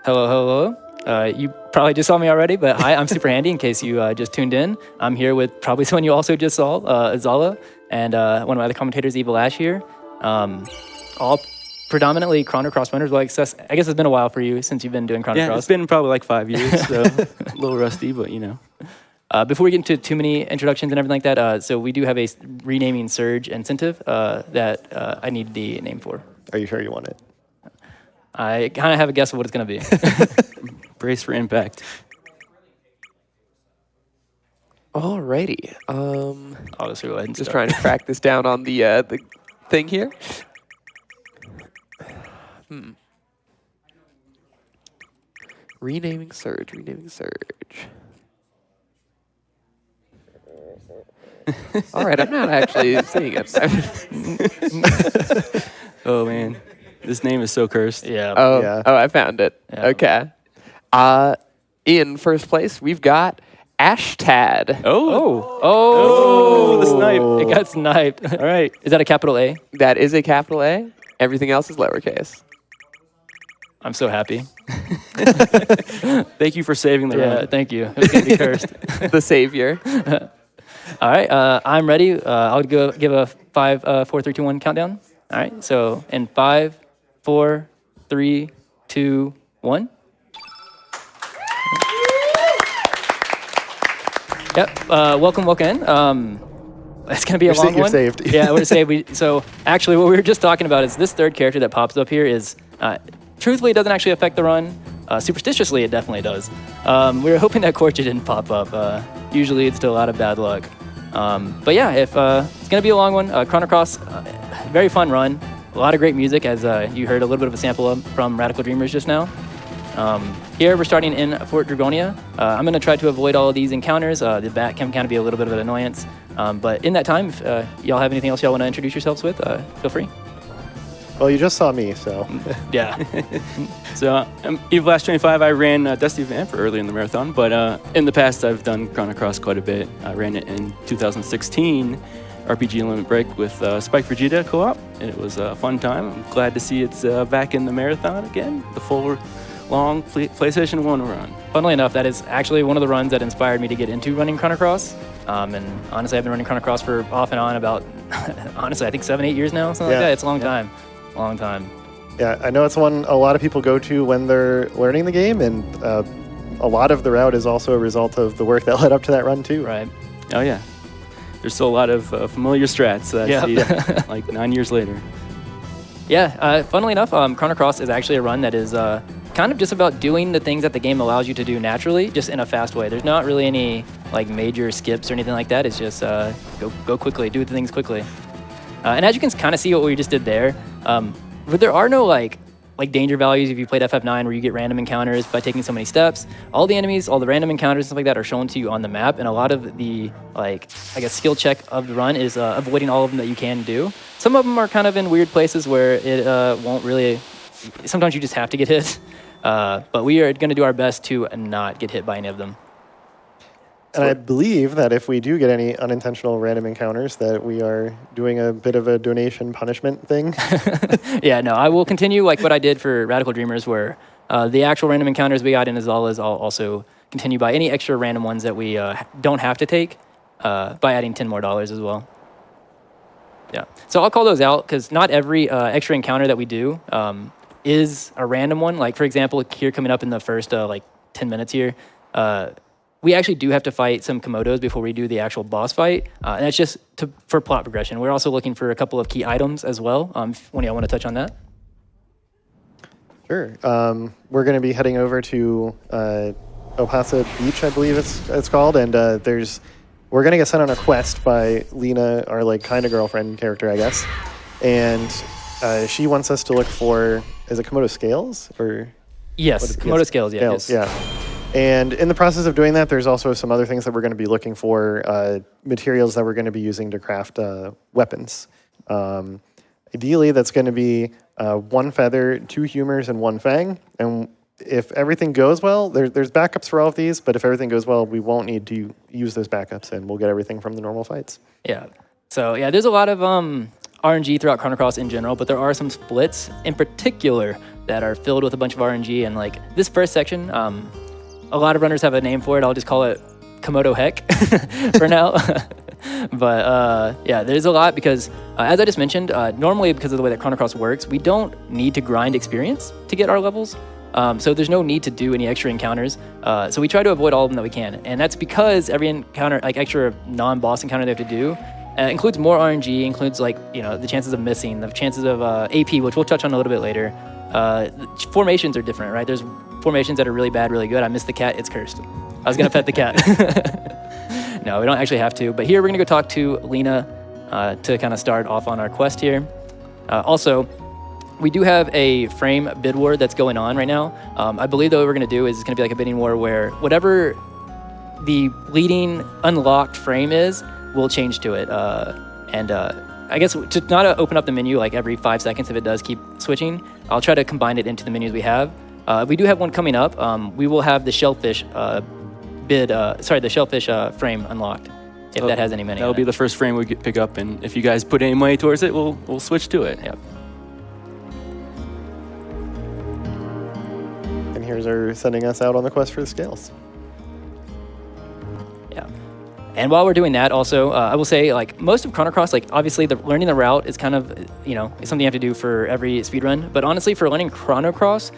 Hello, hello. You probably just saw me already, but hi, I'm SuperHandi in case you just tuned in. I'm here with probably someone you also just saw, Izala, and one of my other commentators, Evil Ash here. All predominantly Chrono Cross runners. Well, I guess it's been a while for you since you've been doing Chrono Cross. Yeah, it's been probably like 5 years, so a little rusty, but you know. Before we get into too many introductions and everything like that, so we do have a renaming surge incentive that I need the name for. Are you sure you want it? I kind of have a guess of what it's going to be. Brace for impact. Alrighty. I'll just go ahead and Just start. trying to track this down on the thing here. Renaming Surge. All right, I'm not actually seeing it. Oh man, this name is so cursed. Yeah. Oh, I found it. Yeah. Okay. In first place, we've got Ashtad. Oh, the snipe. It got sniped. All right. Is that a capital A? That is a capital A. Everything else is lowercase. I'm so happy. Thank you for saving the Yeah, run. thank you. It was going to be cursed. The savior. All right, I'm ready. I'll give a 5, 4, 3, 2, 1 countdown. All right, so in 5, 4, 3, 2, 1. Yep. Welcome in. It's gonna be a long one. You're saved. Yeah, we're saved. So actually, what we were just talking about is this third character that pops up here is, truthfully, it doesn't actually affect the run. Superstitiously, it definitely does. We were hoping that Korcha didn't pop up. Usually, it's still a lot of bad luck. But yeah, if it's gonna be a long one. Chrono Cross, very fun run. A lot of great music, as you heard a little bit of a sample of from Radical Dreamers just now. Here we're starting in Fort Dragonia. I'm going to try to avoid all of these encounters. The bat can kind of be a little bit of an annoyance. But in that time, if y'all have anything else y'all want to introduce yourselves with, feel free. Well, you just saw me, so. Yeah. So I'm Evil Ash 25. I ran Dusty Vamp early in the marathon, but in the past I've done Chrono Cross quite a bit. I ran it in 2016, RPG Limit Break with Spike Vegeta co-op, and it was a fun time. I'm glad to see it's back in the marathon again, the full long PlayStation 1 run. Funnily enough, that is actually one of the runs that inspired me to get into running Chrono Cross. And honestly, I've been running Chrono Cross for off and on about, honestly, I think 7, 8 years now, something like that. It's a long time. Long time. Yeah, I know it's one a lot of people go to when they're learning the game, and a lot of the route is also a result of the work that led up to that run, too. Right. Oh, yeah. There's still a lot of familiar strats that I see like 9 years later. Yeah, funnily enough, Chrono Cross is actually a run that is kind of just about doing the things that the game allows you to do naturally, just in a fast way. There's not really any like major skips or anything like that. It's just go quickly, do the things quickly. And as you can kind of see what we just did there, but there are no like danger values if you played FF9 where you get random encounters by taking so many steps. All the enemies, all the random encounters and stuff like that are shown to you on the map, and a lot of the skill check of the run is avoiding all of them that you can do. Some of them are kind of in weird places where it won't really, sometimes you just have to get hit. But we are going to do our best to not get hit by any of them. And I believe that if we do get any unintentional random encounters, that we are doing a bit of a donation punishment thing. Yeah, no, I will continue like what I did for Radical Dreamers, where the actual random encounters we got in Izala's, I'll also continue by any extra random ones that we don't have to take by adding $10 more as well. Yeah, so I'll call those out because not every extra encounter that we do is a random one. Like, for example, here coming up in the first 10 minutes here, we actually do have to fight some Komodos before we do the actual boss fight. And that's just for plot progression. We're also looking for a couple of key items as well. If one of y'all want to touch on that? Sure. We're going to be heading over to Opasa Beach, I believe it's called, and we're going to get sent on a quest by Lena, our kind of girlfriend character, I guess. And she wants us to look for, is it Komodo scales? Or yes, Komodo scales, yeah. Scales, yeah. And in the process of doing that, there's also some other things that we're going to be looking for, materials that we're going to be using to craft weapons. Ideally, that's going to be 1 feather, 2 humors, and 1 fang. And if everything goes well, there's backups for all of these, but if everything goes well, we won't need to use those backups, and we'll get everything from the normal fights. Yeah. So, yeah, there's a lot of RNG throughout Chrono Cross in general, but there are some splits. In particular, that are filled with a bunch of RNG. And like this first section, a lot of runners have a name for it. I'll just call it Komodo Heck for now. But yeah, there's a lot because, as I just mentioned, normally because of the way that Chrono Cross works, we don't need to grind experience to get our levels. So there's no need to do any extra encounters. So we try to avoid all of them that we can. And that's because every encounter, like extra non-boss encounter they have to do, includes more RNG, includes like, the chances of missing, the chances of AP, which we'll touch on a little bit later. Formations are different, right? There's formations that are really bad, really good. I missed the cat, it's cursed. I was gonna pet the cat. No, we don't actually have to. But here we're gonna go talk to Lena to kind of start off on our quest here. Also, we do have a frame bid war that's going on right now. I believe that what we're gonna do is it's gonna be like a bidding war where whatever the leading unlocked frame is, we'll change to it. I guess to not open up the menu like every 5 seconds if it does keep switching, I'll try to combine it into the menus we have. We do have one coming up. We will have the shellfish the shellfish frame unlocked, if that has any money. That'll be the first frame we pick up, and if you guys put any money towards it, we'll switch to it. Yep. And here's her sending us out on the quest for the scales. Yeah. And while we're doing that, also, I will say, like, most of Chrono Cross, like, obviously, learning the route is kind of, it's something you have to do for every speedrun. But honestly, for learning Chrono Cross,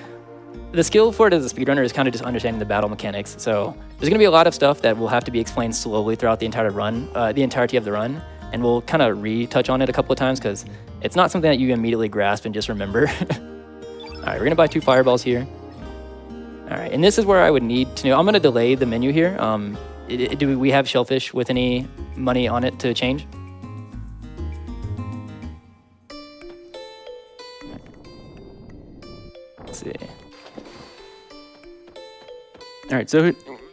the skill for it as a speedrunner is kind of just understanding the battle mechanics. So there's going to be a lot of stuff that will have to be explained slowly throughout the entire run, the entirety of the run. And we'll kind of retouch on it a couple of times because it's not something that you immediately grasp and just remember. All right, we're going to buy 2 fireballs here. All right, and this is where I would need to know. I'm going to delay the menu here. Do we have shellfish with any money on it to change? Let's see. All right, so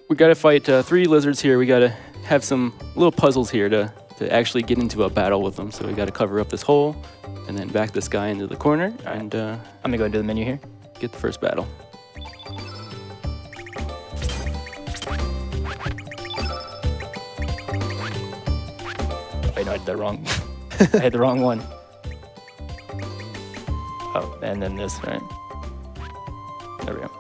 we got to fight 3 lizards here. We got to have some little puzzles here to actually get into a battle with them. So we got to cover up this hole and then back this guy into the corner. Right. And I'm going to go into the menu here. Get the first battle. Wait, no, I did that wrong. I had the wrong one. Oh, and then this, right? There we go.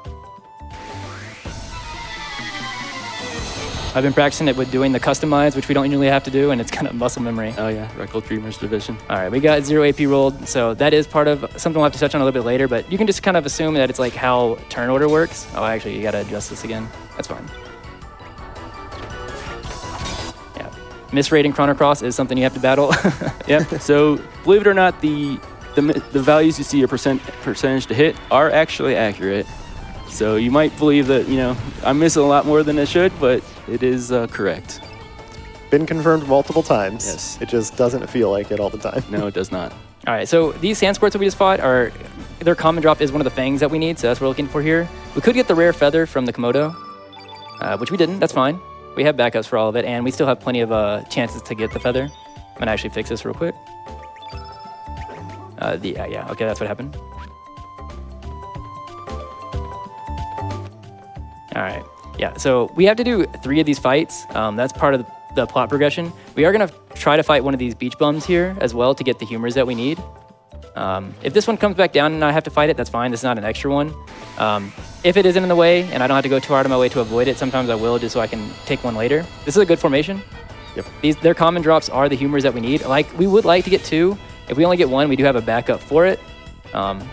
I've been practicing it with doing the customize, which we don't usually have to do, and it's kind of muscle memory. Oh yeah, Record Dreamers Division. All right, we got 0 AP rolled, so that is part of something we'll have to touch on a little bit later, but you can just kind of assume that it's like how turn order works. Oh, actually, you got to adjust this again. That's fine. Yeah, misrating Chrono Cross is something you have to battle. Yep. So believe it or not, the values you see a percentage to hit are actually accurate. So you might believe that, I'm missing a lot more than I should, but it is correct. Been confirmed multiple times. Yes. It just doesn't feel like it all the time. No, it does not. All right, so these sand squirts that we just fought their common drop is one of the fangs that we need, so that's what we're looking for here. We could get the rare feather from the Komodo, which we didn't. That's fine. We have backups for all of it, and we still have plenty of chances to get the feather. I'm gonna actually fix this real quick. Yeah, okay, that's what happened. All right, yeah, so we have to do 3 of these fights. That's part of the plot progression. We are gonna try to fight one of these beach bums here as well to get the humors that we need. If this one comes back down and I have to fight it, that's fine. This is not an extra one. If it isn't in the way and I don't have to go too hard on my way to avoid it, sometimes I will just so I can take one later. This is a good formation. Yep. Their common drops are the humors that we need. We would like to get 2. If we only get 1, we do have a backup for it. I'm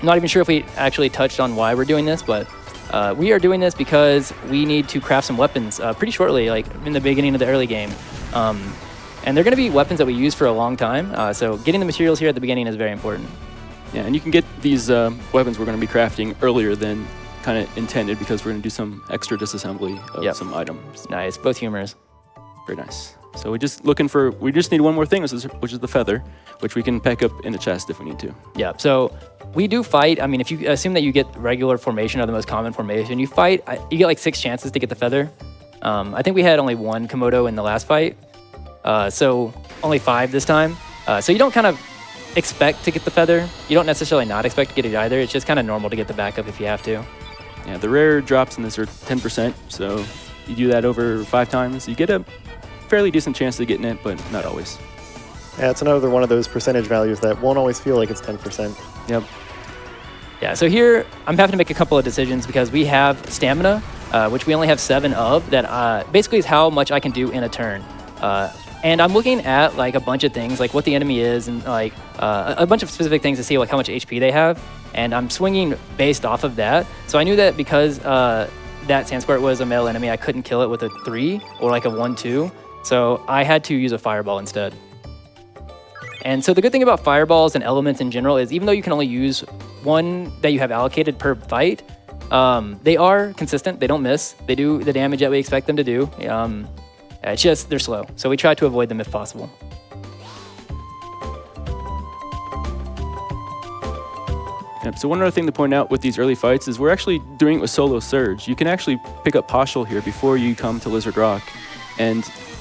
not even sure if we actually touched on why we're doing this, but we are doing this because we need to craft some weapons pretty shortly, like in the beginning of the early game. And they're going to be weapons that we use for a long time. So getting the materials here at the beginning is very important. Yeah, and you can get these weapons we're going to be crafting earlier than kind of intended because we're going to do some extra disassembly of some items. Nice, both humors. Very nice. So we just need one more thing, which is the feather, which we can pack up in the chest if we need to. Yeah, so we do fight. I mean, if you assume that you get regular formation or the most common formation, you fight, you get like 6 chances to get the feather. I think we had only 1 Komodo in the last fight, so only 5 this time. So you don't kind of expect to get the feather. You don't necessarily not expect to get it either. It's just kind of normal to get the backup if you have to. Yeah, the rare drops in this are 10%, so you do that over 5 times, you get a fairly decent chance of getting it, but not always. Yeah, it's another one of those percentage values that won't always feel like it's 10%. Yep. Yeah, so here I'm having to make a couple of decisions because we have stamina, which we only have 7 of, that basically is how much I can do in a turn. And I'm looking at like a bunch of things, like what the enemy is, and like a bunch of specific things to see like how much HP they have. And I'm swinging based off of that. So I knew that because that Sand Squirt was a melee enemy, I couldn't kill it with a 3 or like a 1-2. So I had to use a Fireball instead. And so the good thing about fireballs and elements in general is even though you can only use one that you have allocated per fight, they are consistent. They don't miss. They do the damage that we expect them to do. It's just they're slow. So we try to avoid them if possible. Yep, so one other thing to point out with these early fights is we're actually doing it with solo Surge. You can actually pick up Poshul here before you come to Lizard Rock.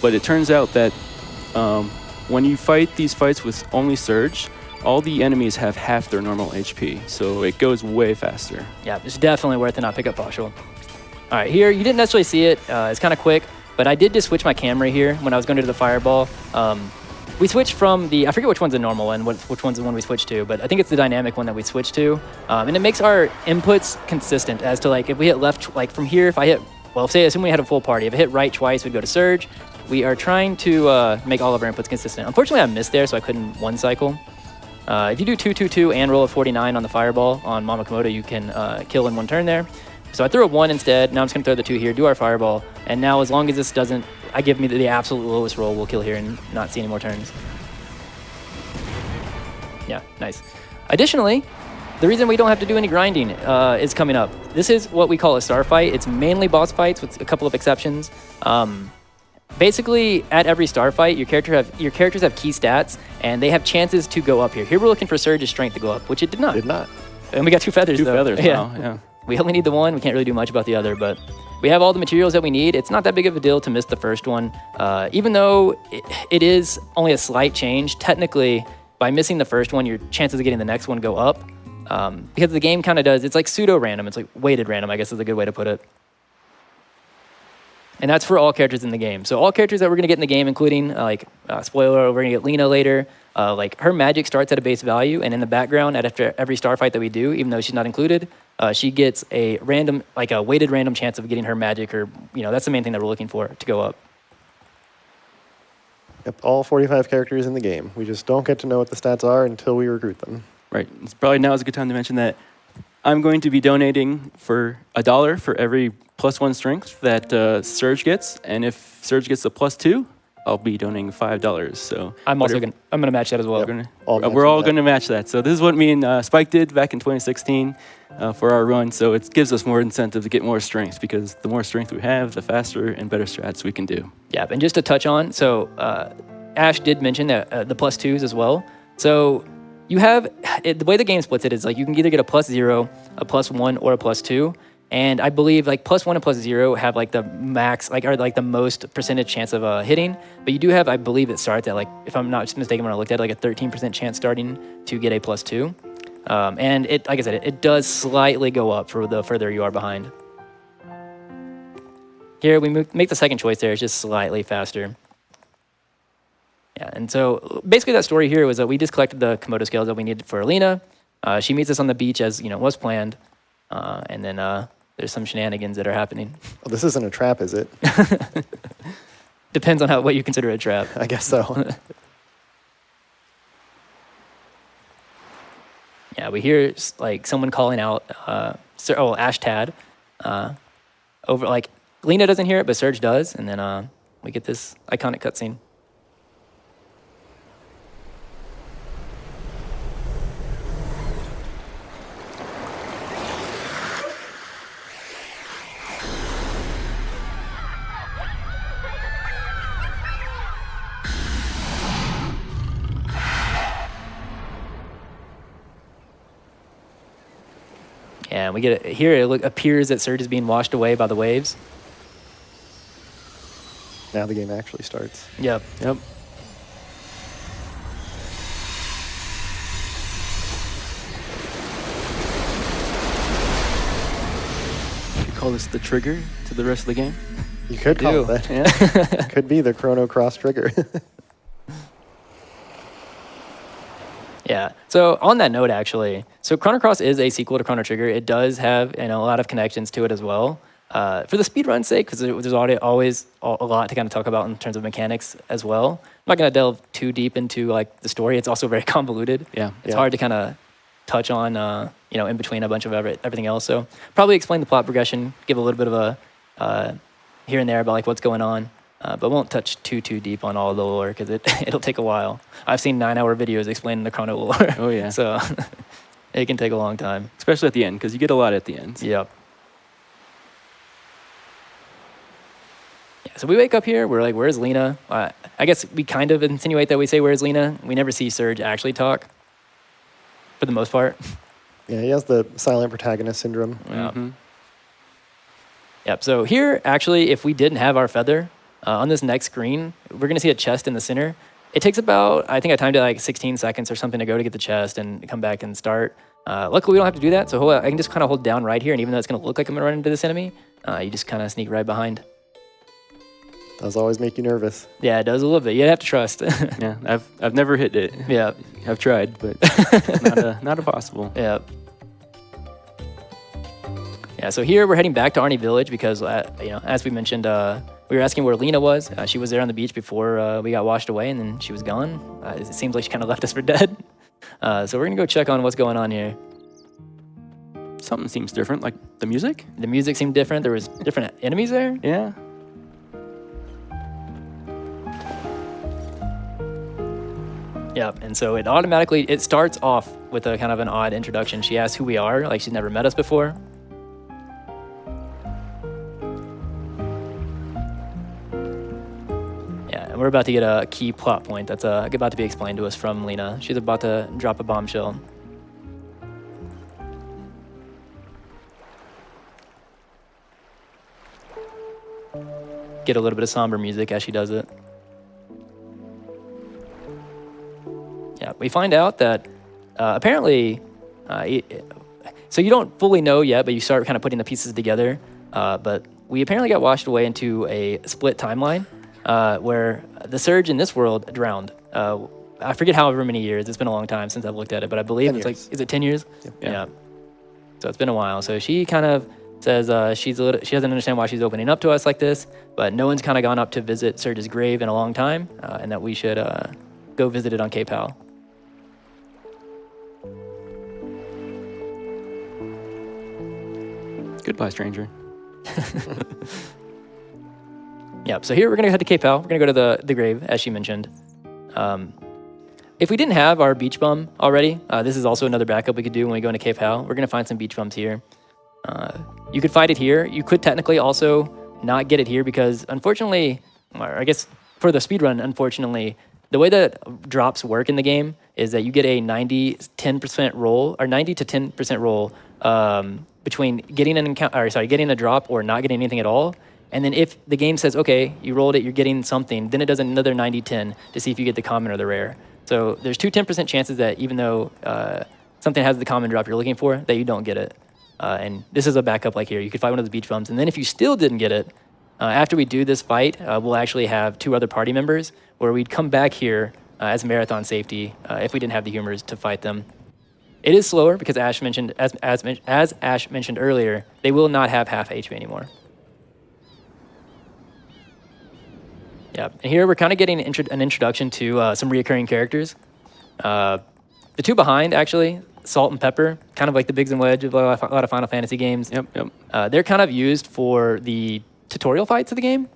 But it turns out that when you fight these fights with only Surge, all the enemies have half their normal HP, so it goes way faster. Yeah, it's definitely worth it not pick up Poshul. All right, here, you didn't necessarily see it. It's kind of quick, but I did just switch my camera here when I was going to do the Fireball. We switched from the, I forget which one's the normal one, which one's the one we switched to, but I think it's the dynamic one that we switched to. And it makes our inputs consistent as to like, if we hit left, like from here, if I hit, well, say, assume we had a full party. If I hit right twice, we'd go to Surge. We are trying to make all of our inputs consistent. Unfortunately, I missed there, so I couldn't one cycle. If you do 2-2-2 and roll a 49 on the Fireball on Mama Komodo, you can kill in one turn there. So I threw a 1 instead. Now I'm just going to throw the 2 here, do our Fireball. And now as long as this doesn't, I give me the absolute lowest roll, we'll kill here and not see any more turns. Yeah, nice. Additionally, the reason we don't have to do any grinding is coming up. This is what we call a star fight. It's mainly boss fights with a couple of exceptions. Basically, at every star fight, your characters have key stats, and they have chances to go up here. Here we're looking for Surge's strength to go up, which it did not. Did not. And we got 2 feathers, Two though. feathers now, yeah. We only need the 1. We can't really do much about the other, but we have all the materials that we need. It's not that big of a deal to miss the first one. Even though it is only a slight change, technically, by missing the first one, your chances of getting the next one go up. Because the game kind of does, it's like pseudo-random. It's like weighted random, I guess is a good way to put it. And that's for all characters in the game. So all characters that we're going to get in the game, including, spoiler, we're going to get Lena later. Like, her magic starts at a base value, and in the background, after every star fight that we do, even though she's not included, she gets a random, like a weighted random chance of getting her magic, or, that's the main thing that we're looking for to go up. Yep, all 45 characters in the game. We just don't get to know what the stats are until we recruit them. Right. It's probably now is a good time to mention that I'm going to be donating for $1 for every +1 strength that Surge gets, and if Surge gets a +2, I'll be donating $5. So I'm also going to match that as well. We're all going to match that. So this is what me and Spike did back in 2016 for our run. So it gives us more incentive to get more strength, because the more strength we have, the faster and better strats we can do. Yeah, and just to touch on, so Ash did mention that the +2s as well. So you have, the way the game splits it is like you can either get a +0, a +1, or a +2. And I believe like +1 and +0 have like the max, like are like the most percentage chance of hitting. But you do have, I believe it starts at like, if I'm not mistaken when I looked at it, like a 13% chance starting to get a +2. And it, like I said, it does slightly go up for the further you are behind. Here we make the second choice there, it's just slightly faster. Yeah, and so basically that story here was that we just collected the Komodo scales that we needed for Alina. She meets us on the beach as was planned. And then there's some shenanigans that are happening. Well, this isn't a trap, is it? Depends on what you consider a trap. I guess so. Yeah, we hear like someone calling out, Ash Tad. Over like Lena doesn't hear it, but Surge does, and then we get this iconic cutscene. And we get it here. It appears that Surge is being washed away by the waves. Now the game actually starts. Yep. Yep. You call this the trigger to the rest of the game? You could call it that. Yeah. It could be the Chrono Cross trigger. Yeah, Yeah. So on that note, actually, so Chrono Cross is a sequel to Chrono Trigger. It does have a lot of connections to it as well. For the speedrun's sake, because there's always a lot to kind of talk about in terms of mechanics as well. I'm not going to delve too deep into like the story. It's also very convoluted. Yeah. It's hard to kind of touch on, in between a bunch of everything else. So probably explain the plot progression, give a little bit of a here and there about like what's going on. But won't touch too deep on all the lore because it'll take a while. I've seen 9-hour videos explaining the Chrono lore. Oh, yeah. So it can take a long time. Especially at the end, because you get a lot at the end. Yep. Yeah, so we wake up here. We're like, where's Lena? I guess we kind of insinuate that we say, where's Lena? We never see Serge actually talk, for the most part. Yeah, he has the silent protagonist syndrome. Yeah. Yep. So here, actually, if we didn't have our feather, on this next screen, we're going to see a chest in the center. It takes about, I think I timed it like 16 seconds or something to go to get the chest and come back and start. Luckily, we don't have to do that, so I can just kind of hold down right here, and even though it's going to look like I'm going to run into this enemy, you just kind of sneak right behind. Does always make you nervous. Yeah, it does a little bit. You have to trust. Yeah, I've never hit it. Yeah. I've tried, but not impossible. Yeah. Yeah, so here we're heading back to Arnie Village because, as we mentioned, we were asking where Lena was. She was there on the beach before we got washed away, and then she was gone. It seems like she kind of left us for dead. So we're going to go check on what's going on here. Something seems different, like the music? The music seemed different. There was different enemies there. Yeah. Yeah, and so it starts off with a kind of an odd introduction. She asks who we are, like she's never met us before. We're about to get a key plot point that's about to be explained to us from Lena. She's about to drop a bombshell. Get a little bit of somber music as she does it. Yeah, we find out that apparently, so you don't fully know yet, but you start kind of putting the pieces together. But we apparently got washed away into a split timeline. Where the Surge in this world drowned. I forget however many years. It's been a long time since I've looked at it, but I believe it's like, is it 10 years? Yeah. So it's been a while. So she kind of says she doesn't understand why she's opening up to us like this, but no one's kind of gone up to visit Surge's grave in a long time, and that we should go visit it on Cape Hal. Goodbye, stranger. Yeah, so here we're going to head to Cape Hal. We're going to go to the grave, as she mentioned. If we didn't have our beach bum already, this is also another backup we could do when we go into Cape Hal. We're going to find some beach bums here. You could fight it here. You could technically also not get it here because, unfortunately, or I guess for the speedrun, unfortunately, the way that drops work in the game is that you get a 90-10% roll, or 90 to 10% roll between getting getting a drop or not getting anything at all. And then if the game says, okay, you rolled it, you're getting something, then it does another 90-10 to see if you get the common or the rare. So there's 2 10% chances that even though something has the common drop you're looking for, that you don't get it. And this is a backup like here. You could fight one of the beach bums. And then if you still didn't get it, after we do this fight, we'll actually have 2 other party members where we'd come back here as marathon safety if we didn't have the humors to fight them. It is slower because Ash mentioned, as Ash mentioned earlier, they will not have half HP anymore. Yeah, and here we're kind of getting an introduction to some reoccurring characters. The 2 behind, actually, Salt and Pepper, kind of like the Biggs and Wedge of a lot of Final Fantasy games. Yep. They're kind of used for the tutorial fights of the game.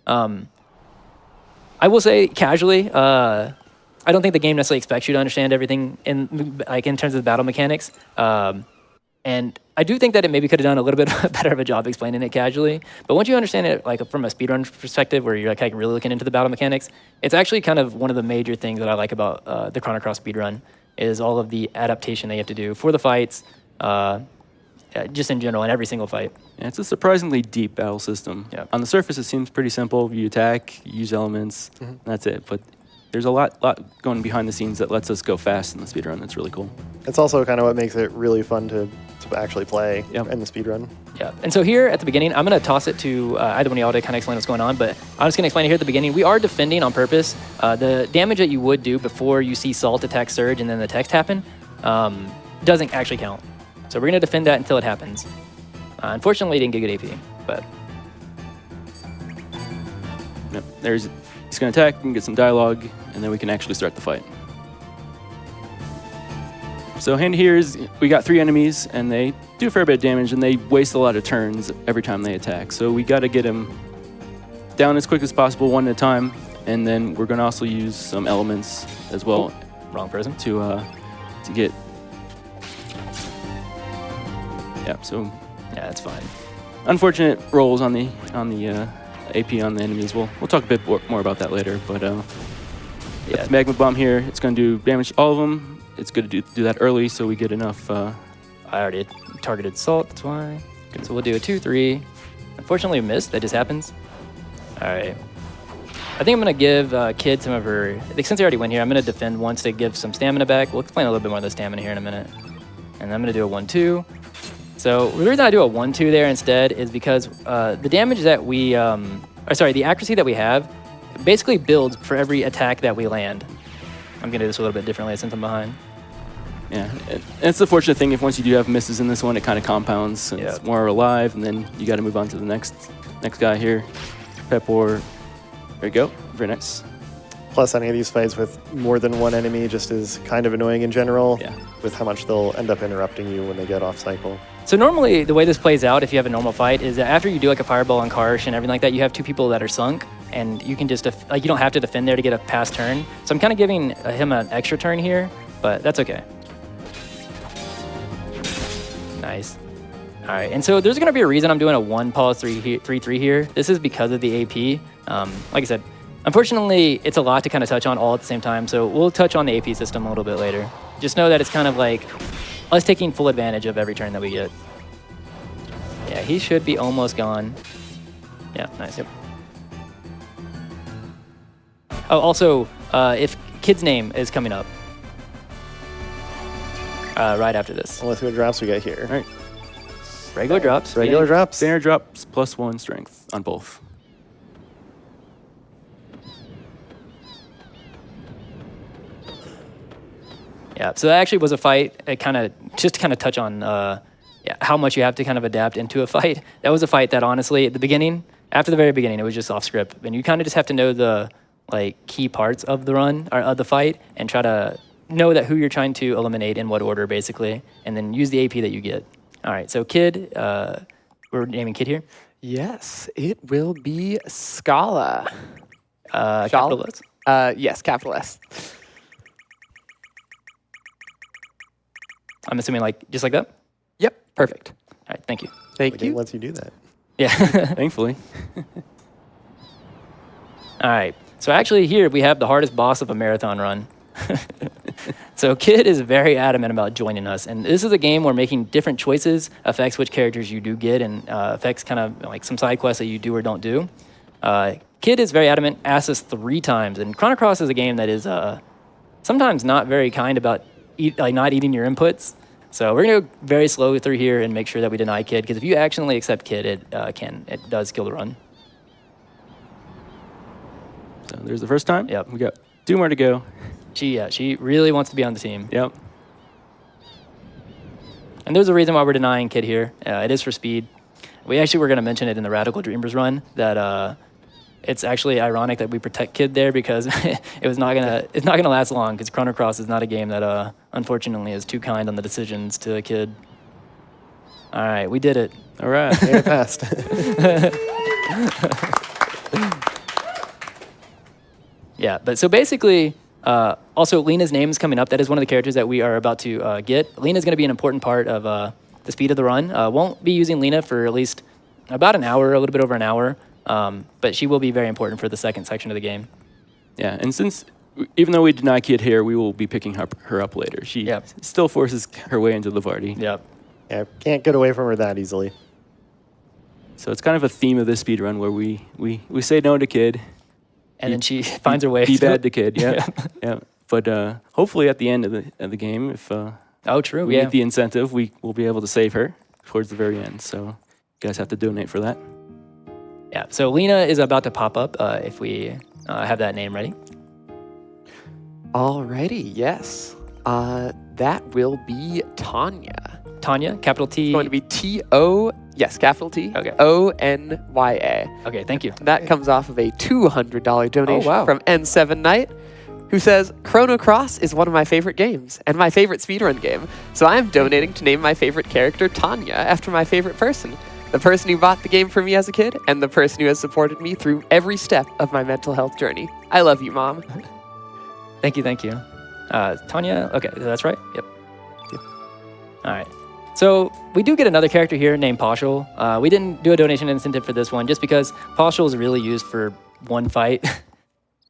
I will say casually, I don't think the game necessarily expects you to understand everything in terms of the battle mechanics. And I do think that it maybe could have done a little bit better of a job explaining it casually. But once you understand it like from a speedrun perspective where you're like really looking into the battle mechanics, it's actually kind of one of the major things that I like about the Chrono Cross speedrun is all of the adaptation they have to do for the fights, just in general, in every single fight. Yeah, it's a surprisingly deep battle system. Yeah. On the surface, it seems pretty simple. You attack, you use elements, that's it. But there's a lot going behind the scenes that lets us go fast in the speedrun. That's really cool. It's also kind of what makes it really fun to actually play Yep. in the speedrun. Yeah. And so here at the beginning, I'm going to toss it to either one of y'all to kind of explain what's going on, but I'm just going to explain it here at the beginning. We are defending on purpose. The damage that you would do before you see Salt attack Surge and then the text happen doesn't actually count. So we're going to defend that until it happens. Unfortunately, it didn't get good AP, but... Yep. He's going to attack, we can get some dialogue, and then we can actually start the fight. So hand here is, we got 3 enemies, and they do a fair bit of damage, and they waste a lot of turns every time they attack. So we got to get him down as quick as possible, one at a time, and then we're going to also use some elements as well. Wrong person. To get... Yeah, so... Yeah, that's fine. Unfortunate rolls on the AP on the enemies. We'll talk a bit more about that later, but yeah, the magma bomb here, it's going to do damage to all of them. It's good to do that early so we get enough. I already targeted Salt, that's why. Okay, so we'll do a 2-3. Unfortunately, we missed. That just happens. All right. I think I'm going to give Kid some of her... Since they already went here, I'm going to defend once to give some stamina back. We'll explain a little bit more of the stamina here in a minute. And I'm going to do a 1-2. So the reason I do a 1-2 there instead is because the damage that we... the accuracy that we have basically builds for every attack that we land. I'm going to do this a little bit differently since I'm behind. Yeah, and it's the fortunate thing, if once you do have misses in this one, it kind of compounds, and it's more alive, and then you got to move on to the next guy here. Pepor, there you go, very nice. Plus, any of these fights with more than one enemy just is kind of annoying in general, with how much they'll end up interrupting you when they get off cycle. So normally, the way this plays out, if you have a normal fight, is that after you do like a fireball on Karsh and everything like that, you have 2 people that are sunk, and you can just, you don't have to defend there to get a pass turn. So I'm kind of giving him an extra turn here, but that's okay. Nice. All right, and so there's going to be a reason I'm doing a 1 pause 3-3 here. This is because of the AP. Like I said, unfortunately, it's a lot to kind of touch on all at the same time, so we'll touch on the AP system a little bit later. Just know that it's kind of like us taking full advantage of every turn that we get. Yeah, he should be almost gone. Yeah, nice. Yep. Oh, also, if Kid's name is coming up right after this. Only 2 drops we got here. All right. Regular drops. Regular drops. Standard drops +1 strength on both. Yeah, so that actually was a fight. It just to touch on how much you have to kind of adapt into a fight. That was a fight that honestly, at the beginning, after the very beginning, it was just off script. And you kind of just have to know the key parts of the run, or of the fight, and try to know that who you're trying to eliminate in what order, basically, and then use the AP that you get. All right, so Kid, we're naming Kid here. Yes, it will be Scala. Capital S? Yes, capital S. I'm assuming just like that? Yep, perfect. All right, thank you. Thank The game you. lets you do that. Yeah. Thankfully. All right, so actually here we have the hardest boss of a marathon run. So Kid is very adamant about joining us, and this is a game where making different choices affects which characters you do get, and affects kind of like some side quests that you do or don't do. Kid is very adamant, asks us 3 times, and Chrono Cross is a game that is sometimes not very kind about not eating your inputs. So we're gonna go very slowly through here and make sure that we deny Kid, because if you accidentally accept Kid, it does kill the run. So there's the first time. Yep. We got 2 more to go. She really wants to be on the team. Yep. And there's a reason why we're denying Kid here. It is for speed. We actually were going to mention it in the Radical Dreamers run, that it's actually ironic that we protect Kid there, because it's not gonna last long, because Chrono Cross is not a game that unfortunately is too kind on the decisions to a Kid. All right, we did it. All right. Yeah, it passed. Yeah, but so basically, also Lena's name is coming up. That is one of the characters that we are about to get. Lena's going to be an important part of the speed of the run. Won't be using Lena for at least about an hour, a little bit over an hour, but she will be very important for the second section of the game. Yeah, and since, even though we deny Kid here, we will be picking her up later. She still forces her way into the party. Yep. Yeah, can't get away from her that easily. So it's kind of a theme of this speedrun where we say no to Kid. And then she finds her way. Be bad to Kid, yeah. Yeah. But hopefully at the end of the game, if Oh, true. we Yeah. meet the incentive, we will be able to save her towards the very end. So you guys have to donate for that. Yeah. So Lena is about to pop up if we have that name ready. Alrighty, yes. That will be Tanya. Tanya, capital T. It's going to be T-O, yes, capital T, Okay. O-N-Y-A. Okay, thank you. That comes off of a $200 donation wow. from N7 Knight, who says, Chrono Cross is one of my favorite games and my favorite speedrun game, so I am donating to name my favorite character Tanya after my favorite person, the person who bought the game for me as a kid and the person who has supported me through every step of my mental health journey. I love you, Mom. Thank you, thank you. Tanya, okay, that's right? Yep. All right. So we do get another character here named Partial. We didn't do a donation incentive for this one just because Partial is really used for one fight.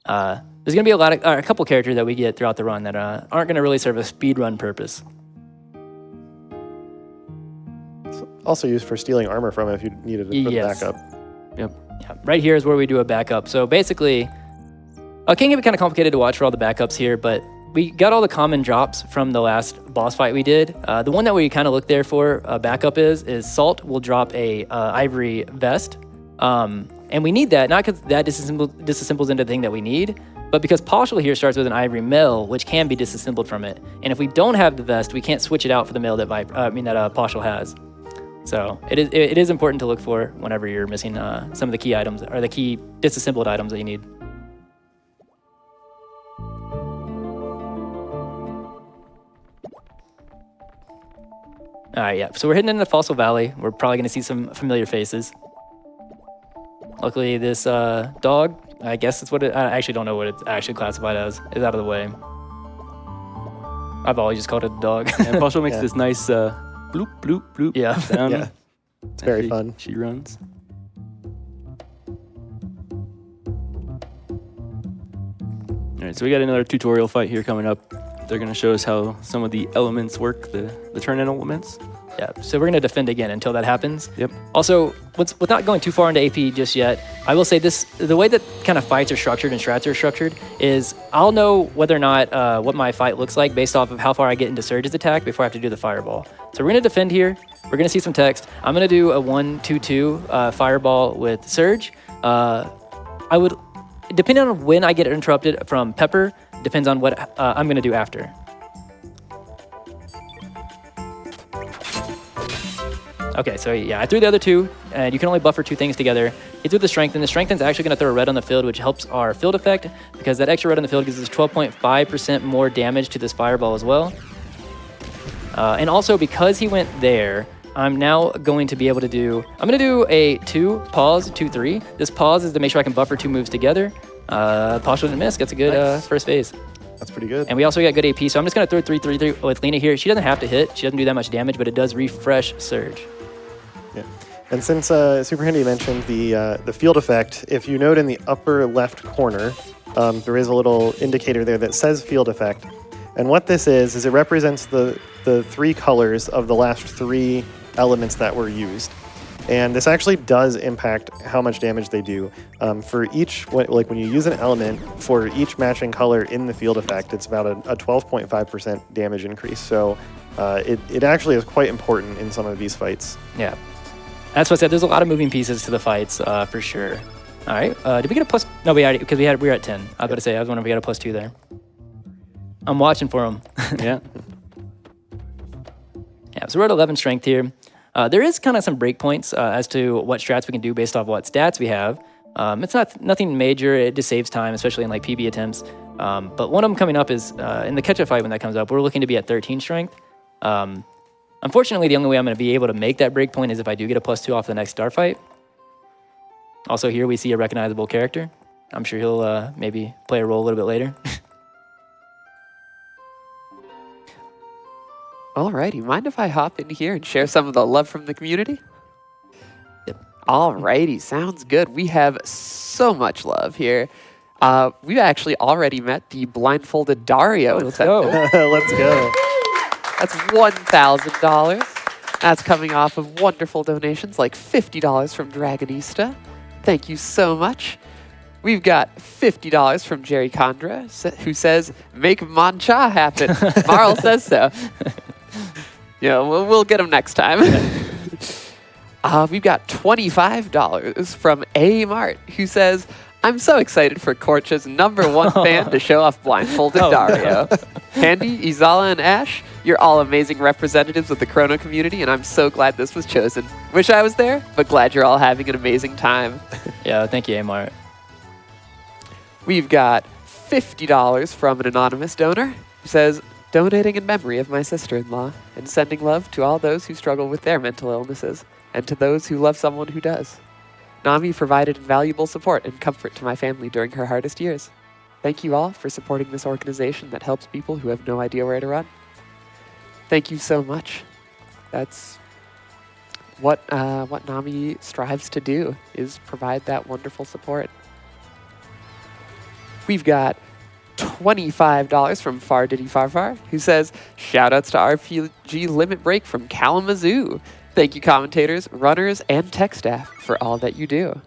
There's going to be a couple characters that we get throughout the run that aren't going to really serve a speedrun purpose. It's also used for stealing armor from it if you needed it for the Yes. backup. Yep. Yeah, right here is where we do a backup. So basically, it can get kind of complicated to watch for all the backups here, but we got all the common drops from the last boss fight we did. The one that we kind of look there for backup is Salt will drop a ivory vest. And we need that, not because that disassembles into the thing that we need, but because Partial here starts with an ivory mail, which can be disassembled from it. And if we don't have the vest, we can't switch it out for the mail that Partial has. So it is important to look for whenever you're missing some of the key items or the key disassembled items that you need. All right, yeah. So we're heading into Fossil Valley. We're probably going to see some familiar faces. Luckily, this dog, I guess that's what I actually don't know what it's actually classified as, is out of the way. I've always just called it a dog. And Partial makes Yeah. this nice bloop, bloop, bloop Yeah. sound. Yeah. It's very fun. She runs. All right, so we got another tutorial fight here coming up. They're going to show us how some of the elements work, the turn-in elements. Yeah, so we're going to defend again until that happens. Yep. Also, without going too far into AP just yet, I will say the way that kind of fights are structured and strats are structured is I'll know whether or not what my fight looks like based off of how far I get into Surge's attack before I have to do the fireball. So we're going to defend here. We're going to see some text. I'm going to do a 1-2-2 fireball with Surge. I would, depending on when I get interrupted from Pepper, depends on what I'm going to do after. Okay, so yeah, I threw the other two, and you can only buffer two things together. He threw the Strengthen. The Strengthen's actually going to throw a red on the field, which helps our field effect, because that extra red on the field gives us 12.5% more damage to this fireball as well. And also, because he went there, I'm now going to be able to do... I'm going to do a 2, pause, 2, 3. This pause is to make sure I can buffer two moves together. Partial didn't miss. Gets a good Nice. first phase. That's pretty good. And we also got good AP, so I'm just going to throw 3-3-3 with Lena here. She doesn't have to hit. She doesn't do that much damage, but it does refresh Surge. Yeah. And since SuperHandi mentioned the field effect, if you note in the upper left corner, there is a little indicator there that says field effect. And what this is it represents the three colors of the last three elements that were used. And this actually does impact how much damage they do. For each, like when you use an element, for each matching color in the field effect, it's about a 12.5% damage increase. So it actually is quite important in some of these fights. Yeah. That's what I said. There's a lot of moving pieces to the fights, for sure. All right. Did we get a plus? No, we already, because we were at 10. I was about to say, I was wondering if we got a +2 there. I'm watching for him. Yeah. Yeah, so we're at 11 strength here. There is kind of some breakpoints as to what strats we can do based off what stats we have. It's nothing major. It just saves time, especially in like PB attempts. But one of them coming up is in the catch-up fight when that comes up, we're looking to be at 13 strength. Unfortunately, the only way I'm going to be able to make that breakpoint is if I do get a +2 off the next star fight. Also here we see a recognizable character. I'm sure he'll maybe play a role a little bit later. Alrighty, mind if I hop in here and share some of the love from the community? Yep. Alrighty, sounds good. We have so much love here. We've actually already met the blindfolded Dario. Let's go. Let's go. That's $1,000. That's coming off of wonderful donations like $50 from Dragonista. Thank you so much. We've got $50 from Jerry Condra, who says, make Mancha happen. Marl says so. Yeah, we'll get them next time. We've got $25 from A Mart, who says, I'm so excited for Korcha's #1 fan to show off blindfolded Dario. Handy, Izala, and Ash, you're all amazing representatives of the Chrono community, and I'm so glad this was chosen. Wish I was there, but glad you're all having an amazing time. Yeah, thank you, Amart. We've got $50 from an anonymous donor who says, donating in memory of my sister-in-law and sending love to all those who struggle with their mental illnesses and to those who love someone who does. Nami provided invaluable support and comfort to my family during her hardest years. Thank you all for supporting this organization that helps people who have no idea where to run. Thank you so much. That's what Nami strives to do, is provide that wonderful support. We've got $25 from Far Diddy Farfar, who says, shoutouts to RPG Limit Break from Kalamazoo. Thank you, commentators, runners, and tech staff for all that you do.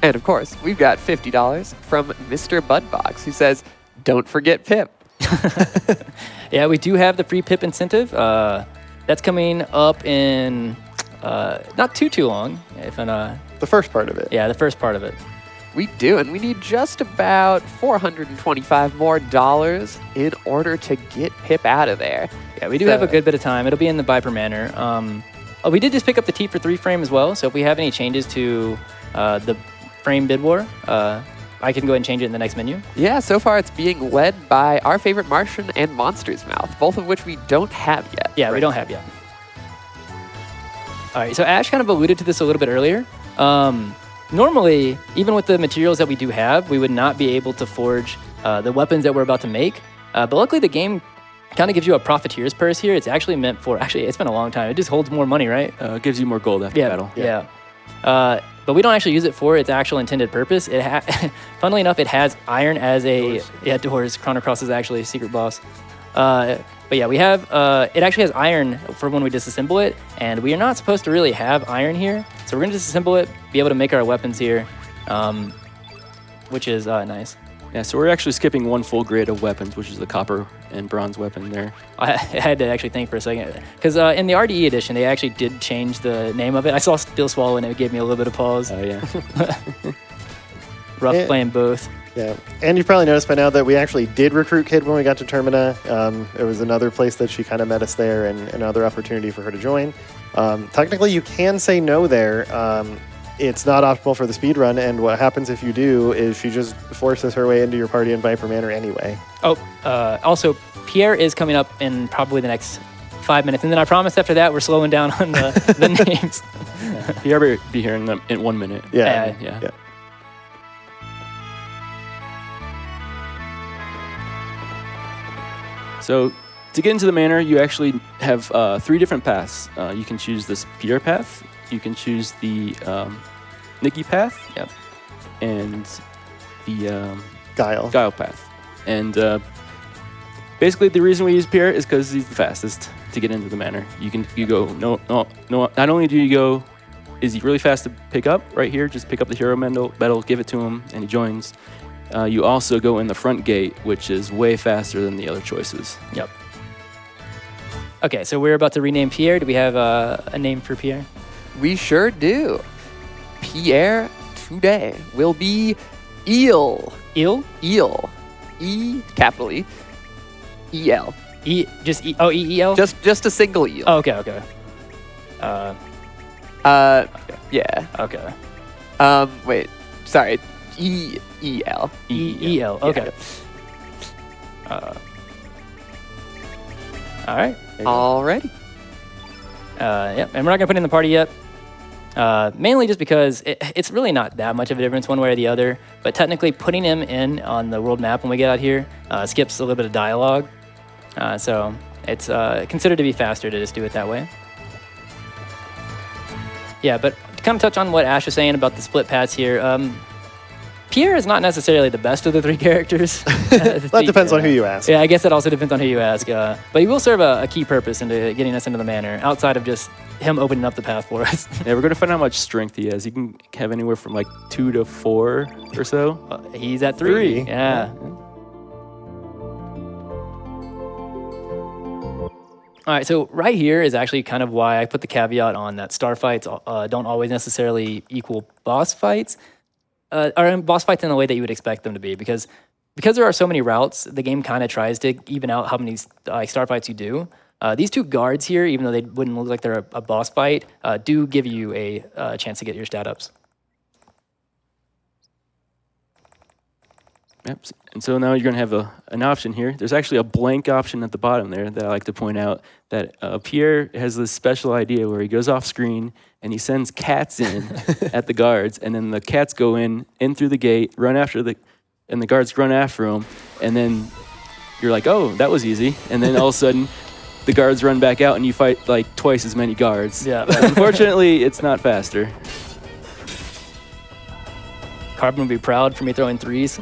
And of course, we've got $50 from Mr. Budbox, who says, don't forget Pip. Yeah, we do have the free Pip incentive. That's coming up in not too long. If I'm, The first part of it. yeah, the first part of it. We do, and we need just about $425 more in order to get Pip out of there. Yeah, we do have a good bit of time. It'll be in the Viper Manor. We did just pick up the T for 3 frame as well, so if we have any changes to the frame bid war, I can go ahead and change it in the next menu. Yeah, so far it's being led by our favorite Martian and Monster's Mouth, both of which we don't have yet. Yeah, we don't have yet. All right, so Ash kind of alluded to this a little bit earlier. Normally, even with the materials that we do have, we would not be able to forge the weapons that we're about to make. But luckily, the game kind of gives you a profiteer's purse here. It's actually meant for, it's been a long time. It just holds more money, right? It gives you more gold after battle. Yeah. But we don't actually use it for its actual intended purpose. Funnily enough, it has iron as a... Doors. Yeah, doors. Chrono Cross is actually a secret boss. But yeah, we have... it actually has iron for when we disassemble it, and we are not supposed to really have iron here. So we're going to disassemble it, be able to make our weapons here, which is nice. Yeah, so we're actually skipping one full grade of weapons, which is the copper and bronze weapon there. I had to actually think for a second. Because in the RDE edition, they actually did change the name of it. I saw Still Swallow, and it gave me a little bit of pause. Oh, yeah. Rough Yeah. playing both. Yeah, and you've probably noticed by now that we actually did recruit Kid when we got to Termina. It was another place that she kind of met us there and another opportunity for her to join. Technically, you can say no there. It's not optimal for the speedrun, and what happens if you do is she just forces her way into your party in Viper Manor anyway. Oh, also, Pierre is coming up in probably the next 5 minutes, and then I promise after that we're slowing down on the names. Pierre will be here in 1 minute. Yeah. Yeah. So to get into the manor, you actually have 3 different paths. You can choose this Pierre path, you can choose the Nikki path, Yep. and the Guile. Guile path. And basically, the reason we use Pierre is because he's the fastest to get into the manor. You go no. Not only do you go, is he really fast to pick up right here? Just pick up the hero medal, give it to him, and he joins. You also go in the front gate, which is way faster than the other choices. Yep. Okay, so we're about to rename Pierre. Do we have a name for Pierre? We sure do. Pierre today will be Eel. Eel? Eel. E, capital E. E-L. Just E? Oh, E-E-L? Just a single eel. Oh, okay. Yeah. Okay. Wait. Sorry. E-E-L. E-E-L. Okay. All right. Alrighty. Yep, and we're not going to put it in the party yet. Mainly just because it's really not that much of a difference one way or the other. But technically, putting him in on the world map when we get out here skips a little bit of dialogue. So it's considered to be faster to just do it that way. Yeah, but to kind of touch on what Ash was saying about the split paths here, Pierre is not necessarily the best of the 3 characters. That depends on who you ask. Yeah, I guess that also depends on who you ask. But he will serve a key purpose into getting us into the manor, outside of just him opening up the path for us. Yeah, we're going to find out how much strength he has. He can have anywhere from like 2 to 4 or so. He's at 3. Yeah. All right, so right here is actually kind of why I put the caveat on that star fights don't always necessarily equal boss fights, or boss fights in the way that you would expect them to be, because there are so many routes, the game kind of tries to even out how many star fights you do. These two guards here, even though they wouldn't look like they're a boss fight, do give you a chance to get your stat ups. Yep. And so now you're going to have an option here. There's actually a blank option at the bottom there that I like to point out that Pierre has this special idea where he goes off screen and he sends cats in at the guards, and then the cats go in through the gate, and the guards run after him, and then you're like, oh, that was easy. And then all of a sudden, the guards run back out and you fight like twice as many guards. Yeah. Unfortunately, it's not faster. Carbon would be proud for me throwing threes.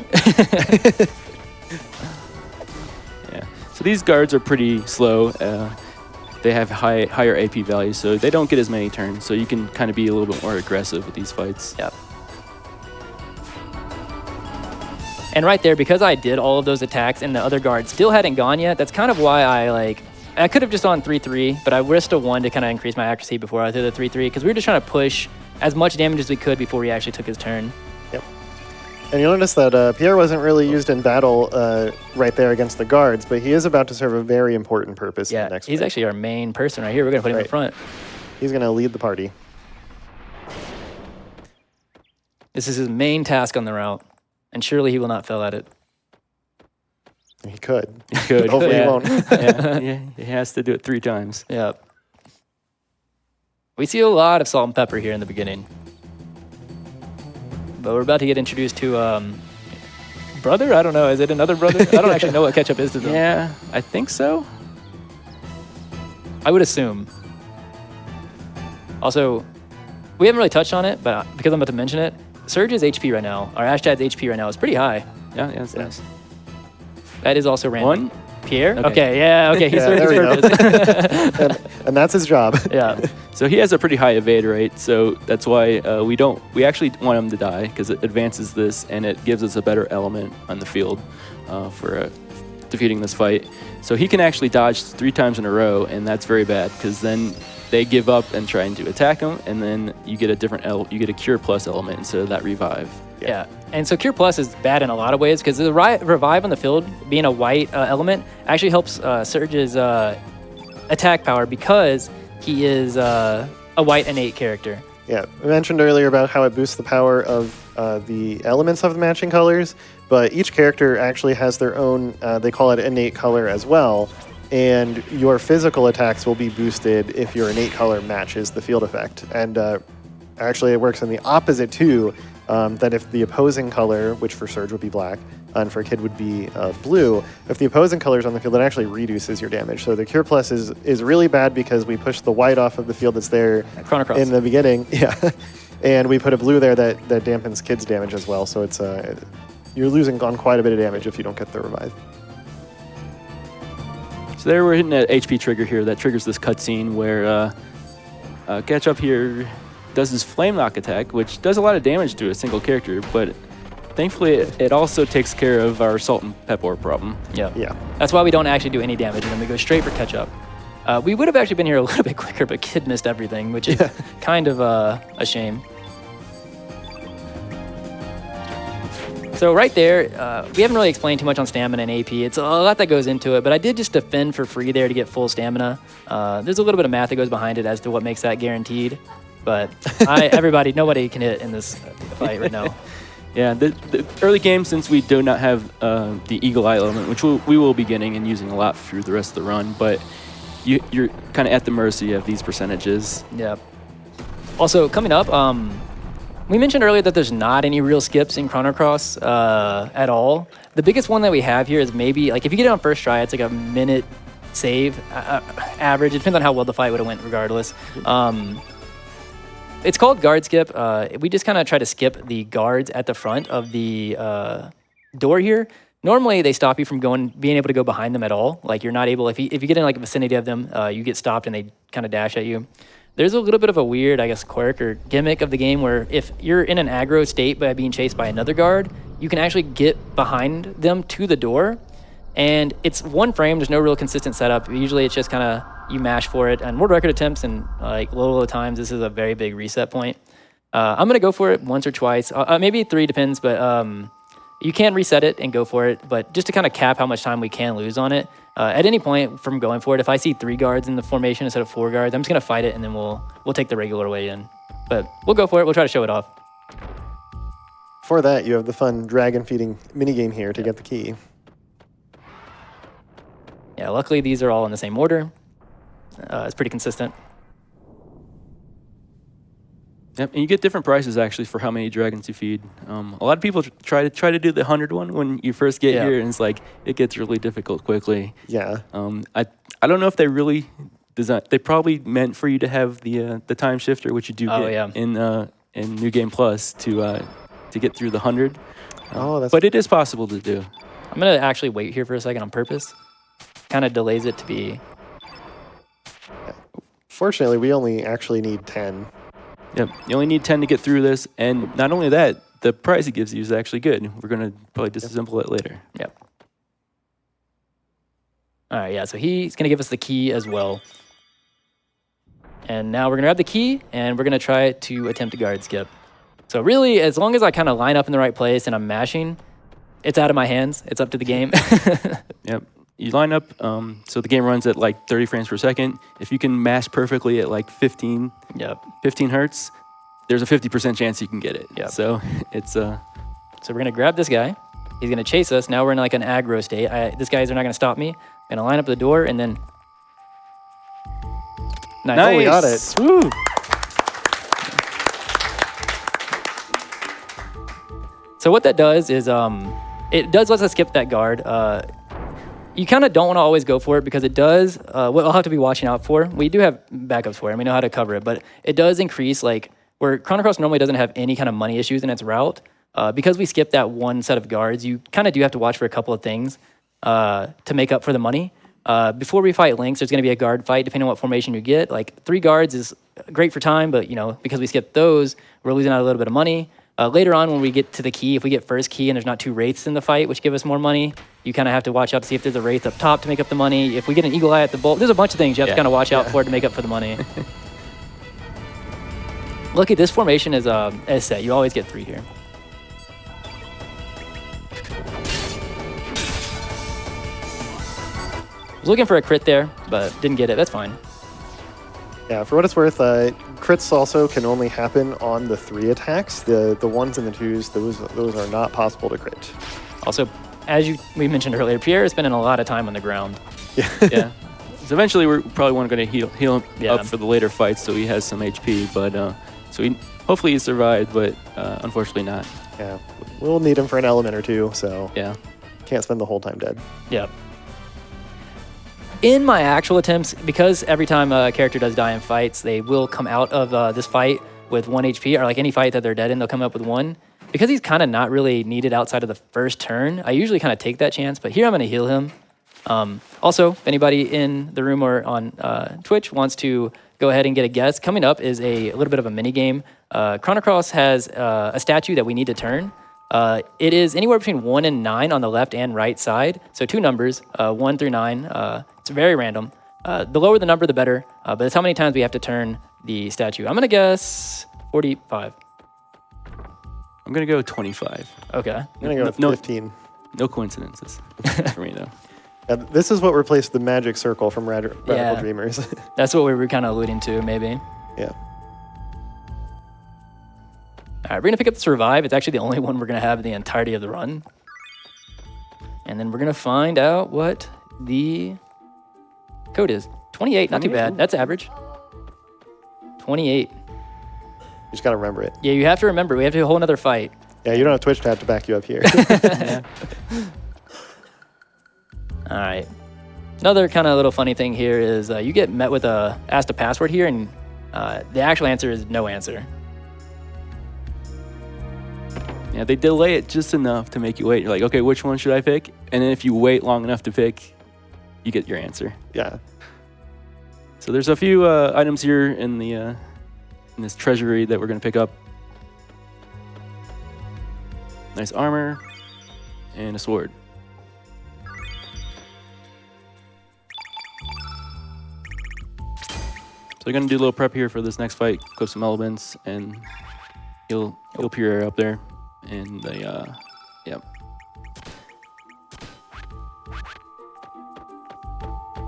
Yeah. So these guards are pretty slow. They have higher AP values, so they don't get as many turns. So you can kind of be a little bit more aggressive with these fights. Yep. And right there, because I did all of those attacks and the other guard still hadn't gone yet, that's kind of why I could have just gone 3-3, but I risked a 1 to kind of increase my accuracy before I threw the 3-3, because we were just trying to push as much damage as we could before he actually took his turn. Yep. And you'll notice that Pierre wasn't really used in battle right there against the guards, but he is about to serve a very important purpose in the next he's fight. actually our main person right here. We're going to put him in front. He's going to lead the party. This is his main task on the route, and surely he will not fail at it. He could. He could. Hopefully yeah. he won't. Yeah, he has to do it 3 times. Yeah. We see a lot of salt and pepper here in the beginning. But we're about to get introduced to brother? I don't know. Is it another brother? I don't actually know what ketchup is to them. Yeah, I think so. I would assume. Also, we haven't really touched on it, but because I'm about to mention it, Surge's HP right now, or Ashtad's HP right now is pretty high. Yeah, that's nice. That is also random. 1? Pierre? Okay. Okay, he's Yeah, served his there we purpose. And that's his job. Yeah. So he has a pretty high evade rate, so that's why we actually want him to die, because it advances this and it gives us a better element on the field for defeating this fight. So he can actually dodge 3 times in a row, and that's very bad, because then they give up and trying to attack him, and then you get you get a Cure Plus element instead of that Revive. Yeah, and so Cure Plus is bad in a lot of ways, because the Revive on the field, being a white element, actually helps Surge's attack power, because he is a white innate character. Yeah, we mentioned earlier about how it boosts the power of the elements of the matching colors, but each character actually has their own, they call it innate color as well, and your physical attacks will be boosted if your innate color matches the field effect. And actually it works in the opposite too, that if the opposing color, which for Surge would be black, and for Kid would be blue, if the opposing color is on the field, it actually reduces your damage. So the Cure Plus is really bad because we push the white off of the field that's there Chrono Cross. in the beginning. Yeah, and we put a blue there that dampens Kid's damage as well. So it's you're losing on quite a bit of damage if you don't get the Revive. So there we're hitting an HP trigger here that triggers this cutscene where Ketchup here does his Flame Knock attack, which does a lot of damage to a single character, but thankfully it also takes care of our Salt and Pepper problem. Yeah. That's why we don't actually do any damage, and then we go straight for catch-up. We would have actually been here a little bit quicker, but Kid missed everything, which is kind of a shame. So right there, we haven't really explained too much on stamina and AP. It's a lot that goes into it, but I did just defend for free there to get full stamina. There's a little bit of math that goes behind it as to what makes that guaranteed, but nobody can hit in this fight right now. Yeah, the early game, since we do not have the Eagle Eye element, which we will be getting and using a lot through the rest of the run, but you're kind of at the mercy of these percentages. Yeah. Also, coming up, we mentioned earlier that there's not any real skips in Chrono Cross at all. The biggest one that we have here is maybe, like, if you get it on first try, it's like a minute save average. It depends on how well the fight would have went regardless. It's called guard skip. We just kind of try to skip the guards at the front of the door here. Normally, they stop you from being able to go behind them at all. Like, you're not able, if you get in like a vicinity of them, you get stopped and they kind of dash at you. There's a little bit of a weird, I guess, quirk or gimmick of the game where if you're in an aggro state by being chased by another guard, you can actually get behind them to the door. And it's one frame. There's no real consistent setup. Usually it's just kind of you mash for it. And world record attempts and like low times, this is a very big reset point. I'm gonna go for it once or twice, maybe 3 depends, but you can reset it and go for it. But just to kind of cap how much time we can lose on it, at any point from going for it, if I see 3 guards in the formation instead of 4 guards, I'm just gonna fight it and then we'll take the regular way in. But we'll go for it. We'll try to show it off. For that, you have the fun dragon feeding minigame here to get the key. Yeah, luckily these are all in the same order. It's pretty consistent. Yep, and you get different prices actually for how many dragons you feed. A lot of people try to do the 100 one when you first get here, and it's like it gets really difficult quickly. Yeah. I don't know if they really designed. They probably meant for you to have the time shifter, which you do get in New Game Plus to get through the 100. But it is possible to do. I'm gonna actually wait here for a second on purpose. Kind of delays it to be. Fortunately, we only actually need 10. Yep, you only need 10 to get through this, and not only that, the prize it gives you is actually good. We're going to probably disassemble it later. Yep. All right, yeah, so he's going to give us the key as well. And now we're going to grab the key, and we're going to try to attempt a guard skip. So really, as long as I kind of line up in the right place and I'm mashing, it's out of my hands. It's up to the game. Yep. You line up, so the game runs at like 30 frames per second. If you can mash perfectly at like 15 hertz, there's a 50% chance you can get it. Yep. So it's So we're gonna grab this guy. He's gonna chase us. Now we're in like an aggro state. This guy's not gonna stop me. I'm gonna line up the door and then. Nice. Oh, we got it. Woo. So what that does is it does let us skip that guard. You kind of don't want to always go for it because it does, what I'll have to be watching out for. We do have backups for it and we know how to cover it, but it does increase like where Chrono Cross normally doesn't have any kind of money issues in its route. Because we skipped that one set of guards, you kind of do have to watch for a couple of things to make up for the money. Before we fight Lynx, there's going to be a guard fight depending on what formation you get. Like 3 guards is great for time, but because we skipped those, we're losing out a little bit of money. Later on, when we get to the key, if we get first key and there's not 2 wraiths in the fight, which give us more money, you kind of have to watch out to see if there's a wraith up top to make up the money. If we get an eagle eye at the bolt, there's a bunch of things you have to kind of watch out for to make up for the money. Lucky this formation is set. You always get 3 here. Was looking for a crit there, but didn't get it. That's fine. Yeah, for what it's worth, crits also can only happen on the 3 attacks. The 1s and the 2s, those are not possible to crit. Also, as we mentioned earlier, Pierre is spending a lot of time on the ground. Yeah. So eventually we're probably going to heal him up for the later fights, so he has some HP. But hopefully he survived, but unfortunately not. Yeah, we'll need him for an element or 2, so can't spend the whole time dead. Yep. In my actual attempts, because every time a character does die in fights, they will come out of this fight with 1 HP, or like any fight that they're dead in, they'll come up with 1. Because he's kind of not really needed outside of the first turn, I usually kind of take that chance, but here I'm going to heal him. Also, if anybody in the room or on Twitch wants to go ahead and get a guess, coming up is a little bit of a mini game. Chrono Cross has a statue that we need to turn. It is anywhere between 1 and 9 on the left and right side, so 2 numbers, 1 through 9. It's very random. The lower the number, the better, but it's how many times we have to turn the statue. I'm going to guess 45. I'm going to go 25. Okay. I'm going to go with 15. No coincidences for me, though. This is what replaced the magic circle from Radical Dreamers. That's what we were kind of alluding to, maybe. Yeah. All right, we're going to pick up the Survive. It's actually the only one we're going to have the entirety of the run. And then we're going to find out what the code is. 28, not too bad. That's average. 28. You just got to remember it. Yeah, you have to remember. We have to do a whole nother fight. Yeah, you don't have Twitch tab to back you up here. All right. Another kind of little funny thing here is you get met with asked a password here, and the actual answer is no answer. Yeah, they delay it just enough to make you wait. You're like, okay, which one should I pick? And then if you wait long enough to pick, you get your answer. Yeah. So there's a few items here in this treasury that we're going to pick up. Nice armor and a sword. So we're gonna do a little prep here for this next fight. Equip some elements, and he'll appear up there, and the yep.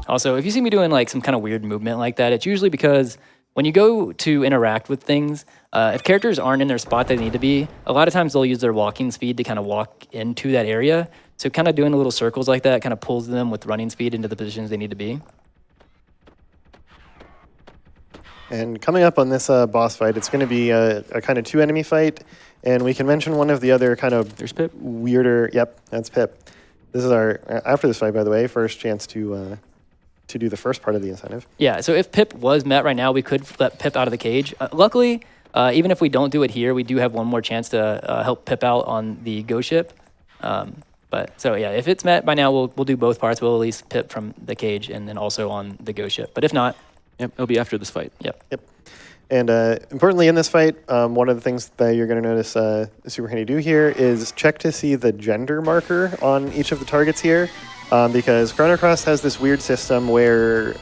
Also, if you see me doing like some kind of weird movement like that, it's usually because when you go to interact with things, if characters aren't in their spot they need to be, a lot of times they'll use their walking speed to kind of walk into that area. So kind of doing little circles like that kind of pulls them with running speed into the positions they need to be. And coming up on this boss fight, it's going to be a kind of 2-enemy fight. And we can mention one of the other kind of There's Pip. weirder... Yep, that's Pip. This is our, after this fight, by the way, first chance to do the first part of the incentive. Yeah, so if Pip was met right now, we could let Pip out of the cage. Luckily, even if we don't do it here, we do have one more chance to help Pip out on the ghost ship. But so yeah, if it's met by now, we'll do both parts. We'll release Pip from the cage and then also on the ghost ship. But if not, Yep, it'll be after this fight. Yep. And importantly in this fight, one of the things that you're going to notice SuperHandi do here is check to see the gender marker on each of the targets here. Because Chrono Cross has this weird system where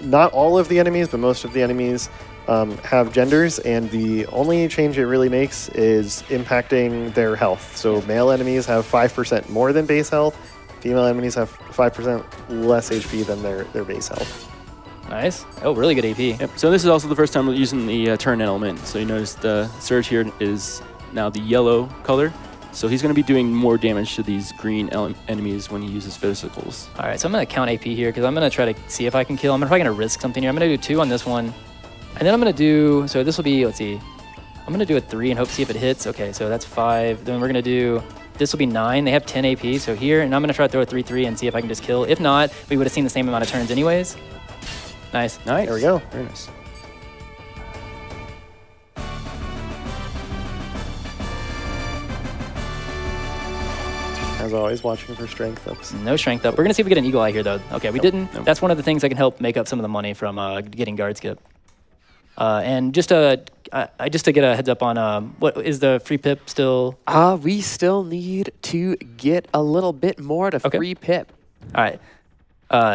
not all of the enemies, but most of the enemies have genders, and the only change it really makes is impacting their health. So male enemies have 5% more than base health, female enemies have 5% less HP than their base health. nice. Oh, really good AP. Yep. So this is also the first time we're using the turn element. So you notice the Surge here is now the yellow color. So he's going to be doing more damage to these green enemies when he uses physicals. All right, so I'm going to count AP here because I'm going to try to see if I can kill. I'm probably going to risk something here. I'm going to do 2 on this one. And then I'm going to do, so this will be, let's see. I'm going to do a 3 and hope to see if it hits. Okay, so that's 5. Then we're going to do, this will be 9. They have 10 AP, so here. And I'm going to try to throw a 3-3 and see if I can just kill. If not, we would have seen the same amount of turns anyways. Nice. Nice. There we go. Very nice. As always, watching for strength ups. No strength up. We're going to see if we get an Eagle Eye here, though. Okay, we didn't. Nope. That's one of the things that can help make up some of the money from getting guard skip. And just to get a heads up on what is the free Pip still? We still need to get a little bit more to free Pip. All right.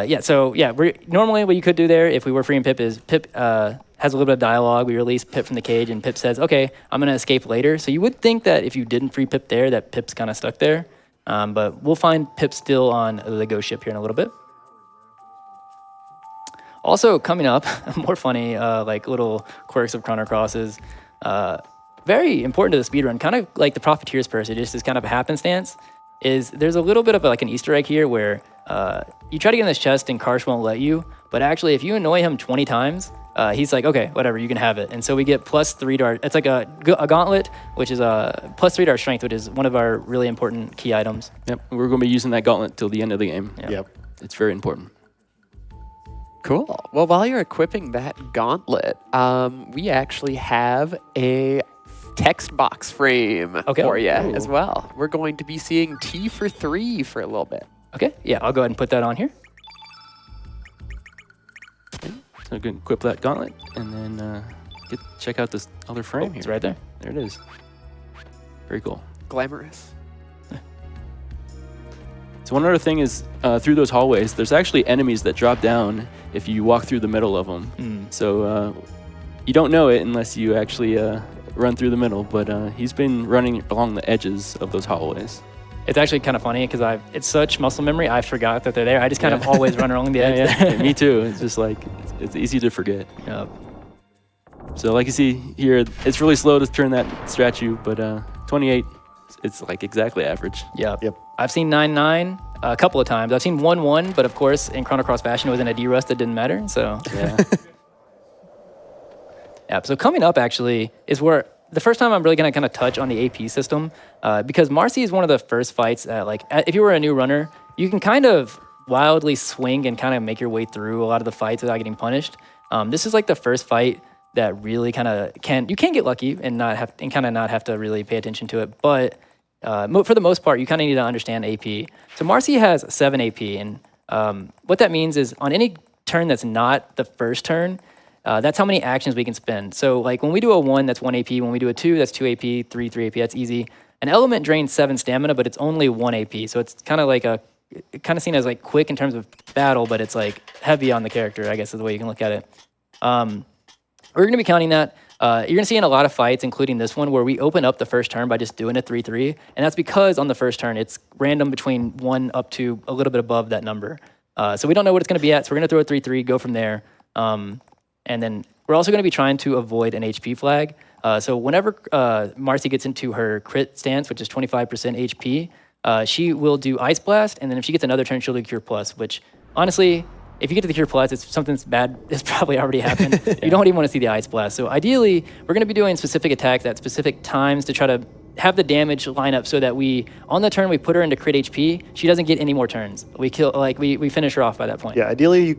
Yeah, so yeah, normally what you could do there if we were freeing Pip is Pip has a little bit of dialogue. We release Pip from the cage and Pip says, okay, I'm going to escape later. So you would think that if you didn't free Pip there, that Pip's kind of stuck there. But we'll find Pip still on the ghost ship here in a little bit. Also coming up, more funny like little quirks of Chrono Cross is very important to the speedrun, kind of like the Profiteer's Purse. It just is kind of a happenstance. There's a little bit of like an Easter egg here where you try to get in this chest and Karsh won't let you, but actually if you annoy him 20 times, he's like, okay, whatever, you can have it. And so we get +3 to our, it's like a gauntlet, which is a +3 to our strength, which is one of our really important key items. Yep. We're going to be using that gauntlet till the end of the game. Yep. It's very important. Cool. Well, while you're equipping that gauntlet, we actually have a text box frame for you as well. We're going to be seeing T for 3 for a little bit. Okay, yeah, I'll go ahead and put that on here. So we can equip that gauntlet and then check out this other frame here. It's right there. There it is. Very cool. Glamorous. So one other thing is through those hallways, there's actually enemies that drop down if you walk through the middle of them. So you don't know it unless you actually run through the middle, but he's been running along the edges of those hallways. It's actually kind of funny because it's such muscle memory, I forgot that they're there. I just kind of always run along the edge. Yeah, me too. It's just like, it's easy to forget. Yep. So like you see here, it's really slow to turn that statue, but 28, it's like exactly average. Yep. I've seen 9-9 a couple of times. I've seen 1-1, but of course in Chrono Cross fashion it was in a D-Rust that didn't matter, so. Yeah. Yeah, so coming up actually is where the first time I'm really going to kind of touch on the AP system because Marcy is one of the first fights if you were a new runner, you can kind of wildly swing and kind of make your way through a lot of the fights without getting punished. This is like the first fight that really kind of you can get lucky and not have to really pay attention to it, but for the most part, you kind of need to understand AP. So Marcy has 7 AP, and what that means is on any turn that's not the first turn, that's how many actions we can spend. So like when we do a 1, that's 1 AP. When we do a 2, that's 2 AP, 3 AP, that's easy. An element drains 7 stamina, but it's only 1 AP. So it's kind of like seen as like quick in terms of battle, but it's like heavy on the character, I guess is the way you can look at it. We're going to be counting that. You're going to see in a lot of fights, including this one, where we open up the first turn by just doing a 3-3. And that's because on the first turn, it's random between 1 up to a little bit above that number. So we don't know what it's going to be at. So we're going to throw a 3-3, go from there. And then we're also going to be trying to avoid an HP flag. So whenever Marcy gets into her crit stance, which is 25% HP, she will do Ice Blast. And then if she gets another turn, she'll do Cure Plus, which honestly, if you get to the Cure Plus, it's something's bad. It's probably already happened. You don't even want to see the Ice Blast. So ideally, we're going to be doing specific attacks at specific times to try to have the damage line up so that on the turn we put her into crit HP, she doesn't get any more turns. We finish her off by that point. Yeah, ideally,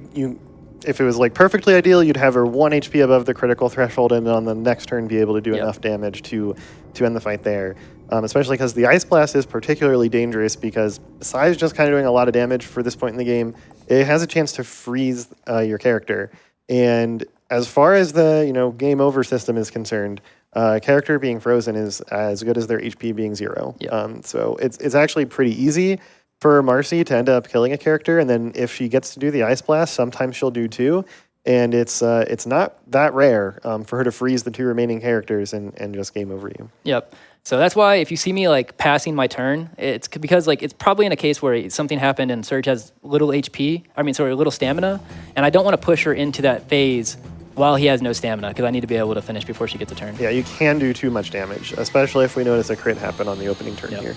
if it was like perfectly ideal, you'd have her 1 HP above the critical threshold, and on the next turn be able to do enough damage to end the fight there. Especially because the Ice Blast is particularly dangerous because besides just kind of doing a lot of damage for this point in the game, it has a chance to freeze your character. And as far as the game over system is concerned, character being frozen is as good as their HP being 0. Yep. So it's actually pretty easy for Marcy to end up killing a character, and then if she gets to do the Ice Blast, sometimes she'll do 2. And it's not that rare for her to freeze the 2 remaining characters and just game over you. Yep. So that's why if you see me like passing my turn, it's because like it's probably in a case where something happened and Surge has little little stamina, and I don't want to push her into that phase while he has no stamina because I need to be able to finish before she gets a turn. Yeah, you can do too much damage, especially if we notice a crit happen on the opening turn here.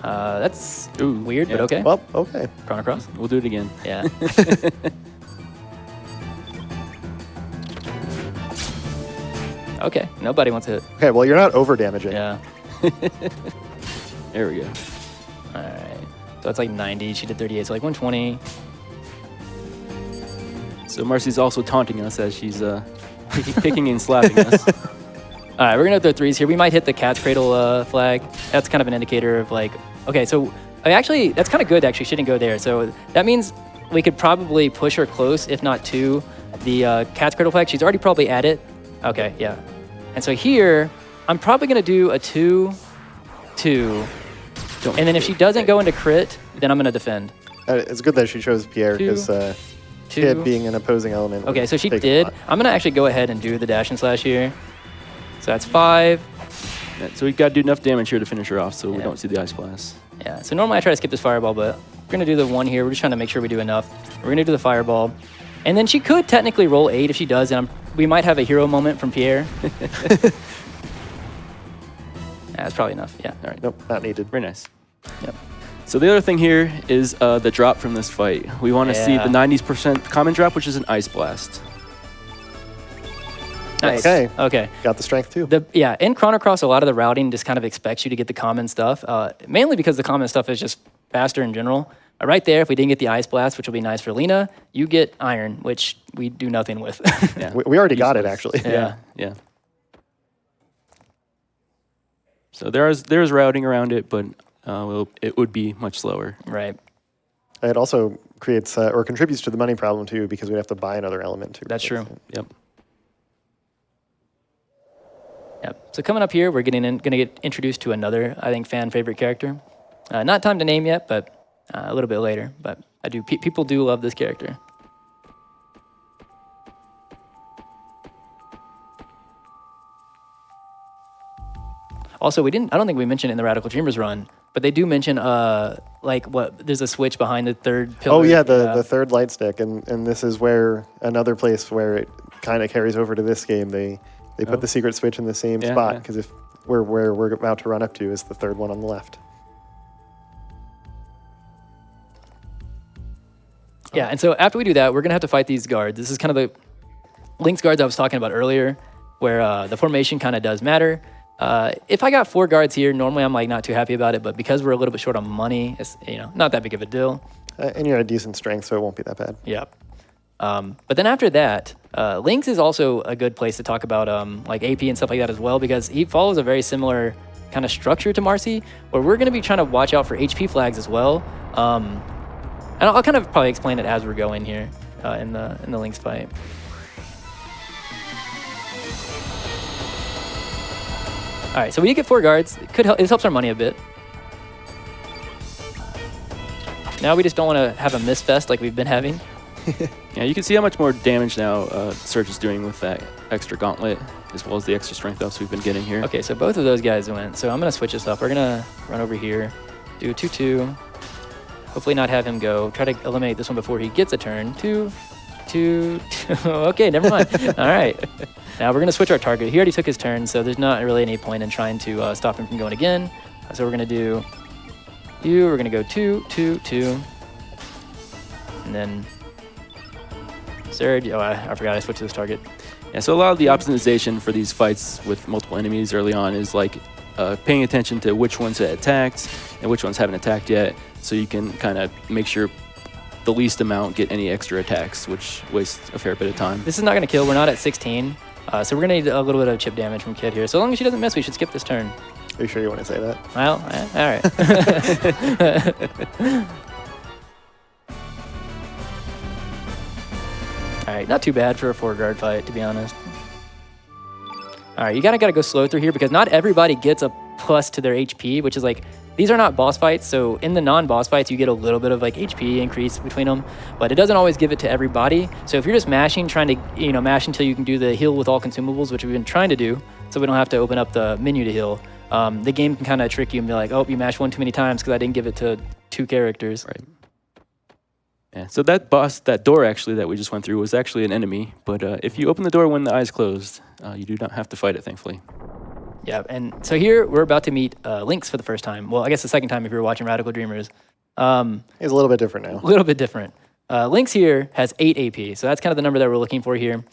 That's weird, but okay. Well, okay. Chrono Cross. We'll do it again. Yeah. Okay, nobody wants to hit. Okay, well, you're not over damaging. Yeah. There we go. All right. So it's like 90. She did 38, so like 120. So Marcy's also taunting us as she's picking and slapping us. All right, we're going to throw 3s here. We might hit the Cat's Cradle flag. That's kind of an indicator of like, okay, so actually, that's kind of good, actually. She didn't go there. So that means we could probably push her close, if not to the Cat's Cradle flag. She's already probably at it. Okay, yeah. And so here, I'm probably going to do a 2, 2. And then if she doesn't go into crit, then I'm going to defend. It's good that she chose Pierre because Kid being an opposing element. Okay, so she did. I'm going to actually go ahead and do the dash and slash here. So that's 5. Yeah, so we've got to do enough damage here to finish her off so we don't see the Ice Blast. Yeah, so normally I try to skip this Fireball, but we're going to do the 1 here. We're just trying to make sure we do enough. We're going to do the Fireball. And then she could technically roll 8 if she does, and we might have a hero moment from Pierre. That's probably enough. Yeah, all right. Nope, not needed. Very nice. Yep. So the other thing here is the drop from this fight. We want to see the 90% common drop, which is an Ice Blast. Nice. Okay. Got the strength too. In Chrono Cross, a lot of the routing just kind of expects you to get the common stuff, mainly because the common stuff is just faster in general. Right there, if we didn't get the Ice Blast, which will be nice for Lena, you get Iron, which we do nothing with. Yeah. We already got it, actually. Yeah. So there's routing around it, but it would be much slower. Right. It also creates or contributes to the money problem too, because we'd have to buy another element too. That's true. Yep. Yep. So coming up here, we're going to get introduced to another, I think, fan favorite character. Not time to name yet, but a little bit later. But people do love this character. Also, I don't think we mentioned it in the Radical Dreamers run, but they do mention there's a switch behind the third pillar. Oh yeah, the third light stick, and this is where another place where it kind of carries over to this game. They put the secret switch in the same spot because if where we're about to run up to is the third one on the left. Yeah, and so after we do that, we're going to have to fight these guards. This is kind of the Link's guards I was talking about earlier, where the formation kind of does matter. If I got 4 guards here, normally I'm like not too happy about it, but because we're a little bit short on money, it's not that big of a deal. And you're at decent strength, so it won't be that bad. Yep. But then after that, Link's is also a good place to talk about like AP and stuff like that as well, because he follows a very similar kind of structure to Marcy, where we're going to be trying to watch out for HP flags as well. And I'll kind of probably explain it as we're going here in the Link's fight. All right, so we did get 4 guards. This helps our money a bit. Now we just don't want to have a miss fest like we've been having. Yeah, you can see how much more damage now Surge is doing with that extra gauntlet, as well as the extra strength ups we've been getting here. Okay, so both of those guys went. So I'm going to switch this up. We're going to run over here, do 2-2. Hopefully not have him go. Try to eliminate this one before he gets a turn. 2, 2, 2. Okay, never mind. All right. Now we're going to switch our target. He already took his turn, so there's not really any point in trying to stop him from going again. So we're going to do you. We're going to go 2, 2, 2. And then Surge. Oh, I forgot I switched this target. Yeah, so a lot of the optimization for these fights with multiple enemies early on is like paying attention to which ones had attacked and which ones haven't attacked yet, so you can kind of make sure the least amount get any extra attacks, which wastes a fair bit of time. This is not going to kill. We're not at 16. So we're going to need a little bit of chip damage from Kid here. So long as she doesn't miss, we should skip this turn. Are you sure you want to say that? Well, all right. All right, not too bad for a 4-guard fight, to be honest. All right, you got to go slow through here because not everybody gets a plus to their HP, which is like, these are not boss fights. So in the non-boss fights, you get a little bit of like HP increase between them, but it doesn't always give it to everybody. So if you're just mashing, trying to, mash until you can do the heal with all consumables, which we've been trying to do, so we don't have to open up the menu to heal, the game can kind of trick you and be like, oh, you mashed one too many times because I didn't give it to 2 characters. Right. Yeah, so that boss, that door actually that we just went through was actually an enemy, but if you open the door when the eyes closed, you do not have to fight it, thankfully. Yeah, and so here we're about to meet Lynx for the first time. Well, I guess the second time if you're watching Radical Dreamers. He's a little bit different now. A little bit different. Lynx here has 8 AP, so that's kind of the number that we're looking for here.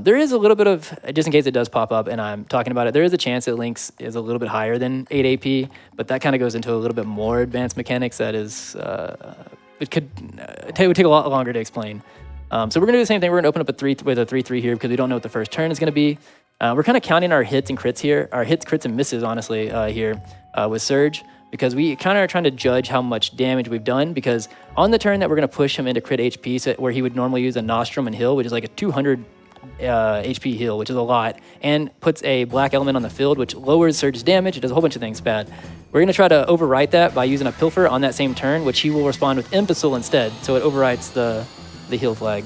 There is a little bit of, just in case it does pop up and I'm talking about it, there is a chance that Lynx is a little bit higher than 8 AP, but that kind of goes into a little bit more advanced mechanics that is, it would take a lot longer to explain. So we're going to do the same thing. We're going to open up with a 3-3 here because we don't know what the first turn is going to be. We're kind of counting our hits and crits here, our hits, crits, and misses, honestly, here with Surge, because we kind of are trying to judge how much damage we've done, because on the turn that we're going to push him into crit HP, so where he would normally use a Nostrum and heal, which is like a 200 HP heal, which is a lot, and puts a black element on the field, which lowers Surge's damage. It does a whole bunch of things bad. We're going to try to overwrite that by using a Pilfer on that same turn, which he will respond with Imbecile instead, so it overwrites the heal flag.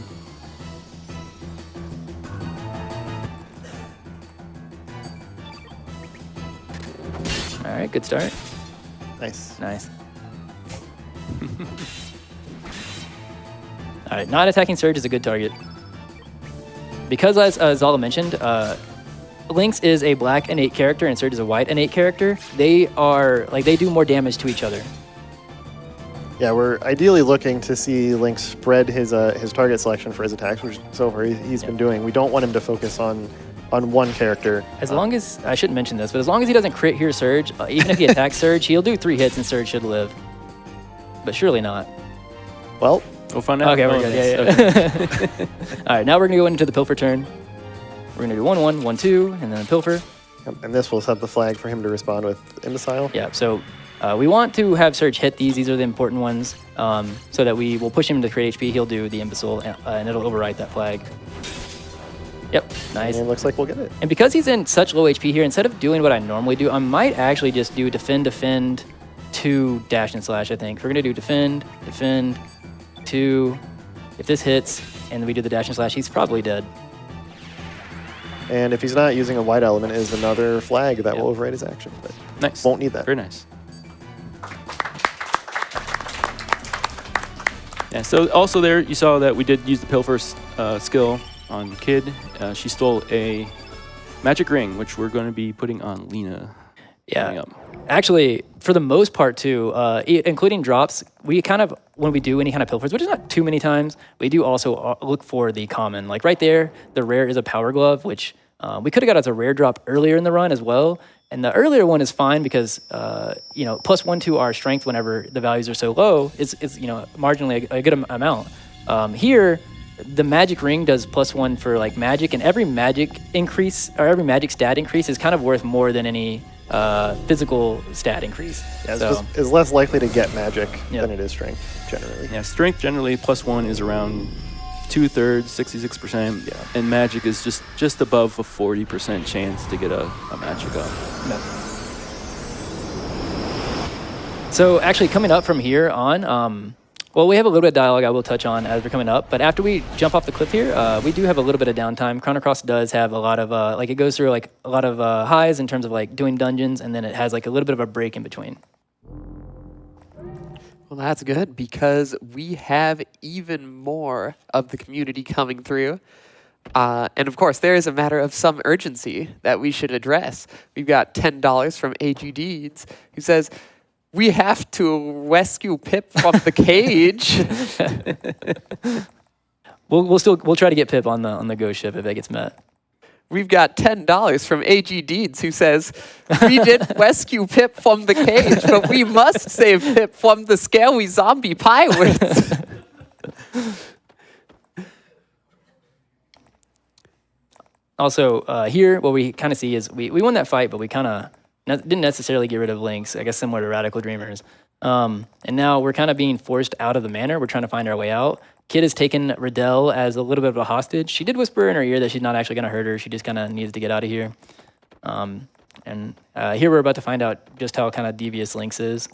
All right, good start. Nice. Nice. All right, not attacking Surge is a good target. Because as Izala mentioned, Lynx is a black innate character and Surge is a white innate character. They are, they do more damage to each other. Yeah, we're ideally looking to see Lynx spread his target selection for his attacks, which so far he's been doing. We don't want him to focus on one character. As long as, I shouldn't mention this, but as long as he doesn't crit here Surge, even if he attacks Surge, he'll do 3 hits and Surge should live. But surely not. Well, we'll find out. Okay, we're good. Yeah. All right, now we're going to go into the Pilfer turn. We're going to do 1-1, 1-2, and then a Pilfer. and this will set the flag for him to respond with Imbecile. Yeah, so we want to have Surge hit these. These are the important ones, so that we will push him to create HP. He'll do the Imbecile, and it'll overwrite that flag. Yep, nice. And it looks like we'll get it. And because he's in such low HP here, instead of doing what I normally do, I might actually just do defend, 2, dash, and slash, I think. We're going to do defend, 2. If this hits, and we do the dash and slash, he's probably dead. And if he's not using a white element, it is another flag that will override his action. But Nice. won't need that. Very nice. Yeah, so also there, you saw that we did use the Pilfer skill on Kid. She stole a magic ring, which we're going to be putting on Lena. Yeah. Actually, for the most part, too, including drops, we kind of, when we do any kind of pilfers, which is not too many times, we do also look for the common. Like right there, the rare is a Power Glove, which we could have got as a rare drop earlier in the run as well. And the earlier one is fine because, +1 to our strength whenever the values are so low is marginally a good amount. Here, the magic ring does +1 for like magic, and every magic increase or every magic stat increase is kind of worth more than any physical stat increase. Yeah, so, it's less likely to get magic than it is strength, generally. Yeah, strength generally +1 is around 2/3, 66%, and magic is just above a 40% chance to get a magic up. No. So actually coming up from here on, Well, we have a little bit of dialogue I will touch on as we're coming up, but after we jump off the cliff here, we do have a little bit of downtime. Chrono Cross does have a lot of, like it goes through like a lot of highs in terms of like doing dungeons, and then it has like a little bit of a break in between. Well, that's good because we have even more of the community coming through. And of course, there is a matter of some urgency that we should address. We've got $10 from AG Deeds, who says, we have to rescue Pip from the cage. We'll try to get Pip on the ghost ship if that gets met. We've got $10 from AG Deeds, who says, we did rescue Pip from the cage, but we must save Pip from the scary zombie pirates. Also, here, what we kind of see is we won that fight, but we kind of didn't necessarily get rid of Lynx, I guess similar to Radical Dreamers. And now we're kind of being forced out of the manor. We're trying to find our way out. Kid has taken Riddell as a little bit of a hostage. She did whisper in her ear that she's not actually going to hurt her. She just kind of needs to get out of here. And here we're about to find out just how kind of devious Lynx is.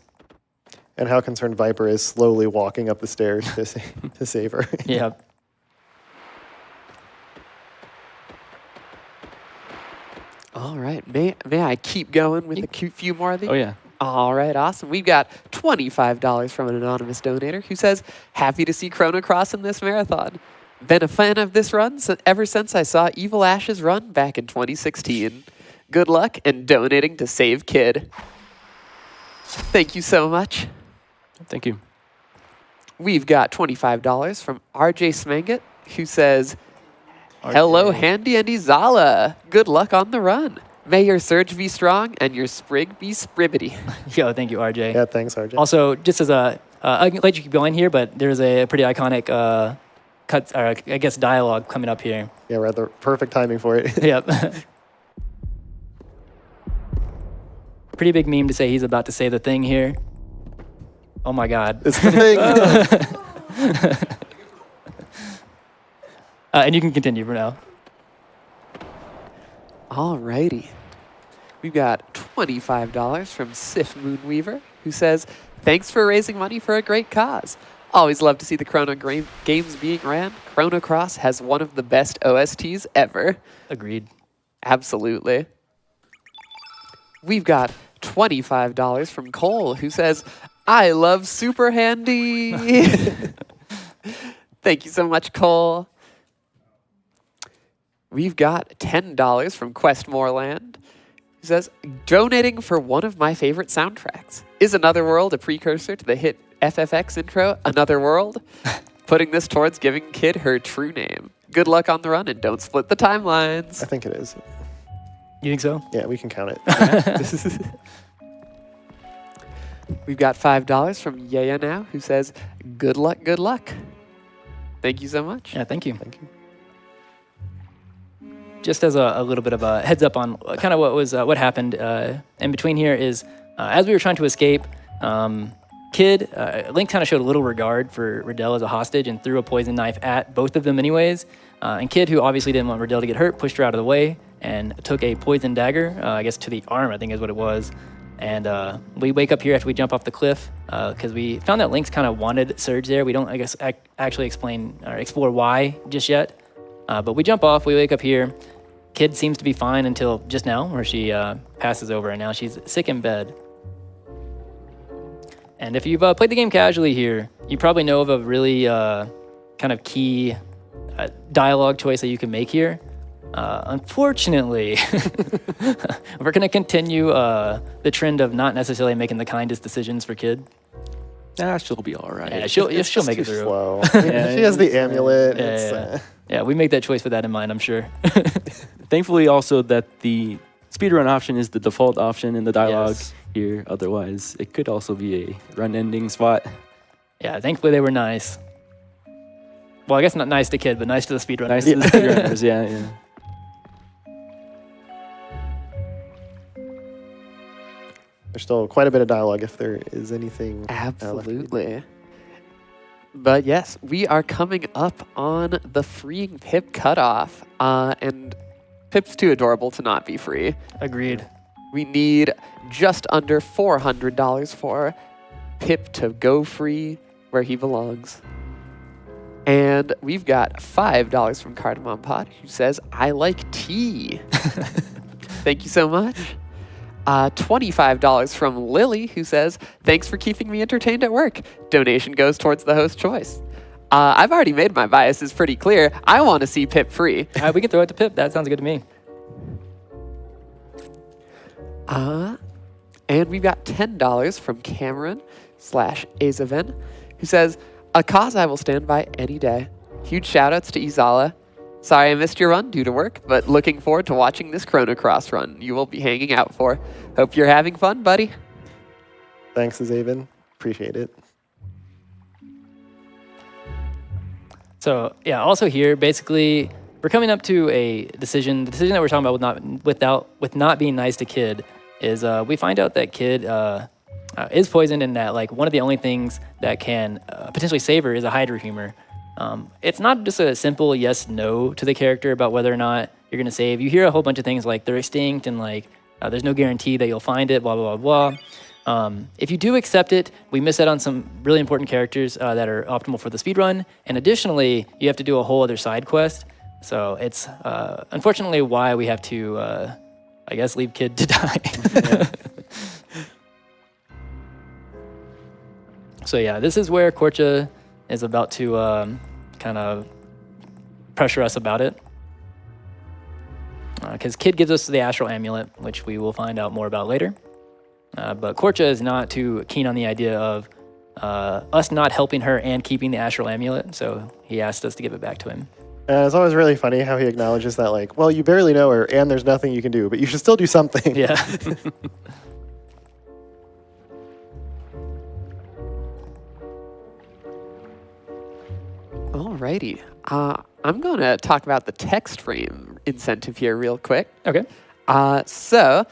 And how concerned Viper is slowly walking up the stairs to save her. Yeah. All right, may I keep going with a few more of these? Oh, yeah. All right, awesome. We've got $25 from an anonymous donator who says, happy to see Chrono Cross in this marathon. Been a fan of this run ever since I saw Evil Ash's run back in 2016. Good luck and donating to Save Kid. Thank you so much. Thank you. We've got $25 from RJ Smanget who says, hello, Handy and Izala. Good luck on the run. May your surge be strong and your sprig be spribbity. Yo, thank you, RJ. Yeah, thanks, RJ. Also, just as I can let you keep going here, but there's a pretty iconic cut, or I guess dialogue coming up here. Yeah, rather perfect timing for it. Yep. Pretty big meme to say he's about to say the thing here. Oh my God. It's the thing. And you can continue for now. Alrighty. We've got $25 from Sif Moonweaver, who says, thanks for raising money for a great cause. Always love to see the Chrono games being ran. Chrono Cross has one of the best OSTs ever. Agreed. Absolutely. We've got $25 from Cole, who says, I love SuperHandi. Thank you so much, Cole. We've got $10 from Questmoreland, who says, donating for one of my favorite soundtracks. Is Another World a precursor to the hit FFX intro, Another World? Putting this towards giving Kid her true name. Good luck on the run and don't split the timelines. I think it is. You think so? Yeah, we can count it. We've got $5 from Yaya Now, who says, good luck, good luck. Thank you so much. Yeah, thank you. Thank you. Just as a little bit of a heads up on kind of what happened in between here is as we were trying to escape, Link kind of showed a little regard for Riddell as a hostage and threw a poison knife at both of them anyways. And Kid, who obviously didn't want Riddell to get hurt, pushed her out of the way and took a poison dagger, I guess to the arm, I think is what it was. And we wake up here after we jump off the cliff because we found that Link's kind of wanted Surge there. We don't, I guess, actually explain or explore why just yet. But we jump off, we wake up here. Kid seems to be fine until just now, where she passes over, and now she's sick in bed. And if you've played the game casually here, you probably know of a really kind of key dialogue choice that you can make here. Unfortunately, we're going to continue the trend of not necessarily making the kindest decisions for Kid. Nah, she'll be all right. Yeah, she'll make it through. Slow. She has the amulet. Yeah, we make that choice with that in mind, I'm sure. Thankfully, also that the speedrun option is the default option in the dialogue here. Otherwise, it could also be a run-ending spot. Yeah, thankfully they were nice. Well, I guess not nice to Kid, but nice to the speedrunners. Nice to the speedrunners, yeah. There's still quite a bit of dialogue if there is anything. Absolutely. But yes, we are coming up on the freeing Pip cutoff. And Pip's too adorable to not be free. Agreed. We need just under $400 for Pip to go free where he belongs. And we've got $5 from Cardamom Pod, who says, I like tea. Thank you so much. $25 from Lily, who says, thanks for keeping me entertained at work. Donation goes towards the host choice. I've already made my biases pretty clear. I want to see Pip free. We can throw it to Pip. That sounds good to me. And we've got $10 from Cameron/Azaven, who says, a cause I will stand by any day. Huge shoutouts to Izala. Sorry I missed your run due to work, but looking forward to watching this Chrono Cross run you will be hanging out for. Hope you're having fun, buddy. Thanks, Azaven. Appreciate it. So yeah, also here, basically, we're coming up to a decision. The decision that we're talking about with not being nice to Kid is we find out that Kid is poisoned, and that like one of the only things that can potentially save her is a Hydra humor. It's not just a simple yes/no to the character about whether or not you're gonna save. You hear a whole bunch of things like they're extinct and like there's no guarantee that you'll find it. Blah blah blah blah. If you do accept it, we miss out on some really important characters that are optimal for the speedrun. And additionally, you have to do a whole other side quest. So it's unfortunately why we have to, I guess, leave Kid to die. So yeah, this is where Korcha is about to kind of pressure us about it. Because Kid gives us the Astral Amulet, which we will find out more about later. But Korcha is not too keen on the idea of us not helping her and keeping the Astral Amulet, so he asked us to give it back to him. It's always really funny how he acknowledges that, like, well, you barely know her and there's nothing you can do, but you should still do something. Yeah. Alrighty. I'm going to talk about the text frame incentive here real quick. Okay. So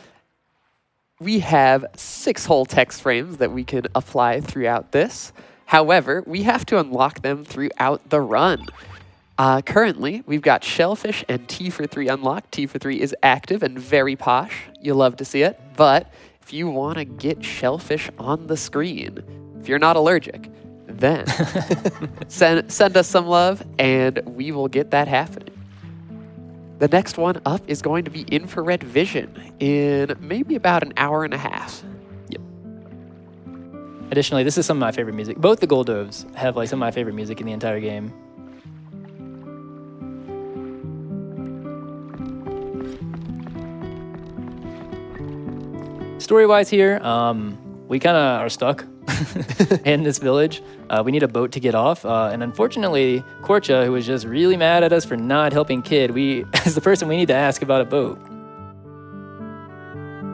we have 6 whole text frames that we can apply throughout this. However, we have to unlock them throughout the run. Currently, we've got Shellfish and T for 3 unlocked. T for 3 is active and very posh. You'll love to see it. But if you want to get Shellfish on the screen, if you're not allergic, then send us some love and we will get that happening. The next one up is going to be Infrared Vision in maybe about an hour and a half. Yep. Additionally, this is some of my favorite music. Both the Goldoves have like some of my favorite music in the entire game. Story-wise here, we kind of are stuck in this village. We need a boat to get off, and unfortunately, Korcha, who was just really mad at us for not helping Kid, is the person we need to ask about a boat.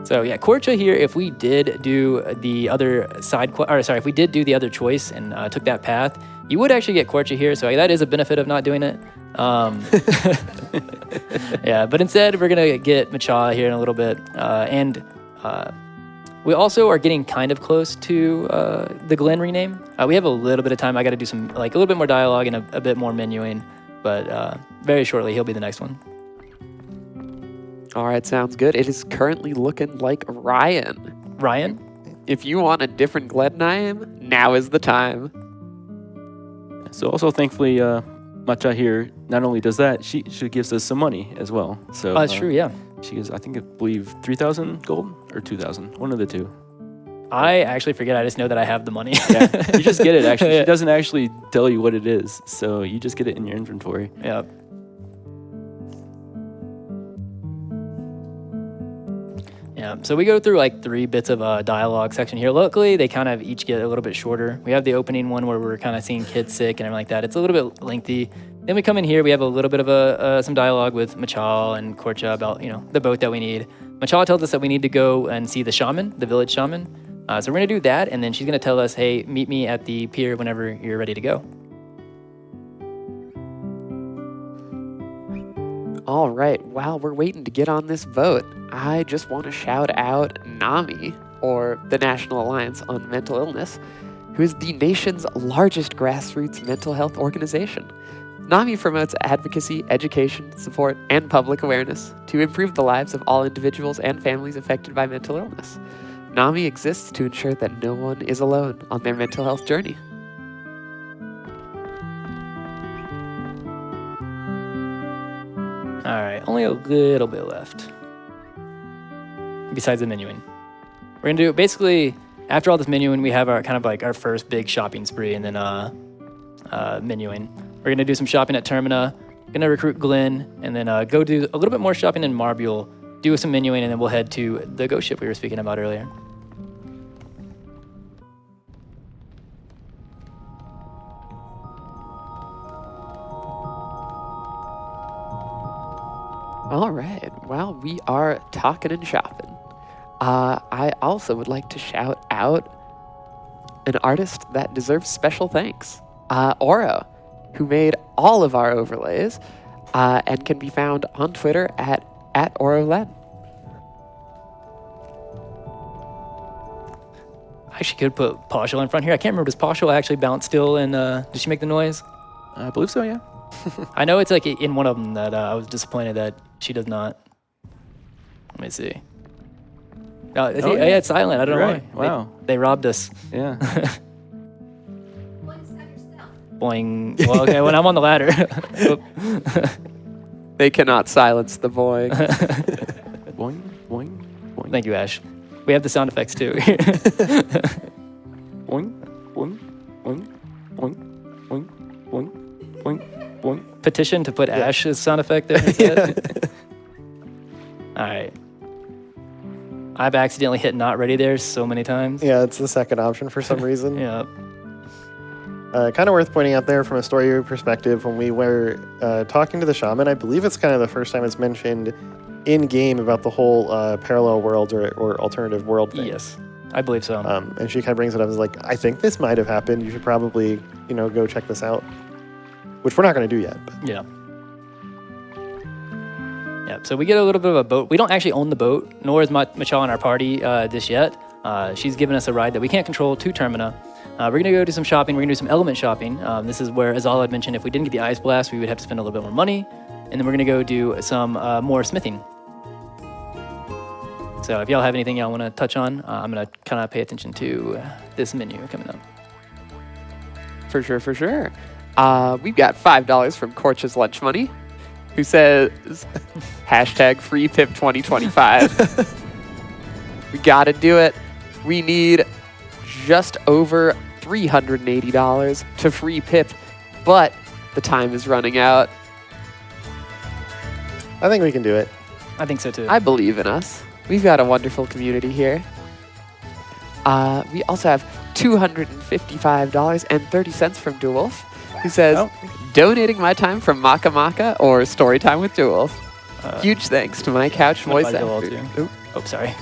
So yeah, Korcha here, if we did do the other if we did do the other choice and took that path, you would actually get Korcha here, so that is a benefit of not doing it. Yeah, but instead, we're gonna get Macha here in a little bit, and we also are getting kind of close to the Glen rename. We have a little bit of time. I got to do some, like, a little bit more dialogue and a bit more menuing, but very shortly he'll be the next one. All right, sounds good. It is currently looking like Ryan. Ryan? If you want a different Glen name, now is the time. So also, thankfully, Matcha here not only does that, she gives us some money as well. So Oh, that's true, yeah. She gives, I believe, 3,000 gold or 2,000, one of the two. I actually forget. I just know that I have the money. Yeah, you just get it, actually. Yeah. She doesn't actually tell you what it is, so you just get it in your inventory. Yeah. Yeah, so we go through like 3 bits of dialogue section here. Luckily, they kind of each get a little bit shorter. We have the opening one where we're kind of seeing Kids sick and everything like that. It's a little bit lengthy. Then we come in here, we have a little bit of some dialogue with Machal and Korcha about, the boat that we need. Machal tells us that we need to go and see the shaman, the village shaman. So we're gonna do that, and then she's gonna tell us, hey, meet me at the pier whenever you're ready to go. All right, while we're waiting to get on this boat, I just want to shout out NAMI, or the National Alliance on Mental Illness, who is the nation's largest grassroots mental health organization. NAMI promotes advocacy, education, support, and public awareness to improve the lives of all individuals and families affected by mental illness. NAMI exists to ensure that no one is alone on their mental health journey. All right, only a little bit left. Besides the menuing. We're gonna do basically, after all this menuing, we have our kind of like our first big shopping spree, and then menuing. We're gonna do some shopping at Termina, gonna recruit Glenn, and then go do a little bit more shopping in Marbule, do some menuing, and then we'll head to the ghost ship we were speaking about earlier. All right. Well, we are talking and shopping. I also would like to shout out an artist that deserves special thanks, Oro, who made all of our overlays and can be found on Twitter at OroLen. I actually could put Pauschel in front here. I can't remember, does Pauschel actually bounce still, and did she make the noise? I believe so, yeah. I know it's like in one of them that I was disappointed that she does not. Let me see. Oh, Oh, yeah, yeah. it's silent. I don't know Right. why. Wow. They robbed us. Yeah. Boing. Well, okay, when I'm on the ladder. They cannot silence the boy. Boing, boing, boing. Thank you, Ash. We have the sound effects too. Boing, boing, boing, boing, boing, boing, boing, boing. Petition to put Ash's sound effect there instead. All right. I've accidentally hit not ready there so many times. Yeah, it's the second option for some reason. Yeah. Kind of worth pointing out there from a story perspective, when we were talking to the shaman, I believe it's kind of the first time it's mentioned in-game about the whole parallel world or alternative world thing. Yes, I believe so. And she kind of brings it up as like, I think this might have happened. You should probably, go check this out. Which we're not going to do yet. But. Yeah. Yeah, so we get a little bit of a boat. We don't actually own the boat, nor is Michelle in our party this yet. She's given us a ride that we can't control to Termina. We're going to go do some shopping. We're going to do some element shopping. This is where Izala had mentioned if we didn't get the Ice Blast, we would have to spend a little bit more money. And then we're going to go do some more smithing. So if y'all have anything y'all want to touch on, I'm going to kind of pay attention to this menu coming up. For sure, for sure. We've got $5 from Corch's Lunch Money, who says, hashtag free pip 2025. We got to do it. We need just over $380 to free pip, but the time is running out. I think we can do it. I think so too. I believe in us. We've got a wonderful community here. We also have $255.30 from DeWolf, who says, donating my time from Maka Maka or story time with DeWolf. Huge thanks to my couch voice actors. Oh, sorry.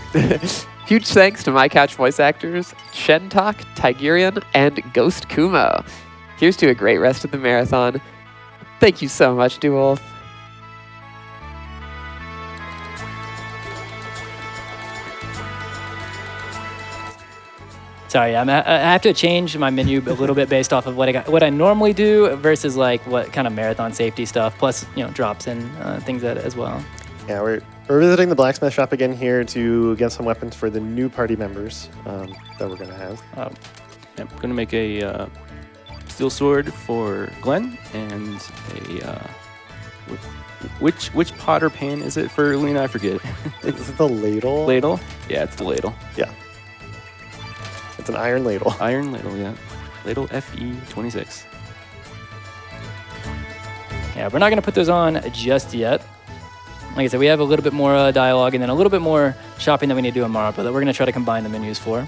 Huge thanks to my couch voice actors, Shentok, Tigerian, and Ghost Kumo. Here's to a great rest of the marathon. Thank you so much, DeWolf. Sorry, I have to change my menu a little bit based off of what I normally do versus like what kind of marathon safety stuff, plus drops and things that as well. Yeah, we're visiting the blacksmith shop again here to get some weapons for the new party members that we're gonna have. I'm gonna make a steel sword for Glenn and a which pot or pan is it for Lena? I forget. Is it the ladle? Ladle? Yeah, it's the ladle. Yeah. It's an iron ladle. Iron ladle, yeah. Ladle FE26. Yeah, we're not going to put those on just yet. Like I said, we have a little bit more dialogue and then a little bit more shopping that we need to do tomorrow, but that we're going to try to combine the menus for.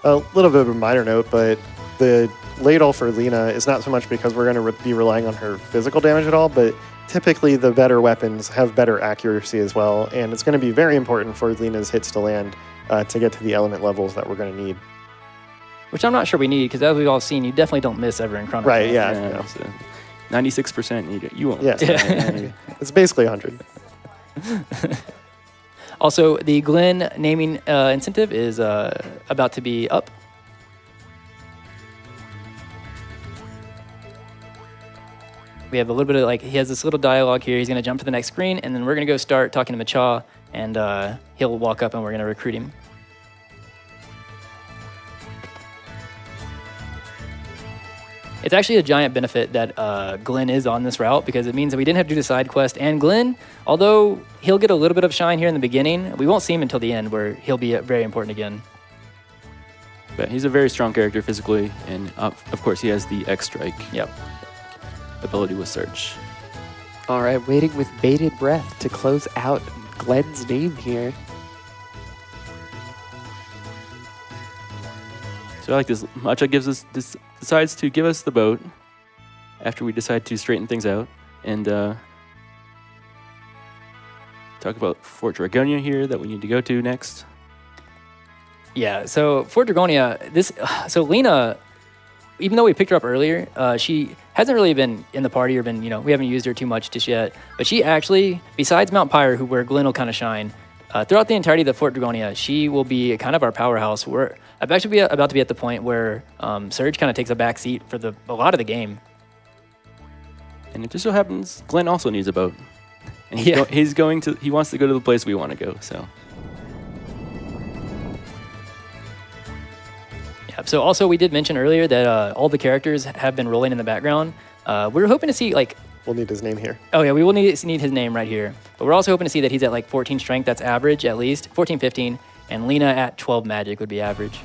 A little bit of a minor note, but the ladle for Lena is not so much because we're going to be relying on her physical damage at all, but typically the better weapons have better accuracy as well, and it's going to be very important for Lena's hits to land to get to the element levels that we're going to need. Which I'm not sure we need, because as we've all seen, you definitely don't miss ever in Chrono. Right, yeah. Yeah, so 96% you won't. Yeah. It's basically 100. Also, the Glenn naming incentive is about to be up. We have a little bit of he has this little dialogue here. He's going to jump to the next screen, and then we're going to go start talking to Macha, and he'll walk up and we're going to recruit him. it's actually a giant benefit that Glenn is on this route because it means that we didn't have to do the side quest. And Glenn, although he'll get a little bit of shine here in the beginning, we won't see him until the end where he'll be very important again. But he's a very strong character physically, and of course he has the X strike Yep. ability with Search. All right, waiting with bated breath to close out Glenn's name here. So I like this. Matcha decides to give us the boat after we decide to straighten things out and talk about Fort Dragonia here that we need to go to next. Yeah, so Fort Dragonia, so Lena, even though we picked her up earlier, she hasn't really been in the party or been, we haven't used her too much just yet. But she actually, besides Mount Pyre, where Glenn will kind of shine, throughout the entirety of the Fort Dragonia, she will be kind of our powerhouse. I'm actually about to be at the point where Surge kind of takes a back seat for a lot of the game. And it just so happens Glenn also needs a boat. And he wants to go to the place we want to go, so. Yeah, so also we did mention earlier that all the characters have been rolling in the background. We're hoping to see We'll need his name here. Oh yeah, we will need his name right here. But we're also hoping to see that he's at 14 strength, that's average at least, 14, 15, and Lena at 12 magic would be average.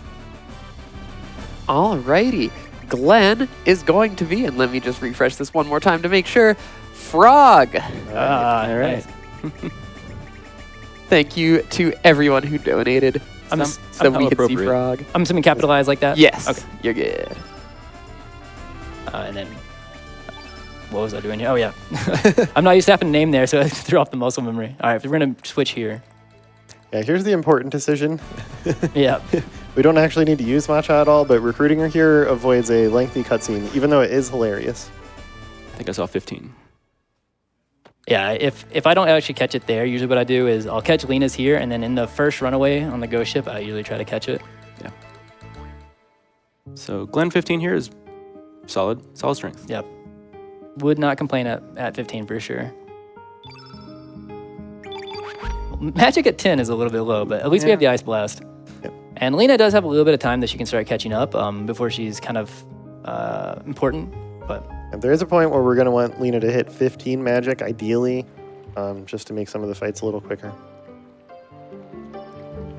Alrighty, Glenn is going to be, and let me just refresh this one more time to make sure, Frog. All right. Thank you to everyone who donated so we could see Frog. I'm assuming capitalized like that? Yes, okay. You're good. And then, what was I doing here? Oh yeah. I'm not used to having a name there, so I threw off the muscle memory. All right, we're gonna switch here. Yeah, here's the important decision. Yeah. We don't actually need to use Matcha at all, but recruiting her here avoids a lengthy cutscene, even though it is hilarious. I think I saw 15. Yeah, if I don't actually catch it there, usually what I do is I'll catch Lena's here, and then in the first runaway on the ghost ship, I usually try to catch it. Yeah. So Glenn 15 here is solid strength. Yep. Would not complain at 15 for sure. Magic at 10 is a little bit low, but at least we have the Ice Blast. Yep. And Lena does have a little bit of time that she can start catching up before she's kind of important, but... And there is a point where we're going to want Lena to hit 15 magic, ideally, just to make some of the fights a little quicker.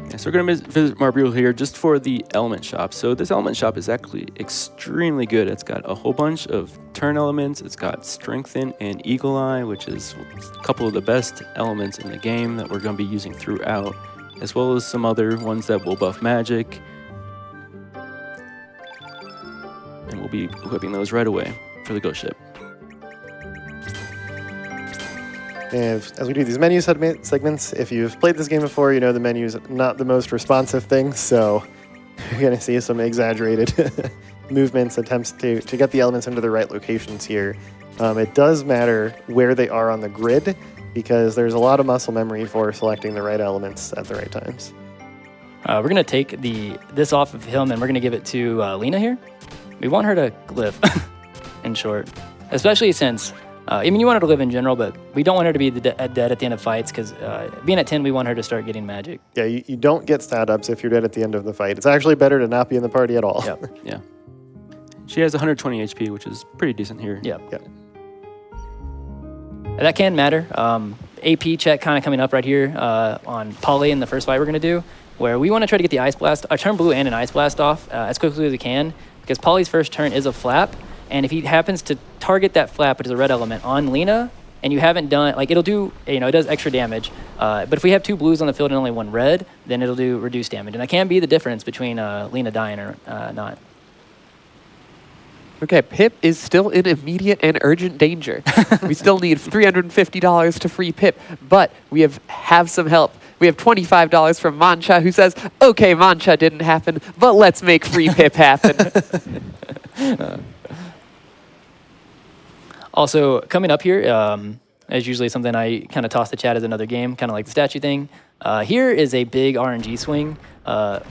Yeah, so we're going to visit Marbrule here just for the element shop. So this element shop is actually extremely good. It's got a whole bunch of turn elements. It's got Strengthen and Eagle Eye, which is a couple of the best elements in the game that we're going to be using throughout, as well as some other ones that will buff magic. And we'll be equipping those right away for the ghost ship. And as we do these menu segments, if you've played this game before, you know the menu's not the most responsive thing, so you're going to see some exaggerated movements, attempts to get the elements into the right locations here. It does matter where they are on the grid, because there's a lot of muscle memory for selecting the right elements at the right times. We're going to take this off of him, and we're going to give it to Lena here. We want her to live, in short. Especially since, you want her to live in general, but we don't want her to be dead at the end of fights, because being at 10, we want her to start getting magic. Yeah, you don't get stat ups if you're dead at the end of the fight. It's actually better to not be in the party at all. Yep. Yeah. She has 120 HP, which is pretty decent here. Yep. Yep. That can matter. AP check kind of coming up right here on Polly in the first fight we're going to do, where we want to try to get the Ice Blast, a turn blue and an Ice Blast off as quickly as we can, because Polly's first turn is a flap, and if he happens to target that flap, which is a red element, on Lena, and you haven't done, it'll do, it does extra damage, but if we have 2 blues on the field and only 1 red, then it'll do reduced damage, and that can be the difference between Lena dying or not. Okay, Pip is still in immediate and urgent danger. We still need $350 to free Pip, but we have some help. We have $25 from Mancha, who says, okay, Mancha didn't happen, but let's make free Pip happen. Also, coming up here, as usually something I kind of toss the chat as another game, kind of like the statue thing. Here is a big RNG swing.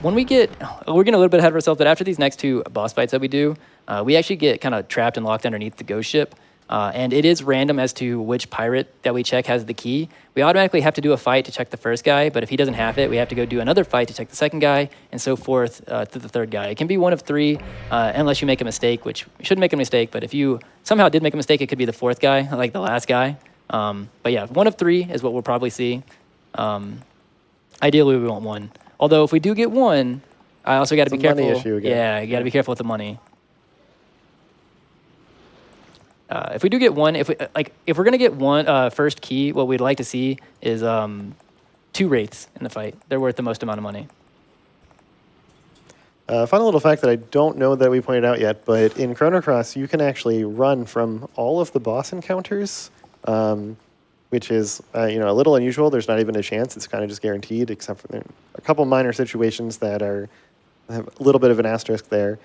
When we're getting a little bit ahead of ourselves, but after these next 2 boss fights that we do, we actually get kind of trapped and locked underneath the ghost ship. And it is random as to which pirate that we check has the key. We automatically have to do a fight to check the first guy, but if he doesn't have it, we have to go do another fight to check the second guy, and so forth to the third guy. It can be one of three, unless you make a mistake, which you shouldn't make a mistake, but if you somehow did make a mistake, it could be the fourth guy, like the last guy. But yeah, one of three is what we'll probably see. Ideally, we want one. Although if we do get one, I also got to be careful. Money issue again. Yeah, you got to be careful with the money. If we do get one, if we're gonna get one first key, what we'd like to see is 2 wraiths in the fight. They're worth the most amount of money. Fun little fact that I don't know that we pointed out yet, but in Chrono Cross, you can actually run from all of the boss encounters, which is a little unusual. There's not even a chance. It's kind of just guaranteed, except for a couple minor situations that have a little bit of an asterisk there.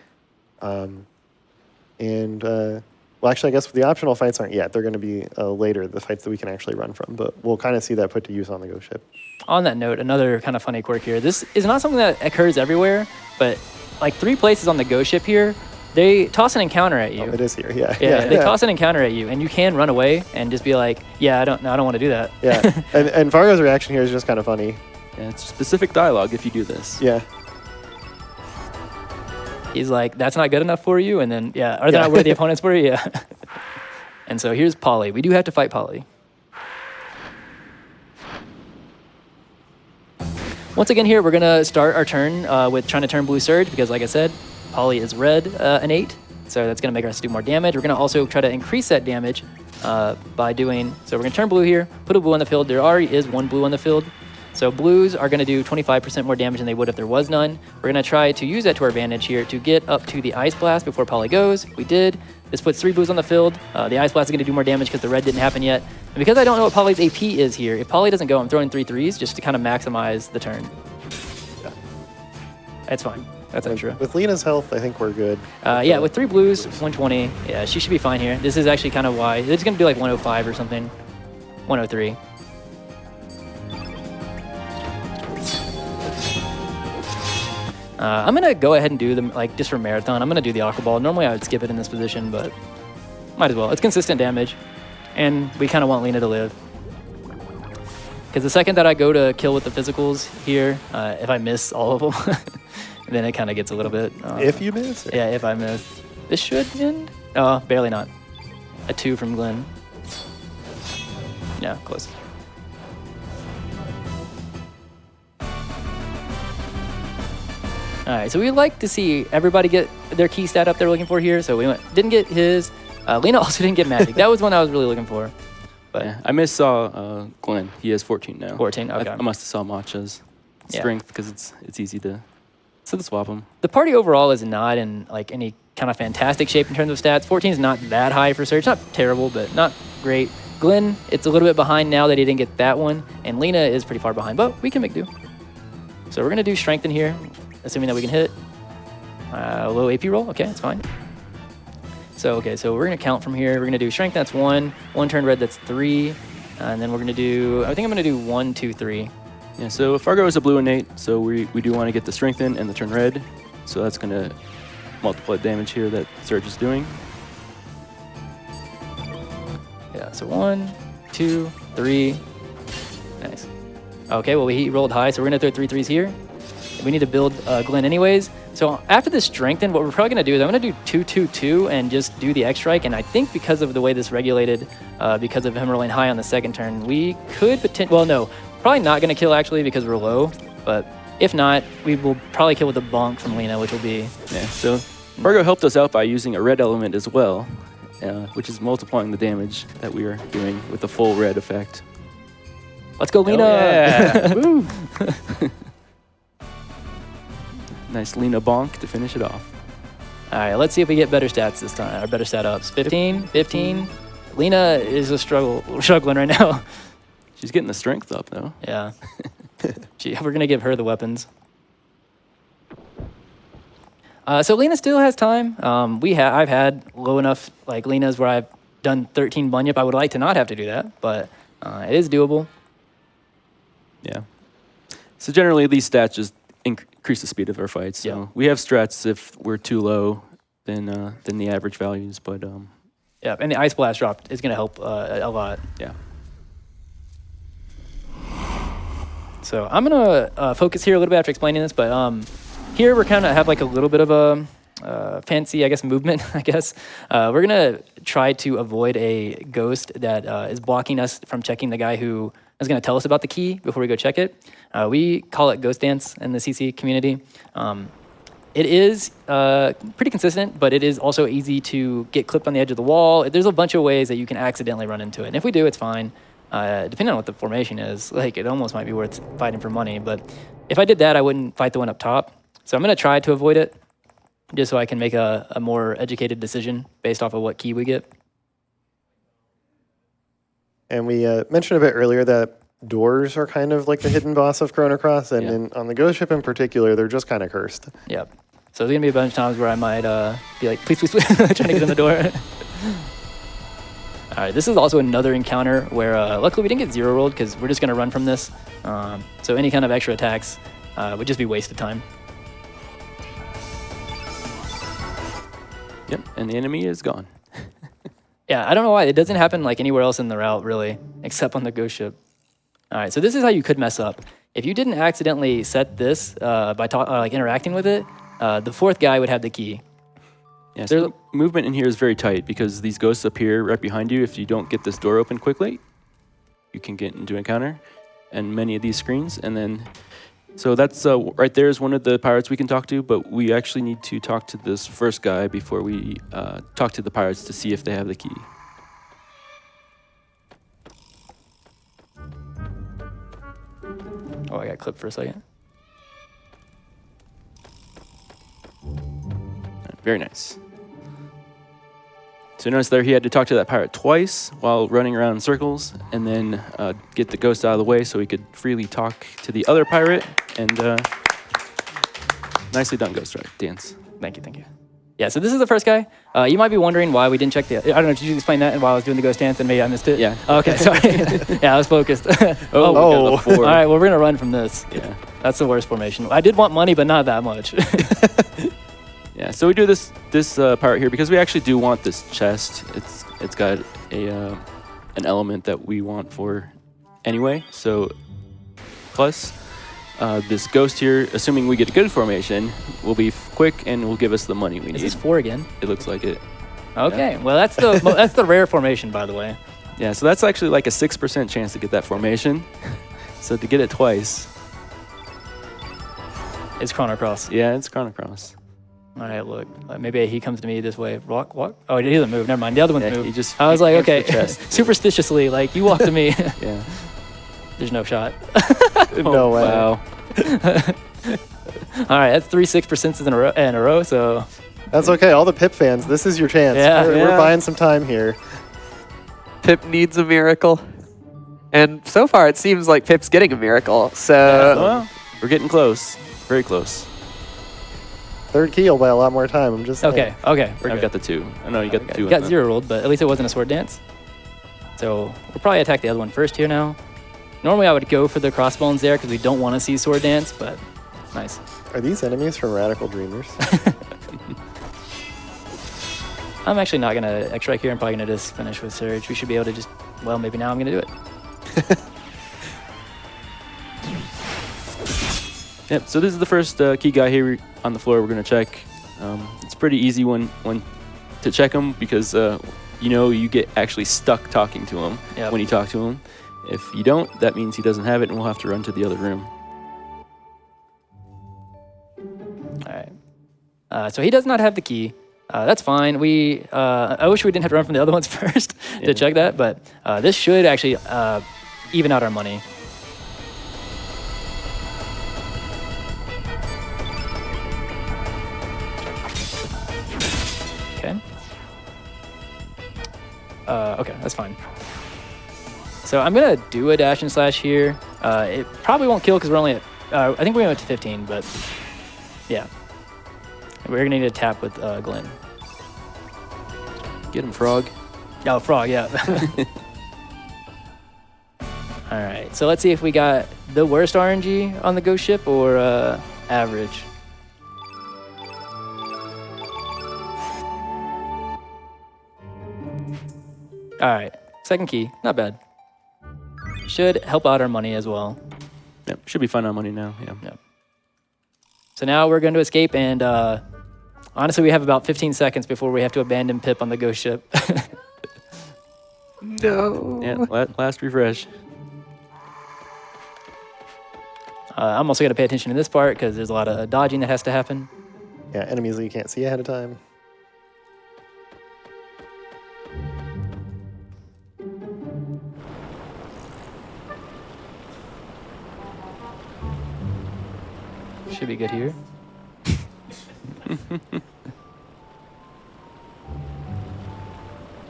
Well, actually, I guess the optional fights aren't yet. They're going to be later, the fights that we can actually run from. But we'll kind of see that put to use on the Ghost Ship. On that note, another kind of funny quirk here. This is not something that occurs everywhere, but like 3 places on the Ghost Ship here, they toss an encounter at you. Oh, it is here, yeah. They toss an encounter at you, and you can run away and just be like, yeah, I don't want to do that. Yeah, and Fargo's reaction here is just kind of funny. Yeah, it's specific dialogue if you do this. Yeah. He's like, that's not good enough for you, and then, are they not worthy opponents for you? Yeah. And so here's Polly. We do have to fight Polly. Once again here, we're going to start our turn with trying to turn blue surge, because like I said, Polly is red an 8, so that's going to make us do more damage. We're going to also try to increase that damage by doing, so we're going to turn blue here, put a blue on the field. There already is 1 blue on the field. So blues are going to do 25% more damage than they would if there was none. We're going to try to use that to our advantage here to get up to the Ice Blast before Polly goes. We did. This puts 3 blues on the field. The Ice Blast is going to do more damage because the red didn't happen yet. And because I don't know what Polly's AP is here, if Polly doesn't go, I'm throwing 3 threes just to kind of maximize the turn. Yeah. That's fine. That's extra. With Lena's health, I think we're good. Yeah, with 3 blues, 120. Yeah, she should be fine here. This is actually kind of why. It's going to do like 105 or something. 103. I'm going to go ahead and do them, like, just for Marathon. I'm going to do the Aqua Ball. Normally I would skip it in this position, but might as well. It's consistent damage, and we kind of want Lena to live. Because the second that I go to kill with the physicals here, if I miss all of them, then it kind of gets a little bit... if you miss? Yeah, if I miss. This should end? Oh, barely not. A 2 from Glenn. Yeah, close. All right, so we'd like to see everybody get their key stat up they're looking for here. So we didn't get his. Lena also didn't get magic. That was one I was really looking for. But yeah, I saw Glenn. He has 14 now. 14, okay. I must have saw Matcha's strength because it's easy to swap them. The party overall is not in like any kind of fantastic shape in terms of stats. 14 is not that high for Surge. Not terrible, but not great. Glenn, it's a little bit behind now that he didn't get that one. And Lena is pretty far behind, but we can make do. So we're going to do Strengthen here, assuming that we can hit. Low AP roll, okay, that's fine. So we're gonna count from here. We're gonna do Strength, that's 1. 1 turn red, that's 3. And then we're gonna do, I think I'm gonna do 1, 2, 3. Yeah, so Fargo is a blue and 8, so we do want to get the Strengthen and the turn red. So that's gonna multiply the damage here that Surge is doing. Yeah, so 1, 2, 3. Nice. Okay, well he rolled high, so we're gonna throw 3 threes here. We need to build Glenn anyways. So after this Strengthen, what we're probably going to do is I'm going to do 2, 2, 2 and just do the X-Strike. And I think because of the way this regulated, because of him rolling high on the second turn, we could potentially... Well, no. Probably not going to kill, actually, because we're low. But if not, we will probably kill with the bonk from Lena, which will be... Yeah, so Fargo helped us out by using a red element as well, which is multiplying the damage that we are doing with the full red effect. Let's go, Lena! Oh, yeah. Woo! Nice Lena bonk to finish it off. All right, let's see if we get better stats this time, or better stat ups. 15, 15. Lena is struggling right now. She's getting the strength up, though. Yeah. We're going to give her the weapons. So Lena still has time. I've had low enough, like Lena's where I've done 13 bunyip. I would like to not have to do that, but it is doable. Yeah. So generally, these stats just increase the speed of our fights. So we have strats if we're too low than the average values, but Yeah, and the Ice Blast drop is going to help a lot. Yeah. So I'm going to focus here a little bit after explaining this, but here we're kind of have like a little bit of a fancy, I guess, movement, I guess. We're going to try to avoid a ghost that is blocking us from checking the guy who is going to tell us about the key before we go check it. We call it Ghost Dance in the CC community. It is pretty consistent, but it is also easy to get clipped on the edge of the wall. There's a bunch of ways that you can accidentally run into it. And if we do, it's fine. Depending on what the formation is, like it almost might be worth fighting for money. But if I did that, I wouldn't fight the one up top. So I'm going to try to avoid it just so I can make a more educated decision based off of what key we get. And we mentioned a bit earlier that doors are kind of like the hidden boss of Chrono Cross, and on the Ghost Ship in particular, they're just kind of cursed. Yep. So there's going to be a bunch of times where I might be like, please, please, please, trying to get in the door. All right, this is also another encounter where luckily we didn't get zero rolled because we're just going to run from this. So any kind of extra attacks would just be wasted time. Yep, and the enemy is gone. Yeah, I don't know why. It doesn't happen like anywhere else in the route, really, except on the Ghost Ship. All right, so this is how you could mess up. If you didn't accidentally set this by like interacting with it, the fourth guy would have the key. Yeah, so movement in here is very tight because these ghosts appear right behind you. If you don't get this door open quickly, you can get into encounter and many of these screens. And then, so that's right there is one of the pirates we can talk to, but we actually need to talk to this first guy before we talk to the pirates to see if they have the key. Oh, I got clipped for a second. Very nice. So notice there he had to talk to that pirate twice while running around in circles and then get the ghost out of the way so he could freely talk to the other pirate. And nicely done, Ghost Dance. Thank you, thank you. Yeah, so this is the first guy. You might be wondering why we didn't check the... I don't know, did you explain that while I was doing the Ghost Dance and maybe I missed it? Yeah. Oh, okay, sorry. Yeah, I was focused. Oh. All right, well, we're going to run from this. Yeah, that's the worst formation. I did want money, but not that much. Yeah, so we do this part here because we actually do want this chest. It's got an element that we want for anyway. So plus this ghost here, assuming we get a good formation, will be quick and will give us the money we need. Is this 4 again? It looks like it. Okay, well that's the that's the rare formation, by the way. Yeah, so that's actually like a 6% chance to get that formation. So to get it twice, it's Chrono Cross. Yeah, it's Chrono Cross. All right, look. Maybe he comes to me this way. Walk. Oh, he doesn't move. Never mind. The other one's moved. He just I was like, okay. Superstitiously, like, you walk to me. Yeah. There's no shot. No way. Wow. All right, that's 3 6% in a row, so... That's okay. All the Pip fans, this is your chance. Yeah. We're buying some time here. Pip needs a miracle. And so far, it seems like Pip's getting a miracle. So Well, we're getting close. Very close. Third key will buy a lot more time. I'm just saying. Okay. We're I've good. got the 2. I know you got the 2. You got 0 rolled, but at least it wasn't a sword dance. So we'll probably attack the other one first here now. Normally I would go for the crossbones there because we don't want to see sword dance, but nice. Are these enemies from Radical Dreamers? I'm actually not going to X-Strike here. I'm probably going to just finish with Surge. We should be able to just, well, maybe now I'm going to do it. Yep, so this is the first key guy here on the floor we're going to check. It's pretty easy one to check him because, you get actually stuck talking to him when you talk to him. If you don't, that means he doesn't have it and we'll have to run to the other room. All right. So he does not have the key. That's fine. I wish we didn't have to run from the other ones first to check that, but this should actually even out our money. Okay. Okay, that's fine. So I'm gonna do a dash and slash here. It probably won't kill because we're only at, I think we're going to 15, but yeah. We're gonna need to tap with Glenn. Get him, Frog. Oh, Frog, yeah. All right, so let's see if we got the worst RNG on the Ghost Ship or average. All right, second key, not bad. Should help out our money as well. Yep, should be fun on money now. Yeah. Yep. So now we're going to escape, and honestly, we have about 15 seconds before we have to abandon Pip on the ghost ship. No. Yeah, last refresh. I'm also going to pay attention to this part because there's a lot of dodging that has to happen. Yeah, enemies that you can't see ahead of time. Should be good here.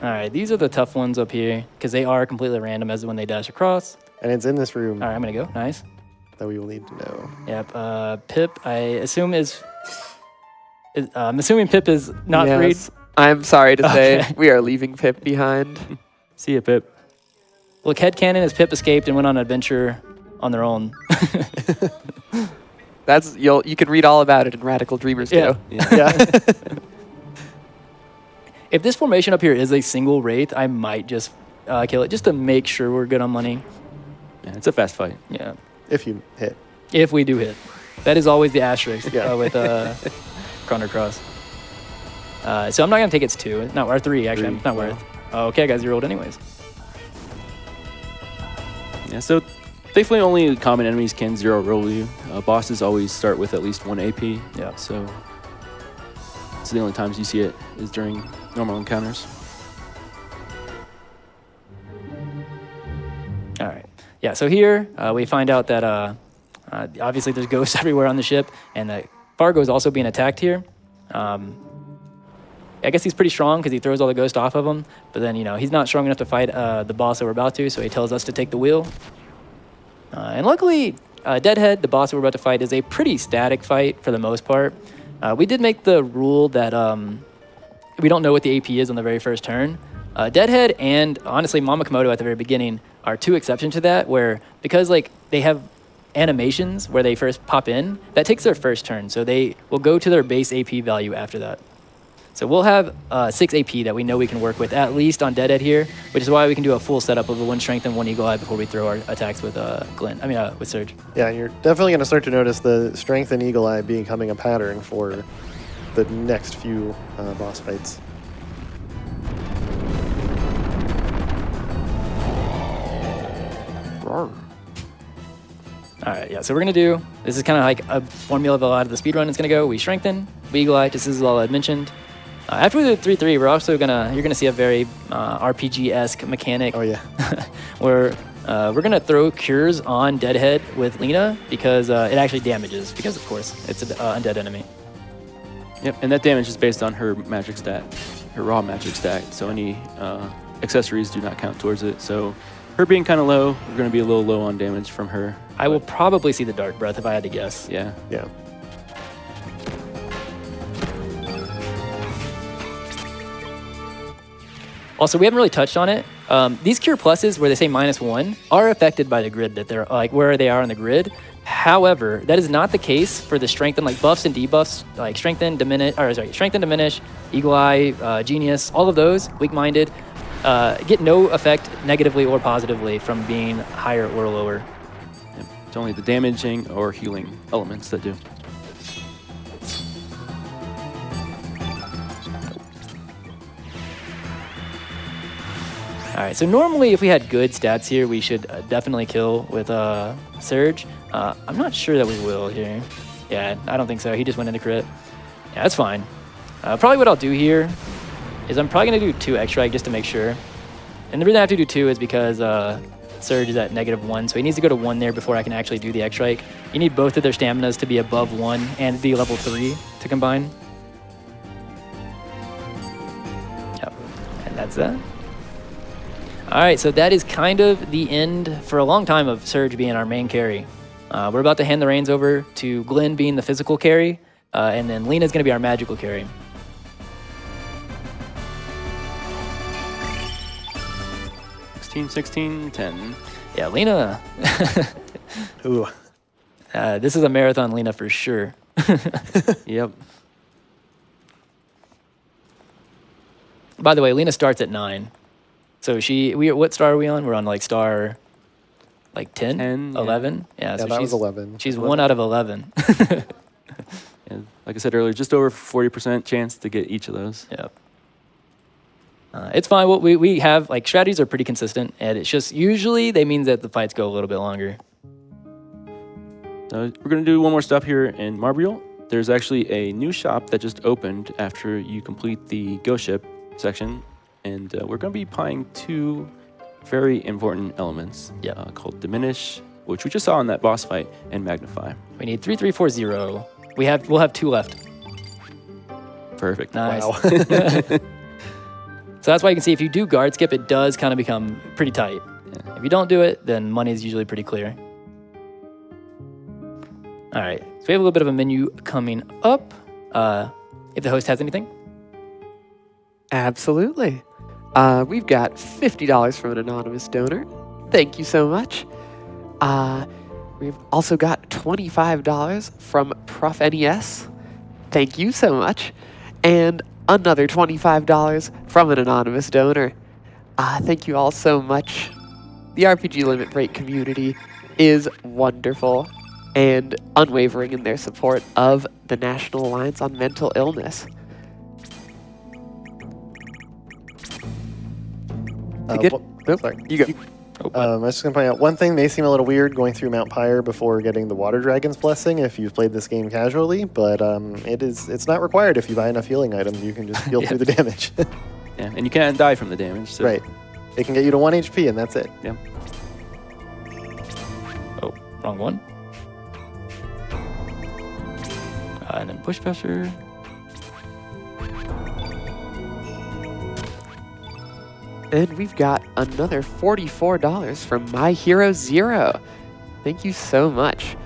All right, these are the tough ones up here because they are completely random as when they dash across. And it's in this room All right, I'm going to go. Nice. that we will need to know. Yep. Pip, I assume I'm assuming Pip is not freed. Yes. I'm sorry to say Okay. we are leaving Pip behind. See ya, Pip. Look, headcanon is Pip escaped and went on an adventure on their own. That's you can read all about it in Radical Dreamers Yeah. too. Yeah. If this formation up here is a single Wraith, I might just kill it just to make sure we're good on money. Yeah, it's a fast fight. Yeah. If you hit. If we do hit. That is always the asterisk Yeah. with Chrono Cross. So I'm not going to take its 2. No, or 3, actually. Three, It's not wow. worth. Oh, okay, I got 0'd anyways. Yeah, so thankfully only common enemies can 0-roll you. Bosses always start with at least 1 AP. Yeah. So it's the only times you see it is during normal encounters. All right. Yeah, so here we find out that obviously there's ghosts everywhere on the ship, and that Fargo is also being attacked here. I guess he's pretty strong because he throws all the ghosts off of him, but then, he's not strong enough to fight the boss that we're about to, so he tells us to take the wheel. And luckily, Deadhead, the boss that we're about to fight, is a pretty static fight for the most part. We did make the rule that we don't know what the AP is on the very first turn. Deadhead and, honestly, Mama Komodo at the very beginning are 2 exceptions to that, where because they have animations where they first pop in, that takes their first turn, so they will go to their base AP value after that. So we'll have 6 AP that we know we can work with, at least on Deadhead here, which is why we can do a full setup of a 1 Strength and 1 Eagle Eye before we throw our attacks with with Surge. Yeah, you're definitely going to start to notice the Strength and Eagle Eye becoming a pattern for the next few boss fights. All right, yeah, so we're going to do, this is kind of like a formula of a lot of the speedrun is going to go. We strengthen, we Eagle Eye, just as Izala had mentioned. After we do 3-3, we're also you're gonna see a very RPG-esque mechanic. Oh, yeah. Where we're gonna throw cures on Deadhead with Lena because it actually damages, because of course it's an undead enemy. Yep, and that damage is based on her magic stat, her raw magic stat, so any accessories do not count towards it. So her being kind of low, we're going to be a little low on damage from her. I will probably see the Dark Breath if I had to guess. Yeah. Yeah. Also, we haven't really touched on it. These Cure Pluses, where they say -1, are affected by the grid that they're where they are on the grid. However, that is not the case for the strengthen buffs and debuffs, like strengthen, diminish, Eagle Eye, Genius, all of those, weak-minded, get no effect negatively or positively from being higher or lower. Yep. It's only the damaging or healing elements that do. All right, so normally if we had good stats here, we should definitely kill with Surge. I'm not sure that we will here. Yeah, I don't think so. He just went into crit. Yeah, that's fine. Probably what I'll do here is I'm probably going to do 2 extra just to make sure. And the reason I have to do 2 is because Surge is at -1, so he needs to go to 1 there before I can actually do the X-Strike. You need both of their staminas to be above 1 and be level 3 to combine. Yep, and that's that. All right, so that is kind of the end for a long time of Surge being our main carry. We're about to hand the reins over to Glenn being the physical carry, and then Lena's going to be our magical carry. 16, 10. Yeah, Lena. Ooh. This is a marathon Lena for sure. Yep. By the way, Lena starts at 9. So what star are we on? We're on like star like 10, 10, 11. Yeah, so that was she's 11. She's 1 out of 11. And like I said earlier, just over 40% chance to get each of those. Yeah. It's fine. What we have, like, strategies are pretty consistent, and it's just usually they mean that the fights go a little bit longer. So we're going to do one more stop here in Marbriel. There's actually a new shop that just opened after you complete the Go Ship section, and we're going to be buying 2 very important elements called Diminish, which we just saw in that boss fight, and Magnify. We need 3340. We'll have 2 left. Perfect. Nice. Wow. So that's why you can see if you do guard skip, it does kind of become pretty tight. Yeah. If you don't do it, then money is usually pretty clear. All right, so we have a little bit of a menu coming up. If the host has anything. Absolutely. We've got $50 from an anonymous donor. Thank you so much. We've also got $25 from Prof NES. Thank you so much. And another $25 from an anonymous donor. Thank you all so much. The RPG Limit Break community is wonderful and unwavering in their support of the National Alliance on Mental Illness. Sorry. You go. I was just going to point out one thing may seem a little weird going through Mount Pyre before getting the Water Dragon's Blessing if you've played this game casually, but it's not required if you buy enough healing items. You can just heal through the damage. Yeah, and you can't die from the damage. So. Right. It can get you to 1 HP, and that's it. Yeah. Oh, wrong one. And then push pressure. And we've got another $44 from My Hero Zero. Thank you so much.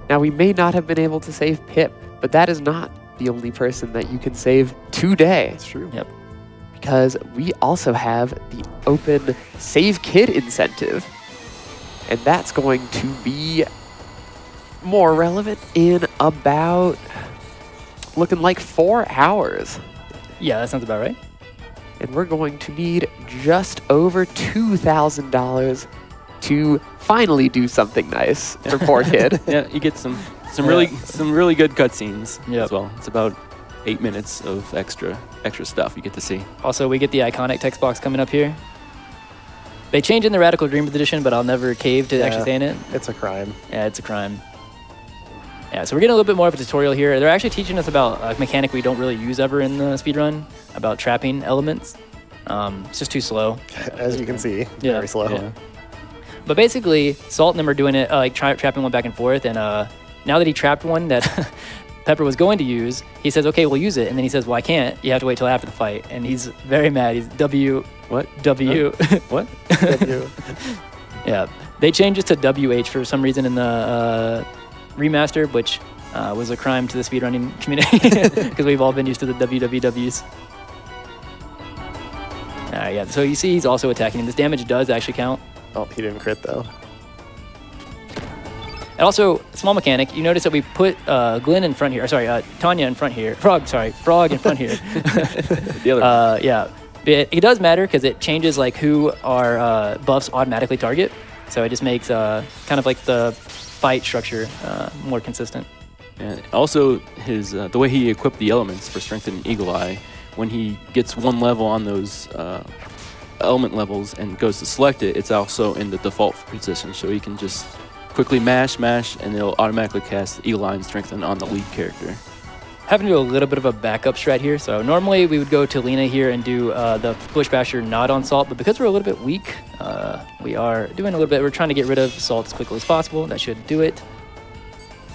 Now, we may not have been able to save Pip, but that is not the only person that you can save today. That's true. Yep. Because we also have the open Save Kid incentive. And that's going to be more relevant in about looking like 4 hours. Yeah, that sounds about right. And we're going to need just over $2,000 to finally do something nice for poor kid. Yeah, you get some really good cutscenes Yep. as well. It's about 8 minutes of extra stuff you get to see. Also, we get the iconic text box coming up here. They change in the Radical Dreams edition, but I'll never cave to actually saying it. It's a crime. Yeah, it's a crime. Yeah, so we're getting a little bit more of a tutorial here. They're actually teaching us about a mechanic we don't really use ever in the speedrun, about trapping elements. It's just too slow. As you can see, Yeah. very slow. Yeah. But basically, Salt and them are doing it, trapping one back and forth. And now that he trapped one that Pepper was going to use, he says, okay, we'll use it. And then he says, well, I can't. You have to wait till after the fight. And he's very mad. He's What? W. What? Yeah. They changed it to WH for some reason in the remaster, which was a crime to the speedrunning community because we've all been used to the WWWs. Yeah, so you see he's also attacking him. This damage does actually count. Oh, he didn't crit though. And also, small mechanic, you notice that we put Glenn in front here. Or sorry, Tanya in front here. Frog in front here. The other. Yeah. It does matter because it changes like who our buffs automatically target. So it just makes kind of like the fight structure more consistent. And also, his the way he equipped the elements for Strength and Eagle Eye, when he gets one level on those element levels and goes to select it, it's also in the default position. So he can just quickly mash, and it'll automatically cast Eagle Eye and Strengthen on the lead character. Having to do a little bit of a backup strat here. So normally we would go to Lena here and do the Bush Basher not on Salt, but because we're a little bit weak, we are doing a little bit. We're trying to get rid of Salt as quickly as possible. That should do it.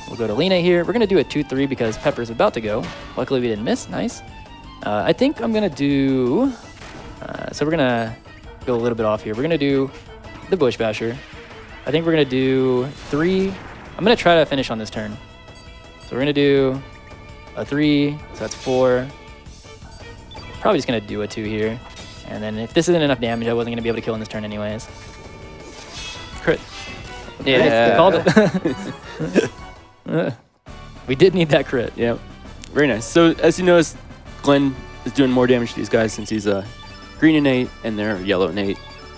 We'll go to Lena here. We're going to do a 2-3 because Pepper's about to go. Luckily we didn't miss. Nice. I think I'm going to do... so we're going to go a little bit off here. We're going to do the Bush Basher. I think we're going to do 3. I'm going to try to finish on this turn. So we're going to do a 3, so that's 4. Probably just going to do a 2 here. And then if this isn't enough damage, I wasn't going to be able to kill in this turn anyways. Crit. Yeah, called it. We did need that crit. Yeah, very nice. So as you notice, Glenn is doing more damage to these guys since he's green innate and their yellow innate.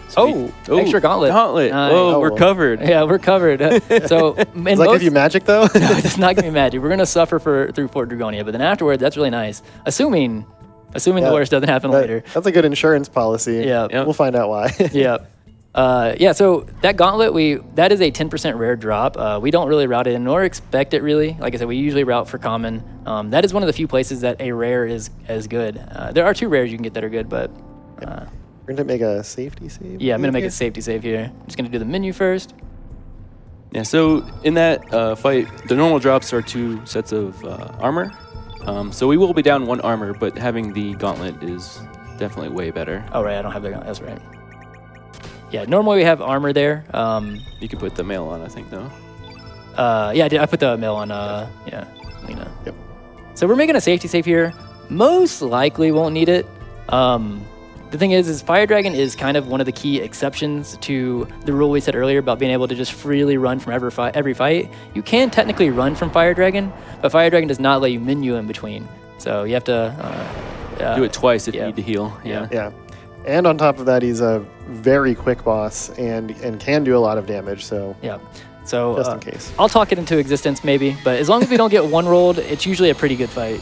So Extra gauntlet. Gauntlet. Nice. Oh, Oh, we're well. covered. Yeah, we're covered. So, in Does that give you magic though? No, it does not give me magic. We're gonna suffer through Fort Dragonia, but then afterward, that's really nice. Assuming the worst doesn't happen later. That's a good insurance policy. Yeah. Yep. We'll find out why. Yeah. Yeah, so that gauntlet, that is a 10% rare drop. We don't really route it in nor expect it really. Like I said, we usually route for common. That is one of the few places that a rare is as good. There are 2 rares you can get that are good, but We're going to make a safety save. yeah, I'm going to make here. a safety save here. I'm just going to do the menu first. Yeah, so in that fight, the normal drops are 2 sets of armor. So we will be down 1 armor, but having the gauntlet is definitely way better. Oh, right, I don't have the that's right. Yeah, normally we have armor there. You can put the mail on, I think, though. Yeah, I put the mail on, yeah, Lena. Yep. So we're making a safety save here. Most likely won't need it. The thing is Fire Dragon is kind of one of the key exceptions to the rule we said earlier about being able to just freely run from every fight. You can technically run from Fire Dragon, but Fire Dragon does not let you menu in between. So you have to Do it twice if yeah. you need to heal. Yeah. Yeah. And on top of that, he's a very quick boss and can do a lot of damage. So yeah. So just in case. I'll talk it into existence maybe, but as long as we don't get 1 rolled, it's usually a pretty good fight.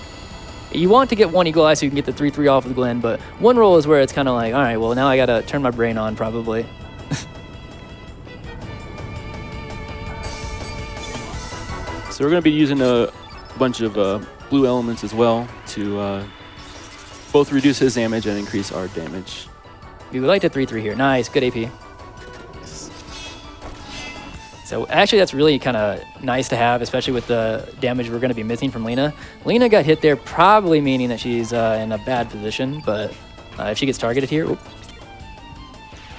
You want to get 1 Eagle Eye so you can get the 3/3 off with Glenn, but 1 roll is where it's kind of like, all right, well now I gotta turn my brain on probably. So we're going to be using a bunch of blue elements as well to both reduce his damage and increase our damage. We would like to 3/3 here. Nice, good AP. So actually that's really kind of nice to have, especially with the damage we're going to be missing from Lena. Lena got hit there, probably meaning that she's in a bad position, but if she gets targeted here, oop,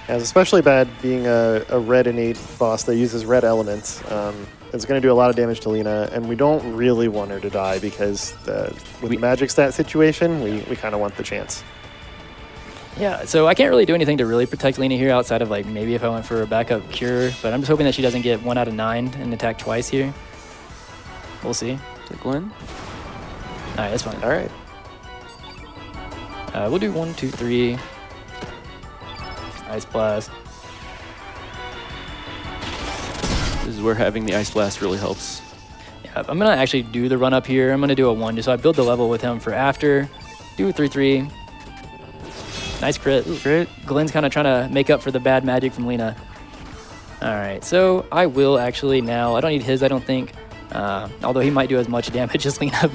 Yeah, it's especially bad being a red innate boss that uses red elements. It's going to do a lot of damage to Lena, and we don't really want her to die because with the magic stat situation, we kind of want the chance. yeah, so I can't really do anything to really protect Lena here outside of like maybe if I went for a backup cure, but I'm just hoping that she doesn't get 1 out of 9 and attack twice here. We'll see. Is it Glenn? All right, that's fine. All right. We'll do 1, 2, 3. Ice Blast. This is where having the Ice Blast really helps. Yeah, I'm gonna actually do the run up here. I'm gonna do a 1 just so I build the level with him for after. Do a 3/3. Nice crit. Ooh, Crit. Glenn's kind of trying to make up for the bad magic from Lena. All right, so I will actually now. I don't need his, I don't think. Although he might do as much damage as Lena.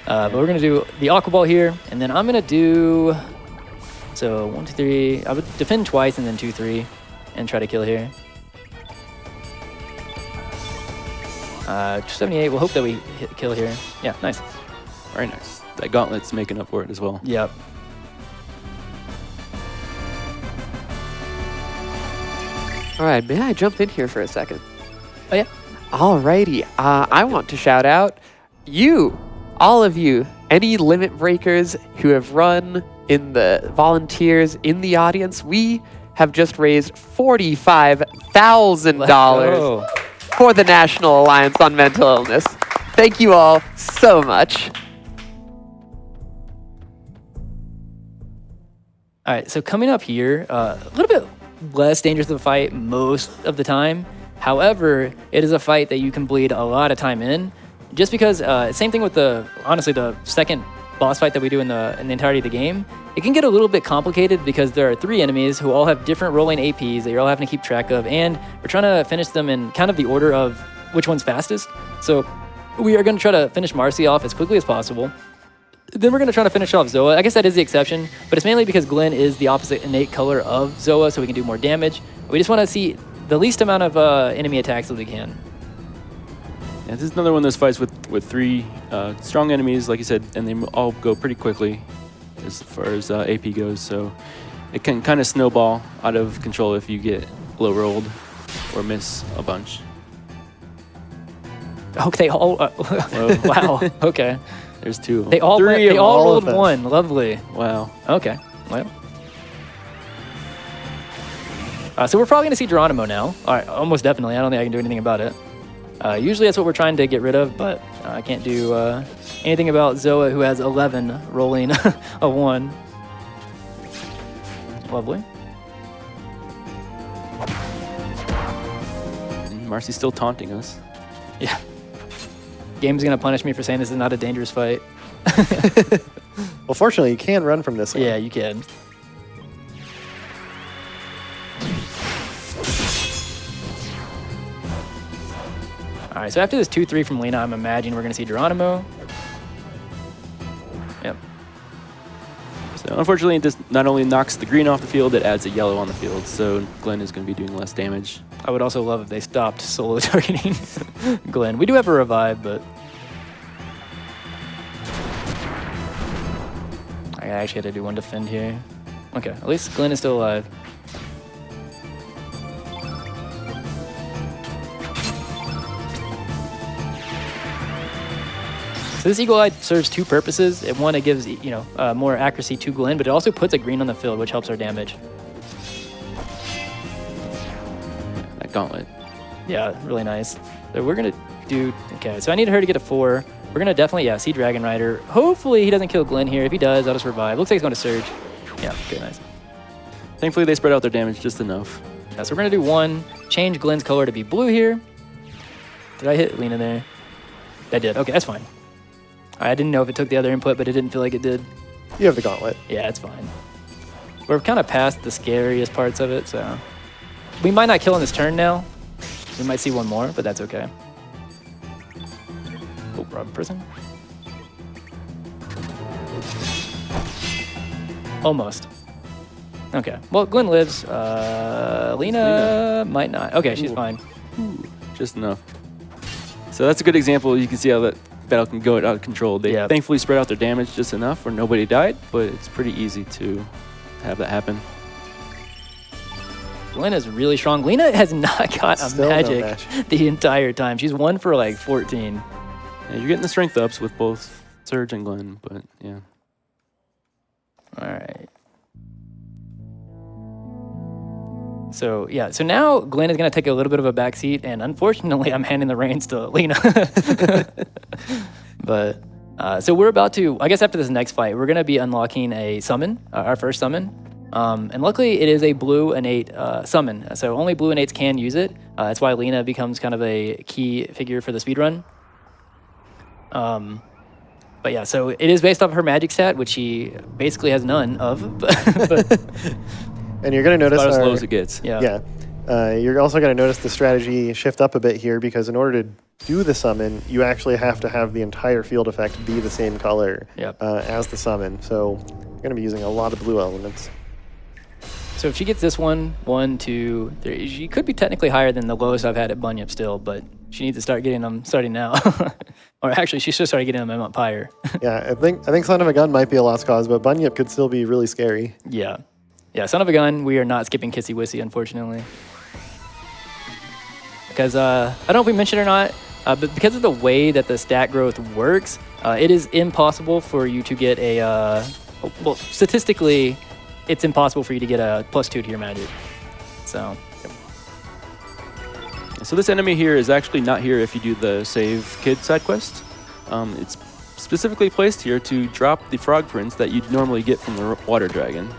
But we're gonna do the Aqua Ball here, and then I'm gonna do. So 1, 2, 3. I would defend twice and then 2, 3, and try to kill here. 78. We'll hope that we hit kill here. Yeah, nice. Very nice. That gauntlet's making up for it as well. Yep. All right, may I jump in here for a second? Oh yeah. Alrighty, I want to shout out you, all of you, any limit breakers who have run in the volunteers in the audience. We have just raised $45,000 for the National Alliance on Mental Illness. Thank you all so much. All right, so coming up here, a little bit less dangerous of a fight most of the time. However, it is a fight that you can bleed a lot of time in, just because. Same thing with honestly the second boss fight that we do in the entirety of the game. It can get a little bit complicated because there are 3 enemies who all have different rolling APs that you're all having to keep track of, and we're trying to finish them in kind of the order of which one's fastest. So we are going to try to finish Marcy off as quickly as possible. Then we're going to try to finish off Zoa. I guess that is the exception, but it's mainly because Glenn is the opposite innate color of Zoa, so we can do more damage. We just want to see the least amount of enemy attacks that we can. Yeah, this is another one of those fights with 3 strong enemies, like you said, and they all go pretty quickly as far as AP goes. So it can kind of snowball out of control if you get low rolled or miss a bunch. Oh, they all. Wow. Okay. There's 2 of them. They all 3 went, of they them. all all rolled of us. 1. Lovely. Wow. Okay. Well. So we're probably going to see Geronimo now. All right, almost definitely. I don't think I can do anything about it. Usually that's what we're trying to get rid of, but I can't do anything about Zoa, who has 11 rolling a 1. Lovely. And Marcy's still taunting us. Yeah. Game's gonna punish me for saying this is not a dangerous fight. Well, fortunately, you can run from this one. Yeah, you can. All right, so after this 2-3 from Lena, I'm imagining we're gonna see Geronimo. Yep. So unfortunately, it just not only knocks the green off the field, it adds a yellow on the field. So Glenn is going to be doing less damage. I would also love if they stopped solo targeting Glenn. We do have a revive, but I actually had to do one defend here. Okay, at least Glenn is still alive. So this Eagle Eye serves two purposes. One, it gives more accuracy to Glenn, but it also puts a green on the field, which helps our damage. That gauntlet. Yeah, really nice. So we're gonna do, okay, so I need her to get a 4. We're gonna definitely, see Dragon Rider. Hopefully he doesn't kill Glenn here. If he does, I'll just revive. Looks like he's going to Surge. Yeah, okay, nice. Thankfully, they spread out their damage just enough. Yeah, so we're gonna do 1, change Glenn's color to be blue here. Did I hit Lena there? I did, okay, that's fine. I didn't know if it took the other input, but it didn't feel like it did. You have the gauntlet. Yeah, it's fine. We're kind of past the scariest parts of it, so. We might not kill in this turn now. We might see one more, but that's okay. Oh, rob prison. Almost. Okay, well, Glenn lives. Lena might not. Okay, she's fine. Ooh, just enough. So that's a good example. You can see how that battle can go out of control. They thankfully spread out their damage just enough where nobody died, but it's pretty easy to have that happen. Glenn is really strong. Lena has not got a magic the entire time. She's 1 for like 14. Yeah, you're getting the strength ups with both Surge and Glenn, but yeah. All right. So, yeah, so now Glenn is going to take a little bit of a backseat, and unfortunately, I'm handing the reins to Lena. But, so we're about to, I guess after this next fight, we're going to be unlocking a summon, our first summon. And luckily, it is a blue innate summon, so only blue innates can use it. That's why Lena becomes kind of a key figure for the speedrun. But yeah, so it is based off her magic stat, which she basically has none of. But and you're going to notice about as low as it gets. Yeah. You're also going to notice the strategy shift up a bit here, because in order to do the summon, you actually have to have the entire field effect be the same color as the summon. So you're going to be using a lot of blue elements. So if she gets this 1, 1, 2, 3, she could be technically higher than the lowest I've had at Bunyip still, but she needs to start getting them starting now. Or actually, she should start getting them up higher. Yeah, I think Son of a Gun might be a lost cause, but Bunyip could still be really scary. Yeah. Yeah, Son of a Gun, we are not skipping Kissy Wissy, unfortunately. Because, I don't know if we mentioned it or not, but because of the way that the stat growth works, it is impossible for you to get a, well, statistically, it's impossible for you to get a +2 to your magic. So this enemy here is actually not here if you do the Save Kid side quest. It's specifically placed here to drop the frog prints that you'd normally get from the water dragon.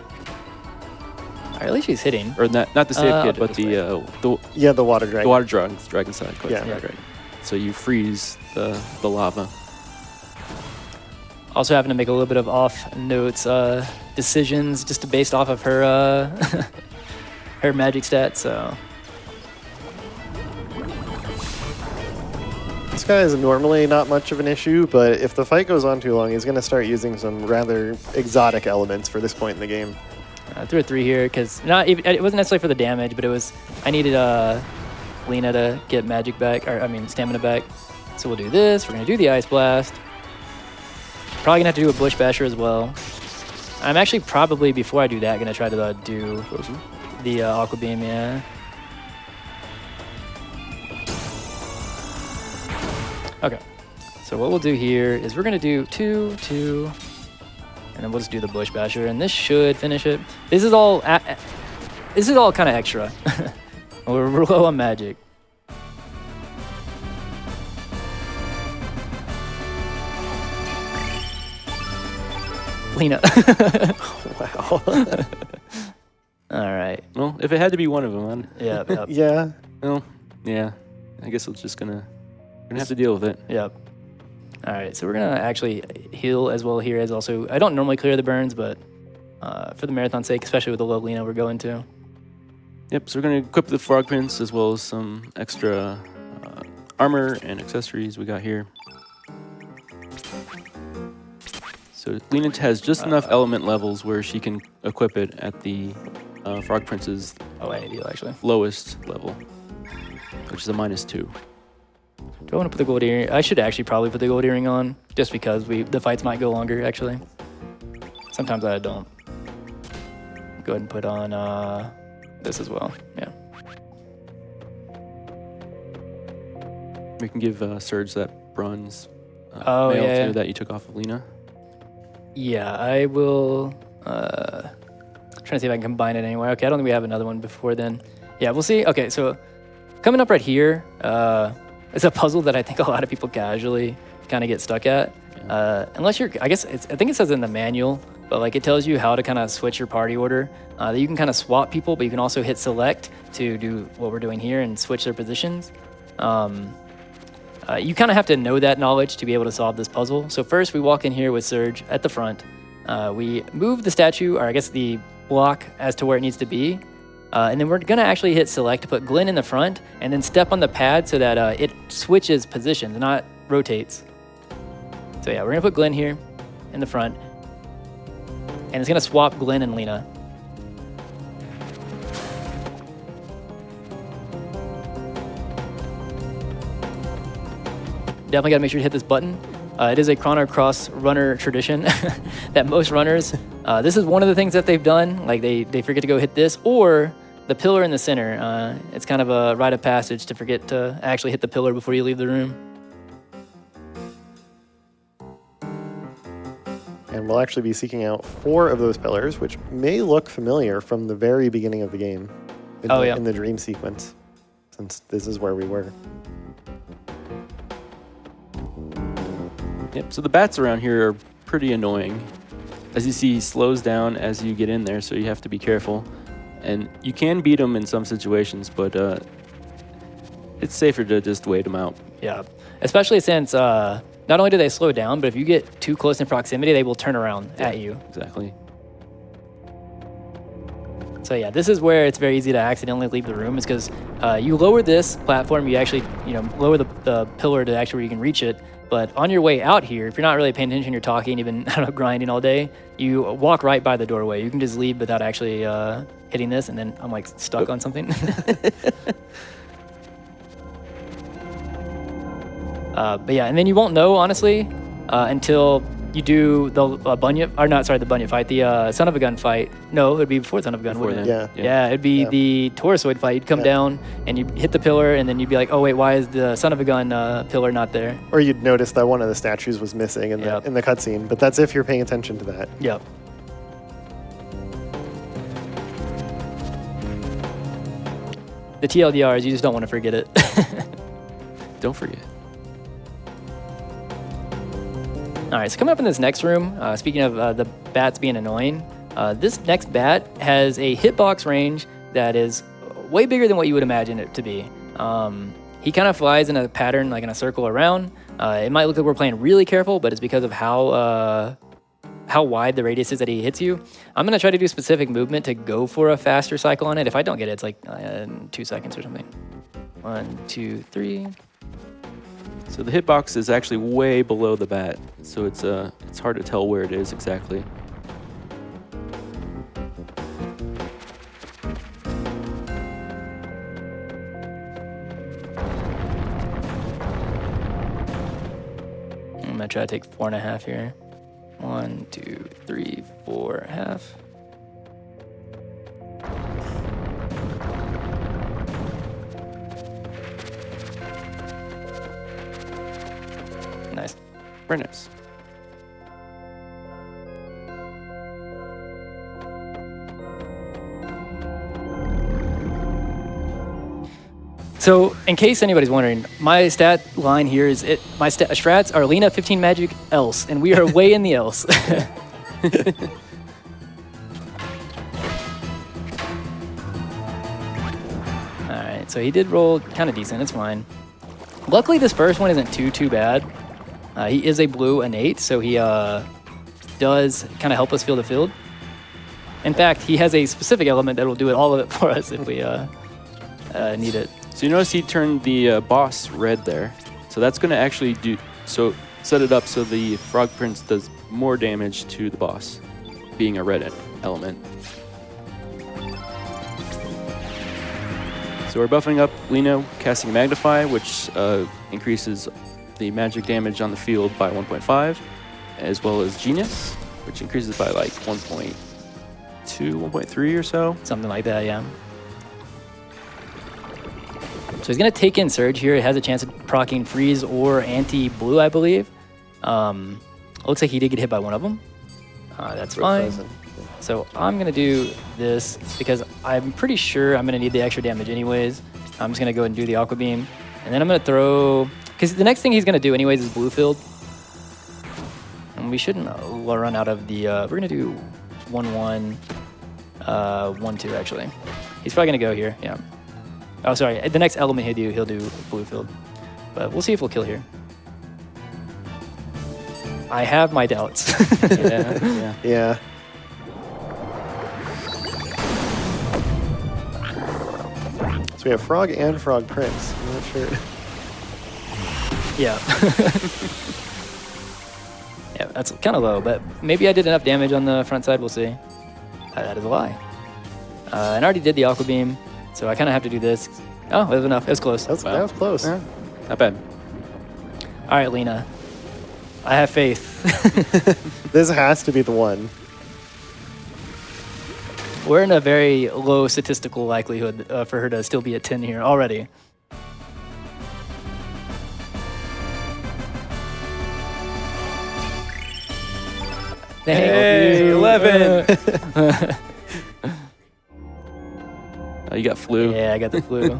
At least she's hitting. Or not the Save Kid, but the water dragon. The water dragon side quest. Yeah. Right. So you freeze the lava. Also having to make a little bit of off-notes decisions just based off of her her magic stats. So this guy is normally not much of an issue, but if the fight goes on too long, he's going to start using some rather exotic elements for this point in the game. I threw a 3 here because it wasn't necessarily for the damage, but I needed Lena to get magic back, or I mean stamina back. So we'll do this. We're gonna do the Ice Blast. Probably gonna have to do a Bush Basher as well. I'm actually probably, before I do that, gonna try to do the Aqua Beam, yeah. Okay, so what we'll do here is we're gonna do 2, 2, and then we'll just do the Bush Basher, and this should finish it. This is all kind of extra. We're low on magic. Lena. Wow. All right. Well, if it had to be one of them, Yep. Yep. Yeah. well, yeah. I guess we're just gonna have to deal with it. Yep. All right. So we're gonna actually heal as well here as also. I don't normally clear the burns, but for the marathon's sake, especially with the low Lena we're going to. Yep. So we're gonna equip the Frog Prince as well as some extra armor and accessories we got here. So Lena has just enough element levels where she can equip it at the Frog Prince's ideal actually. lowest level, which is a -2. Do I want to put the gold earring? I should actually probably put the gold earring on, just because the fights might go longer, actually. Sometimes I don't. Go ahead and put on this as well, yeah. We can give Surge that bronze Oh, mail yeah. too that you took off of Lena. Yeah, I will, trying to see if I can combine it anywhere. Okay, I don't think we have another one before then. Yeah, we'll see. Okay, so coming up right here, it's a puzzle that I think a lot of people casually kind of get stuck at. Unless you're, I think it says in the manual, but like it tells you how to kind of switch your party order. That you can kind of swap people, but you can also hit select to do what we're doing here and switch their positions. You kind of have to know that knowledge to be able to solve this puzzle. So first we walk in here with Surge at the front. We move the statue, or I guess the block, as to where it needs to be. And then we're gonna actually hit select to put Glenn in the front and then step on the pad so that it switches positions, not rotates. So yeah, we're gonna put Glenn here in the front. And it's gonna swap Glenn and Lena. Definitely gotta make sure to hit this button. It is a Chrono Cross runner tradition that most runners, this is one of the things that they've done. Like they forget to go hit this or the pillar in the center. It's kind of a rite of passage to forget to actually hit the pillar before you leave the room. And we'll actually be seeking out 4 of those pillars, which may look familiar from the very beginning of the game. In the dream sequence, since this is where we were. Yep, so the bats around here are pretty annoying. As you see, he slows down as you get in there, so you have to be careful. And you can beat them in some situations, but it's safer to just wait them out. Yeah, especially since not only do they slow down, but if you get too close in proximity, they will turn around at you. Exactly. So yeah, this is where it's very easy to accidentally leave the room, is because you lower this platform, you actually lower the pillar to actually where you can reach it. But on your way out here, if you're not really paying attention, you're talking, you've been grinding all day, you walk right by the doorway. You can just leave without actually hitting this, and then I'm like stuck on something. But yeah, and then you won't know, honestly, until you do the Bunyip, or not, sorry, the Bunyip fight, the Son of a Gun fight. No, it would be before Son of a Gun, Before wouldn't then. it? Yeah, it'd be the Taurusoid fight. You'd come down and you'd hit the pillar, and then you'd be like, oh wait, why is the Son of a Gun pillar not there? Or you'd notice that one of the statues was missing in the cutscene, but that's if you're paying attention to that. Yep. The TLDR is you just don't want to forget it. Don't forget. All right, so coming up in this next room, speaking of the bats being annoying, this next bat has a hitbox range that is way bigger than what you would imagine it to be. He kind of flies in a pattern, like in a circle around. It might look like we're playing really careful, but it's because of how wide the radius is that he hits you. I'm gonna try to do specific movement to go for a faster cycle on it. If I don't get it, it's like 2 seconds or something. 1, 2, 3. So the hitbox is actually way below the bat, so it's hard to tell where it is exactly. I'm gonna try to take 4.5 here. 1, 2, 3, 4.5. Nice. Very nice. So, in case anybody's wondering, my stat line here is my strats are Lena 15 magic else, and we are way in the else. right, so he did roll kind of decent. It's fine. Luckily, this first one isn't too bad. He is a blue innate, so he does kind of help us fill the field. In fact, he has a specific element that will do all of it for us if we need it. So you notice he turned the boss red there. So that's going to actually set it up so the Frog Prince does more damage to the boss, being a red element. So we're buffing up Lino, casting Magnify, which increases the magic damage on the field by 1.5, as well as Genius, which increases by like 1.2, 1.3 or so. Something like that, yeah. So he's going to take in Surge here. It has a chance of proccing Freeze or Anti-Blue, I believe. Looks like he did get hit by one of them. That's fine. So I'm going to do this because I'm pretty sure I'm going to need the extra damage anyways. I'm just going to go ahead and do the Aqua Beam. And then I'm going to throw... Because the next thing he's going to do anyways is Blue Field. And we shouldn't run out of the... we're going to do 1-1, 1-2 actually. He's probably going to go here, yeah. Oh, sorry. The next element he'll do Blue Field. But we'll see if we'll kill here. I have my doubts. Yeah. So we have Frog and Frog Prince. I'm not sure. Yeah. Yeah, that's kind of low, but maybe I did enough damage on the front side. We'll see. That is a lie. And I already did the Aqua Beam, so I kind of have to do this. Oh, it was enough. It was close. That was close. Yeah, not bad. All right, Lena. I have faith. This has to be the one. We're in a very low statistical likelihood for her to still be at 10 here already. Hey, 11! You got flu. Yeah, I got the flu.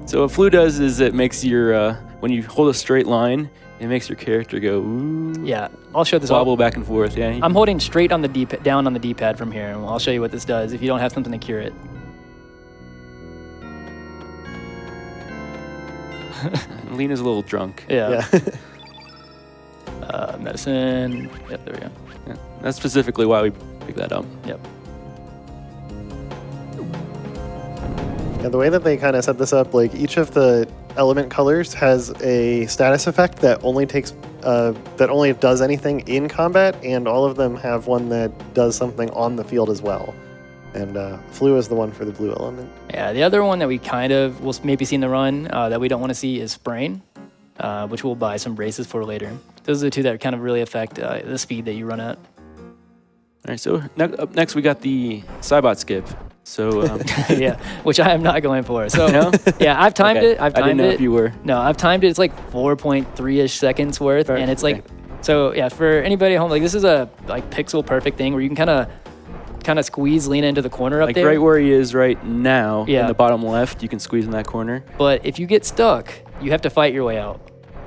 So what flu does is it makes your, when you hold a straight line, it makes your character go, ooh. Yeah, I'll show this wobble back and forth, yeah. I'm holding straight on the down on the D-pad from here, and I'll show you what this does if you don't have something to cure it. Lena's a little drunk. Yeah. Medicine. Yep, there we go. Yeah. That's specifically why we picked that up. Yep. Yeah, the way that they kind of set this up, like each of the element colors has a status effect that only does anything in combat, and all of them have one that does something on the field as well. And flu is the one for the blue element. Yeah, the other one that we kind of will maybe see in the run that we don't want to see is sprain, which we'll buy some braces for later. Those are the two that kind of really affect the speed that you run at. All right, so up next we got the Cybot skip. So yeah, which I am not going for. So no? Yeah, I've timed it. I didn't know if you were. No, I've timed it. It's like 4.3-ish seconds worth, and it's like, so yeah, for anybody at home, like this is a like pixel perfect thing where you can kind of squeeze Lena into the corner up like there. Right where he is right now, Yeah. in the bottom left, you can squeeze in that corner. But if you get stuck, you have to fight your way out.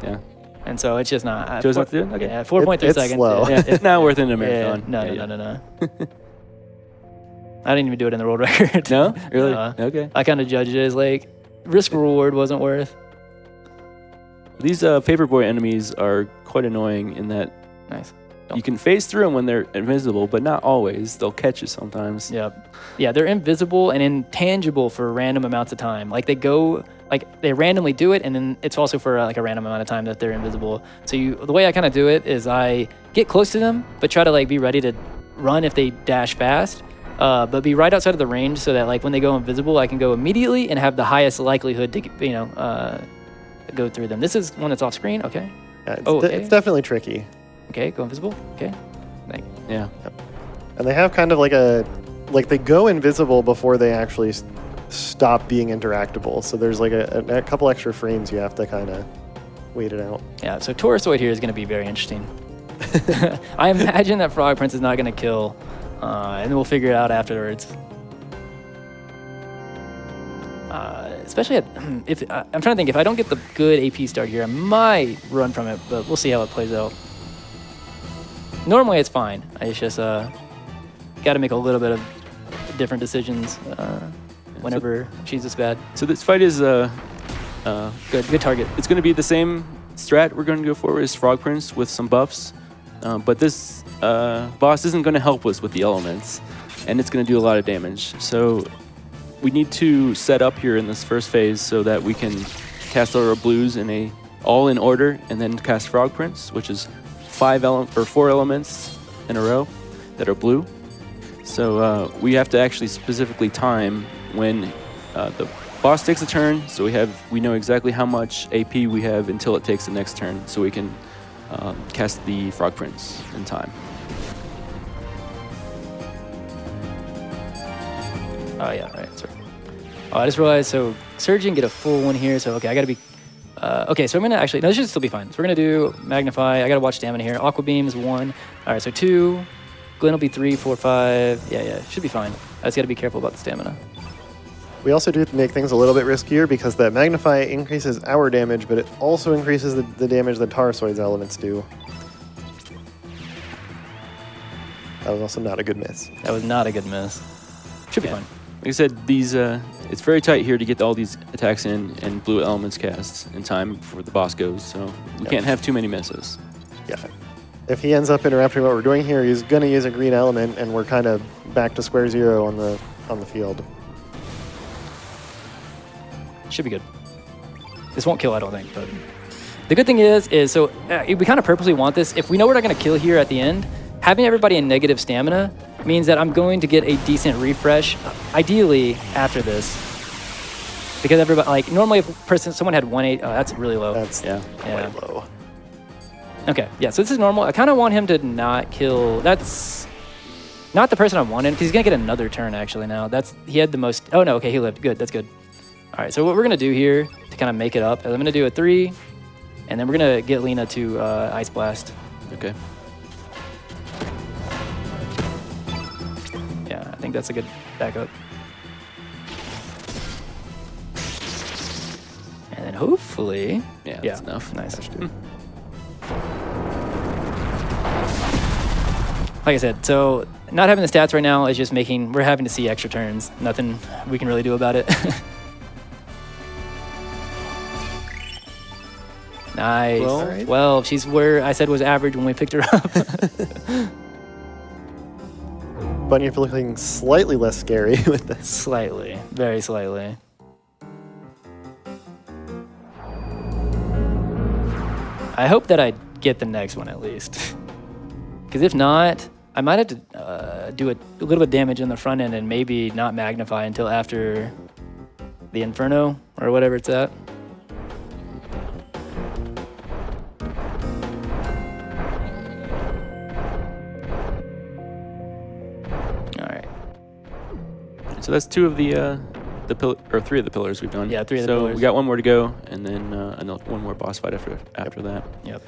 Yeah. And so it's just not. Chose not to do it? Okay. Yeah, 4.3 It's seconds. slow. Yeah, it's not worth it in a marathon. No. I didn't even do it in the world record. No? Really? Okay. I kind of judged it as like risk reward wasn't worth. These Paperboy enemies are quite annoying in that Nice. you can phase through them when they're invisible, but not always. They'll catch you sometimes. Yep. Yeah, they're invisible and intangible for random amounts of time. Like they randomly do it, and then it's also for like a random amount of time that they're invisible. So the way I kind of do it is I get close to them, but try to like be ready to run if they dash fast. But be right outside of the range so that like when they go invisible, I can go immediately and have the highest likelihood to go through them. This is one that's off screen. Okay. Yeah, Okay. It's definitely tricky. Okay, go invisible. Okay. Yeah. And they have kind of like they go invisible before they actually stop being interactable. So there's like a couple extra frames you have to kind of wait it out. Yeah, so Taurusoid here is going to be very interesting. I imagine that Frog Prince is not going to kill, and we'll figure it out afterwards. Especially if I'm trying to think, if I don't get the good AP start here, I might run from it, but we'll see how it plays out. Normally it's fine. It's just got to make a little bit of different decisions. whenever she's this bad. So this fight is Good target. it's going to be the same strat we're going to go for as Frog Prince with some buffs, but this boss isn't going to help us with the elements, and it's going to do a lot of damage. So we need to set up here in this first phase so that we can cast our blues all in order, and then cast Frog Prince, which is 4 elements in a row that are blue. So we have to actually specifically time when the boss takes a turn, so we know exactly how much AP we have until it takes the next turn, so we can cast the Frog Prince in time. Oh yeah, right, sorry. Oh, I just realized, so Surgeon get a full one here, so okay, I gotta be, okay, so I'm gonna actually, no, this should still be fine. So we're gonna do Magnify, I gotta watch stamina here. Aqua Beam is 1, all right, so 2, Glenn will be 3, 4, 5, yeah, should be fine. I just gotta be careful about the stamina. We also do make things a little bit riskier because that Magnify increases our damage, but it also increases the damage that Tarasoid's elements do. That was also not a good miss. That was not a good miss. Should be fine. Like I said, it's very tight here to get all these attacks in and blue elements cast in time before the boss goes, so we can't have too many misses. Yeah. If he ends up interrupting what we're doing here, he's going to use a green element, and we're kind of back to square zero on the field. Should be good. This won't kill, I don't think, but the good thing is so we kind of purposely want this. If we know we're not going to kill here at the end, having everybody in negative stamina means that I'm going to get a decent refresh, ideally after this. Because everybody, like, normally if someone had 1-8, that's really low. That's yeah. quite low. Okay, yeah, so this is normal. I kind of want him to not kill. That's not the person I wanted, because he's going to get another turn, actually, now. He had the most. Oh, no, okay, he lived. Good, that's good. All right, so what we're going to do here to kind of make it up is I'm going to do a 3, and then we're going to get Lena to Ice Blast. Okay. Yeah, I think that's a good backup. And then hopefully... Yeah, that's enough. Nice. Like I said, so not having the stats right now is just we're having to see extra turns. Nothing we can really do about it. Nice. 12. She's where I said was average when we picked her up. Bunyip looking slightly less scary with this. Slightly. Very slightly. I hope that I get the next one at least. Because if not, I might have to do a little bit of damage in the front end and maybe not magnify until after the Inferno or whatever it's at. So that's 2 of the 3 of the pillars we've done. Yeah, 3 of the So pillars. we got 1 more to go, and then one more boss fight after that. Yep.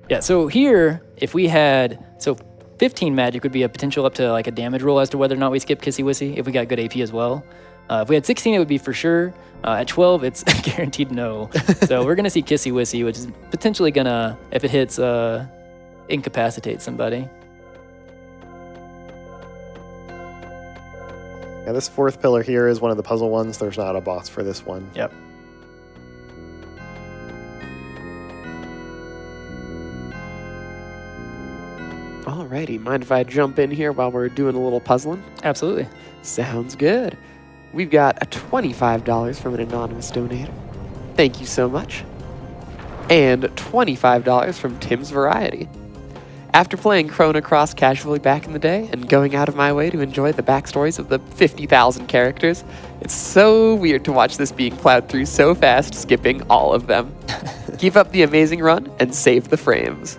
Yeah, so here, if we had... So 15 magic would be a potential up to like a damage roll as to whether or not we skip Kissy Wissy, if we got good AP as well. If we had 16, it would be for sure. At 12, it's guaranteed no. So we're going to see Kissy Wissy, which is potentially going to, if it hits, incapacitate somebody. Yeah, this 4th pillar here is one of the puzzle ones. There's not a boss for this one. Yep. Alrighty, mind if I jump in here while we're doing a little puzzling? Absolutely. Sounds good. We've got a $25 from an anonymous donator. Thank you so much. And $25 from Tim's Variety. After playing Chrono Cross casually back in the day and going out of my way to enjoy the backstories of the 50,000 characters, it's so weird to watch this being plowed through so fast, skipping all of them. Keep up the amazing run and save the frames.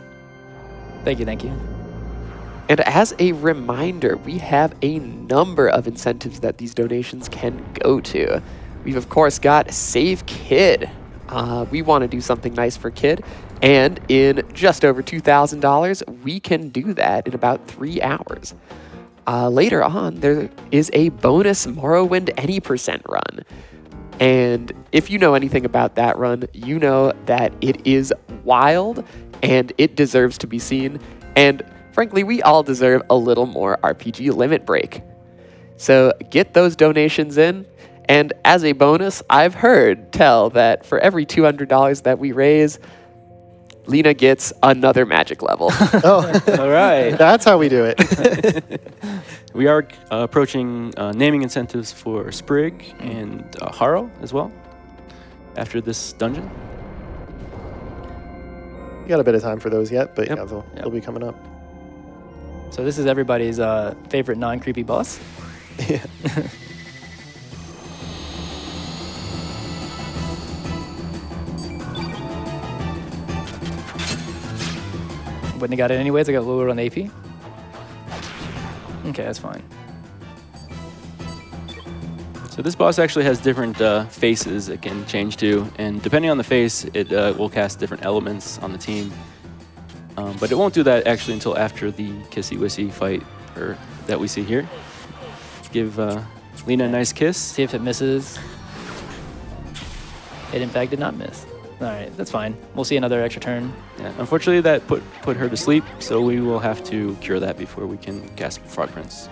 Thank you, thank you. And as a reminder, we have a number of incentives that these donations can go to. We've, of course, got Save Kid. We want to do something nice for Kid. And in just over $2,000, we can do that in about 3 hours. Later on, there is a bonus Morrowind Any % run. And if you know anything about that run, you know that it is wild and it deserves to be seen. And frankly, we all deserve a little more RPG limit break. So get those donations in, And as a bonus, I've heard tell that for every $200 that we raise, Lena gets another magic level. Oh, All right. that's how we do it. We are approaching naming incentives for Sprig and Harrow as well after this dungeon. You got a bit of time for those yet, but Yep. yeah, they'll be coming up. So this is everybody's favorite non-creepy boss. Yeah. Wouldn't have got it anyways. I got lower on the AP. Okay, that's fine. So this boss actually has different faces it can change to, and depending on the face, it will cast different elements on the team. But it won't do that actually until after the Kissy Wissy fight that we see here. Give Lena a nice kiss. See if it misses. It in fact did not miss. All right, that's fine. We'll see another extra turn. Yeah, unfortunately, that put her to sleep, so we will have to cure that before we can cast Frog Prince.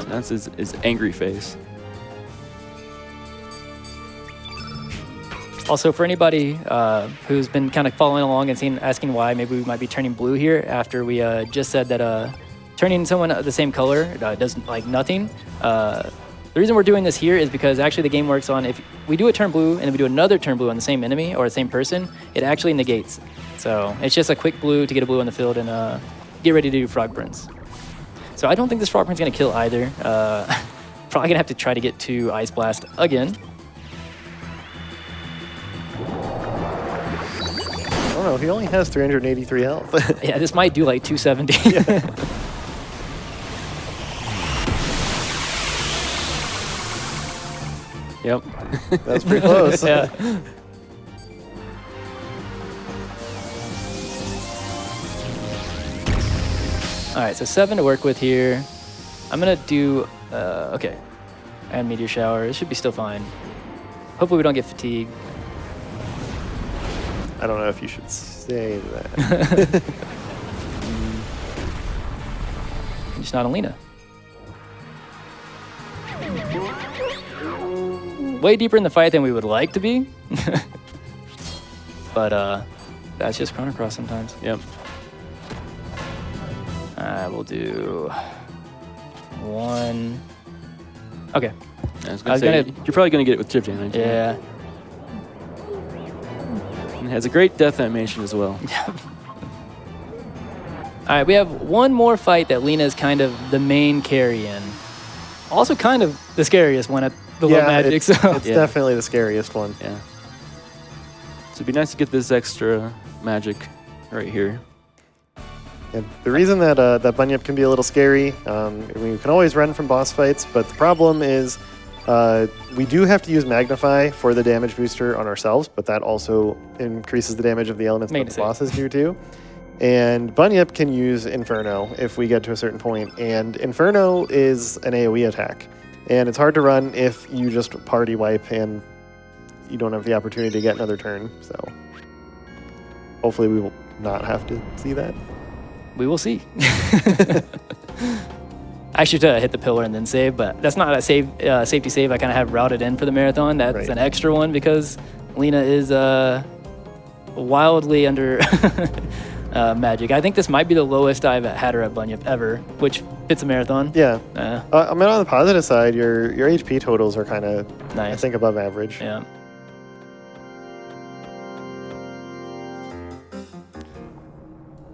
That's his angry face. Also, for anybody who's been kind of following along and asking why maybe we might be turning blue here after we just said that turning someone the same color does like nothing. The reason we're doing this here is because actually the game works on if we do a turn blue and then we do another turn blue on the same enemy or the same person, it actually negates. So it's just a quick blue to get a blue on the field and get ready to do Frog Prince. So I don't think this Frog Prince is going to kill either. Probably going to have to try to get to Ice Blast again. I don't know. He only has 383 health. Yeah, this might do like 270. Yep. That's pretty close. Yeah. All right, so 7 to work with here. I'm gonna do, okay. And Meteor Shower, it should be still fine. Hopefully we don't get fatigued. I don't know if you should say that. Just not on Lena. Way deeper in the fight than we would like to be. But that's just Chrono Cross sometimes. Yep. We'll do 1. Okay. I was I was gonna say, gonna- you're probably gonna get it with chip damage. Yeah. And it has a great death animation as well. All right, we have one more fight that Lena is kind of the main carry in. Also kind of the scariest one at the low magic. It's, So it's Yeah. definitely the scariest one. Yeah. So it'd be nice to get this extra magic right here. And the reason that that Bunyip can be a little scary, we can always run from boss fights, but the problem is we do have to use Magnify for the damage booster on ourselves, but that also increases the damage of the elements that Makes the it. bosses do too. And Bunyip can use Inferno if we get to a certain point, and Inferno is an AoE attack. And it's hard to run if you just party wipe and you don't have the opportunity to get another turn, so hopefully we will not have to see that. we will see. I should hit the pillar and then save, but that's not a safety save I kind of have routed in for the marathon. That's Right. an extra one because Lena is wildly under magic. I think this might be the lowest I've had her at Bunyip ever, which fits a marathon. Yeah. Uh, I mean, on the positive side, your HP totals are kind of, I nice. think, above average. Yeah.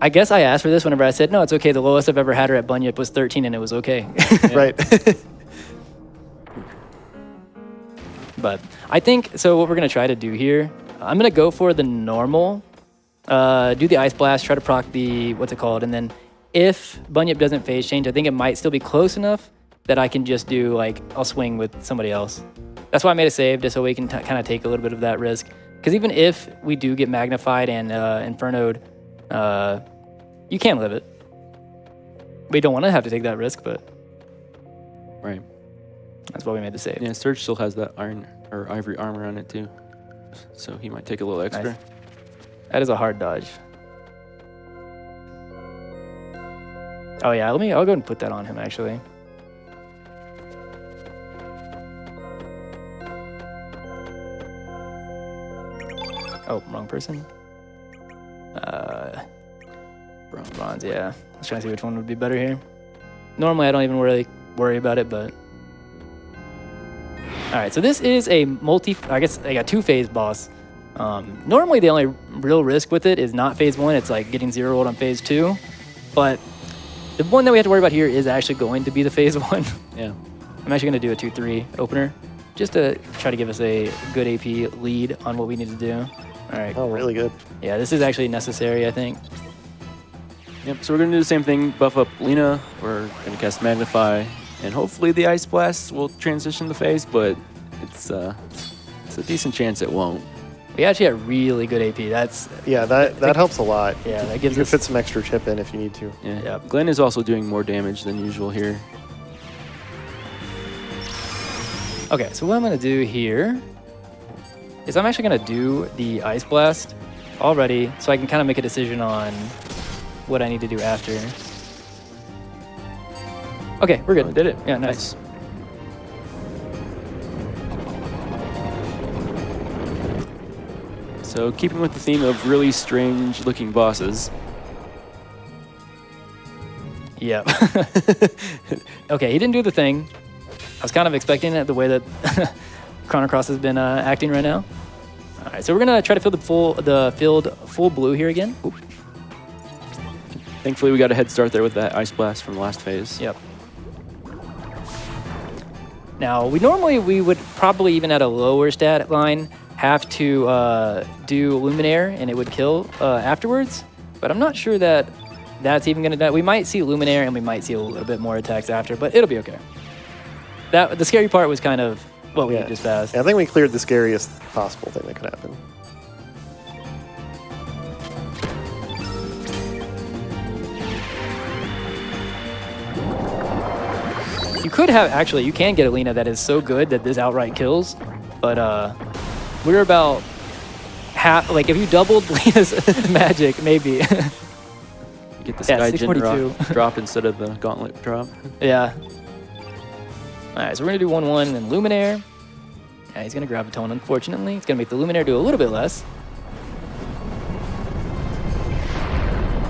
I guess I asked for this whenever I said, no, it's okay. The lowest I've ever had her at Bunyip was 13 and it was okay. Right. But I think, so what we're going to try to do here, I'm going to go for the normal, do the Ice Blast, try to proc the, what's it called, and then if Bunyip doesn't phase change, I think it might still be close enough that I can just do, like, I'll swing with somebody else. That's why I made a save, just so we can kind of take a little bit of that risk. Because even if we do get magnified and infernoed, you can live it. We don't want to have to take that risk, but Right. that's why we made the save. Yeah, Surge still has that iron or ivory armor on it too. So he might take a little extra. Nice. That is a hard dodge. Oh yeah, I'll go ahead and put that on him actually. Oh, wrong person. Bronze, yeah. I was trying to see which one would be better here. Normally I don't even really worry about it, but... Alright, so this is a I guess like a 2-phase boss. Normally the only real risk with it is not phase 1, it's like getting 0-rolled on phase 2. But the one that we have to worry about here is actually going to be the phase 1. Yeah. I'm actually going to do a 2-3 opener, just to try to give us a good AP lead on what we need to do. Alright. Oh, really good. Yeah, this is actually necessary, I think. Yep, so we're going to do the same thing, buff up Lena. We're going to cast Magnify, and hopefully the Ice Blast will transition the phase, but it's a decent chance it won't. We actually have really good AP. That helps a lot. Yeah, that You gives can us... fit some extra chip in if you need to. Yeah. Yep. Glenn is also doing more damage than usual here. Okay, so what I'm going to do here is I'm actually going to do the Ice Blast already, so I can kind of make a decision on what I need to do after. Okay, we're good. Oh, did it. Yeah, nice. So keeping with the theme of really strange looking bosses. Yep. Okay, he didn't do the thing. I was kind of expecting it the way that Chrono Cross has been acting right now. All right, so we're gonna try to fill the field full blue here again. Oop. Thankfully, we got a head start there with that Ice Blast from the last phase. Yep. Now, we would probably, even at a lower stat line, have to do Luminaire, and it would kill afterwards. But I'm not sure that that's even going to die. We might see Luminaire, and we might see a little bit more attacks after, but it'll be okay. The scary part was kind of what we just passed. Yeah, I think we cleared the scariest possible thing that could happen. You could have, actually, you can get a Lena that is so good that this outright kills, but we're about half, like if you doubled Lena's magic, maybe. You get the Yeah, Sky Jin 642. drop instead of the Gauntlet drop. Yeah. All right, so we're gonna do 1-1 and Luminaire. Yeah, he's gonna Gravitone, unfortunately. It's gonna make the Luminaire do a little bit less.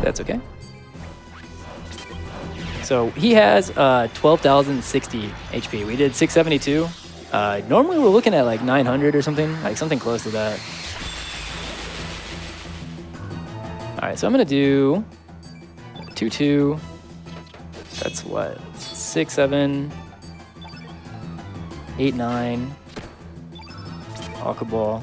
That's okay. So he has 12,060 HP. We did 672. Normally we're looking at like 900 or something, like something close to that. All right, so I'm gonna do 2-2. That's what? 6, 7, 8, 9. Aqua Ball.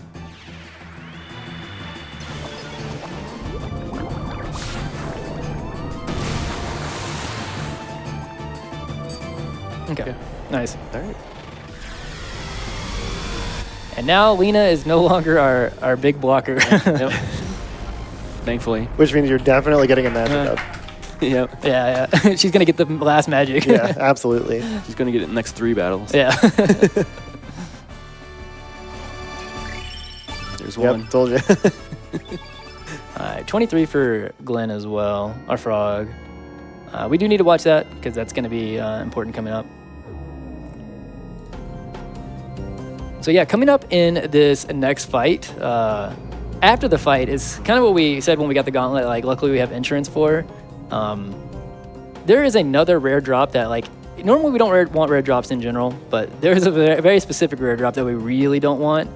Okay, nice. All right. And now Lena is no longer our big blocker. Yep. Thankfully. Which means you're definitely getting a magic up. Yep. Yeah, yeah. She's gonna get the last magic. Yeah, absolutely. She's going to get it in the next 3 battles. Yeah. There's one. Yep, told you. All right, 23 for Glenn as well, our frog. We do need to watch that because that's going to be important coming up. So yeah, coming up in this next fight, after the fight is kind of what we said when we got the gauntlet, like luckily we have insurance for. There is another rare drop that like, normally we don't want rare drops in general, but there's a very specific rare drop that we really don't want.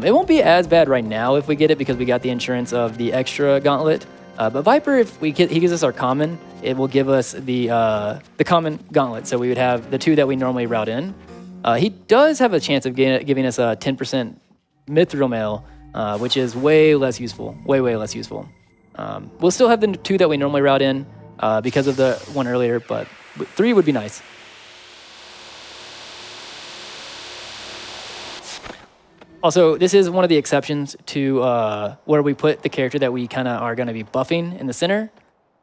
It won't be as bad right now if we get it because we got the insurance of the extra gauntlet. But Viper, if he gives us our common, it will give us the common gauntlet. So we would have the 2 that we normally route in. He does have a chance of giving us a 10% Mithril Mail, which is way less useful, way less useful. We'll still have the 2 that we normally route in because of the one earlier, but 3 would be nice. Also, this is one of the exceptions to where we put the character that we kind of are going to be buffing in the center.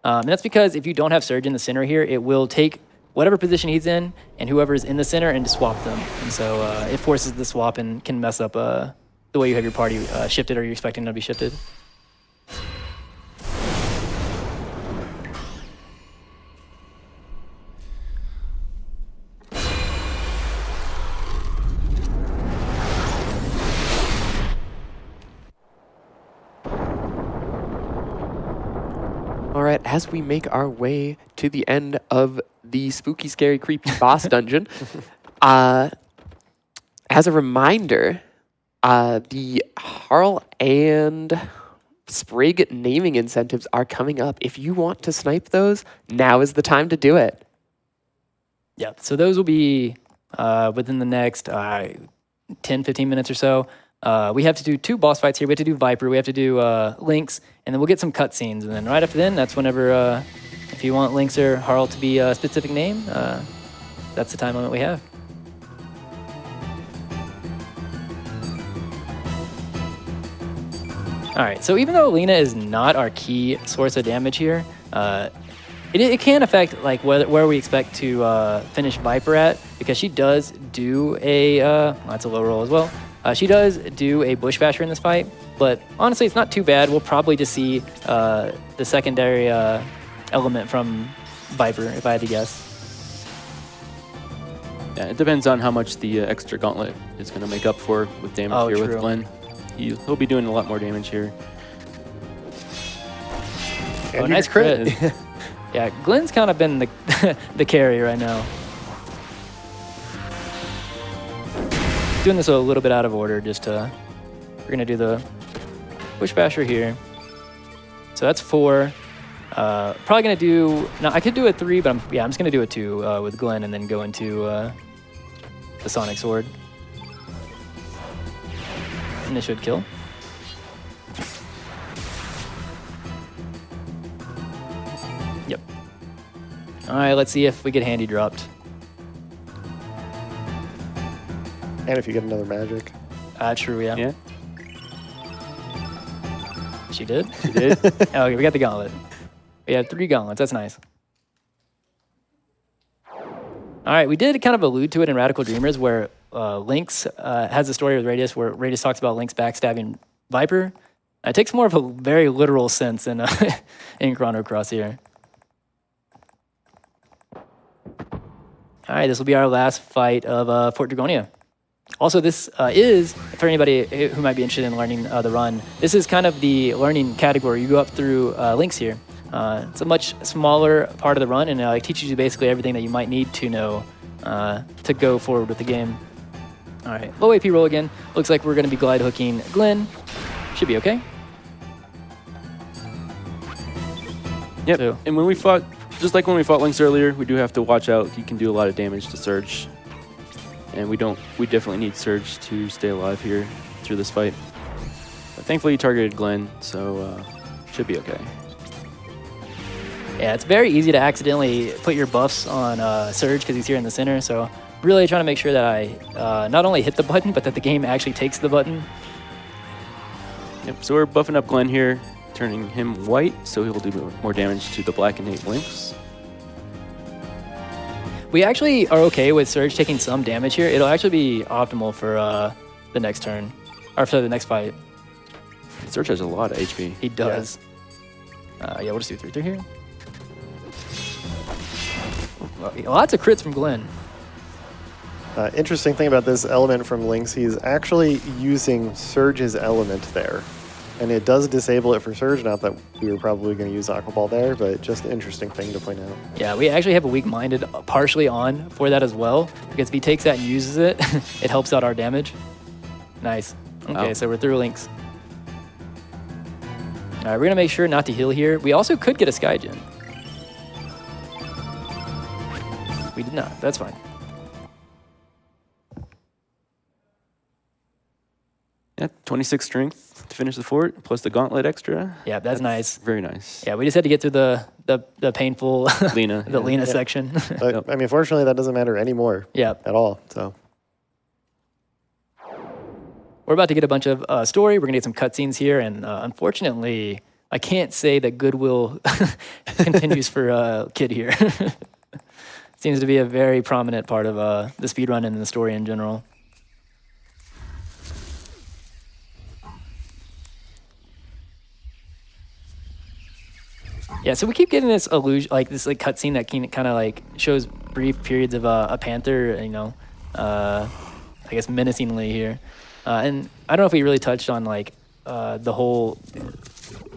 And that's because if you don't have Surge in the center here, it will take whatever position he's in and whoever is in the center and just swap them. And so it forces the swap and can mess up the way you have your party shifted or you're expecting them to be shifted. All right, as we make our way to the end of the spooky, scary, creepy boss dungeon, as a reminder, the Harl and Sprig naming incentives are coming up. If you want to snipe those, now is the time to do it. Yeah, so those will be within the next 10, 15 minutes or so. We have to do 2 boss fights here. We have to do Viper, we have to do Lynx, and then we'll get some cutscenes. And then right after then, that's whenever, if you want Lynx or Harl to be a specific name, that's the time limit we have. All right, so even though Lena is not our key source of damage here, it can affect like where we expect to finish Viper at, because she does do a, that's a low roll as well. She does do a Bush Basher in this fight, but honestly, it's not too bad. We'll probably just see the secondary element from Viper, if I had to guess. Yeah, it depends on how much the extra gauntlet is going to make up for with damage here true. with Glenn. He'll be doing a lot more damage here. And you nice crit. Yeah, Glenn's kind of been the carry right now. Doing this a little bit out of order, we're gonna do the Bush Basher here. So that's 4. Probably gonna do, no, I could do a 3, but I'm just gonna do a 2 with Glenn and then go into the Sonic Sword. And this should kill. Yep. All right, let's see if we get handy dropped. And if you get another magic. True, yeah. Yeah, She did? he did. Oh, okay, we got the gauntlet. We have 3 gauntlets, that's nice. All right, we did kind of allude to it in Radical Dreamers, where Lynx has a story with Radius where Radius talks about Lynx backstabbing Viper. It takes more of a very literal sense in Chrono Cross here. All right, this will be our last fight of Fort Dragonia. Also, this is, for anybody who might be interested in learning the run, this is kind of the learning category. You go up through Lynx here. It's a much smaller part of the run, and it teaches you basically everything that you might need to know to go forward with the game. All right, low AP roll again. Looks like we're going to be glide hooking Glenn. Should be okay. Yep. So- And when we fought, just like when we fought Lynx earlier, we do have to watch out. He can do a lot of damage to Surge, and we definitely need Surge to stay alive here through this fight. But thankfully, he targeted Glenn, so should be okay. Yeah, it's very easy to accidentally put your buffs on Surge because he's here in the center. So really trying to make sure that I not only hit the button, but that the game actually takes the button. Yep. So we're buffing up Glenn here, turning him white, so he will do more damage to the black innate Lynx. We actually are okay with Surge taking some damage here. It'll actually be optimal for the next turn, or for the next fight. Surge has a lot of HP. He does. Yeah, we'll just do 3-3 here. Lots of crits from Glenn. Interesting thing about this element from Lynx, he's actually using Surge's element there. And it does disable it for Surge, not that we were probably going to use Aqua Ball there, but just an interesting thing to point out. Yeah, we actually have a Weak-Minded partially on for that as well, because if he takes that and uses it, it helps out our damage. Nice. Okay, Wow. so we're through Lynx. All right, we're going to make sure not to heal here. We also could get a Skygen. We did not. That's fine. Yeah, 26 strength to finish the fort, plus the gauntlet extra. Yeah, that's nice. Very nice. Yeah, we just had to get through the painful Lena. the yeah. Lena section. But, Yep. I mean, fortunately, that doesn't matter anymore Yeah. at all. So We're about to get a bunch of story. We're going to get some cutscenes here. And unfortunately, I can't say that goodwill continues for Kid here. Seems to be a very prominent part of the speedrun and the story in general. Yeah, so we keep getting this illusion, like this like cutscene that kind of like shows brief periods of a panther, you know, I guess menacingly here. And I don't know if we really touched on like the whole.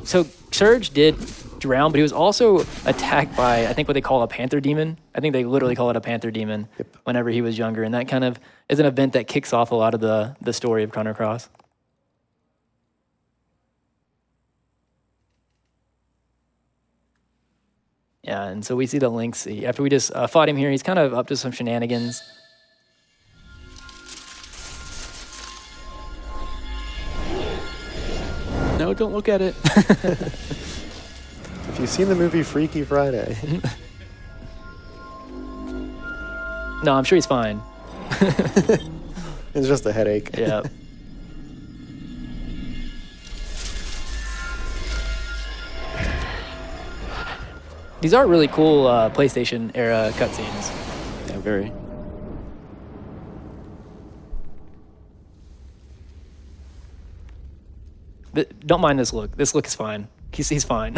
So Surge did drown, but he was also attacked by, I think, what they call a panther demon. I think they literally call it a panther demon whenever he was younger, and that kind of is an event that kicks off a lot of the story of Chrono Cross. Yeah, and so we see the Lynx. After we just fought him here, he's kind of up to some shenanigans. No, don't look at it. If you've seen the movie Freaky Friday. No, I'm sure he's fine. It's just a headache. Yeah. These are really cool PlayStation era cutscenes. Yeah, very. But don't mind this look. This look is fine. He's fine.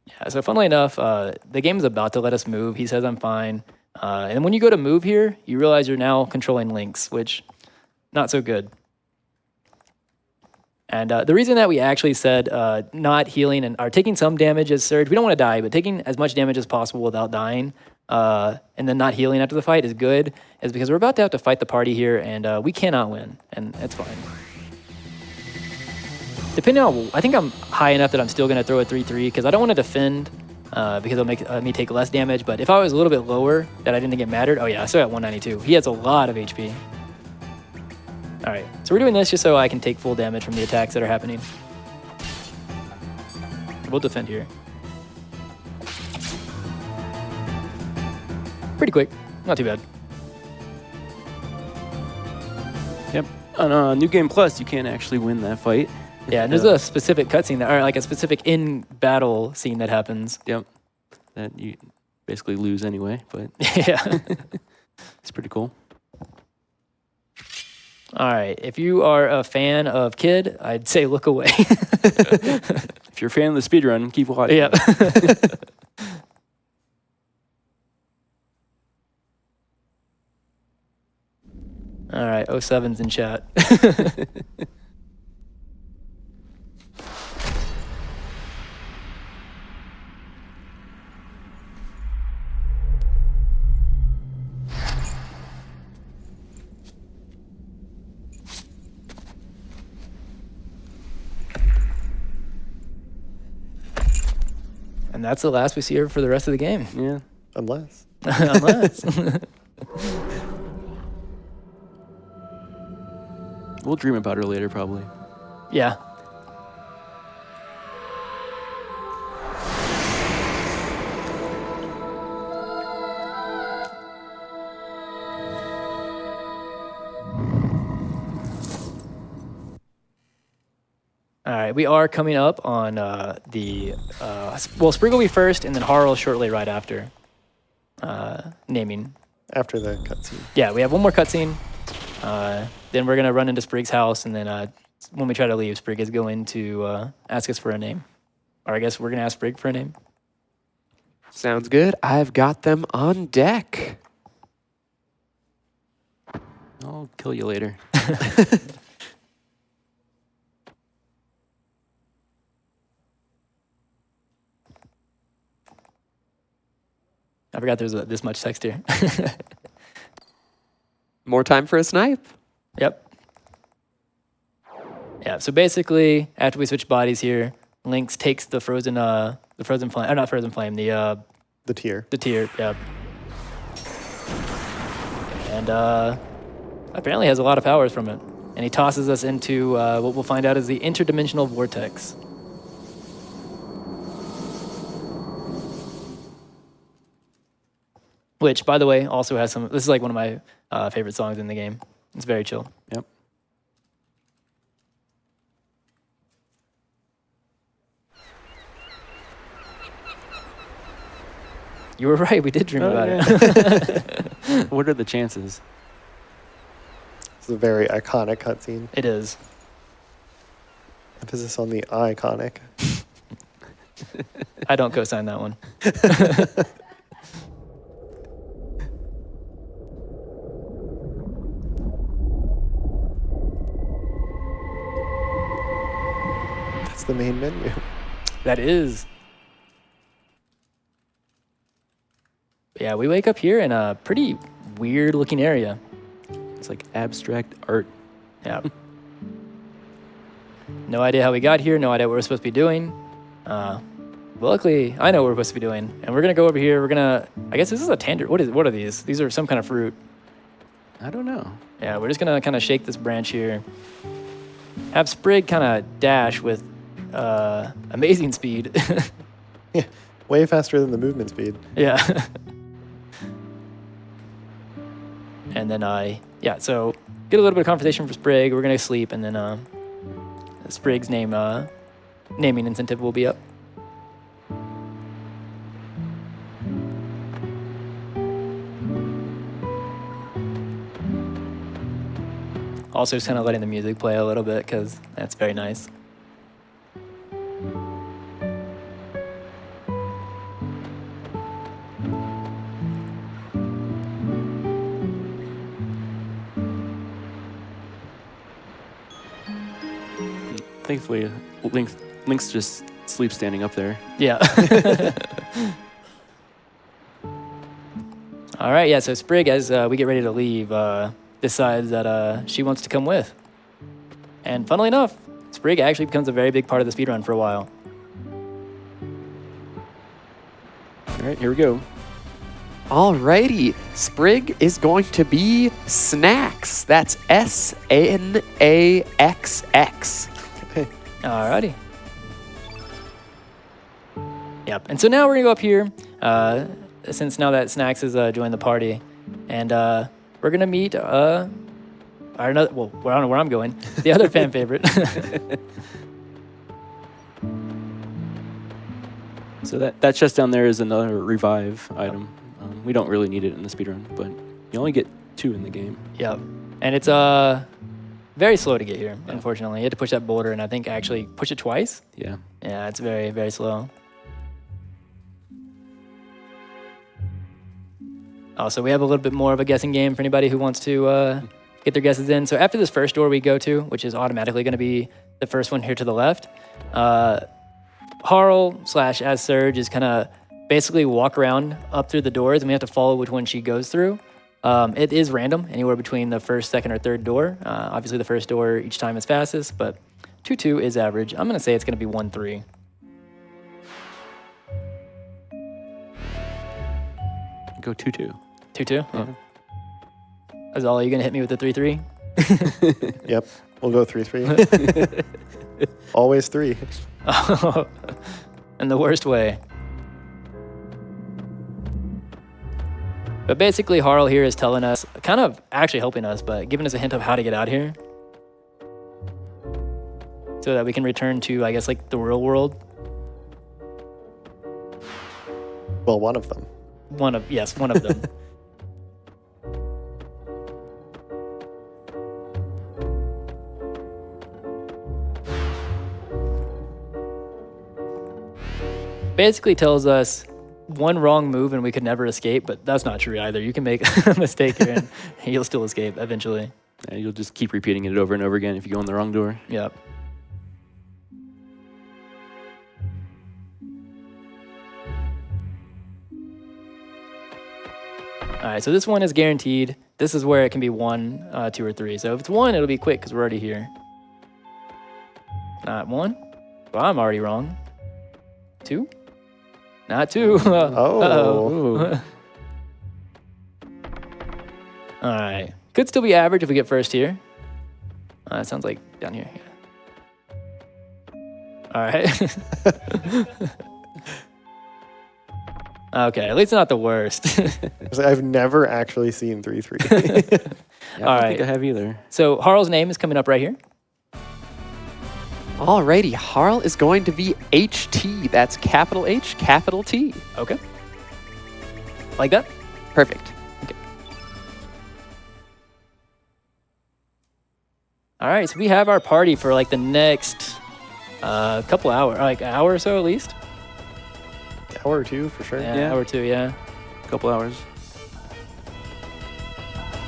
Yeah, so funnily enough, the game is about to let us move. He says I'm fine. And when you go to move here, you realize you're now controlling Lynx, which not so good. And the reason that we actually said not healing and are taking some damage as Surge, we don't want to die, but taking as much damage as possible without dying and then not healing after the fight is good, is because we're about to have to fight the party here, and we cannot win, and it's fine. Depending on, I think I'm high enough that I'm still going to throw a 3-3 because I don't want to defend because it'll make me take less damage, but if I was a little bit lower that I didn't think it mattered, oh yeah, I still got 192. He has a lot of HP. All right, so we're doing this just so I can take full damage from the attacks that are happening. We'll defend here. Pretty quick, not too bad. Yep. On New Game Plus, you can't actually win that fight. Yeah, and there's a specific cutscene that, or like a specific in-battle scene that happens. Yep. That you basically lose anyway, but Yeah. it's pretty cool. All right, if you are a fan of Kid, I'd say look away. If you're a fan of the speedrun, keep watching. Yeah. All right, 07's in chat. And that's the last we see her for the rest of the game. Yeah. Unless. Unless. We'll dream about her later, probably. Yeah. All right, we are coming up on well, Sprig will be first, and then Harl shortly right after. Naming. After the cutscene. Yeah, we have one more cutscene. Then we're gonna run into Sprig's house, and then when we try to leave, Sprig is going to ask us for a name. Or I guess we're gonna ask Sprig for a name. Sounds good. I've got them on deck. I'll kill you later. I forgot there's this much text here. More time for a snipe. Yep. Yeah, so basically, after we switch bodies here, Lynx takes the frozen flame, or not frozen flame, the tier. The tier, yep. And apparently has a lot of powers from it. And he tosses us into what we'll find out is the interdimensional vortex. Which, by the way, also has some, this is like one of my favorite songs in the game. It's very chill. Yep. You were right, we did dream about it. What are the chances? It's a very iconic cutscene. It is. Emphasis on the iconic. I don't co-sign that one. That's the main menu. That is. Yeah, we wake up here in a pretty weird looking area. It's like abstract art. Yeah. No idea how we got here, no idea what we're supposed to be doing. Well, luckily, I know what we're supposed to be doing. And we're gonna go over here, we're gonna, I guess this is a tangerine. What are these? These are some kind of fruit. I don't know. Yeah, we're just gonna kind of shake this branch here. Have Sprig kind of dash with amazing speed. Yeah, way faster than the movement speed. Yeah. And then yeah, so get a little bit of conversation for Sprig. We're gonna sleep, and then Sprig's naming incentive will be up. Also, just kind of letting the music play a little bit because that's very nice. Thankfully, Link's just sleep standing up there. Yeah. All right, yeah, so Sprig, as we get ready to leave, decides that she wants to come with. And funnily enough, Sprig actually becomes a very big part of the speedrun for a while. All right, here we go. Alrighty, Sprig is going to be Snacks. That's SNAXX. Alrighty. Yep, and so now we're gonna go up here, since now that Snacks has joined the party, and we're gonna meet I don't know, well, I don't know where I'm going. The other fan favorite. So that chest down there is another revive item. We don't really need it in the speedrun, but you only get 2 in the game. Yep, and it's very slow to get here, unfortunately. You had to push that boulder, and I think actually push it twice. Yeah. Yeah, it's very, very slow. Also, we have a little bit more of a guessing game for anybody who wants to get their guesses in. So after this first door we go to, which is automatically going to be the first one here to the left, Harl / as Surge is kind of basically walk around up through the doors, and we have to follow which one she goes through. It is random, anywhere between the first, second, or third door. Obviously, the first door each time is fastest, but 2-2 is average. I'm going to say it's going to be 1-3. Go 2-2. 2-2? Yeah. Izala, are you going to hit me with the 3-3? Yep, we'll go 3-3. Always 3. In the worst way. But basically, Harl here is telling us, kind of actually helping us, but giving us a hint of how to get out here. So that we can return to, I guess, like the real world. Well, one of them. Yes, one of them. Basically tells us one wrong move and we could never escape, but that's not true either. You can make a mistake here and you'll still escape eventually. Yeah, you'll just keep repeating it over and over again if you go in the wrong door. Yep. All right, so this one is guaranteed. This is where it can be 1, 2, or 3. So if it's 1, it'll be quick because we're already here. Not 1. Well, I'm already wrong. 2. Not 2. Oh. All right. Could still be average if we get first here. That sounds like down here. Yeah. All right. Okay, at least not the worst. I've never actually seen 3-3. Yeah, I don't think I have either. So Harl's name is coming up right here. Alrighty, Harl is going to be HT. That's capital H, capital T. Okay. Like that? Perfect. Okay. All right, so we have our party for like the next couple hours, like an hour or so at least. hour or two for sure. Yeah, hour or two, yeah. A couple hours.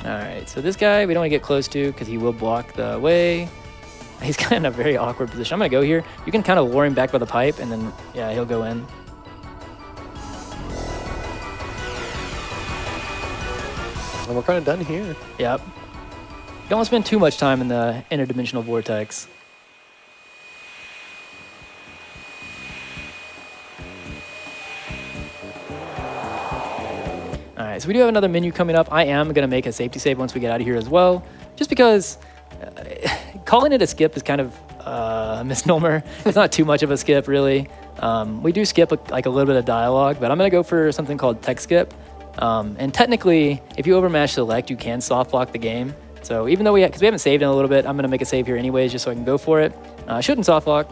All right, so this guy we don't want to get close to because he will block the way. He's kind of in a very awkward position. I'm going to go here. You can kind of lure him back by the pipe, and then, yeah, he'll go in. And we're kind of done here. Yep. Don't want to spend too much time in the interdimensional vortex. All right, so we do have another menu coming up. I am going to make a safety save once we get out of here as well, just because calling it a skip is kind of a misnomer. It's not too much of a skip, really. We do skip like a little bit of dialogue, but I'm going to go for something called tech skip. And technically, if you overmash select, you can soft lock the game. So even though because we haven't saved in a little bit, I'm going to make a save here anyways, just so I can go for it. Shouldn't soft lock.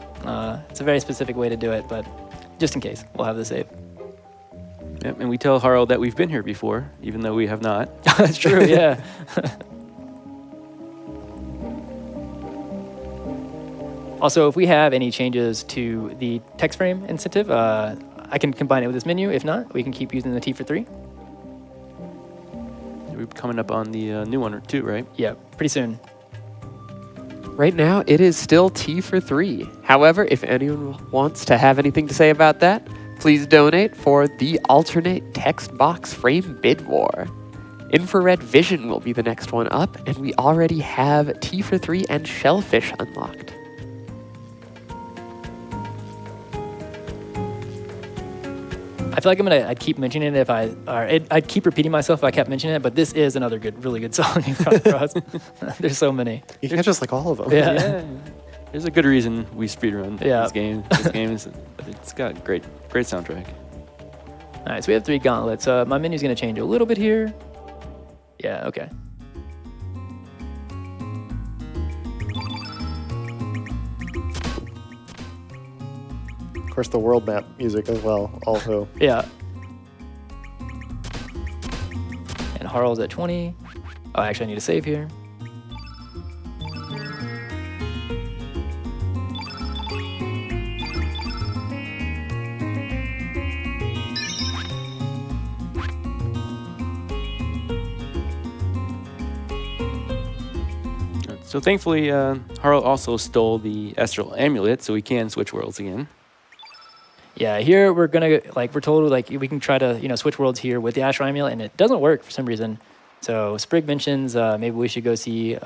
It's a very specific way to do it, but just in case, we'll have the save. Yep, and we tell Harl that we've been here before, even though we have not. That's true, yeah. Also, if we have any changes to the text frame incentive, I can combine it with this menu. If not, we can keep using the T for 3. We're coming up on the new one or two, right? Yeah, pretty soon. Right now, it is still T for 3. However, if anyone wants to have anything to say about that, please donate for the alternate text box frame bid war. Infrared vision will be the next one up, and we already have T for 3 and shellfish unlocked. I feel like I'd keep mentioning it I'd keep repeating myself if I kept mentioning it, but this is another really good song in Chrono Cross. There's so many. You can't just like all of them. Yeah. There's a good reason we speedrun Yeah. this game. It's got great soundtrack. All right, so we have 3 gauntlets. My menu's going to change a little bit here. Yeah, okay. Of course, the world map music as well, also. Yeah. And Harl's at 20. Oh, actually, I need to save here. So thankfully, Harl also stole the Astral Amulet, so we can switch worlds again. Yeah, here we're told we can try to switch worlds here with the Astral Amulet, and it doesn't work for some reason. So Sprig mentions maybe we should go see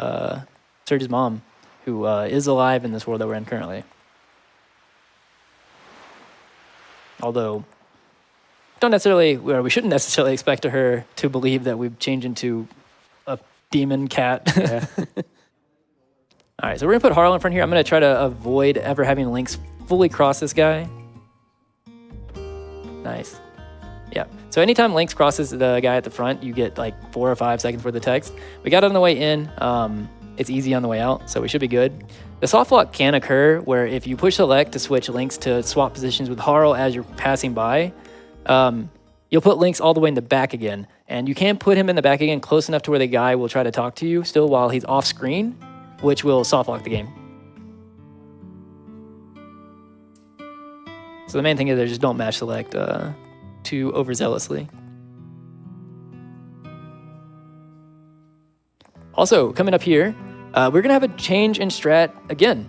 Serge's mom, who is alive in this world that we're in currently. Although, we shouldn't necessarily expect her to believe that we've changed into a demon cat. Yeah. All right, so we're gonna put Harl in front here. I'm gonna try to avoid ever having Lynx fully cross this guy. Nice. Yeah. So anytime Lynx crosses the guy at the front, you get like 4 or 5 seconds worth of text. We got it on the way in. It's easy on the way out, so we should be good. The soft lock can occur where if you push select to switch Lynx to swap positions with Harl as you're passing by, you'll put Lynx all the way in the back again. And you can put him in the back again close enough to where the guy will try to talk to you still while he's off screen, which will soft lock the game. So the main thing is just don't mash select too overzealously. Also, coming up here, we're going to have a change in strat again.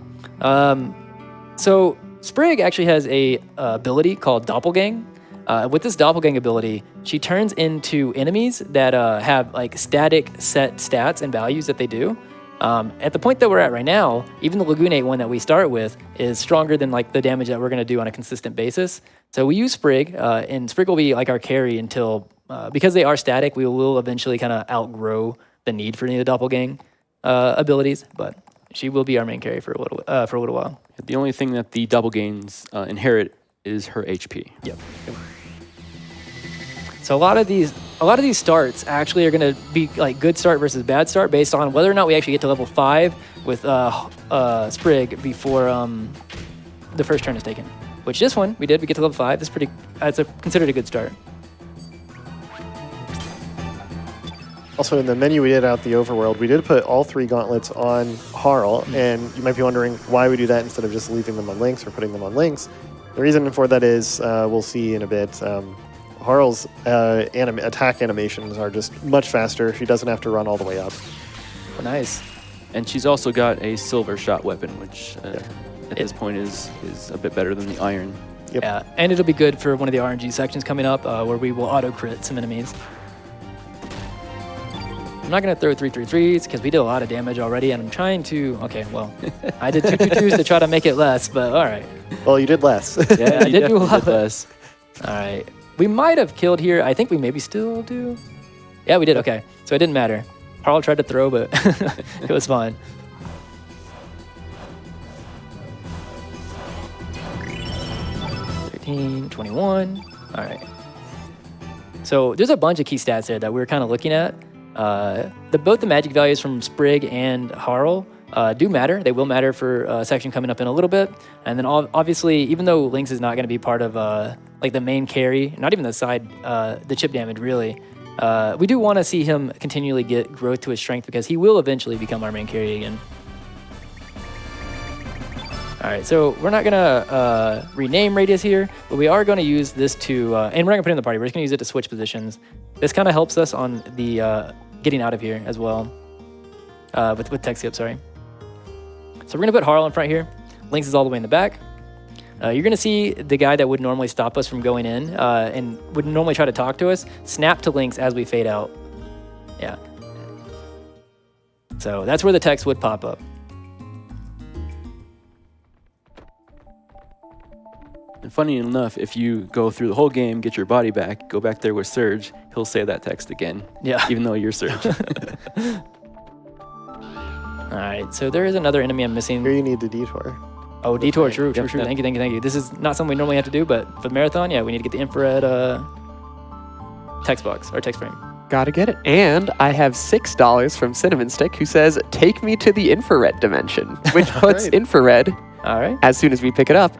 So Sprig actually has a ability called Doppelgang. With this Doppelgang ability, she turns into enemies that have like static set stats and values that they do. At the point that we're at right now, even the Lagoonate one that we start with is stronger than like the damage that we're going to do on a consistent basis. So we use Sprig, and Sprig will be like our carry until, because they are static, we will eventually kind of outgrow the need for any of the Doppelgang abilities, but she will be our main carry for a little while. The only thing that the Doppelgangs inherit is her HP. Yep. So a lot of these starts actually are going to be like good start versus bad start based on whether or not we actually get to level 5 with Sprig before the first turn is taken. Which this one we did. We get to level 5. That's considered a good start. Also, in the menu we did out the overworld, we did put all 3 gauntlets on Harl, and you might be wondering why we do that instead of just leaving them on Lynx or putting them on Lynx. The reason for that is, we'll see in a bit, Harl's attack animations are just much faster. She doesn't have to run all the way up. Oh, nice. And she's also got a silver shot weapon, which at this point is a bit better than the iron. Yep. Yeah, and it'll be good for one of the RNG sections coming up where we will auto-crit some enemies. I'm not going to throw 3-3-3s because we did a lot of damage already, and I'm trying to... Okay, well, I did 2-2-2s to try to make it less, but all right. Well, you did less. Yeah, I did do a lot less. All right. We might have killed here. I think we maybe still do. Yeah, we did. Okay. So it didn't matter. Harl tried to throw, but it was fine. $13, $21. All right. So there's a bunch of key stats there that we were kind of looking at. Both the magic values from Sprig and Harl do matter. They will matter for a section coming up in a little bit. And then obviously, even though Lynx is not going to be part of like the main carry, not even the side, the chip damage really, we do want to see him continually get growth to his strength because he will eventually become our main carry again. All right, so we're not going to rename Radius here, but we are going to use this to, and we're not going to put it in the party, we're just going to use it to switch positions. This kind of helps us on the getting out of here as well, with tech skip, sorry. So we're going to put Harl in front here. Lynx is all the way in the back. You're going to see the guy that would normally stop us from going in and would normally try to talk to us, snap to Lynx as we fade out. Yeah. So that's where the text would pop up. And funny enough, if you go through the whole game, get your body back, go back there with Surge, he'll say that text again. Yeah. Even though you're Surge. All right, so there is another enemy I'm missing. Here you need the detour. Oh, detour, true. Yep. Thank you. This is not something we normally have to do, but for the marathon, yeah, we need to get the infrared text box, or text frame. Gotta get it. And I have $6 from Cinnamon Stick, who says, take me to the infrared dimension, which puts Right. infrared, All right. as soon as we pick it up,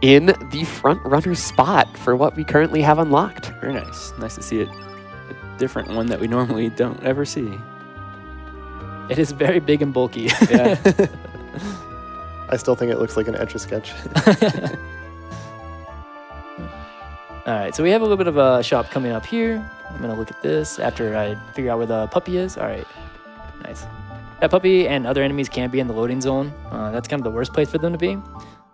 in the front runner spot for what we currently have unlocked. Very nice. Nice to see it. A different one that we normally don't ever see. It is very big and bulky. Yeah. I still think it looks like an Etch-a-Sketch. All right, so we have a little bit of a shop coming up here. I'm going to look at this after I figure out where the puppy is. All right, nice. That puppy and other enemies can be in the loading zone. That's kind of the worst place for them to be.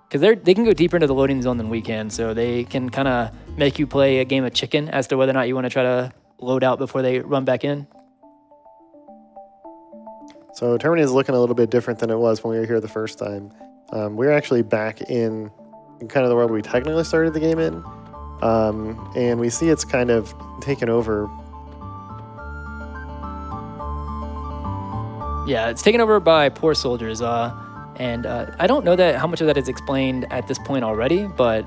Because they can go deeper into the loading zone than we can, so they can kind of make you play a game of chicken as to whether or not you want to try to load out before they run back in. So Termini is looking a little bit different than it was when we were here the first time. We're actually back in kind of the world we technically started the game in. And we see it's kind of taken over. Yeah, it's taken over by poor soldiers. And I don't know how much of that is explained at this point already, but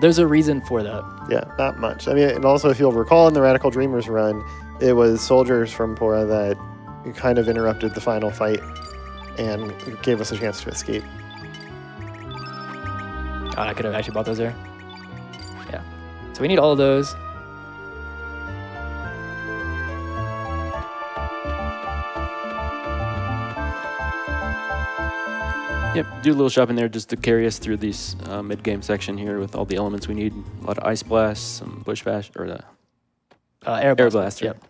there's a reason for that. Yeah, not much. I mean, and also if you'll recall in the Radical Dreamers run, it was soldiers from Pora that kind of interrupted the final fight and gave us a chance to escape. Oh, I could have actually bought those there. Yeah. So we need all of those. Yep, do a little shopping there just to carry us through these mid-game section here with all the elements we need. A lot of Ice Blast, some Bush Bash, or the Air Blaster. Yep.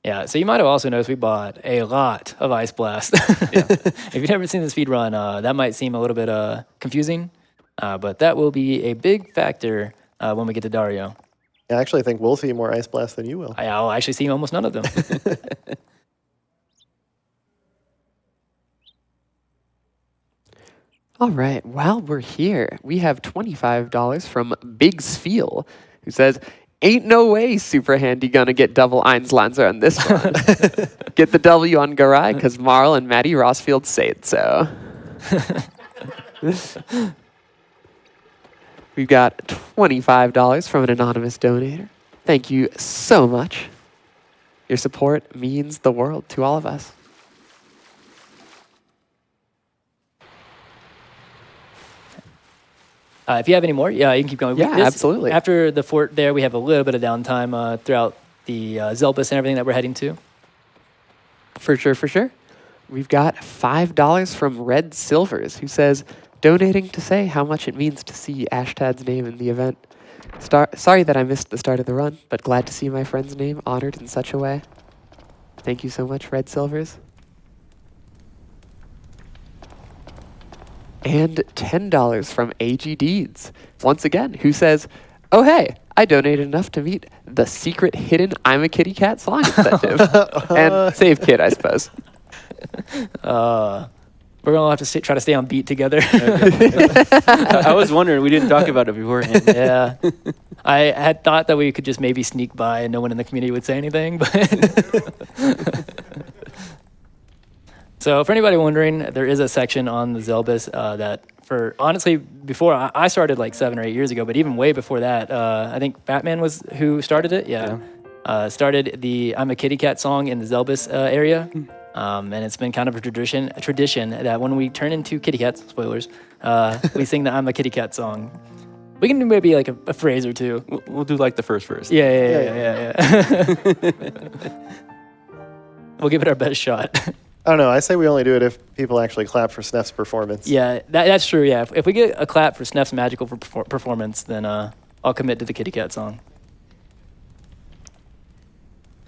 Yeah, so you might have also noticed we bought a lot of Ice Blast. If you've never seen the speed run, that might seem a little bit confusing, but that will be a big factor when we get to Dario. I actually think we'll see more Ice Blast than you will. I'll actually see almost none of them. All right, while we're here, we have $25 from Big Sfeel, who says, ain't no way SuperHandi gonna get double Einslanzer on this one. Get the W on Garai, because Marl and Maddie Rossfield say it so. We've got $25 from an anonymous donator. Thank you so much. Your support means the world to all of us. If you have any more, yeah, you can keep going. Yeah, absolutely. After the fort there, we have a little bit of downtime throughout the Zelbus and everything that we're heading to. For sure, for sure. We've got $5 from Red Silvers, who says, donating to say how much it means to see Ashtad's name in the event. Sorry that I missed the start of the run, but glad to see my friend's name honored in such a way. Thank you so much, Red Silvers. And $10 from AG Deeds, once again, who says, oh hey, I donated enough to meet the secret hidden I'm a Kitty Cat song incentive. And save kid, I suppose. We're going to have to try to stay on beat together. I was wondering, we didn't talk about it beforehand. Yeah. I had thought that we could just maybe sneak by and no one in the community would say anything. But so for anybody wondering, there is a section on the Zelbus that honestly, before I started like 7 or 8 years ago, but even way before that, I think Batman was who started it. Yeah. Started the I'm a Kitty Cat song in the Zelbus area. And it's been kind of a tradition that when we turn into kitty cats, spoilers, we sing the I'm a Kitty Cat song. We can do maybe like a phrase or two. We'll do like the first verse. Yeah. We'll give it our best shot. I don't know. I say we only do it if people actually clap for Sneff's performance. Yeah, that's true. Yeah, if we get a clap for Sneff's magical performance, then I'll commit to the Kitty Cat song.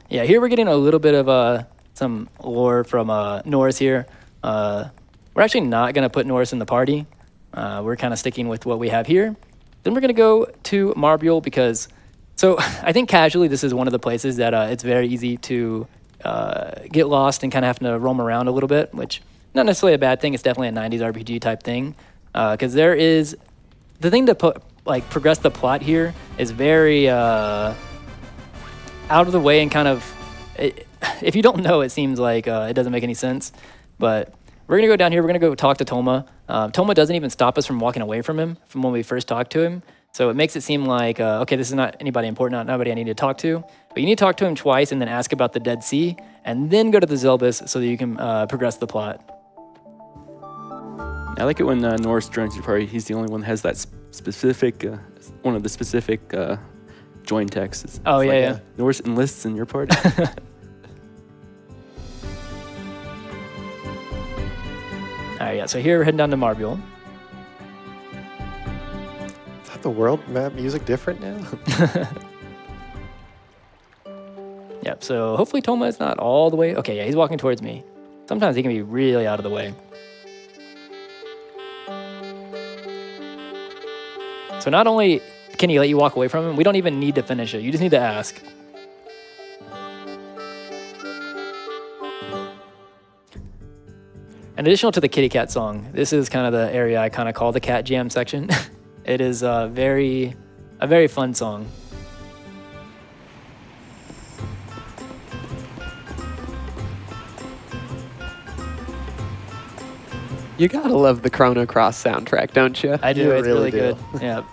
Yeah, here we're getting a little bit of some lore from Norris here. We're actually not going to put Norris in the party. We're kind of sticking with what we have here. Then we're going to go to Marbule because, so I think casually this is one of the places that it's very easy to get lost and kind of having to roam around a little bit, which not necessarily a bad thing. It's definitely a 90s RPG type thing. Because there is, the thing to progress the plot here is very out of the way and kind of, if you don't know, it seems like it doesn't make any sense. But we're going to go down here. We're going to go talk to Toma. Toma doesn't even stop us from walking away from him from when we first talked to him. So it makes it seem like, okay, this is not anybody important, not nobody I need to talk to. But you need to talk to him twice and then ask about the Dead Sea, and then go to the Zelbus so that you can progress the plot. I like it when Norris joins your party. He's the only one that has that specific, one of the specific join texts. Oh, yeah. Norris enlists in your party. All right, yeah, so here we're heading down to Marbule. Is that the world map music different now? Yep, so hopefully Toma is not all the way. Okay, yeah, he's walking towards me. Sometimes he can be really out of the way. So not only can he let you walk away from him, we don't even need to finish it. You just need to ask. And additional to the Kitty Cat song, this is kind of the area I kind of call the Cat Jam section. It is a very fun song. You gotta love the Chrono Cross soundtrack, don't you? I do. You It's really really good. do. Yeah.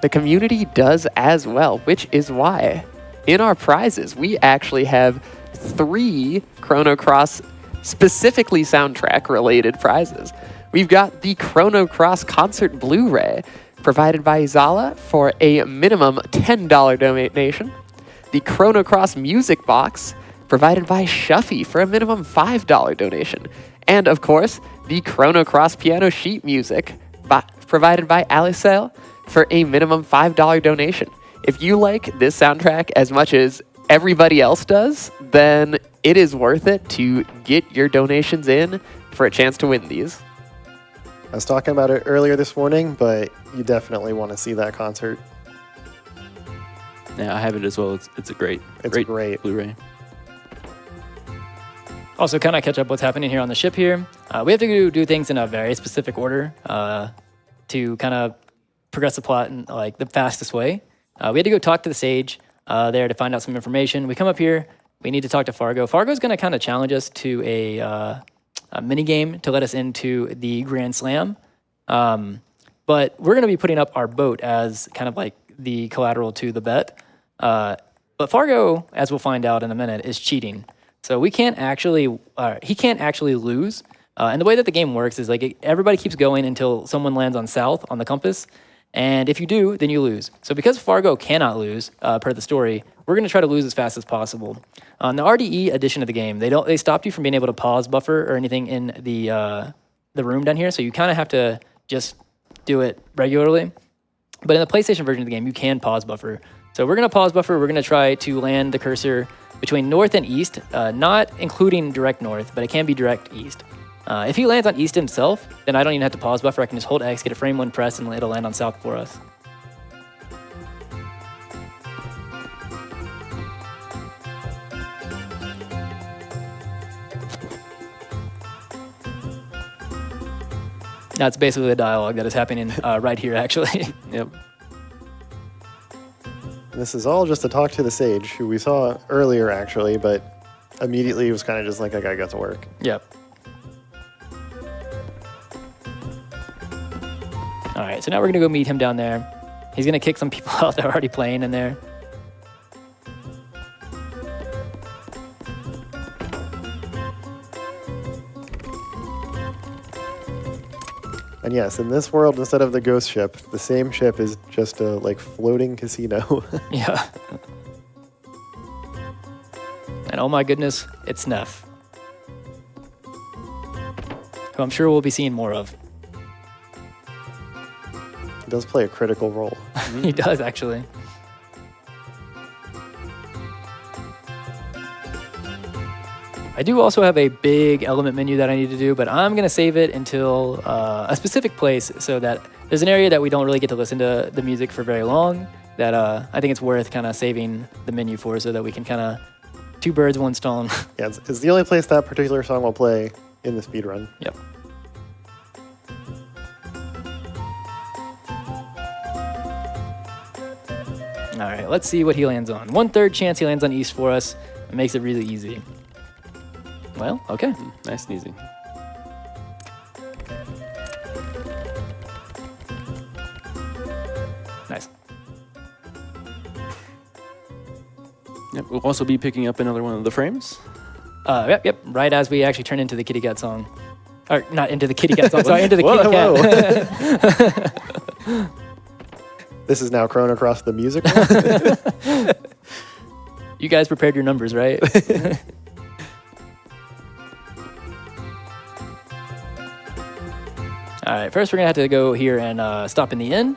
The community does as well, which is why in our prizes, we actually have 3 Chrono Cross specifically soundtrack related prizes. We've got the Chrono Cross Concert Blu-ray provided by Izala for a minimum $10 donation. The Chrono Cross Music Box provided by Shuffy for a minimum $5 donation. And of course, the Chrono Cross Piano Sheet Music provided by Alicel for a minimum $5 donation. If you like this soundtrack as much as everybody else does, then it is worth it to get your donations in for a chance to win these. I was talking about it earlier this morning, but you definitely want to see that concert. Yeah, I have it as well. It's a great great. Blu-ray. Also, kind of catch up what's happening here on the ship here. We have to do things in a very specific order to kind of progress the plot in like the fastest way. We had to go talk to the sage there to find out some information. We come up here. We need to talk to Fargo. Fargo's going to kind of challenge us to a mini game to let us into the Grand Slam. But we're going to be putting up our boat as kind of like the collateral to the bet. But Fargo, as we'll find out in a minute, is cheating. So we can't actually, he can't actually lose. And the way that the game works is like everybody keeps going until someone lands on south on the compass. And if you do, then you lose. So because Fargo cannot lose, per the story, we're going to try to lose as fast as possible. On the RDE edition of the game, they stopped you from being able to pause buffer or anything in the room down here. So you kind of have to just do it regularly. But in the PlayStation version of the game, you can pause buffer. So we're going to pause buffer. We're going to try to land the cursor between north and east, not including direct north, but it can be direct east. If he lands on east himself, then I don't even have to pause buffer. I can just hold X, get a frame 1 press, and it'll land on south for us. That's basically the dialogue that is happening right here, actually. Yep. This is all just to talk to the sage, who we saw earlier, actually, but immediately was kind of just like, I gotta get to work. Yep. All right, so now we're gonna go meet him down there. He's gonna kick some people out that are already playing in there. And yes, in this world, instead of the ghost ship, the same ship is just a like floating casino. Yeah. And oh my goodness, it's Neff, who I'm sure we'll be seeing more of. It does play a critical role. He does, actually. I do also have a big element menu that I need to do, but I'm going to save it until a specific place so that there's an area that we don't really get to listen to the music for very long that I think it's worth kind of saving the menu for so that we can kind of two birds, one stone. Yeah, it's the only place that particular song will play in the speedrun. Yep. All right, let's see what he lands on. 1/3 chance he lands on east for us. It makes it really easy. Well, okay. Nice and easy. Nice. Yep, we'll also be picking up another one of the frames. Yep. Right as we actually turn into the kitty cat song. Or not into the kitty cat song, sorry, into the Whoa, kitty cat. This is now Chrono Cross the music. You guys prepared your numbers, right? All right, first we're gonna have to go here and stop in the inn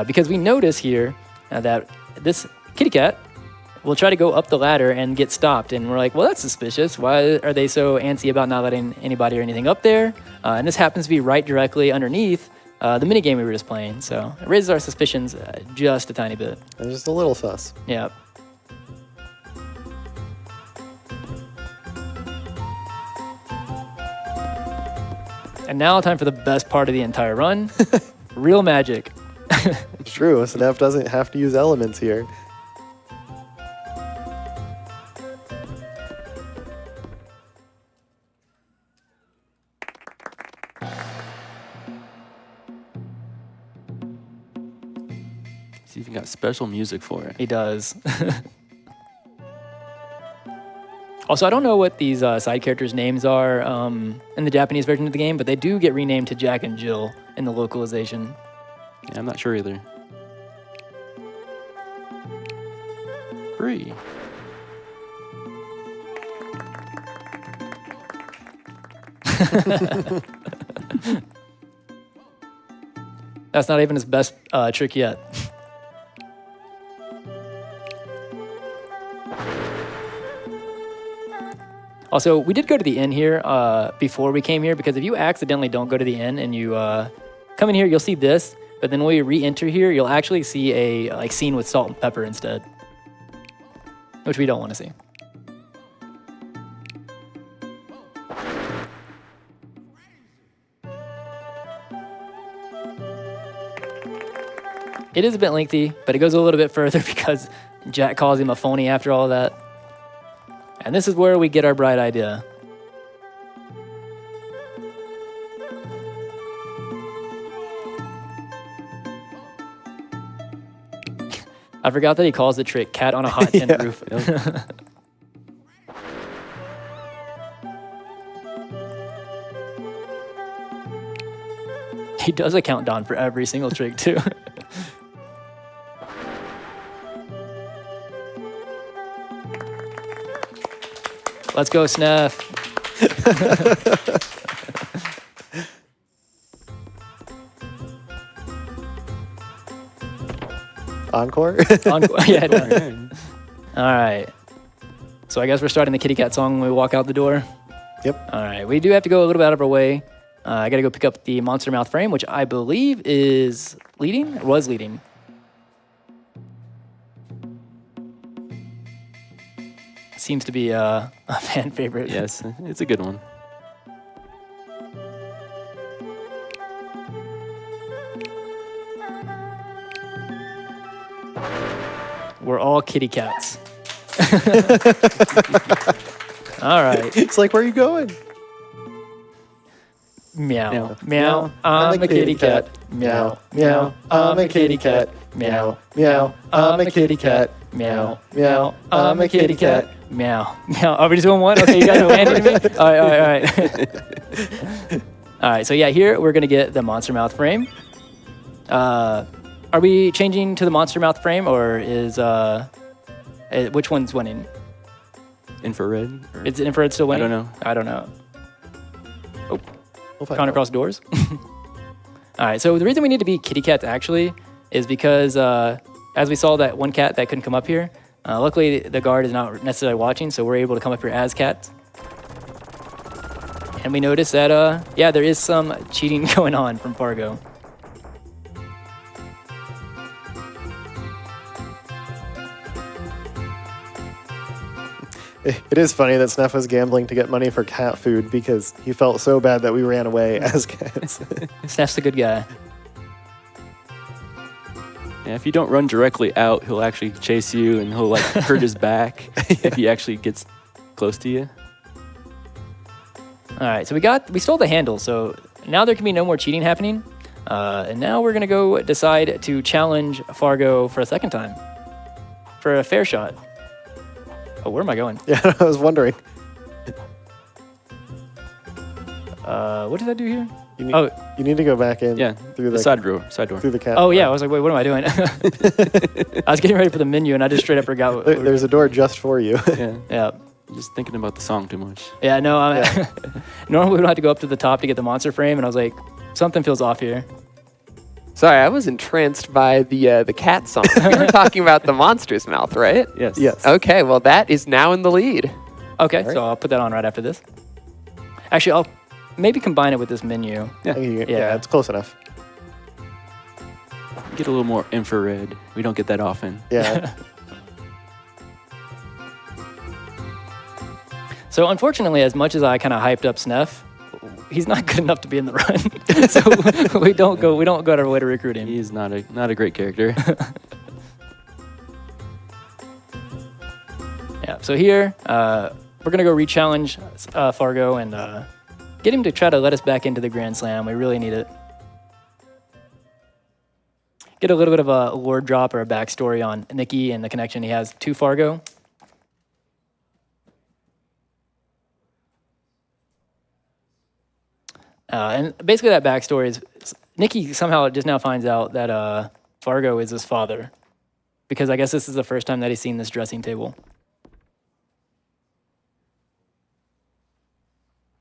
because we notice here that this kitty cat will try to go up the ladder and get stopped. And we're like, well, that's suspicious. Why are they so antsy about not letting anybody or anything up there? And this happens to be right directly underneath the minigame we were just playing. So it raises our suspicions just a tiny bit. And just a little sus. Yeah. And now time for the best part of the entire run, real magic. It's true, Snef doesn't have to use elements here. He's even got special music for it. He does. Also, I don't know what these side characters' names are in the Japanese version of the game, but they do get renamed to Jack and Jill in the localization. Yeah, I'm not sure either. Free. That's not even his best trick yet. Also, we did go to the inn here before we came here, because if you accidentally don't go to the inn and you come in here, you'll see this, but then when we re-enter here, you'll actually see a scene with salt and pepper instead, which we don't want to see. It is a bit lengthy, but it goes a little bit further because Jack calls him a phony after all of that. And this is where we get our bright idea. I forgot that he calls the trick cat on a hot tin Yeah. roof. He does a countdown for every single trick too. Let's go, Snef. Encore? Yeah. No. All right. So I guess we're starting the kitty cat song when we walk out the door. Yep. All right. We do have to go a little bit out of our way. I got to go pick up the monster mouth frame, which I believe is leading. Or was leading. Seems to be a fan favorite. Yes, it's a good one. We're all kitty cats. All right. It's like, where are you going? Meow. Meow. Meow. I'm a kitty cat. Meow. Meow. I'm a kitty cat. Meow. Meow. I'm a kitty cat. Meow. Meow. I'm a kitty cat. Meow. Meow. Are we just doing one? Okay, you guys are landing me? All right, all right, all right. All right, so yeah, here we're going to get the monster mouth frame. Are we changing to the monster mouth frame, or is which one's winning? Infrared? Or- Is infrared still winning? I don't know. Oh, We'll find Chrono out. Cross doors. All right, so the reason we need to be kitty cats actually is because as we saw that one cat that couldn't come up here, luckily the guard is not necessarily watching, so we're able to come up here as cats. And we noticed that, yeah, there is some cheating going on from Fargo. It is funny that Snuff was gambling to get money for cat food because he felt so bad that we ran away as cats. Seth's a good guy. Yeah, if you don't run directly out, he'll actually chase you and he'll like hurt his back if he actually gets close to you. All right, so we stole the handle, so now there can be no more cheating happening. And now we're gonna go decide to challenge Fargo for a second time for a fair shot. Oh, where am I going? Yeah, I was wondering. What did I do here? You need to go back in Yeah, through the the side door. through the cat. Oh yeah, I was like, wait, what am I doing? I was getting ready for the menu, and I just straight up forgot. There's a door just for you. Yeah, Yeah, just thinking about the song too much. yeah, no. Normally we would have to go up to the top to get the monster frame, and I was like, something feels off here. Sorry, I was entranced by the cat song. We were talking about the monster's mouth, right? Yes. Yes. Okay, well, that is now in the lead. Okay, right. so I'll put that on right after this. Actually, I'll maybe combine it with this menu. Yeah, Yeah. it's close enough. Get a little more infrared. We don't get that often. Yeah. So unfortunately, as much as I kind of hyped up Sneff, he's not good enough to be in the run. So we don't go out our way to recruit him. He's not a great character. Yeah. So here, we're gonna go re-challenge Fargo and get him to try to let us back into the Grand Slam. We really need it. Get a little bit of a lore drop or a backstory on Nikki and the connection he has to Fargo. And basically that backstory is Nikki somehow just now finds out that Fargo is his father, because I guess this is the first time that he's seen this dressing table.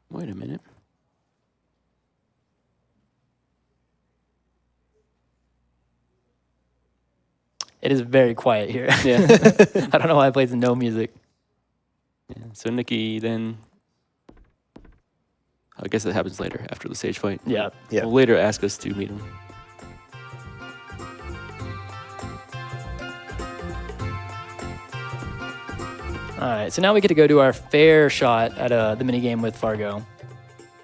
Wait a minute. It is very quiet here. Yeah. I don't know why I played no music. Yeah. So Nikki then, I guess that happens later after the stage fight. Yeah. Yeah. Will later ask us to meet him. All right, so now we get to go do our fair shot at the minigame with Fargo.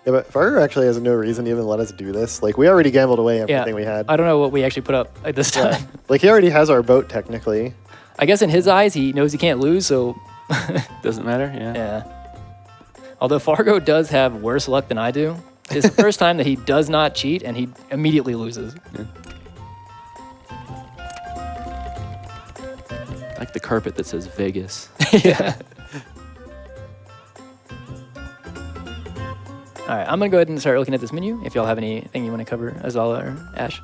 Yeah, but Fargo actually has no reason to even let us do this. Like, we already gambled away everything we had. I don't know what we actually put up at this time. Yeah. Like, he already has our boat, technically. I guess in his eyes, he knows he can't lose, so Doesn't matter. Yeah. yeah. Although Fargo does have worse luck than I do. It's the first time that he does not cheat, and he immediately loses. Yeah. Like the carpet that says Vegas. Yeah. All right, I'm going to go ahead and start looking at this menu. If y'all have anything you want to cover, Izala or Ash.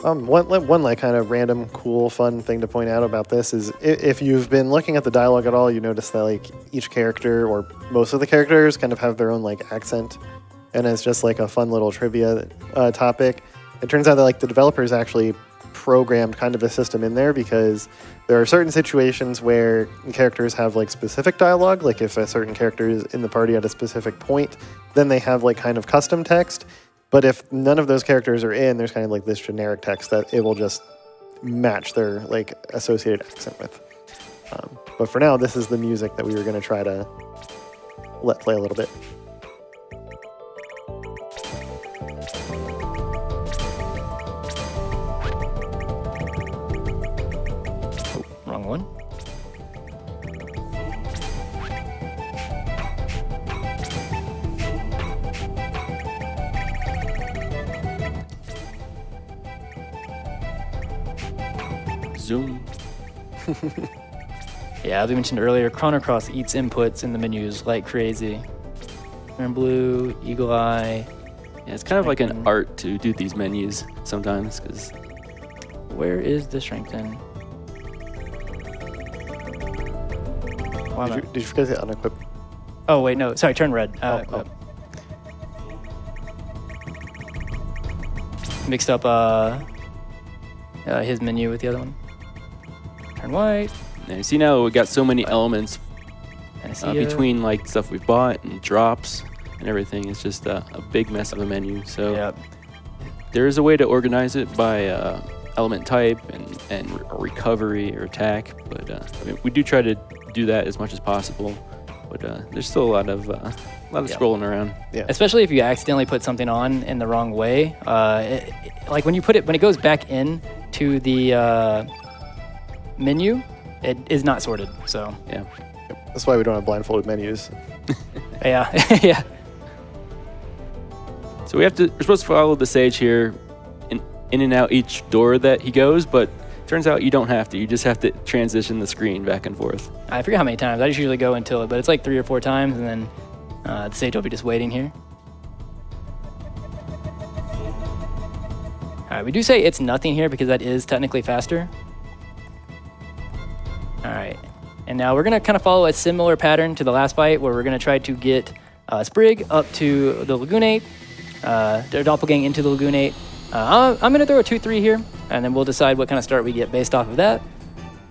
One like kind of random, cool, fun thing to point out about this is if you've been looking at the dialogue at all, you notice that like each character or most of the characters kind of have their own like accent, and it's just like a fun little trivia topic. It turns out that like the developers actually programmed kind of a system in there, because there are certain situations where characters have like specific dialogue. Like if a certain character is in the party at a specific point, then they have like kind of custom text. But if none of those characters are in, there's kind of like this generic text that it will just match their like associated accent with. But for now, this is the music that we were going to try to let play a little bit. Wrong one. Zoom. Yeah, as we mentioned earlier, Chrono Cross eats inputs in the menus like crazy. And blue, eagle eye. Yeah, it's kind of like an art to do these menus sometimes, because Where is the strengthen? Why not? Did you forget to unequip? Oh, wait, no. Sorry, turn red. Oh. Mixed up his menu with the other one. Turn white. yeah, you see now we got so many elements Panacea. between like stuff we've bought and drops and everything. It's just a big mess of a menu. So Yep. there is a way to organize it by element type and recovery or attack, but I mean, we do try to do that as much as possible. But there's still a lot of Yep. scrolling around. Yeah. Especially if you accidentally put something on in the wrong way. Like when it goes back in to the menu, it is not sorted. So Yeah. That's why we don't have blindfolded menus. yeah, yeah. So we're supposed to follow the sage here in and out each door that he goes, but turns out you don't have to. You just have to transition the screen back and forth. I forget how many times. I just usually go until it, but it's like 3 or 4 times, and then the sage will be just waiting here. All right, we do say it's nothing here because that is technically faster. All right, and now we're gonna kind of follow a similar pattern to the last fight, where we're gonna try to get Sprig up to the Lagoonate, their Doppelgang into the Lagoonate. I'm gonna throw a 2-3 here, and then we'll decide what kind of start we get based off of that.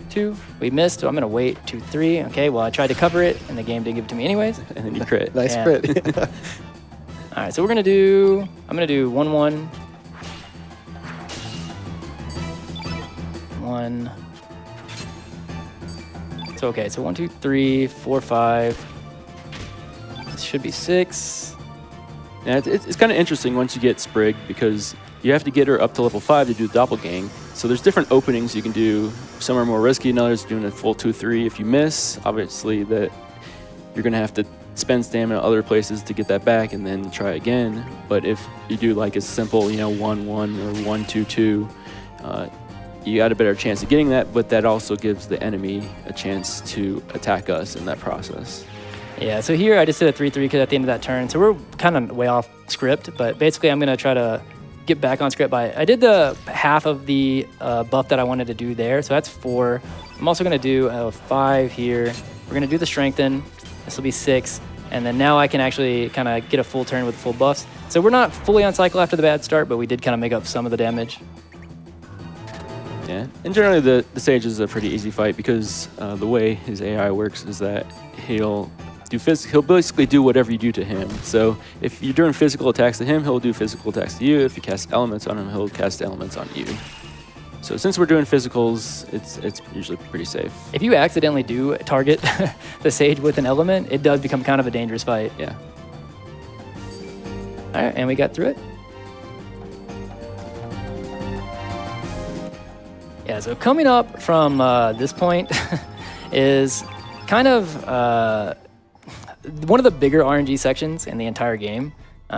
2, we missed, so I'm gonna wait 2-3. Okay, well I tried to cover it, and the game didn't give it to me anyways. And then you crit. Nice Yeah. crit. All right, so I'm gonna do 1-1. 1. So okay, so 1, 2, 3, 4, 5. This should be 6. Yeah, it's kind of interesting once you get Sprig, because you have to get her up to level 5 to do the Doppelgang. So there's different openings you can do. Some are more risky than others, doing a full 2-3. If you miss, obviously that you're gonna have to spend stamina other places to get that back and then try again. But if you do like a simple, 1-1 or 1-2-2, you got a better chance of getting that, but that also gives the enemy a chance to attack us in that process. Yeah, so here I just did a 3-3 because at the end of that turn, so we're kind of way off script, but basically I'm gonna try to get back on script I did the half of the buff that I wanted to do there, so that's 4. I'm also gonna do a 5 here. We're gonna do the strengthen. This will be 6, and then now I can actually kind of get a full turn with full buffs. So we're not fully on cycle after the bad start, but we did kind of make up some of the damage. Yeah, and generally the Sage is a pretty easy fight, because the way his AI works is that he'll basically do whatever you do to him. So if you're doing physical attacks to him, he'll do physical attacks to you. If you cast elements on him, he'll cast elements on you. So since we're doing physicals, it's usually pretty safe. If you accidentally do target the Sage with an element, it does become kind of a dangerous fight. Yeah. All right, and we got through it. Yeah, so coming up from this point is kind of one of the bigger RNG sections in the entire game.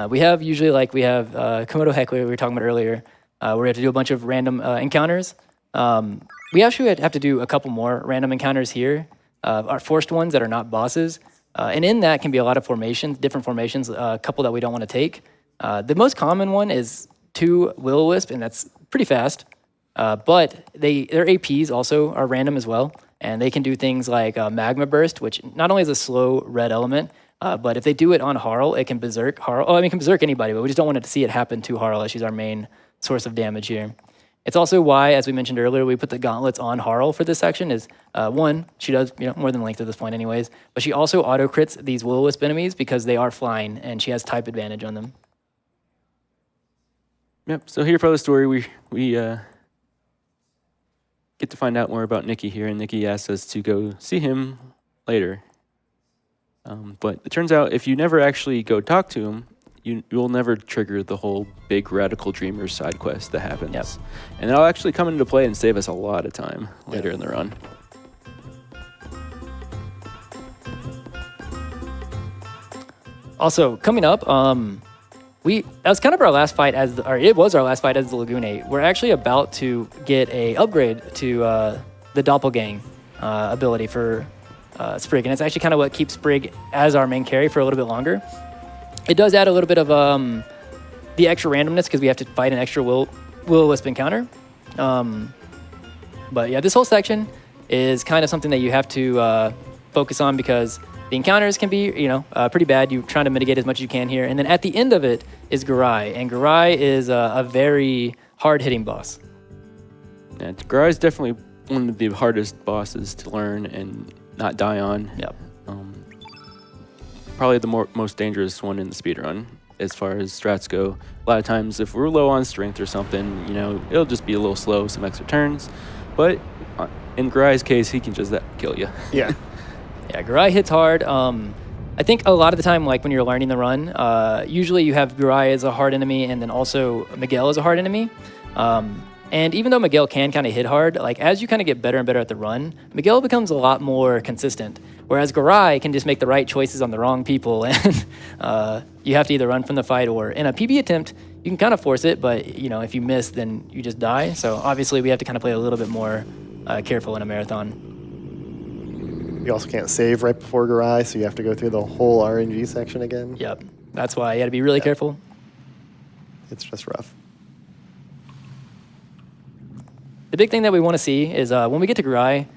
We have Komodo Heckler we were talking about earlier, where we have to do a bunch of random encounters. We actually have to do a couple more random encounters here, our forced ones that are not bosses. And in that can be a lot of formations, different formations, a couple that we don't want to take. The most common one is 2 Will-O-Wisp, and that's pretty fast. But their APs also are random as well, and they can do things like Magma Burst, which not only is a slow red element, but if they do it on Harl, it can berserk Harl. Oh, I mean, it can berserk anybody, but we just don't want to see it happen to Harl, as she's our main source of damage here. It's also why, as we mentioned earlier, we put the gauntlets on Harl for this section. Is one, she does more than length at this point, anyways. But she also auto crits these will-o-wisp enemies because they are flying, and she has type advantage on them. Yep. So here for the story, we get to find out more about Nikki here, and Nikki asks us to go see him later. But it turns out if you never actually go talk to him, you'll never trigger the whole big Radical Dreamers side quest that happens. Yep. And that'll actually come into play and save us a lot of time later in the run. Also, coming up, that was kind of our last fight it was our last fight as the Lagoon. We're actually about to get a upgrade to the Doppelgang ability for Sprig, and it's actually kind of what keeps Sprig as our main carry for a little bit longer. It does add a little bit of the extra randomness because we have to fight an extra will-o-wisp encounter. But yeah, this whole section is kind of something that you have to focus on because the encounters can be, pretty bad. You're trying to mitigate as much as you can here. And then at the end of it is Garai. And Garai is a very hard-hitting boss. Yeah, Garai is definitely one of the hardest bosses to learn and not die on. Yep. Probably the most dangerous one in the speedrun as far as strats go. A lot of times if we're low on strength or something, it'll just be a little slow, some extra turns. But in Garai's case, he can just kill you. Yeah. Yeah, Garai hits hard. I think a lot of the time, like when you're learning the run, usually you have Garai as a hard enemy and then also Miguel as a hard enemy. And even though Miguel can kind of hit hard, like as you kind of get better and better at the run, Miguel becomes a lot more consistent. Whereas Garai can just make the right choices on the wrong people, and you have to either run from the fight or in a PB attempt, you can kind of force it, but if you miss, then you just die. So obviously we have to kind of play a little bit more careful in a marathon. You also can't save right before Garai, so you have to go through the whole RNG section again. Yep, that's why you got to be really careful. It's just rough. The big thing that we want to see is when we get to Garai,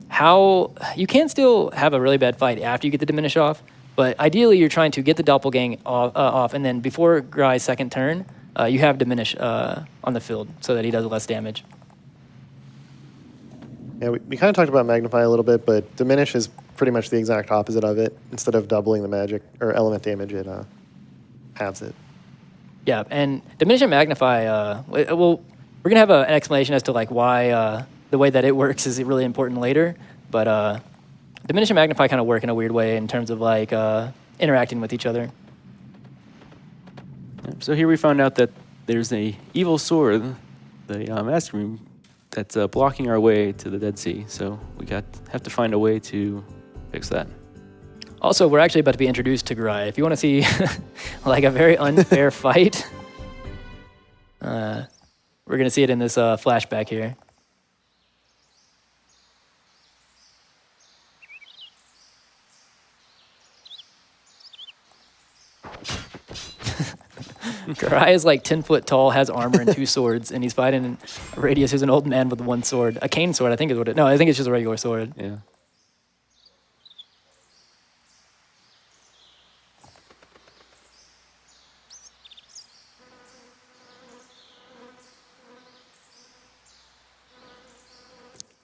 how you can still have a really bad fight after you get the diminish off, but ideally you're trying to get the doppelgang off, and then before Garai's second turn, you have diminish on the field so that he does less damage. Yeah, we kind of talked about Magnify a little bit, but Diminish is pretty much the exact opposite of it. Instead of doubling the magic or element damage, it halves it. Yeah, and Diminish and Magnify, we're going to have an explanation as to like why the way that it works is really important later, but Diminish and Magnify kind of work in a weird way in terms of like interacting with each other. So here we found out that there's a evil sword, the Master Room, that's blocking our way to the Dead Sea. So we have to find a way to fix that. Also, we're actually about to be introduced to Garai. If you want to see like a very unfair fight, we're going to see it in this flashback here. Garai is like 10 foot tall, has armor and 2 swords, and he's fighting Radius, who's an old man with 1 sword. A cane sword, I think is what it... No, I think it's just a regular sword. Yeah.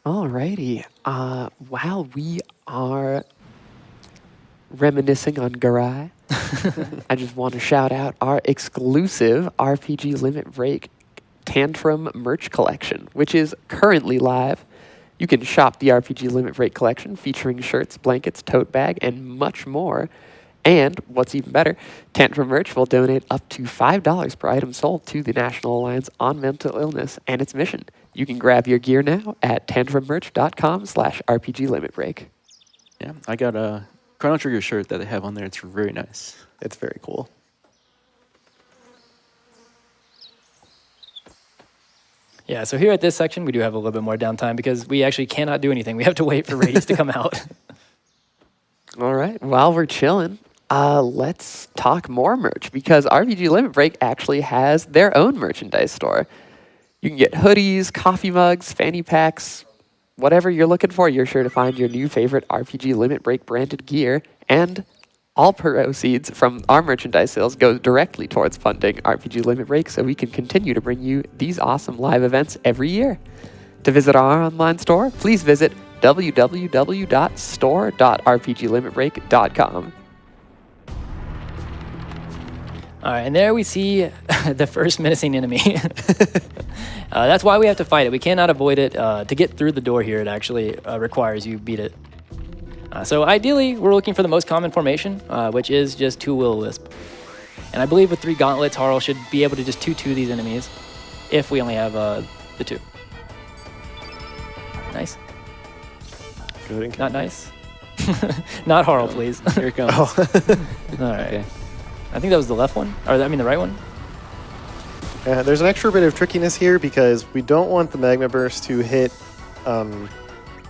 Alrighty. While we are reminiscing on Garai, I just want to shout out our exclusive RPG Limit Break Tantrum merch collection, which is currently live. You can shop the RPG Limit Break collection featuring shirts, blankets, tote bag, and much more. And what's even better, Tantrum merch will donate up to $5 per item sold to the National Alliance on Mental Illness and its mission. You can grab your gear now at tantrummerch.com/RPG Limit Break. Yeah, I got a Chrono Trigger shirt that they have on there. It's very nice. It's very cool. Yeah, so here at this section, we do have a little bit more downtime because we actually cannot do anything. We have to wait for Radius to come out. All right, while we're chilling, let's talk more merch because RPG Limit Break actually has their own merchandise store. You can get hoodies, coffee mugs, fanny packs, whatever you're looking for. You're sure to find your new favorite RPG Limit Break branded gear and All proceeds from our merchandise sales go directly towards funding RPG Limit Break so we can continue to bring you these awesome live events every year. To visit our online store, please visit www.store.rpglimitbreak.com. All right, and there we see the first menacing enemy. That's why we have to fight it. We cannot avoid it. To get through the door here, it actually requires you beat it. So ideally, we're looking for the most common formation, which is just 2 Will-O-Wisp. And I believe with 3 gauntlets, Harl should be able to just 2-2 these enemies if we only have the 2. Nice. Good and Not nice. Not Harl, please. Here it comes. All right. Okay. I think that was the left one, or I mean the right one. There's an extra bit of trickiness here because we don't want the Magma Burst to hit,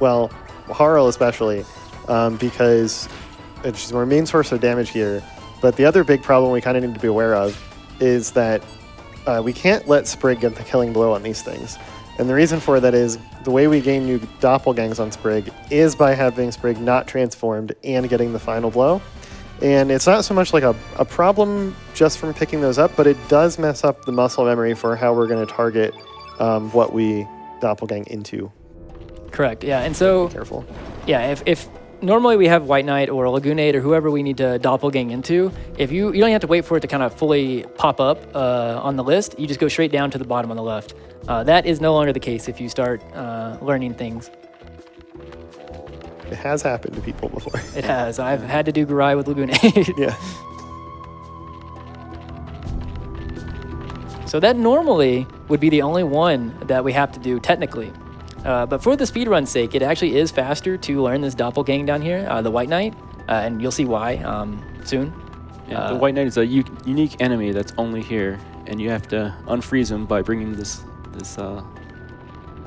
well, Harl especially, because she's our main source of damage here. But the other big problem we kind of need to be aware of is that we can't let Sprig get the killing blow on these things. And the reason for that is the way we gain new doppelgangs on Sprig is by having Sprig not transformed and getting the final blow. And it's not so much like a problem just from picking those up, but it does mess up the muscle memory for how we're going to target what we doppelgang into. Correct, yeah. And so, Be careful. yeah, if normally we have White Knight or Lagoonate or whoever we need to doppelgang into, if you don't have to wait for it to kind of fully pop up on the list, you just go straight down to the bottom on the left. That is no longer the case if you start learning things. It has happened to people before. It has. I've had to do Gurai with Lagoonate. Yeah. So that normally would be the only one that we have to do technically. But for the speedrun's sake, it actually is faster to learn this doppelgang down here, the White Knight, and you'll see why soon. Yeah, the White Knight is a unique enemy that's only here, and you have to unfreeze him by bringing this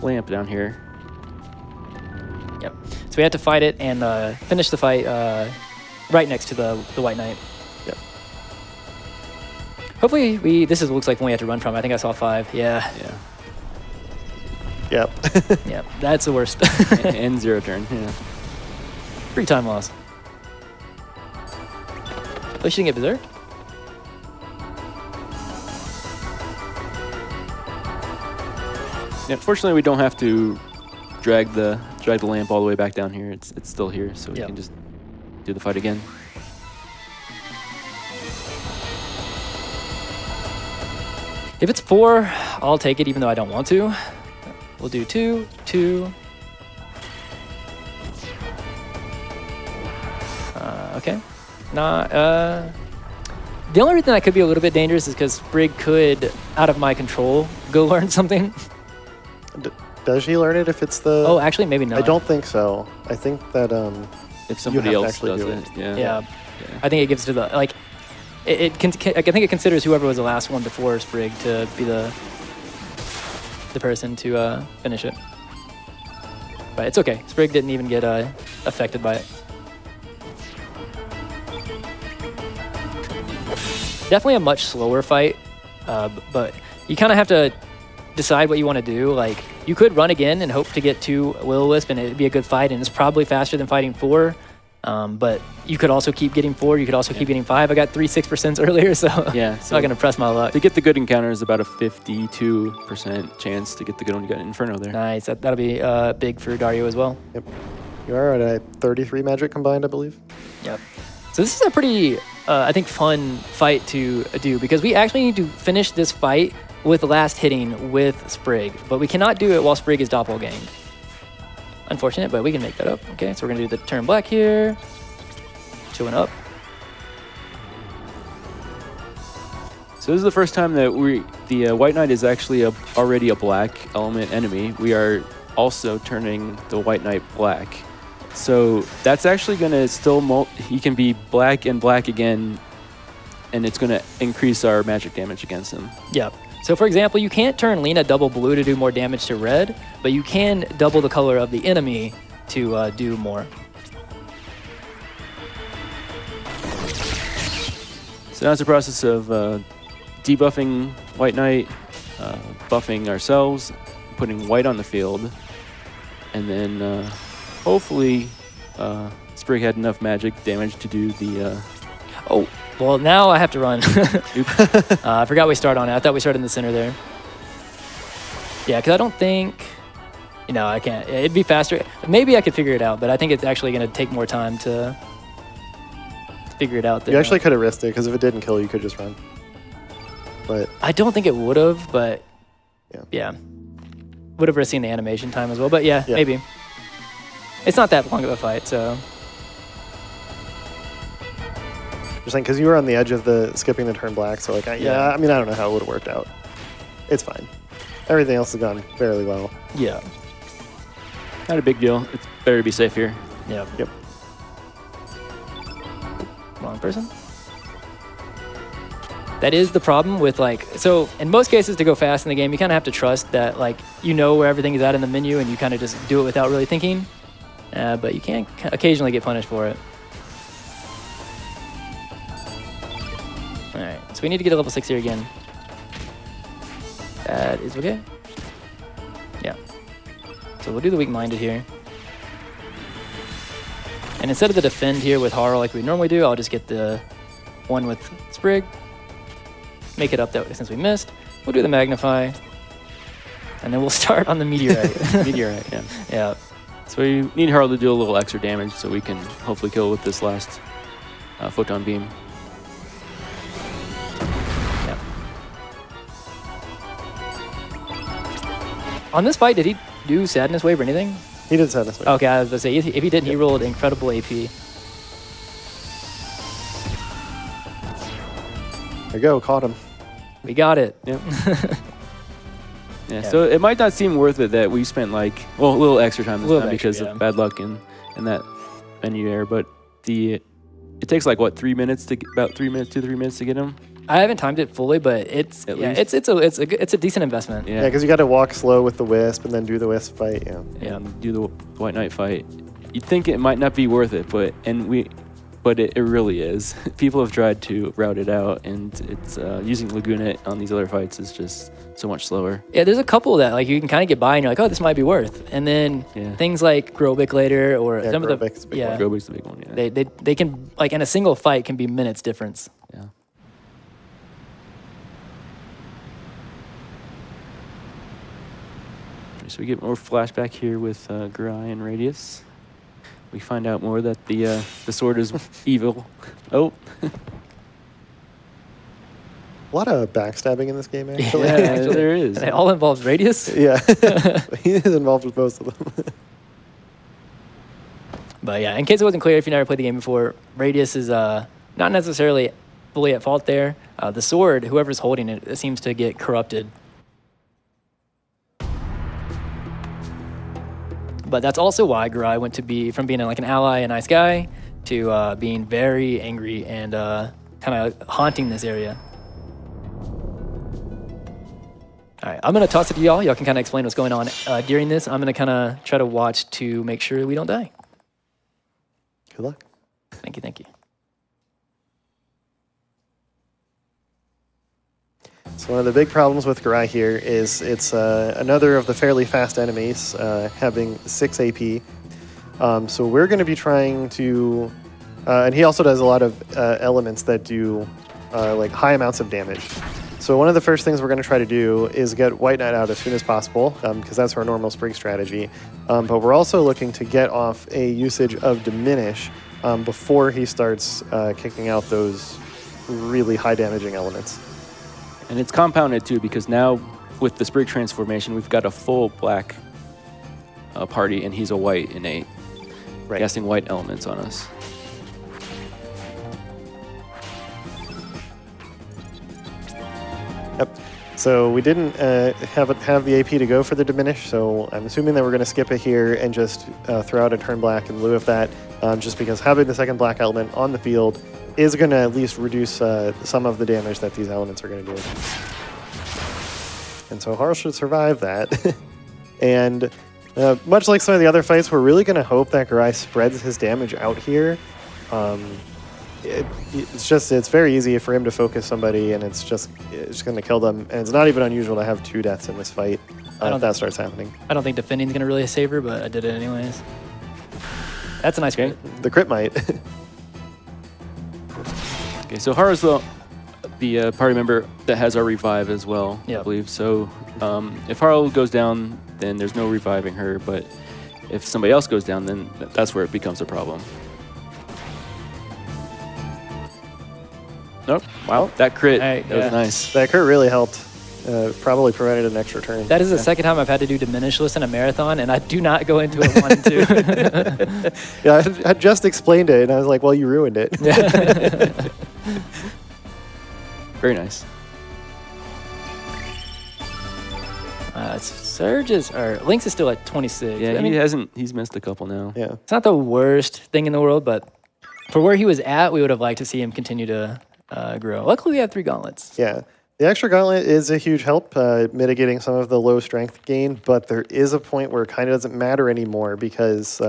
lamp down here. Yep. So we have to fight it and finish the fight right next to the White Knight. Yep. Hopefully this looks like one we have to run from. I think I saw 5. Yeah. Yeah. Yep. Yep. That's the worst. And 0 turn. Yeah. 3 time loss. At least you didn't get berserked. Yeah. Fortunately, we don't have to drag the lamp all the way back down here. It's still here, so we Yep. can just do the fight again. If it's 4, I'll take it even though I don't want to. We'll do 2, 2. Okay. The only reason that could be a little bit dangerous is because Sprig could, out of my control, go learn something. Does she learn it if it's the... Oh, actually, maybe not. I don't think so. I think that If somebody have to else actually does do it, it. yeah. Yeah. I think it gives to the, like, I think it considers whoever was the last one before Sprig to be the person to finish it. But it's okay. Sprig didn't even get affected by it. Definitely a much slower fight, but you kind of have to decide what you want to do. Like, you could run again and hope to get 2 Will-O-Wisp and it'd be a good fight, and it's probably faster than fighting 4. But you could also keep getting 4. You could also keep getting 5. I got 3 6% earlier, so Yeah, it's not going to press my luck. To get the good encounter is about a 52% chance to get the good one. You got Inferno there. Nice. That'll be big for Dario as well. Yep. You are at a 33 magic combined, I believe. Yep. So this is a pretty, I think, fun fight to do because we actually need to finish this fight with last hitting with Sprig, but we cannot do it while Sprig is doppelganged. Unfortunate, but we can make that up. Okay, so we're gonna do the turn black here. 2 up. So this is the first time that the White Knight is actually already a black element enemy. We are also turning the White Knight black. So that's actually going to still, he can be black and black again, and it's going to increase our magic damage against him. Yep. So for example, you can't turn Lena double blue to do more damage to red, but you can double the color of the enemy to do more. So now it's a process of debuffing White Knight, buffing ourselves, putting white on the field, and then hopefully Sprig had enough magic damage to do the Oh, well, now I have to run. I forgot we started on it. I thought we started in the center there. Yeah, because I don't think... No, I can't. It'd be faster. Maybe I could figure it out, but I think it's actually going to take more time to figure it out. You actually could have risked it, because if it didn't kill, you could just run. But I don't think it would have, but yeah. Would have seen the animation time as well, but yeah, maybe. It's not that long of a fight, so... Just saying, because you were on the edge of the skipping the turn black, so like, I mean, I don't know how it would have worked out. It's fine. Everything else has gone fairly well. Yeah. Not a big deal. It's better to be safe here. Yeah. Yep. Wrong person. That is the problem with like, so in most cases to go fast in the game, you kind of have to trust that like, you know where everything is at in the menu and you kind of just do it without really thinking. But you can occasionally get punished for it. All right, so we need to get a level 6 here again. That is okay. Yeah. So we'll do the weak-minded here. And instead of the defend here with Harl like we normally do, I'll just get the one with Sprig. Make it up that since we missed. We'll do the magnify. And then we'll start on the meteorite. Meteorite, yeah. Yeah. So we need Harl to do a little extra damage so we can hopefully kill with this last photon beam. Yeah. On this fight, did he do Sadness Wave or anything? He did Sadness Wave. Okay, I was going to say, if he didn't, he rolled incredible AP. There you go, caught him. We got it. Yep. Yeah, so it might not seem worth it that we spent like, well, a little extra time this time because of bad luck and that menu error, but it takes like what, 3 minutes to about 3 minutes, 2-3 minutes to get him. I haven't timed it fully, but it's a decent investment. Yeah, because you got to walk slow with the Wisp and then do the Wisp fight. Yeah. And do the White Knight fight. You'd think it might not be worth it, but it really is. People have tried to route it out, and it's using Laguna on these other fights is just so much slower. Yeah, there's a couple that like you can kind of get by, and you're like, oh, this might be worth. And then things like Grobik later, or some of the Grobik's the big one. Grobik's the big one. Yeah. They can like in a single fight can be minutes difference. Yeah. So we get more flashback here with Gurai and Radius. We find out more that the sword is evil. Oh. A lot of backstabbing in this game, actually. Yeah, actually, there is. It all involves Radius. Yeah. He is involved with most of them. But yeah, in case it wasn't clear, if you never played the game before, Radius is not necessarily fully at fault there. The sword, whoever's holding it, it seems to get corrupted. But that's also why Gurai went to be from being like an ally, a nice guy, to being very angry and kind of haunting this area. All right, I'm going to toss it to y'all. Y'all can kind of explain what's going on during this. I'm going to kind of try to watch to make sure we don't die. Good luck. Thank you, thank you. So one of the big problems with Gurai here is it's another of the fairly fast enemies, having 6 AP. So we're going to be trying to... and he also does a lot of elements that do like high amounts of damage. So one of the first things we're going to try to do is get White Knight out as soon as possible, because that's our normal Sprig strategy. But we're also looking to get off a usage of Diminish before he starts kicking out those really high damaging elements. And it's compounded too, because now with the Sprig transformation, we've got a full black party, and he's a white innate, casting white elements on us. Yep. So we didn't have the AP to go for the Diminish, so I'm assuming that we're going to skip it here and just throw out a turn black in lieu of that, just because having the second black element on the field is going to at least reduce some of the damage that these elements are going to do. And so Harl should survive that. And much like some of the other fights, we're really going to hope that Gurai spreads his damage out here. It's very easy for him to focus somebody, and it's going to kill them. And it's not even unusual to have 2 deaths in this fight if that starts happening. I don't think defending's going to really save her, but I did it anyways. That's a nice crit. The crit might. Okay, so Hara's the party member that has our revive as well, I Yep. believe. So if Hara goes down, then there's no reviving her. But if somebody else goes down, then that's where it becomes a problem. Nope. Wow, that crit. Hey, that was yeah. nice. That crit really helped. Probably prevented an extra turn. That is the second time I've had to do diminish list in a marathon, and I do not go into it 1 and 2. Yeah, I just explained it, and I was like, well, you ruined it. Very nice. Lynx is still at 26. Yeah, I mean, he's missed a couple now. Yeah. it's not the worst thing in the world, but for where he was at, we would have liked to see him continue to grow. Luckily, we have 3 gauntlets. Yeah. The extra gauntlet is a huge help, mitigating some of the low strength gain, but there is a point where it kind of doesn't matter anymore because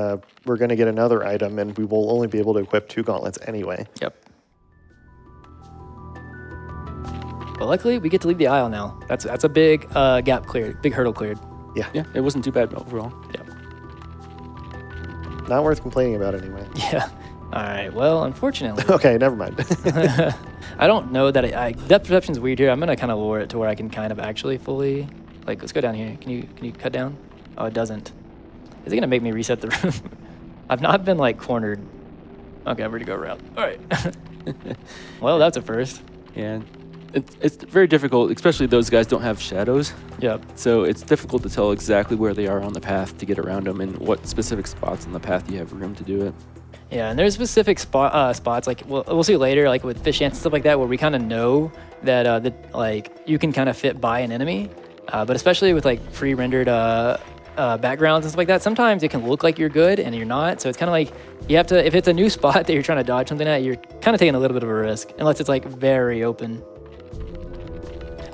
we're going to get another item and we will only be able to equip 2 gauntlets anyway. Yep. But luckily, we get to leave the aisle now. That's a big gap cleared, big hurdle cleared. Yeah. Yeah, it wasn't too bad overall. Yep. Not worth complaining about anyway. Yeah. All right. Well, unfortunately, Okay, never mind. I don't know that depth perception's weird here. I'm gonna kind of lower it to where I can kind of actually fully, like, let's go down here. Can you cut down? Oh, it doesn't. Is it gonna make me reset the room? I've not been like cornered. Okay, I'm ready to go around. All right. Well, that's a first. Yeah, it's very difficult, especially those guys don't have shadows. Yep. So it's difficult to tell exactly where they are on the path to get around them and what specific spots on the path you have room to do it. Yeah, and there's specific spots, like we'll see later, like with fish ants and stuff like that, where we kind of know that like you can kind of fit by an enemy, but especially with like pre-rendered backgrounds and stuff like that, sometimes it can look like you're good and you're not. So it's kind of like you have to, if it's a new spot that you're trying to dodge something at, you're kind of taking a little bit of a risk, unless it's like very open.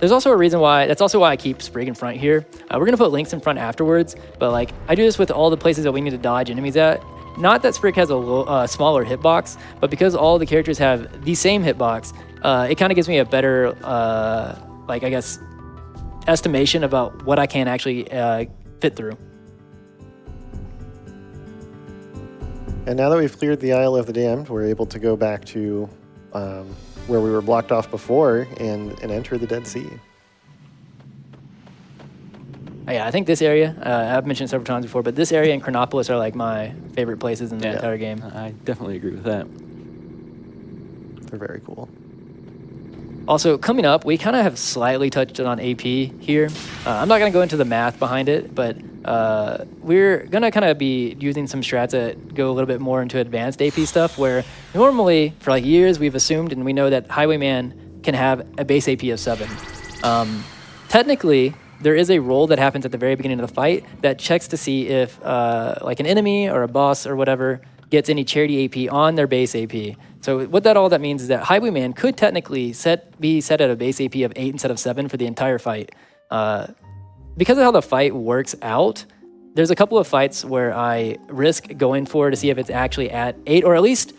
There's also a reason why, that's also why I keep Sprig in front here. We're gonna put Lynx in front afterwards, but like I do this with all the places that we need to dodge enemies at. Not that Sprig has a smaller hitbox, but because all the characters have the same hitbox, it kind of gives me a better, like I guess, estimation about what I can actually fit through. And now that we've cleared the Isle of the Damned, we're able to go back to where we were blocked off before and enter the Dead Sea. Yeah, I think this area, I've mentioned it several times before, but this area and Chronopolis are like my favorite places in the entire game. I definitely agree with that. They're very cool. Also, coming up, we kind of have slightly touched on AP here. I'm not going to go into the math behind it, but we're going to kind of be using some strats that go a little bit more into advanced AP stuff, where normally, for like years, we've assumed and we know that Highwayman can have a base AP of 7. Technically, there is a roll that happens at the very beginning of the fight that checks to see if like an enemy or a boss or whatever gets any charity AP on their base AP. So what all that means is that Highwayman could technically be set at a base AP of 8 instead of 7 for the entire fight. Because of how the fight works out, there's a couple of fights where I risk going for to see if it's actually at 8, or at least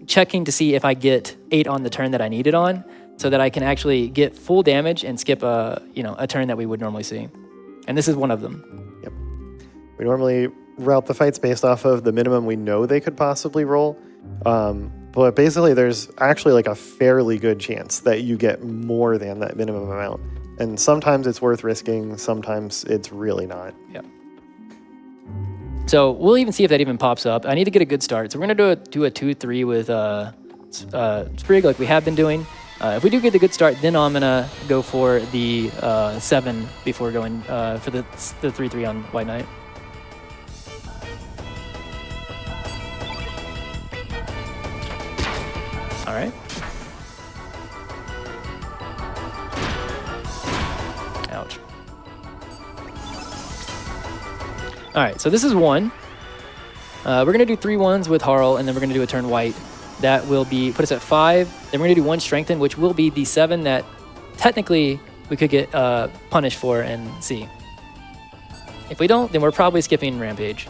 checking to see if I get 8 on the turn that I need it on, so that I can actually get full damage and skip a turn that we would normally see. And this is one of them. Yep. We normally route the fights based off of the minimum we know they could possibly roll. But basically there's actually like a fairly good chance that you get more than that minimum amount. And sometimes it's worth risking, sometimes it's really not. Yeah. So we'll even see if that even pops up. I need to get a good start. So we're gonna do a 2-3 with Sprig like we have been doing. If we do get the good start, then I'm gonna go for the 7 before going for the 3-3 on White Knight. All right. Ouch. All right, so this is 1. We're gonna do 3 1s with Harl, and then we're gonna do a turn White. That will put us at 5. Then we're gonna do 1 Strengthen, which will be the 7 that technically we could get punished for and see. If we don't, then we're probably skipping Rampage.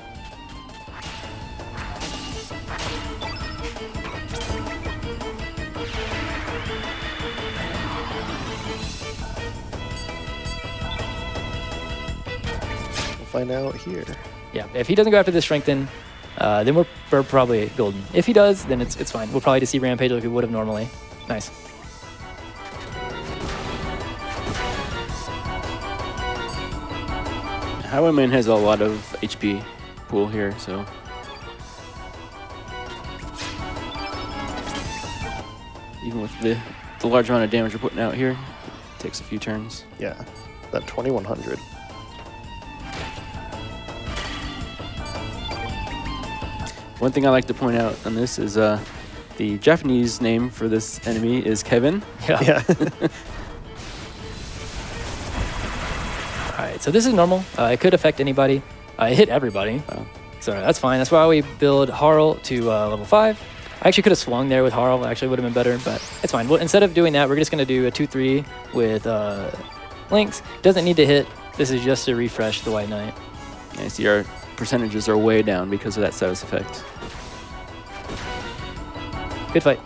Find out here. Yeah, if he doesn't go after the Strengthen, then we're probably golden. If he does, then it's fine. We'll probably just see Rampage like we would have normally. Nice. Highwayman has a lot of HP pool here, so. Even with the large amount of damage we're putting out here, it takes a few turns. Yeah, that 2100. One thing I like to point out on this is the Japanese name for this enemy is Kevin. Yeah. All right, so this is normal. It could affect anybody. It hit everybody. So that's fine. That's why we build Harl to level 5. I actually could have swung there with Harl. Actually would have been better, but it's fine. Well, instead of doing that, we're just going to do a 2-3 with Lynx. Doesn't need to hit. This is just to refresh the White Knight. Yeah, see our percentages are way down because of that status effect. Good fight.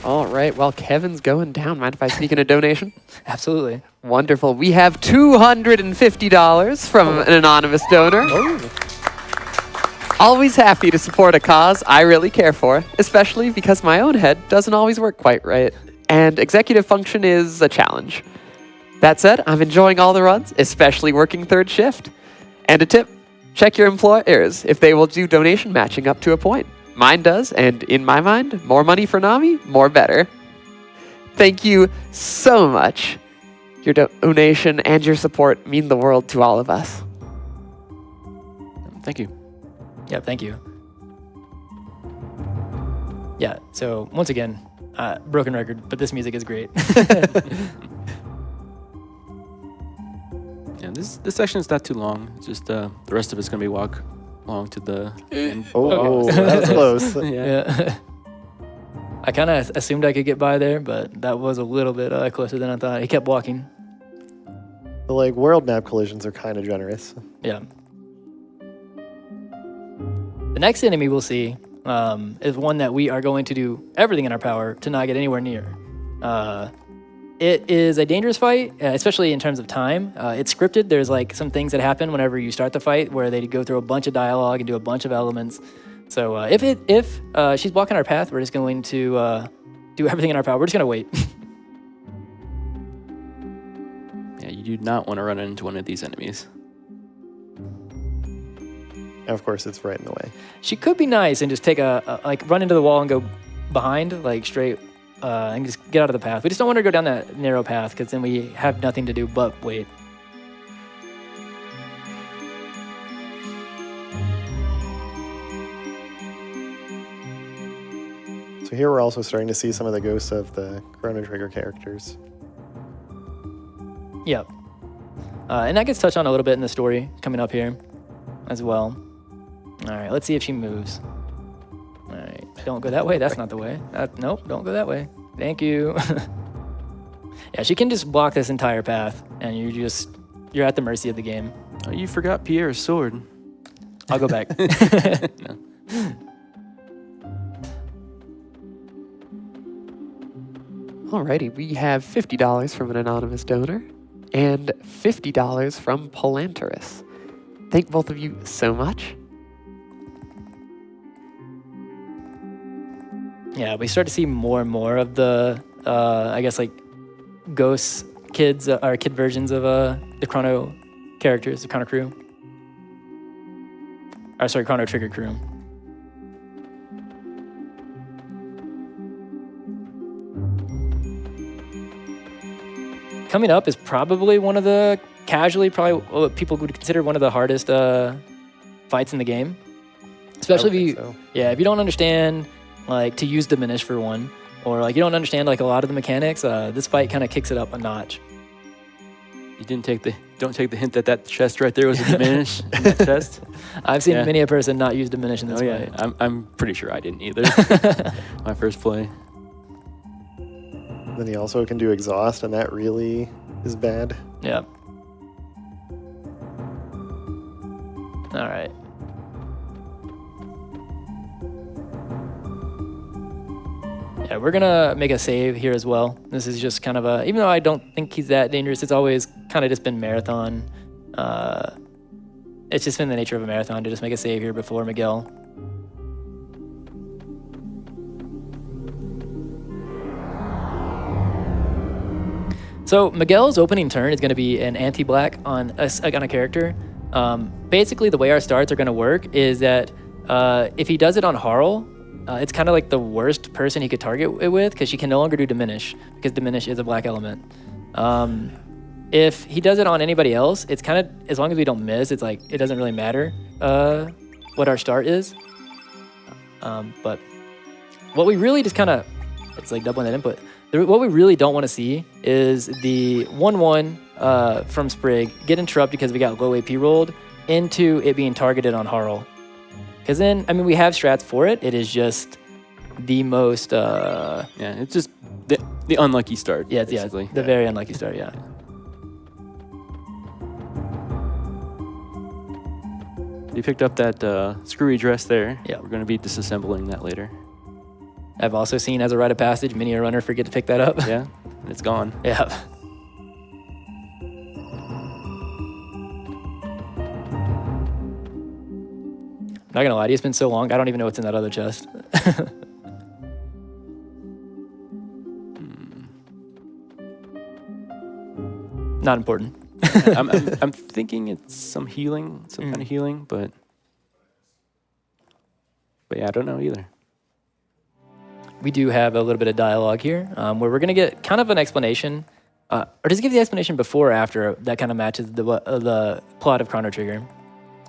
All right, well, Kevin's going down. Mind if I sneak in a donation? Absolutely. Wonderful. We have $250 from an anonymous donor. Always happy to support a cause I really care for, especially because my own head doesn't always work quite right. And executive function is a challenge. That said, I'm enjoying all the runs, especially working third shift. And a tip, check your employers if they will do donation matching up to a point. Mine does, and in my mind, more money for Nami, more better. Thank you so much. Your donation and your support mean the world to all of us. Thank you. Yeah, thank you. Yeah, so once again, broken record, but this music is great. Yeah, this section is not too long. It's just the rest of it's gonna be walk along to the end. Oh, that was close. Yeah. I kind of assumed I could get by there, but that was a little bit closer than I thought. He kept walking. The like world map collisions are kind of generous. Yeah. The next enemy we'll see is one that we are going to do everything in our power to not get anywhere near. It is a dangerous fight, especially in terms of time. It's scripted. There's like some things that happen whenever you start the fight where they go through a bunch of dialogue and do a bunch of elements. So if she's blocking our path, we're just going to do everything in our power. We're just going to wait. Yeah, you do not want to run into one of these enemies. And of course, it's right in the way. She could be nice and just take like run into the wall and go behind, like straight, and just get out of the path. We just don't want her to go down that narrow path because then we have nothing to do but wait. So here we're also starting to see some of the ghosts of the Chrono Trigger characters. Yep. And that gets touched on a little bit in the story coming up here as well. All right, let's see if she moves. All right, don't go that way. That's not the way. Nope, don't go that way. Thank you. Yeah, she can just block this entire path, and you're at the mercy of the game. Oh, you forgot Pierre's sword. I'll go back. No. Alrighty, we have $50 from an anonymous donor and $50 from Polanterus. Thank both of you so much. Yeah, we start to see more and more of the, I guess, like, ghosts, kids, or kid versions of the Chrono characters, the Chrono crew. Or, sorry, Chrono Trigger crew. Coming up is probably one of the, probably what people would consider one of the hardest fights in the game. Especially if you, if you don't understand, like, to use Diminish for one, or like you don't understand like a lot of the mechanics, this fight kind of kicks it up a notch. You don't take the hint that chest right there was a Diminish in that chest. I've seen many a person not use Diminish in this fight. Yeah, I'm pretty sure I didn't either. My first play. Then he also can do Exhaust, and that really is bad. Yeah. All right. Yeah, we're gonna make a save here as well. This is just kind of a, even though I don't think he's that dangerous, it's always kind of just been marathon it's just been the nature of a marathon to just make a save here before Miguel. So Miguel's opening turn is going to be an anti-black on a character. Basically, the way our starts are going to work is that if he does it on Harl, it's kind of like the worst person he could target it with because she can no longer do Diminish because Diminish is a black element. If he does it on anybody else, it's kind of, as long as we don't miss, it's like it doesn't really matter what our start is. But what we really just kind of, it's like doubling that input. What we really don't want to see is the 1-1 from Sprig get interrupted because we got low AP rolled into it being targeted on Harl. Because then, I mean, we have strats for it. It is just the most... yeah, it's just the unlucky start, yeah, basically. Yeah, the very unlucky start, yeah. You picked up that screwy dress there. Yeah. We're going to be disassembling that later. I've also seen as a rite of passage, many a runner forget to pick that up. Yeah, it's gone. Yeah. Not gonna lie to you, it's been so long, I don't even know what's in that other chest. Not important. I'm thinking it's some healing, some kind of healing, but yeah, I don't know either. We do have a little bit of dialogue here where we're going to get kind of an explanation. Or does it give the explanation before or after that kind of matches the plot of Chrono Trigger?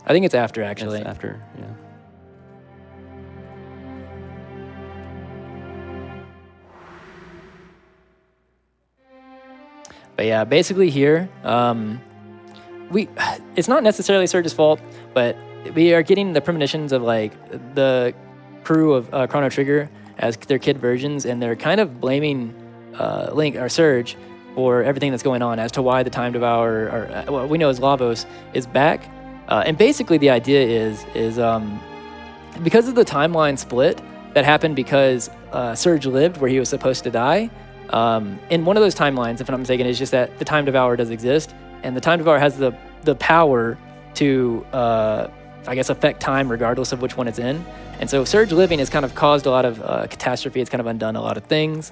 I think it's after, actually. It's after, yeah. But yeah, basically here, it's not necessarily Surge's fault, but we are getting the premonitions of like the crew of Chrono Trigger as their kid versions, and they're kind of blaming Link or Surge for everything that's going on as to why the Time Devourer, or what we know as Lavos, is back. And basically the idea is because of the timeline split that happened because Surge lived where he was supposed to die. In one of those timelines, if I'm not mistaken, it's just that the Time Devourer does exist, and the Time Devourer has the power to, I guess, affect time regardless of which one it's in. And so Surge living has kind of caused a lot of catastrophe. It's kind of undone a lot of things.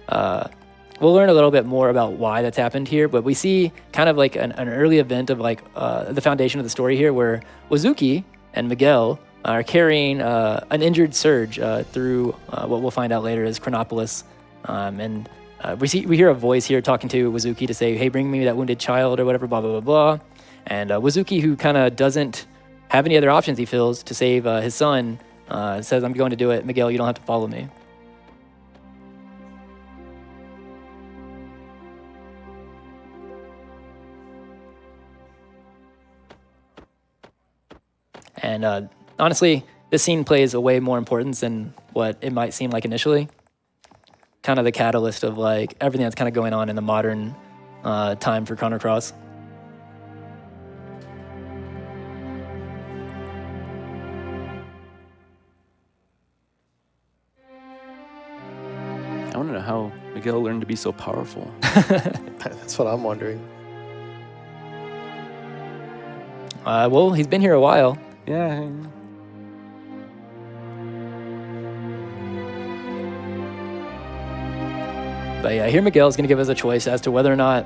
We'll learn a little bit more about why that's happened here, but we see kind of like an early event of like the foundation of the story here where Wazuki and Miguel are carrying an injured Surge through what we'll find out later is Chronopolis. And we hear a voice here talking to Wazuki to say, hey, bring me that wounded child or whatever, blah, blah, blah, blah. And Wazuki, who kind of doesn't have any other options, he feels, to save his son, says, I'm going to do it. Miguel, you don't have to follow me. And honestly, this scene plays a way more importance than what it might seem like initially. Kind of the catalyst of like everything that's kind of going on in the modern time for Chrono Cross. I want to know how Miguel learned to be so powerful. That's what I'm wondering. Well, he's been here a while. Yeah. But yeah, here Miguel's going to give us a choice as to whether or not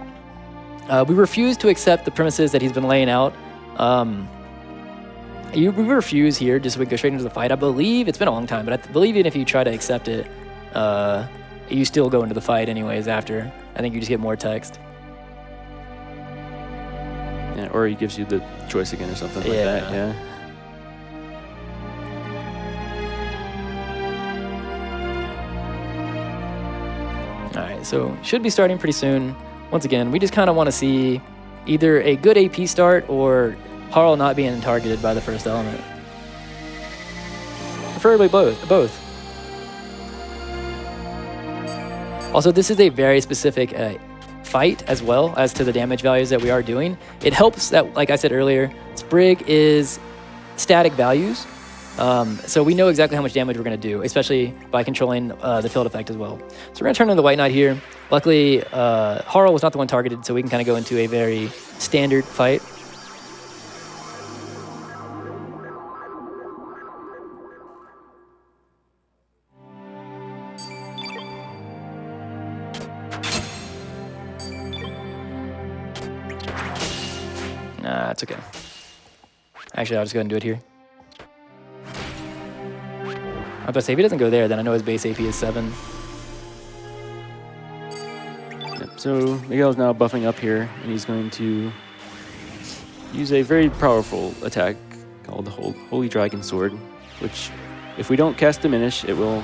we refuse to accept the premises that he's been laying out. We refuse here just so we go straight into the fight. I believe, it's been a long time, but I believe even if you try to accept it, you still go into the fight anyways after. I think you just get more text. Yeah, or he gives you the choice again or something like that, yeah. All right, so should be starting pretty soon. Once again, we just kind of want to see either a good AP start or Harl not being targeted by the first element. Preferably both. Also, this is a very specific fight as well as to the damage values that we are doing. It helps that, like I said earlier, Sprig is static values. So we know exactly how much damage we're going to do, especially by controlling the field effect as well. So we're going to turn on the White Knight here. Luckily, Harl was not the one targeted, so we can kind of go into a very standard fight. It's okay. Actually, I'll just go ahead and do it here. I was about to say, if he doesn't go there, then I know his base AP is 7. Yep, so Miguel's now buffing up here, and he's going to use a very powerful attack called the Holy Dragon Sword, which, if we don't cast Diminish, it will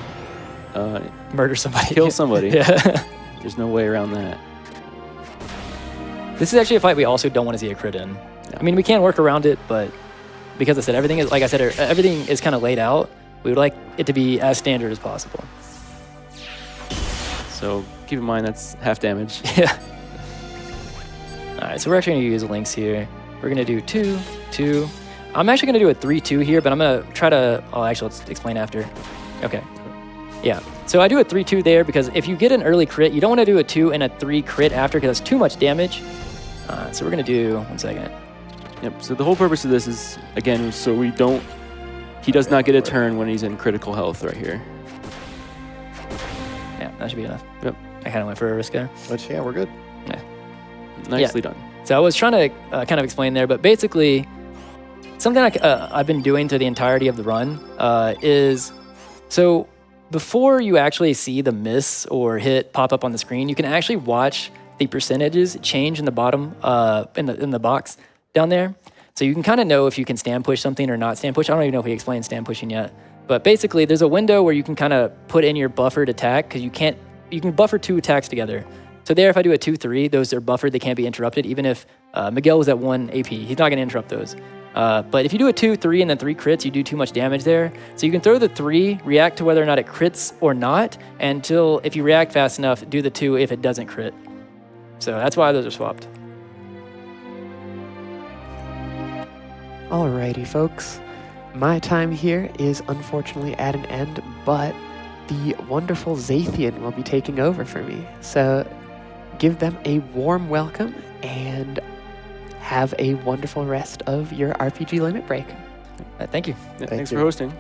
Murder somebody. kill somebody. Yeah. There's no way around that. This is actually a fight we also don't want to see a crit in. Yeah. I mean, we can work around it, but because I said everything is, like I said, everything is kind of laid out. We would like it to be as standard as possible. So keep in mind that's half damage. Yeah. All right, so we're actually going to use links here. We're going to do 2, 2. I'm actually going to do a 3-2 here, but I'm going to try to... Oh, actually, let's explain after. Okay. Yeah. So I do a 3-2 there because if you get an early crit, you don't want to do a 2 and a 3 crit after because that's too much damage. So we're going to do... One second. Yep, so the whole purpose of this is, again, so we don't... He does not get a turn when he's in critical health right here. Yeah, that should be enough. Yep. I kind of went for a risk there. Which, yeah, we're good. Yeah. Nicely done. So I was trying to kind of explain there, but basically, something I've been doing through the entirety of the run is, so before you actually see the miss or hit pop up on the screen, you can actually watch the percentages change in the bottom, in the box down there. So you can kind of know if you can stand push something or not stand push. I don't even know if we explained stand pushing yet. But basically, there's a window where you can kind of put in your buffered attack because you can buffer 2 attacks together. So there, if I do a 2-3, those are buffered. They can't be interrupted. Even if Miguel was at 1 AP, he's not going to interrupt those. But if you do a 2-3 and then 3 crits, you do too much damage there. So you can throw the 3, react to whether or not it crits or not, until if you react fast enough, do the 2 if it doesn't crit. So that's why those are swapped. Alrighty, folks. My time here is unfortunately at an end, but the wonderful Zathian will be taking over for me. So give them a warm welcome and have a wonderful rest of your RPG limit break. Thank you. Yeah, Thank thanks you. for hosting.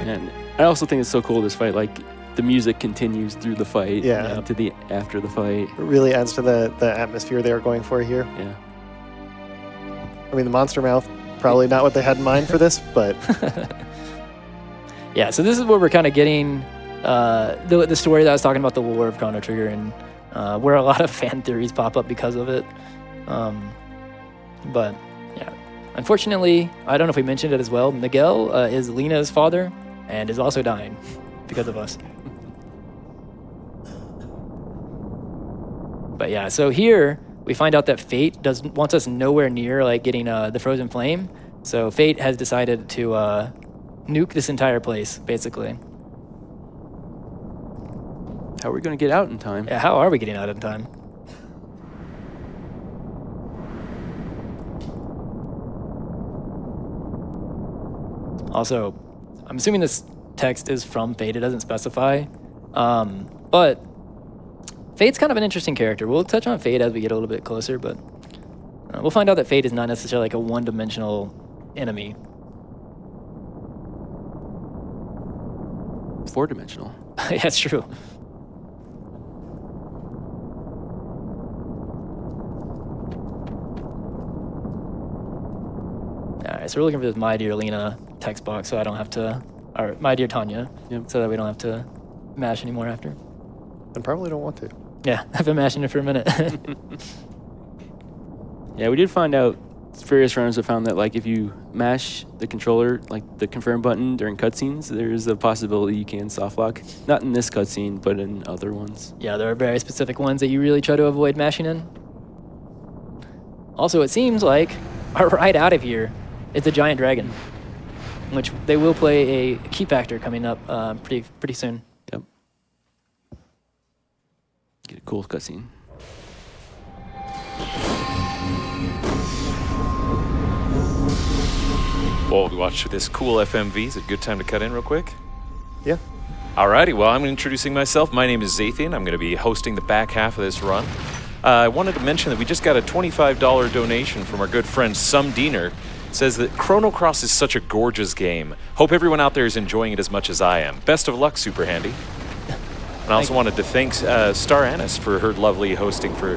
And I also think it's so cool, this fight, like the music continues through the fight, Yeah. to the after the fight. It really adds to the atmosphere they were going for here. Yeah. I mean, the monster mouth, probably not what they had in mind for this, but Yeah, so this is where we're kind of getting the story that I was talking about, the lore of Chrono Trigger, and where a lot of fan theories pop up because of it. But yeah, unfortunately, I don't know if we mentioned it as well, Miguel is Lena's father and is also dying because of us. But yeah, so here we find out that Fate wants us nowhere near like getting the Frozen Flame. So Fate has decided to nuke this entire place, basically. How are we going to get out in time? Yeah, how are we getting out in time? Also, I'm assuming this text is from Fate. It doesn't specify. But Fate's kind of an interesting character. We'll touch on Fate as we get a little bit closer, but we'll find out that Fate is not necessarily like a one-dimensional enemy. 4-dimensional. Yeah, that's true. All right, so we're looking for this My Dear Lena text box, so I don't have to, or My Dear Tanya, Yep. so that we don't have to mash anymore after. and probably don't want to. Yeah, I've been mashing it for a minute. Yeah, we did find out, various runners have found that like if you mash the controller, like the confirm button during cutscenes, there's a possibility you can soft lock. Not in this cutscene, but in other ones. Yeah, there are very specific ones that you really try to avoid mashing in. Also, it seems like our ride out of here is a giant dragon, which they will play a key factor coming up pretty soon. Yep. Get a cool cutscene. Well, we watched this cool FMV. Is it a good time to cut in real quick? Yeah. Alrighty, well, I'm introducing myself. My name is Zathian. I'm going to be hosting the back half of this run. I wanted to mention that we just got a $25 donation from our good friend Sumdiener. It says that Chrono Cross is such a gorgeous game. Hope everyone out there is enjoying it as much as I am. Best of luck, SuperHandi. And I also wanted to thank Star Annis for her lovely hosting for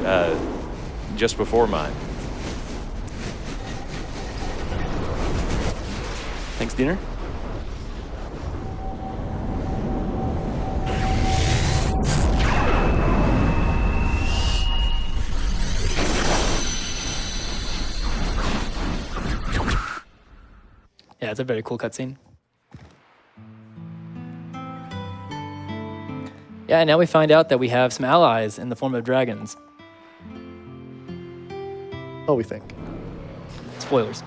just before mine. Thanks, Diener. Yeah, it's a very cool cutscene. Yeah, and now we find out that we have some allies in the form of dragons. Oh, we think. Spoilers.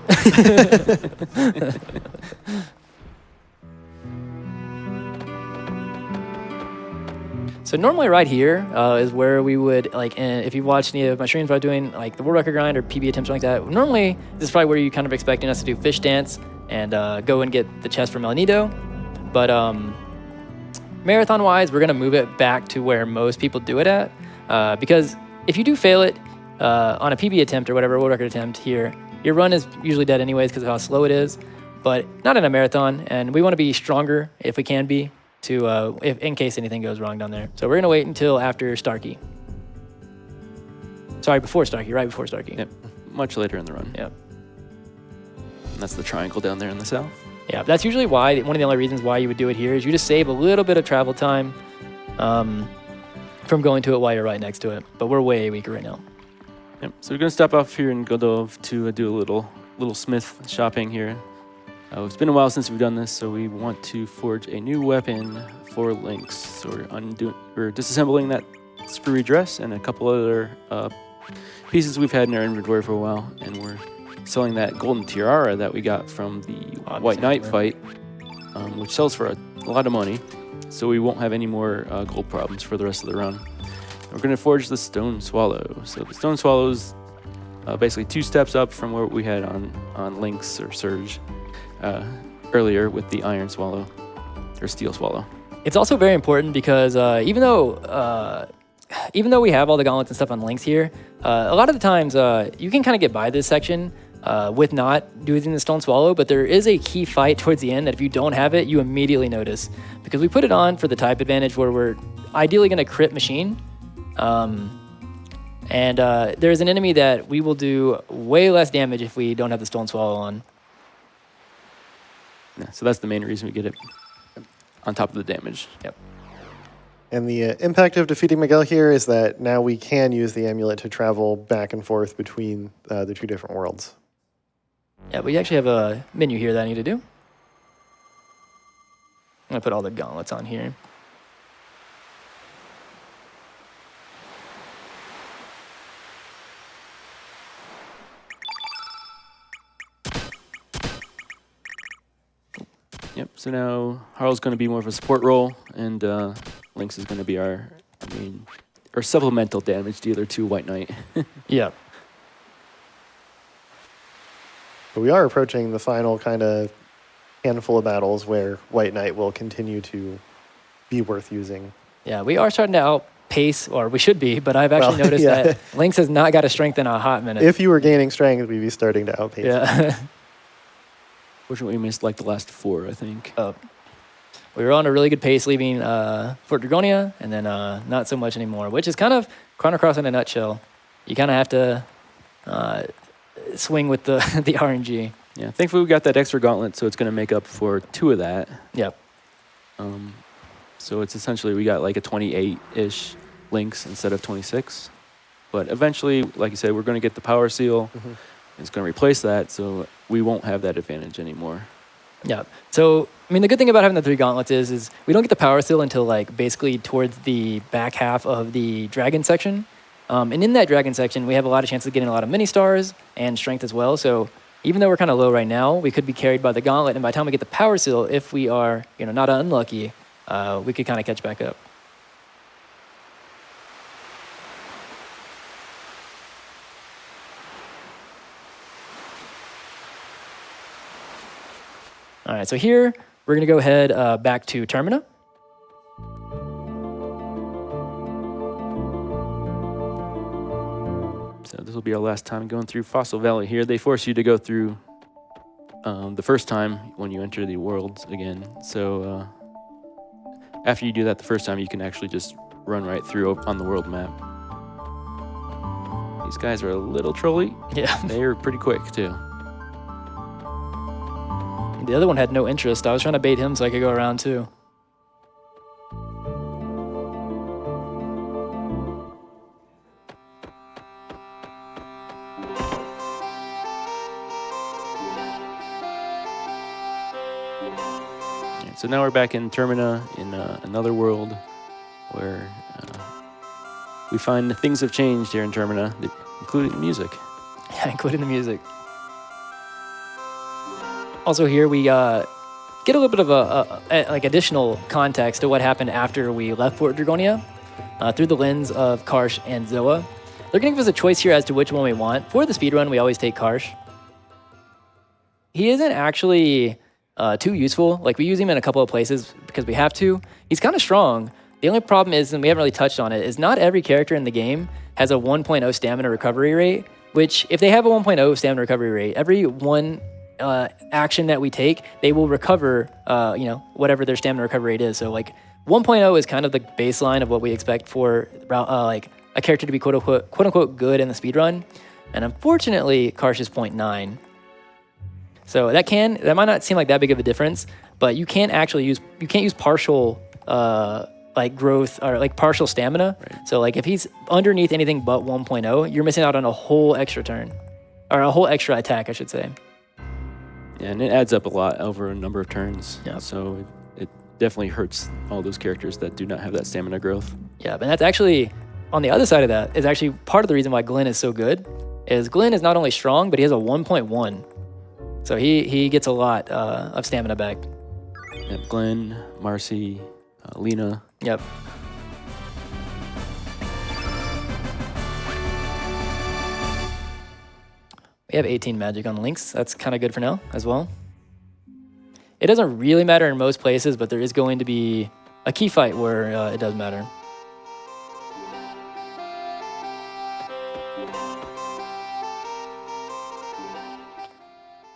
So normally right here is where we would, like, if you watch any of my streams about doing like the world record grind or PB attempts or like that, normally this is probably where you kind of expecting us to do fish dance and go and get the chest from El Nido. But marathon-wise, we're going to move it back to where most people do it at. Because if you do fail it on a PB attempt or whatever, world record attempt here, your run is usually dead anyways because of how slow it is. But not in a marathon, and we want to be stronger if we can be, to if in case anything goes wrong down there. So we're gonna wait until after Starkey. Sorry, before Starkey, right before Starkey. Yep. Much later in the run. Yep. And that's the triangle down there in the south. Yeah, that's usually why, one of the only reasons why you would do it here is you just save a little bit of travel time from going to it while you're right next to it. But we're way weaker right now. Yep. So we're gonna stop off here in Godov to do a little smith shopping here. It's been a while since we've done this, so we want to forge a new weapon for Lynx. So we're disassembling that screwy dress and a couple other pieces we've had in our inventory for a while, and we're selling that golden tiara that we got from the White Knight fight, which sells for a lot of money, so we won't have any more gold problems for the rest of the run. And we're going to forge the Stone Swallow. So the Stone Swallow is basically 2 steps up from what we had on Lynx or Surge earlier with the Iron Swallow or Steel Swallow. It's also very important because even though we have all the gauntlets and stuff on Lynx here, a lot of the times you can kind of get by this section with not doing the Stone Swallow, but there is a key fight towards the end that if you don't have it, you immediately notice. Because we put it on for the type advantage where we're ideally going to crit machine. And there's an enemy that we will do way less damage if we don't have the Stone Swallow on. Yeah, so that's the main reason we get it on top of the damage. Yep. And the impact of defeating Miguel here is that now we can use the amulet to travel back and forth between the 2 different worlds. Yeah, we actually have a menu here that I need to do. I'm going to put all the gauntlets on here. Yep, so now Harl's going to be more of a support role, and Lynx is going to be our supplemental damage dealer to White Knight. Yeah. But we are approaching the final kind of handful of battles where White Knight will continue to be worth using. Yeah, we are starting to outpace, or we should be, but I've actually noticed that Lynx has not got a strength in a hot minute. If you were gaining strength, we'd be starting to outpace. Yeah. Fortunately, we missed like the last 4, I think. We were on a really good pace leaving Fort Dragonia, and then not so much anymore, which is kind of Chrono Cross in a nutshell. You kind of have to swing with the the RNG. Yeah, thankfully we got that extra gauntlet, so it's going to make up for 2 of that. Yep. So it's essentially we got like a 28-ish Lynx instead of 26. But eventually, like you said, we're going to get the power seal. Mm-hmm. It's going to replace that, so we won't have that advantage anymore. Yeah. So, I mean, the good thing about having the 3 gauntlets is we don't get the power seal until like basically towards the back half of the dragon section. And in that dragon section, we have a lot of chances of getting a lot of mini stars and strength as well. So even though we're kind of low right now, we could be carried by the gauntlet. And by the time we get the power seal, if we are, not unlucky, we could kind of catch back up. All right, so here we're going to go ahead back to Termina. So this will be our last time going through Fossil Valley here. They force you to go through the first time when you enter the worlds again. So after you do that the first time, you can actually just run right through on the world map. These guys are a little trolly. Yeah. They are pretty quick, too. The other one had no interest. I was trying to bait him so I could go around too. So now we're back in Termina in another world where we find things have changed here in Termina, including the music. Yeah, including the music. Also here we get a little bit of a additional context to what happened after we left Fort Dragonia through the lens of Karsh and Zoa. They're going to give us a choice here as to which one we want. For the speedrun, we always take Karsh. He isn't actually too useful. Like, we use him in a couple of places because we have to. He's kind of strong. The only problem is, and we haven't really touched on it, is not every character in the game has a 1.0 stamina recovery rate, which if they have a 1.0 stamina recovery rate, every one action that we take, they will recover, whatever their stamina recovery rate is. So like 1.0 is kind of the baseline of what we expect for like a character to be quote unquote good in the speedrun. And unfortunately, Karsh is 0.9. So that might not seem like that big of a difference, but you can't use partial growth or like partial stamina. Right. So like if he's underneath anything but 1.0, you're missing out on a whole extra turn, or a whole extra attack, I should say. Yeah, and it adds up a lot over a number of turns. Yeah. So it definitely hurts all those characters that do not have that stamina growth. Yeah, but that's actually, on the other side of that, is actually part of the reason why Glenn is so good, is Glenn is not only strong, but he has a 1.1. So he gets a lot of stamina back. Yep, Glenn, Marcy, Lena. Yep. We have 18 magic on Lynx. That's kind of good for now as well. It doesn't really matter in most places, but there is going to be a key fight where it does matter.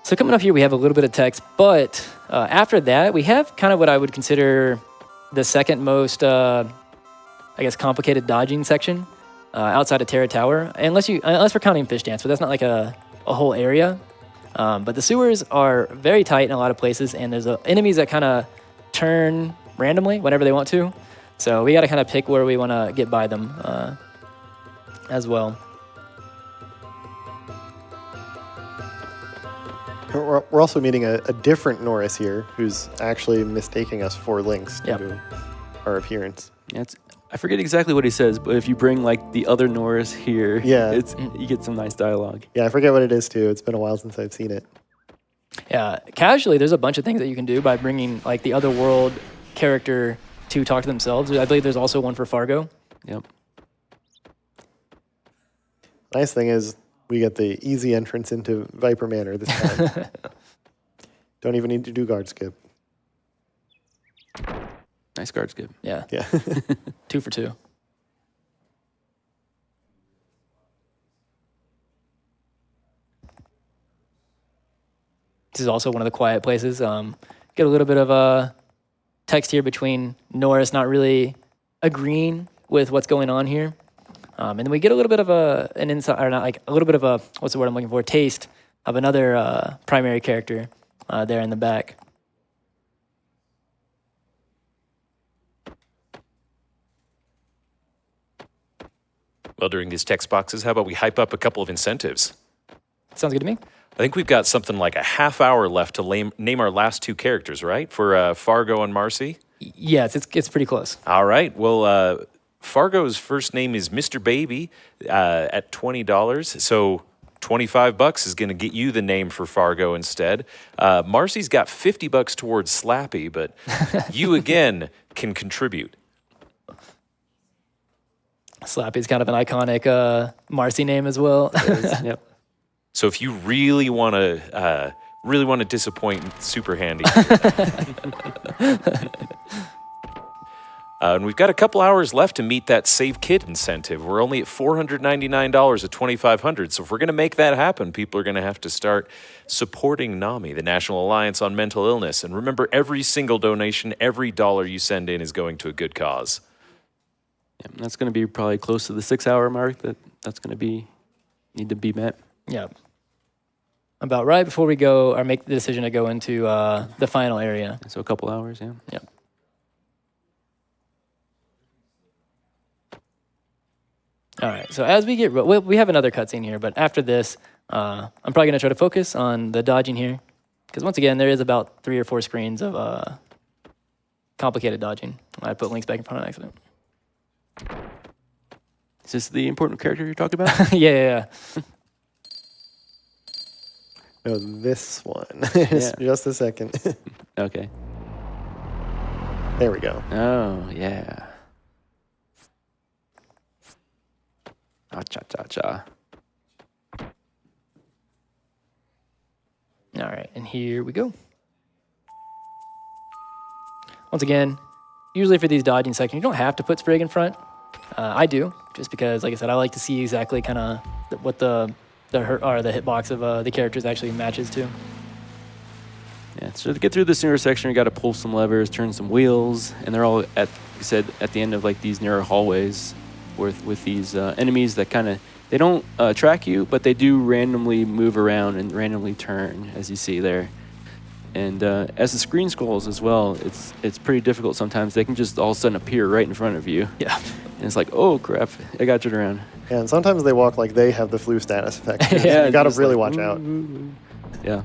So coming up here, we have a little bit of text, but after that, we have kind of what I would consider the second most, complicated dodging section outside of Terra Tower, unless we're counting Fish Dance, but that's not like a whole area. But the sewers are very tight in a lot of places, and there's enemies that kind of turn randomly whenever they want to. So we got to kind of pick where we want to get by them as well. We're also meeting a different Norris here, who's actually mistaking us for Lynx due to our appearance. Yeah, I forget exactly what he says, but if you bring like the other Norris here, you get some nice dialogue. Yeah, I forget what it is too. It's been a while since I've seen it. Yeah, casually, there's a bunch of things that you can do by bringing like the other world character to talk to themselves. I believe there's also one for Fargo. Yep. Nice thing is we get the easy entrance into Viper Manor this time. Don't even need to do guard skip. Nice guard skip. Yeah. Yeah. 2 for 2. This is also one of the quiet places. Get a little bit of text here between Norris not really agreeing with what's going on here. And then we get a little bit of an insight, or not like a little bit of a, what's the word I'm looking for, taste of another primary character there in the back. Well, during these text boxes, how about we hype up a couple of incentives? Sounds good to me. I think we've got something like a half hour left to name our last two characters, right? For Fargo and Marcy? Yeah, it's pretty close. All right. Well, Fargo's first name is Mr. Baby at $20. So $25 is going to get you the name for Fargo instead. Marcy's got $50 towards Slappy, but you again can contribute. Slappy's kind of an iconic Marcy name as well. Yep. So if you really want to disappoint SuperHandi, And we've got a couple hours left to meet that Save Kid incentive. We're only at $499 at 2,500. So if we're going to make that happen, people are going to have to start supporting NAMI, the National Alliance on Mental Illness. And remember, every single donation, every dollar you send in is going to a good cause. Yeah, that's going to be probably close to the 6-hour mark. That's going to need to be met. Yeah. About right before we go or make the decision to go into the final area. So a couple hours, yeah. Yeah. All right, so as we get, we have another cutscene here, but after this, I'm probably gonna try to focus on the dodging here. Because once again, there is about 3 or 4 screens of complicated dodging. I put links back in front on accident. Is this the important character you're talking about? Yeah. No, this one. Yeah. Just a second. Okay. There we go. Oh, yeah. Cha-cha-cha. All right, and here we go. Once again, usually for these dodging sections, you don't have to put Sprig in front. I do, just because, like I said, I like to see exactly kind of what the hitbox of the characters actually matches to. Yeah, so to get through this newer section, you got to pull some levers, turn some wheels, and they're all at the end of like these narrow hallways with these enemies that kind of, they don't track you, but they do randomly move around and randomly turn, as you see there. And as the screen scrolls as well, it's pretty difficult sometimes. They can just all of a sudden appear right in front of you. Yeah. And it's like, oh crap, I got turned around. And sometimes they walk like they have the flu status effect. Yeah, You got to just really like, watch out. Yeah.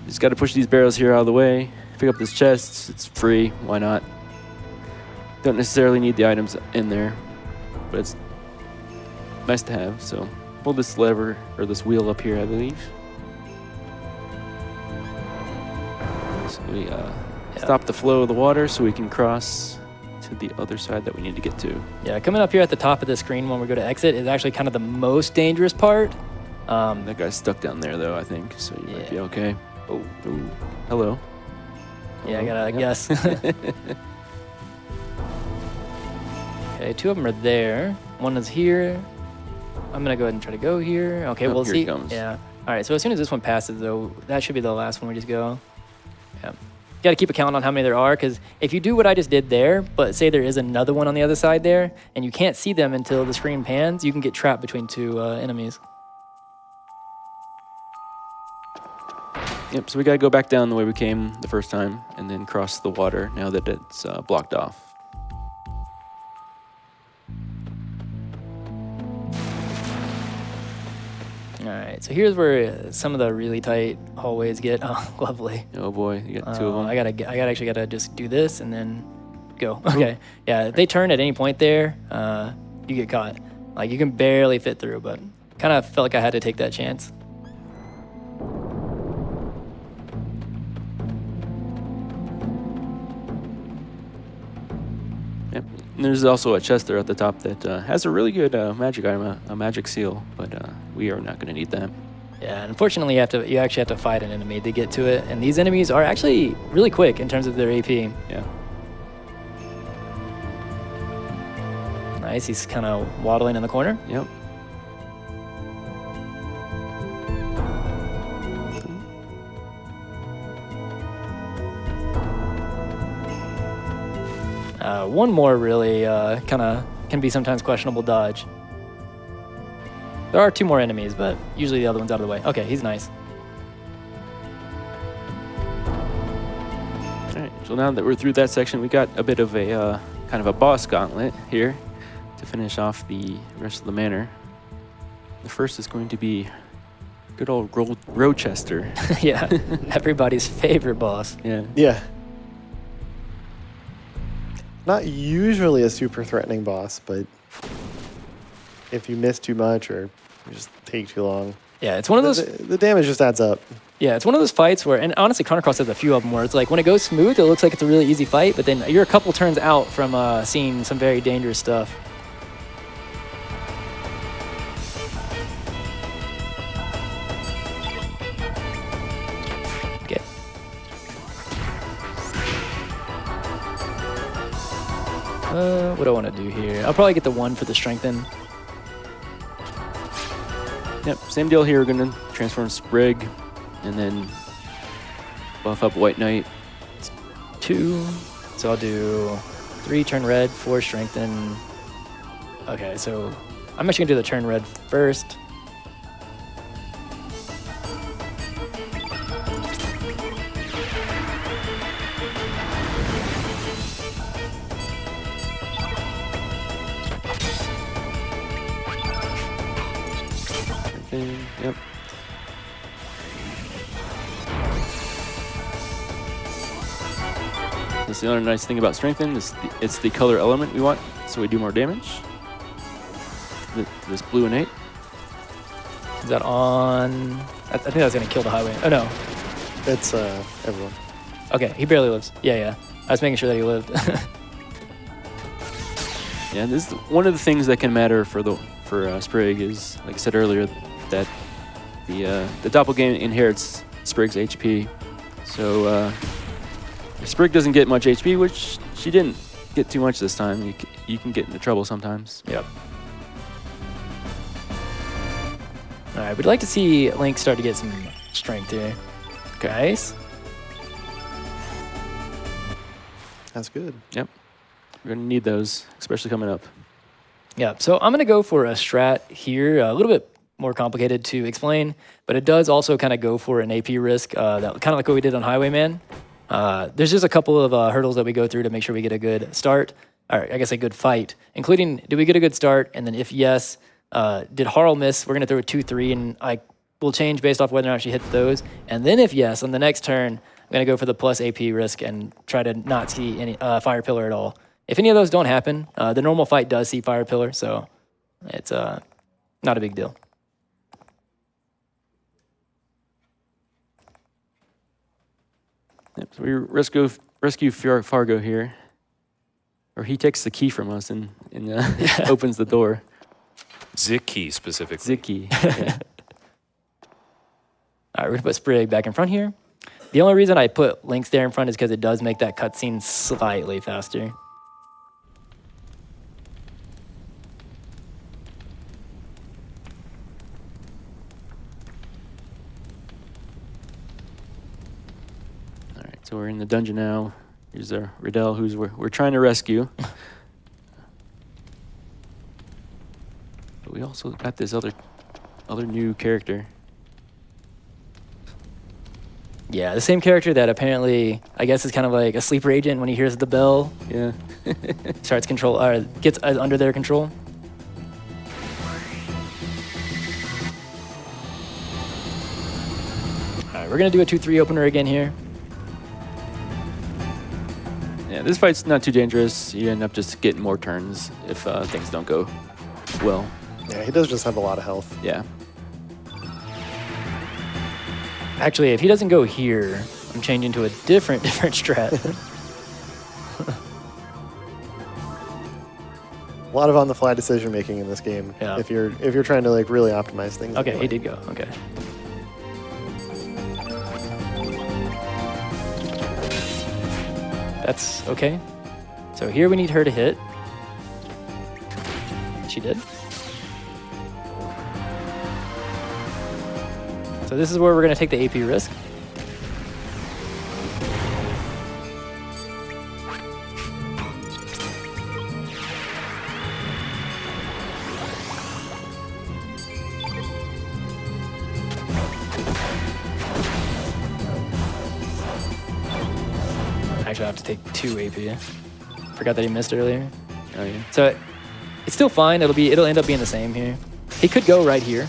Just got to push these barrels here out of the way. Pick up this chest. It's free. Why not? Don't necessarily need the items in there, but it's nice to have. So pull this lever or this wheel up here, I believe. So we stop the flow of the water so we can cross to the other side that we need to get to. Yeah, coming up here at the top of the screen when we go to exit is actually kind of the most dangerous part. That guy's stuck down there, though, I think, so you might be okay. Oh, hello. Yeah, I gotta guess. Okay, 2 of them are there. 1 is here. I'm gonna go ahead and try to go here. Okay, Oh, we'll here see. it comes. Yeah. All right. So as soon as this one passes, though, that should be the last one we just go. Yeah. You got to keep a count on how many there are, because if you do what I just did there, but say there is another one on the other side there, and you can't see them until the screen pans, you can get trapped between 2 enemies. Yep, so we got to go back down the way we came the first time and then cross the water now that it's blocked off. All right. So here's where some of the really tight hallways get. Oh, lovely. Oh boy, you got 2 of them. I actually gotta just do this and then go. Okay. Yeah. If they turn at any point there, you get caught. Like you can barely fit through, but kind of felt like I had to take that chance. Yep. And there's also a chest there at the top that has a really good magic item, a magic seal, but we are not going to need that. Yeah, and unfortunately, you actually have to fight an enemy to get to it, and these enemies are actually really quick in terms of their AP. Yeah. Nice, he's kind of waddling in the corner. Yep. One more really kind of can be sometimes questionable dodge. There are 2 more enemies, but usually the other one's out of the way. Okay, he's nice. All right, so now that we're through that section, we got a bit of a kind of a boss gauntlet here to finish off the rest of the manor. The first is going to be good old Rochester. Yeah, everybody's favorite boss. Yeah. Yeah. Not usually a super threatening boss, but if you miss too much or you just take too long, Yeah, it's one of those. the damage just adds up. Yeah, it's one of those fights where, and honestly, Chrono Cross has a few of them where it's like when it goes smooth, it looks like it's a really easy fight, but then you're a couple turns out from seeing some very dangerous stuff. Okay. What do I want to do here? I'll probably get the 1 for the strengthen. Yep, same deal here. We're going to transform Sprig and then buff up White Knight. 2. So I'll do 3 turn red, 4 strengthen. Okay, so I'm actually going to do the turn red first. Yep. That's the other nice thing about Strengthen is it's the color element we want, so we do more damage. This blue innate. Is that on? I think that's going to kill the highway. Oh, no. It's everyone. Okay, he barely lives. Yeah. I was making sure that he lived. Yeah, this is one of the things that can matter for Sprig is, like I said earlier, that the doppelganger inherits Sprig's HP. So if Sprig doesn't get much HP, which she didn't get too much this time, you can get into trouble sometimes. Yep. All right, we'd like to see Link start to get some strength here. Guys. That's good. Yep. We're going to need those, especially coming up. Yeah, so I'm going to go for a strat here, a little bit more complicated to explain, but it does also kind of go for an AP risk, that kind of like what we did on Highwayman. There's just a couple of hurdles that we go through to make sure we get a good start, or I guess a good fight, including, did we get a good start? And then if yes, did Harl miss? We're going to throw a 2-3, and I will change based off whether or not she hits those. And then if yes, on the next turn, I'm going to go for the plus AP risk and try to not see any Fire Pillar at all. If any of those don't happen, the normal fight does see Fire Pillar, so it's not a big deal. Yep, so we rescue Fargo here. Or he takes the key from us and opens the door. Ziki specifically. Ziki. Yeah. All right, we're going to put Sprig back in front here. The only reason I put Links there in front is because it does make that cutscene slightly faster. All right, so we're in the dungeon now. Here's our Riddell, who's we're trying to rescue. But we also got this other new character. Yeah, the same character that apparently, I guess, is kind of like a sleeper agent when he hears the bell. Yeah. Starts control, or gets under their control. All right, we're gonna do a 2-3 opener again here. Yeah, this fight's not too dangerous. You end up just getting more turns if things don't go well. Yeah, he does just have a lot of health. Yeah. Actually, if he doesn't go here, I'm changing to a different strat. A lot of on-the-fly decision making in this game. Yeah. If you're trying to like really optimize things. Okay, he did go. Okay. That's okay. So here we need her to hit. She did. So this is where we're going to take the AP risk. Actually, I have to take 2 AP. Forgot that he missed earlier. Oh yeah. So it's still fine. It'll end up being the same here. He could go right here.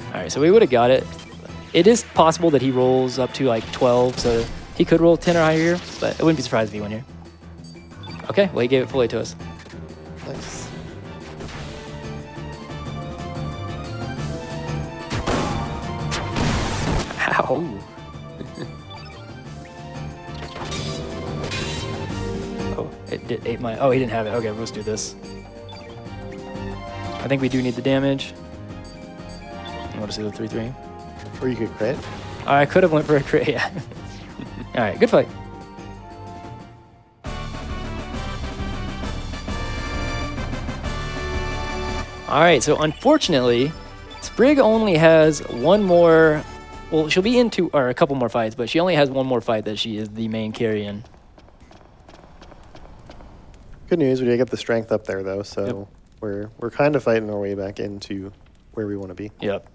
All right, so we would have got it. It is possible that he rolls up to like 12, so he could roll 10 or higher here, but I wouldn't be surprised if he went here. Okay, well, he gave it fully to us. Nice. Ow. Oh, it ate my... Oh, he didn't have it. Okay, let's do this. I think we do need the damage. I want to see the 3-3. Or you could crit. I could have went for a crit, yeah. All right, good fight. All right, so unfortunately, Sprig only has one more. Well, she'll be in a couple more fights, but she only has one more fight that she is the main carry in. Good news, we did get the strength up there though, so we're kind of fighting our way back into where we want to be. Yep.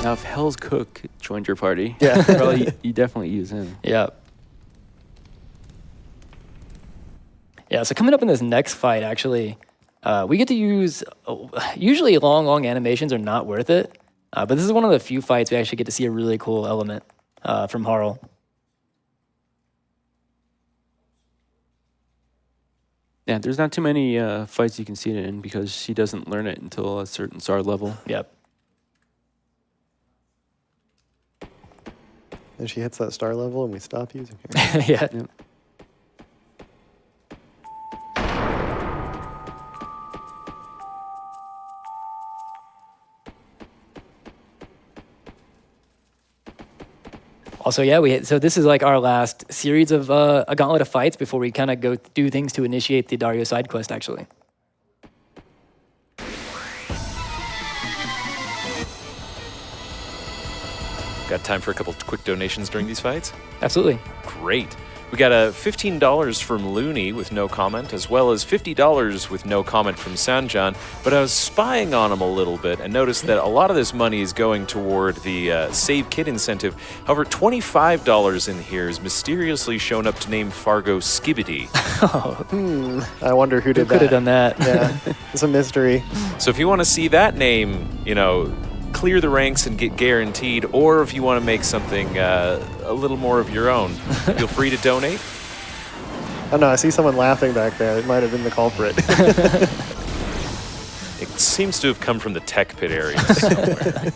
Now, if Hell's Cook joined your party, Yeah. probably you definitely use him. Yep. Yeah, so coming up in this next fight, actually, we get to use, usually long animations are not worth it, but this is one of the few fights we actually get to see a really cool element from Harl. Yeah, there's not too many fights you can see it in because she doesn't learn it until a certain SAR level. Yep. And she hits that star level and we stop using her. Yeah. Yep. Also, yeah, so this is like our last series of a gauntlet of fights before we kind of go do things to initiate the Dario side quest, actually. Got time for a couple quick donations during these fights? Absolutely. Great. We got a $15 from Looney with no comment, as well as $50 with no comment from Sanjan. But I was spying on him a little bit and noticed that a lot of this money is going toward the Save Kid incentive. However, $25 in here is mysteriously shown up to name Fargo Skibbity. I wonder who did Could have that. done that. Yeah, it's a mystery. So if you want to see that name, clear the ranks and get guaranteed, or if you want to make something a little more of your own, feel free to donate. Oh no, I see someone laughing back there. It might have been the culprit. It seems to have come from the tech pit area somewhere.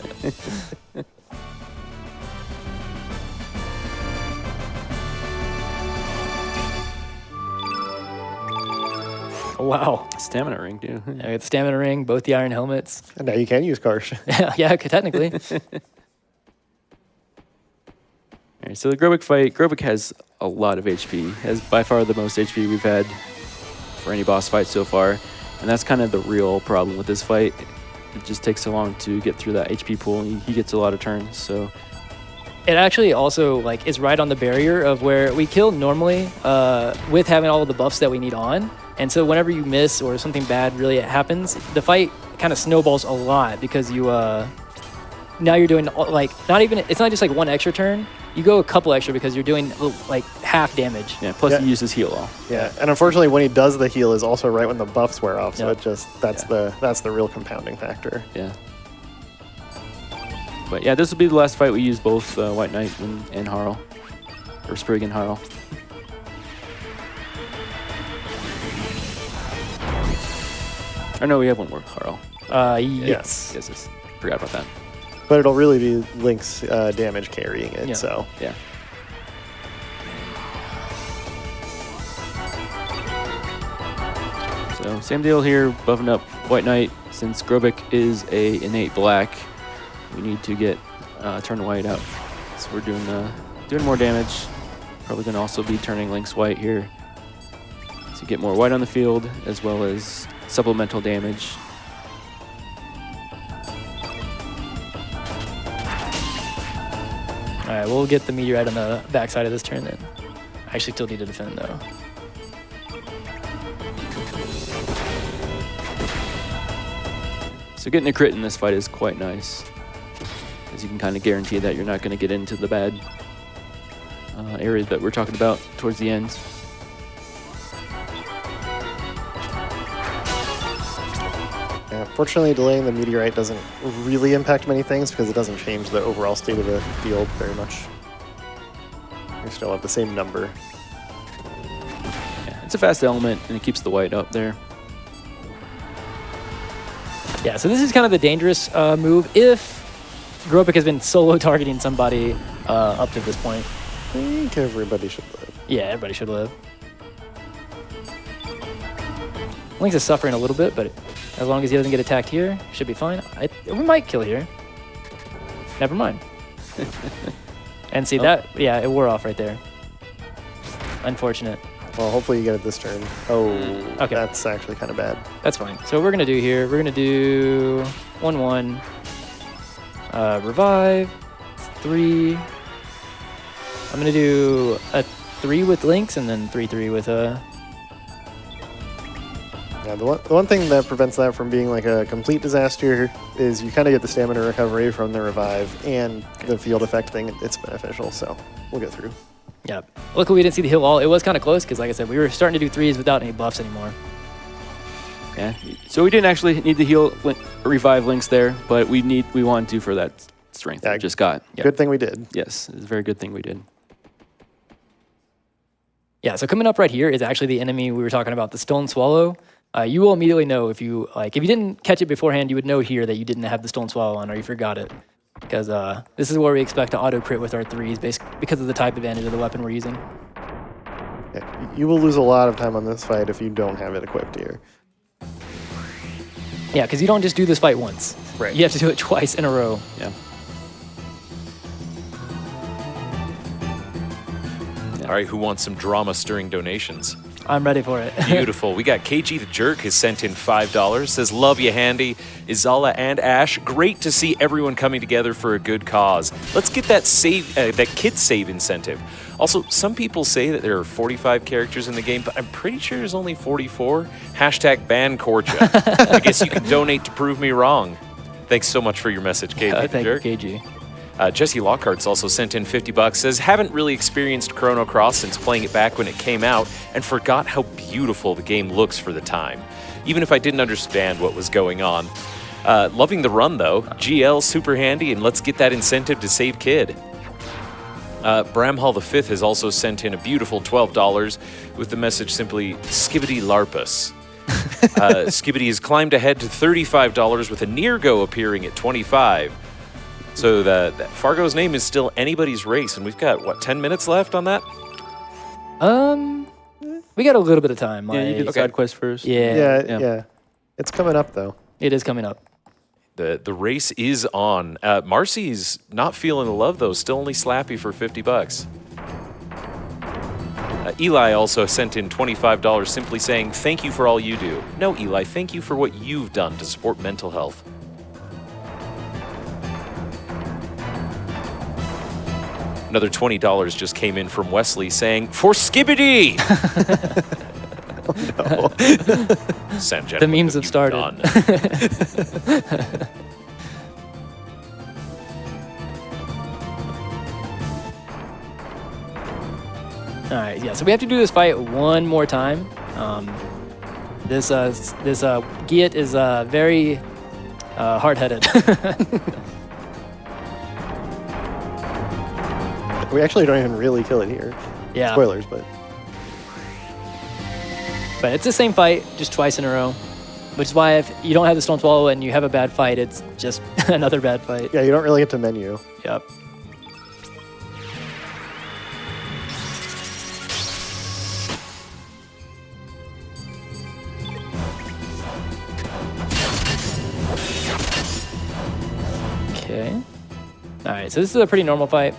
Wow. Stamina ring, too. I got the stamina ring, both the iron helmets. And now you can use Karsh. Yeah, technically. All right, so the Grobik fight, Grobik has a lot of HP, has by far the most HP we've had for any boss fight so far, and that's kind of the real problem with this fight. It just takes so long to get through that HP pool, and he gets a lot of turns, so... It actually also is right on the barrier of where we kill normally with having all of the buffs that we need on. And so whenever you miss or something bad really happens, the fight kind of snowballs a lot because you now you're doing it's not just one extra turn. You go a couple extra because you're doing half damage. Yeah, plus Yeah. he uses heal all. Yeah, and unfortunately, when he does the heal, is also right when the buffs wear off. So Yep. it just that's the real compounding factor. Yeah. But yeah, this will be the last fight we use both White Knight and Harl. Or Sprig and Harl. Or no, we have one more Harl. Yes. Yes. Forgot about that. But it'll really be Link's damage carrying it. Yeah. So Yeah. So same deal here, buffing up White Knight. Since Grobik is a innate black, we need to get turn white out. So we're doing more damage. Probably gonna also be turning Link's white here to get more white on the field as well as supplemental damage. All right, we'll get the meteorite on the backside of this turn then. I actually still need to defend though. So getting a crit in this fight is quite nice, as you can kind of guarantee that you're not going to get into the bad area that we're talking about towards the end. yeah, fortunately, delaying the meteorite doesn't really impact many things because it doesn't change the overall state of the field very much. We still have the same number. Yeah, it's a fast element, and it keeps the white up there. Yeah, so this is kind of the dangerous move if Grobik has been solo targeting somebody up to this point. I think everybody should live. Yeah, everybody should live. Lynx is suffering a little bit, but as long as he doesn't get attacked here, should be fine. We might kill here. Never mind. And see that? Yeah, it wore off right there. Unfortunate. Well, hopefully you get it this turn. Oh, Okay. that's actually kind of bad. That's fine. So what we're going to do here, we're going to do 1-1, revive, 3. I'm going to do a 3 with links and then 3-3 with a... Yeah, the one thing that prevents that from being like a complete disaster is you kind of get the stamina recovery from the revive and the field effect thing. It's beneficial, so we'll get through. Yeah. Luckily we didn't see the heal wall. It was kind of close because, like I said, we were starting to do 3s without any buffs anymore. Yeah. So we didn't actually need to heal revive links there, but we wanted to for that strength Yeah, we just got. Yep. Good thing we did. Yes, it's a very good thing we did. Yeah, so coming up right here is actually the enemy we were talking about, the Stone Swallow. You will immediately know if you didn't catch it beforehand, you would know here that you didn't have the Stone Swallow on or you forgot it. Because this is where we expect to auto-crit with our 3s because of the type advantage of the weapon we're using. Yeah, you will lose a lot of time on this fight if you don't have it equipped here. Yeah, because you don't just do this fight once. Right. You have to do it twice in a row. Yeah. All right, who wants some drama stirring donations? I'm ready for it. Beautiful. We got KG the Jerk has sent in $5. Says, love you, Handy. Izala and Ash, great to see everyone coming together for a good cause. Let's get that that kid save incentive. Also, some people say that there are 45 characters in the game, but I'm pretty sure there's only 44. Hashtag ban Korcha. I guess you can donate to prove me wrong. Thanks so much for your message, KG the Thank you, Jerk. KG. Jesse Lockhart's also sent in $50, says, haven't really experienced Chrono Cross since playing it back when it came out and forgot how beautiful the game looks for the time, even if I didn't understand what was going on. Loving the run, though. GL, SuperHandi, and let's get that incentive to save Kid. Bramhall V has also sent in a beautiful $12 with the message simply, Skibbity Larpus. Skibbity has climbed ahead to $35 with a Neargo appearing at $25. So Fargo's name is still anybody's race, and we've got, what, 10 minutes left on that? We got a little bit of time. Yeah, you did the side quest first. Yeah. It's coming up, though. It is coming up. The race is on. Marcy's not feeling the love, though. Still only Slappy for $50. Eli also sent in $25 simply saying, thank you for all you do. No, Eli, thank you for what you've done to support mental health. Another $20 just came in from Wesley saying, for Skibbity! Oh, no. Sanjay, The memes have started. All right, yeah, so we have to do this fight one more time. This Giat is very hard-headed. We actually don't even really kill it here. Yeah. Spoilers, but... But it's the same fight, just twice in a row. Which is why if you don't have the Stone Swallow and you have a bad fight, it's just another bad fight. Yeah, you don't really get to menu. Yep. Okay. All right, so this is a pretty normal fight.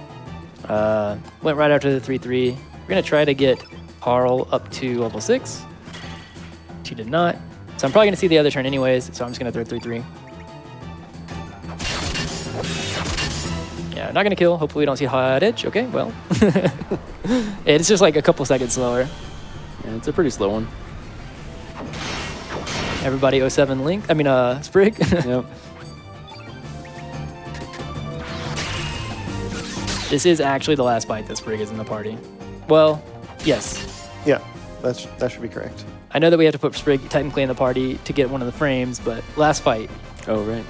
Went right after the 3-3. We're going to try to get Harl up to level 6. She did not. So I'm probably going to see the other turn anyways, so I'm just going to throw 3-3. Yeah, not going to kill. Hopefully we don't see hot edge. Okay, well. It's just like a couple seconds slower. Yeah, it's a pretty slow one. Everybody 07 Link. I mean, Sprig. Yep. This is actually the last fight that Sprig is in the party. Well, yes. Yeah, that should be correct. I know that we have to put Sprig technically in the party to get one of the frames, but last fight. Oh, right.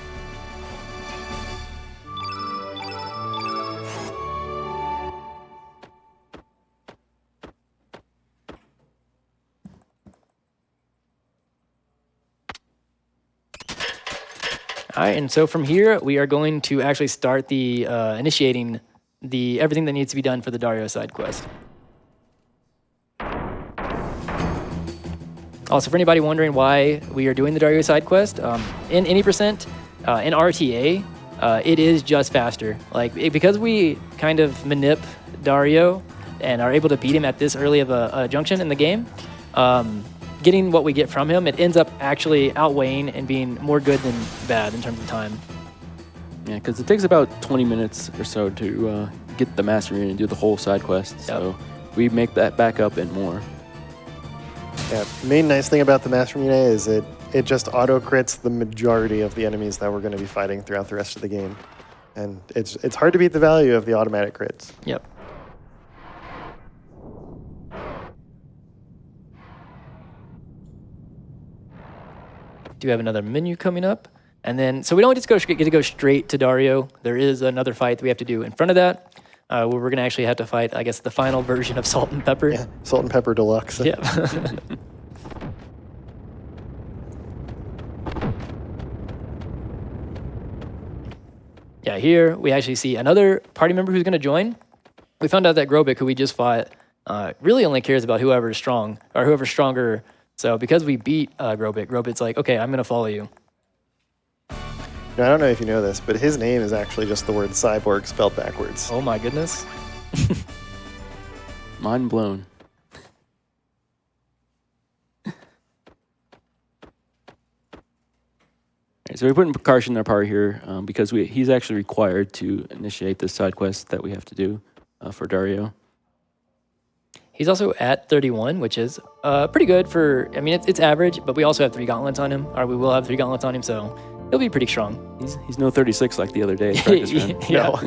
All right, and so from here, we are going to actually start the initiating everything that needs to be done for the Dario side quest. Also, for anybody wondering why we are doing the Dario side quest, in any percent, in RTA, it is just faster. Like because we kind of manip Dario, and are able to beat him at this early of a junction in the game, getting what we get from him, it ends up actually outweighing and being more good than bad in terms of time. Yeah, because it takes about 20 minutes or so to get the master arena and do the whole side quest. Yep. So we make that back up and more. Yeah, the main nice thing about the master arena is it just auto crits the majority of the enemies that we're going to be fighting throughout the rest of the game, and it's hard to beat the value of the automatic crits. Yep. Do have another menu coming up, and then so we don't just get to go straight to Dario. There is another fight that we have to do in front of that, where we're gonna actually have to fight, I guess, the final version of Salt and Pepper. Yeah, Salt and Pepper Deluxe. Yeah. Yeah, here we actually see another party member who's gonna join. We found out that Grobik, who we just fought, really only cares about whoever's strong or whoever's stronger. So because we beat Grobik's like, okay, I'm going to follow you. Now, I don't know if you know this, but his name is actually just the word cyborg spelled backwards. Oh my goodness. Mind blown. Right, so we're putting Karsh in our party here because he's actually required to initiate this side quest that we have to do for Dario. He's also at 31, which is pretty good for, I mean, it's average, but we also have 3 gauntlets on him, or we will have 3 gauntlets on him, so he'll be pretty strong. He's no 36 like the other day at practice run. Yeah. No.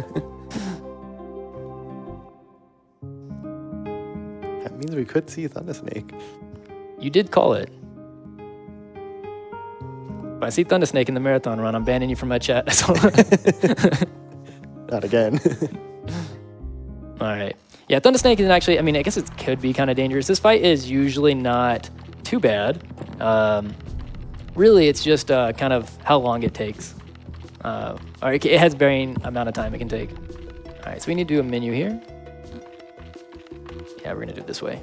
That means we could see Thundersnake. You did call it. If I see Thundersnake in the marathon run, I'm banning you from my chat. Not again. All right. Yeah, Thundersnake is actually, I mean, I guess it could be kind of dangerous. This fight is usually not too bad. Really, it's just kind of how long it takes. Or it has varying amount of time it can take. All right, so we need to do a menu here. Yeah, we're going to do it this way.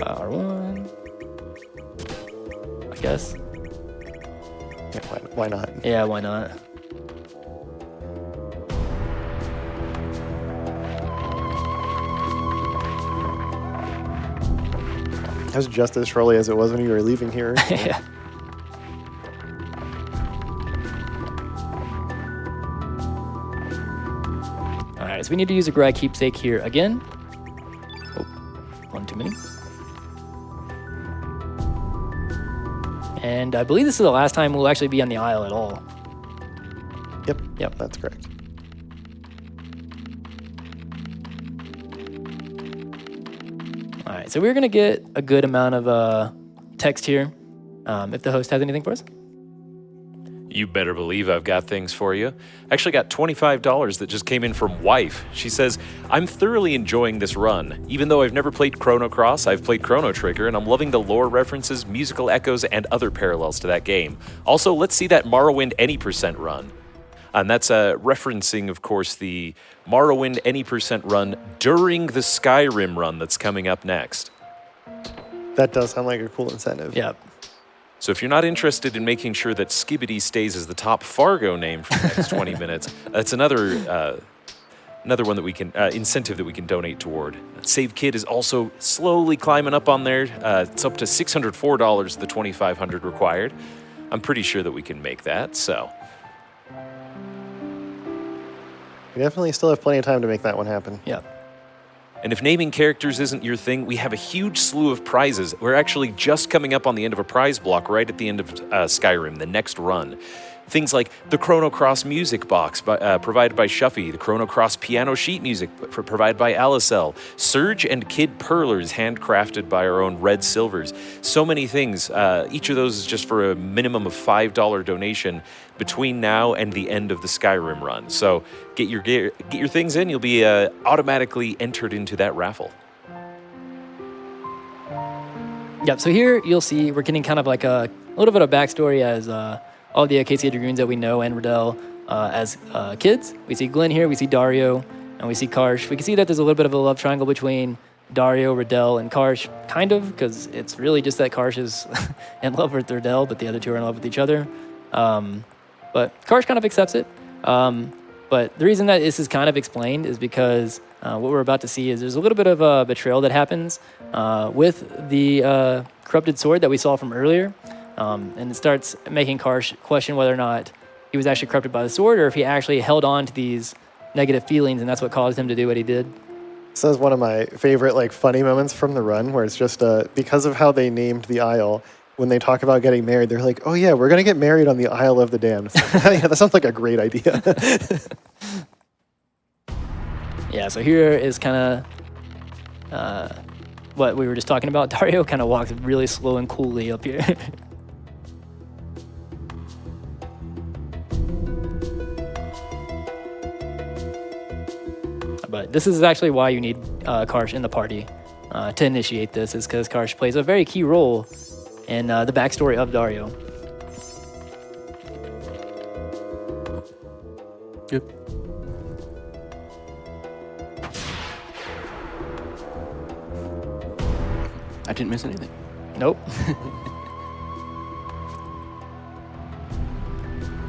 R1. I guess. Yeah, why not? Yeah, why not? That was just as trolly as it was when you were leaving here. Yeah. All right, so we need to use a Grad Keepsake here again. Oh, one too many. And I believe this is the last time we'll actually be on the Isle at all. Yep, that's correct. All right, so we're going to get a good amount of text here. If the host has anything for us. You better believe I've got things for you. I actually got $25 that just came in from Wife. She says, I'm thoroughly enjoying this run. Even though I've never played Chrono Cross, I've played Chrono Trigger, and I'm loving the lore references, musical echoes, and other parallels to that game. Also, let's see that Morrowind Any % run. And that's referencing, of course, the Morrowind Any % run during the Skyrim run that's coming up next. That does sound like a cool incentive. Yeah. So if you're not interested in making sure that Skibbity stays as the top Fargo name for the next 20 minutes, that's another one that we can incentive that we can donate toward. Save Kid is also slowly climbing up on there. It's up to $604, the $2,500 required. I'm pretty sure that we can make that. So We definitely still have plenty of time to make that one happen. Yeah. And if naming characters isn't your thing, we have a huge slew of prizes. We're actually just coming up on the end of a prize block right at the end of Skyrim, the next run. Things like the Chrono Cross music box provided by Shuffy, the Chrono Cross piano sheet music provided by Alicel, Surge and Kid Perlers handcrafted by our own Red Silvers. So many things. Each of those is just for a minimum of $5 donation between now and the end of the Skyrim run. So get your things in. You'll be automatically entered into that raffle. Yep, so here you'll see we're getting kind of like a little bit of backstory as all the Acacia Dragoons that we know and Riddell as kids. We see Glenn here, we see Dario, and we see Karsh. We can see that there's a little bit of a love triangle between Dario, Riddell, and Karsh, kind of, because it's really just that Karsh is in love with Riddell, but the other two are in love with each other. But Karsh kind of accepts it. But the reason that this is kind of explained is because what we're about to see is there's a little bit of betrayal that happens with the corrupted sword that we saw from earlier. And it starts making Karsh question whether or not he was actually corrupted by the sword or if he actually held on to these negative feelings and that's what caused him to do what he did. This is one of my favorite like funny moments from the run where it's just because of how they named the Isle. When they talk about getting married, they're like, "Oh yeah, we're gonna get married on the Isle of the Damned." Yeah, that sounds like a great idea. Yeah, so here is kind of what we were just talking about. Dario kind of walks really slow and coolly up here. But this is actually why you need Karsh in the party to initiate this, is because Karsh plays a very key role in the backstory of Dario. Yep. I didn't miss anything. Nope.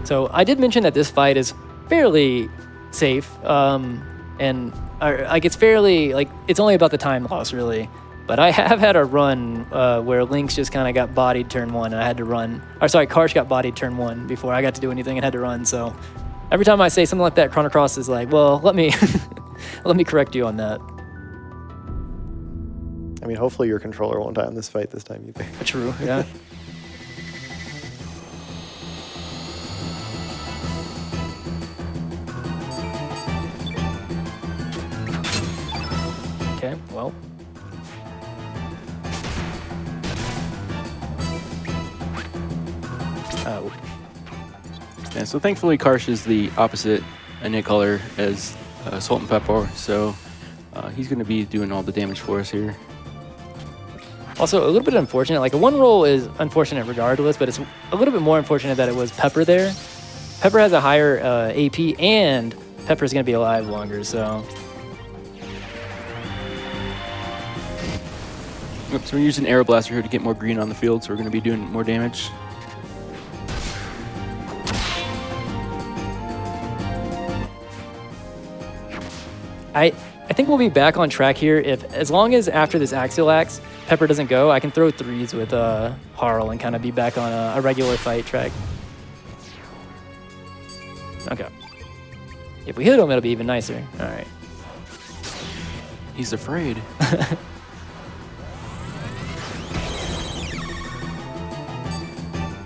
So I did mention that this fight is fairly safe, and like it's fairly like it's only about the time loss really. But I have had a run where Lynx just kind of got bodied turn 1 and I had to run. Or sorry, Karsh got bodied turn 1 before I got to do anything and had to run. So every time I say something like that, Chrono Cross is like, well, let me let me correct you on that. I mean, hopefully your controller won't die in this fight this time either. True, yeah. Okay, well. Yeah, so thankfully Karsh is the opposite innate color as Salt and Pepper, so he's going to be doing all the damage for us here. Also, a little bit unfortunate. Like, a 1 roll is unfortunate regardless, but it's a little bit more unfortunate that it was Pepper there. Pepper has a higher AP, and Pepper's going to be alive longer, so... Yep, so we're using Arrow Blaster here to get more green on the field, so we're going to be doing more damage. I think we'll be back on track here if, as long as after this Axial Axe, Pepper doesn't go, I can throw 3s with Harl and kind of be back on a regular fight track. Okay. If we hit him, it'll be even nicer. All right. He's afraid.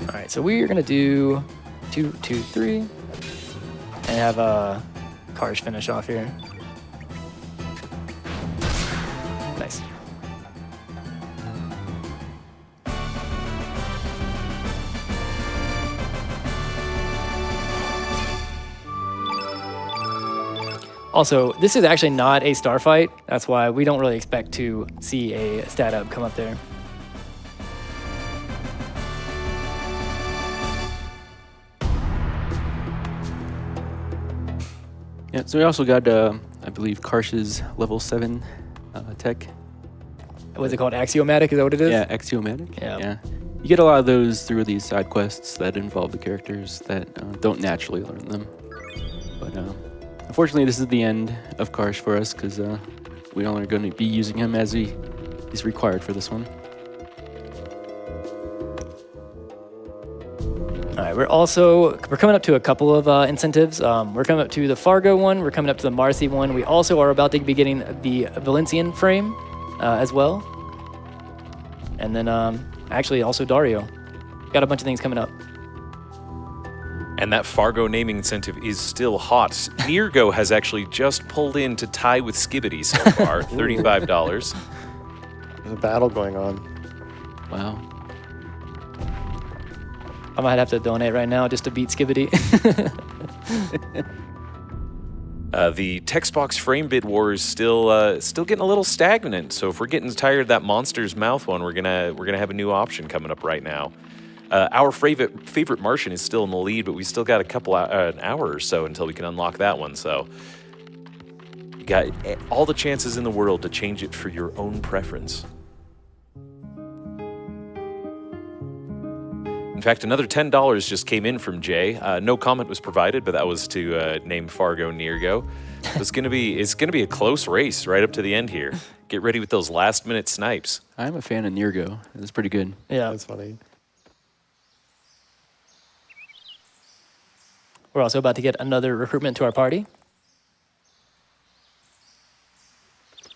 All right, so we're gonna do 2, 2, 3, and have Karsh finish off here. Nice. Also, this is actually not a star fight. That's why we don't really expect to see a stat up come up there. Yeah, so we also got, I believe, Karsh's level 7 tech. What's it called? Axiomatic? Is that what it is? Yeah, Axiomatic. Yeah. You get a lot of those through these side quests that involve the characters that don't naturally learn them. But unfortunately, this is the end of Karsh for us because we only are going to be using him as he's required for this one. All right, we're coming up to a couple of incentives. We're coming up to the Fargo one. We're coming up to the Marcy one. We also are about to be getting the Valencian frame as well. And then actually also Dario. Got a bunch of things coming up. And that Fargo naming incentive is still hot. Neargo has actually just pulled in to tie with Skibbity so far, $35. There's a battle going on. Wow. I might have to donate right now just to beat Skibbity. The text box frame bid war is still getting a little stagnant. So if we're getting tired of that monster's mouth one, we're gonna have a new option coming up right now. Our favorite Martian is still in the lead, but we still got an hour or so until we can unlock that one. So you got all the chances in the world to change it for your own preference. In fact, another $10 just came in from Jay. No comment was provided, but that was to name Fargo Nirgo. It's gonna be a close race right up to the end here. Get ready with those last-minute snipes. I'm a fan of Nirgo. It's pretty good. Yeah. That's funny. We're also about to get another recruitment to our party.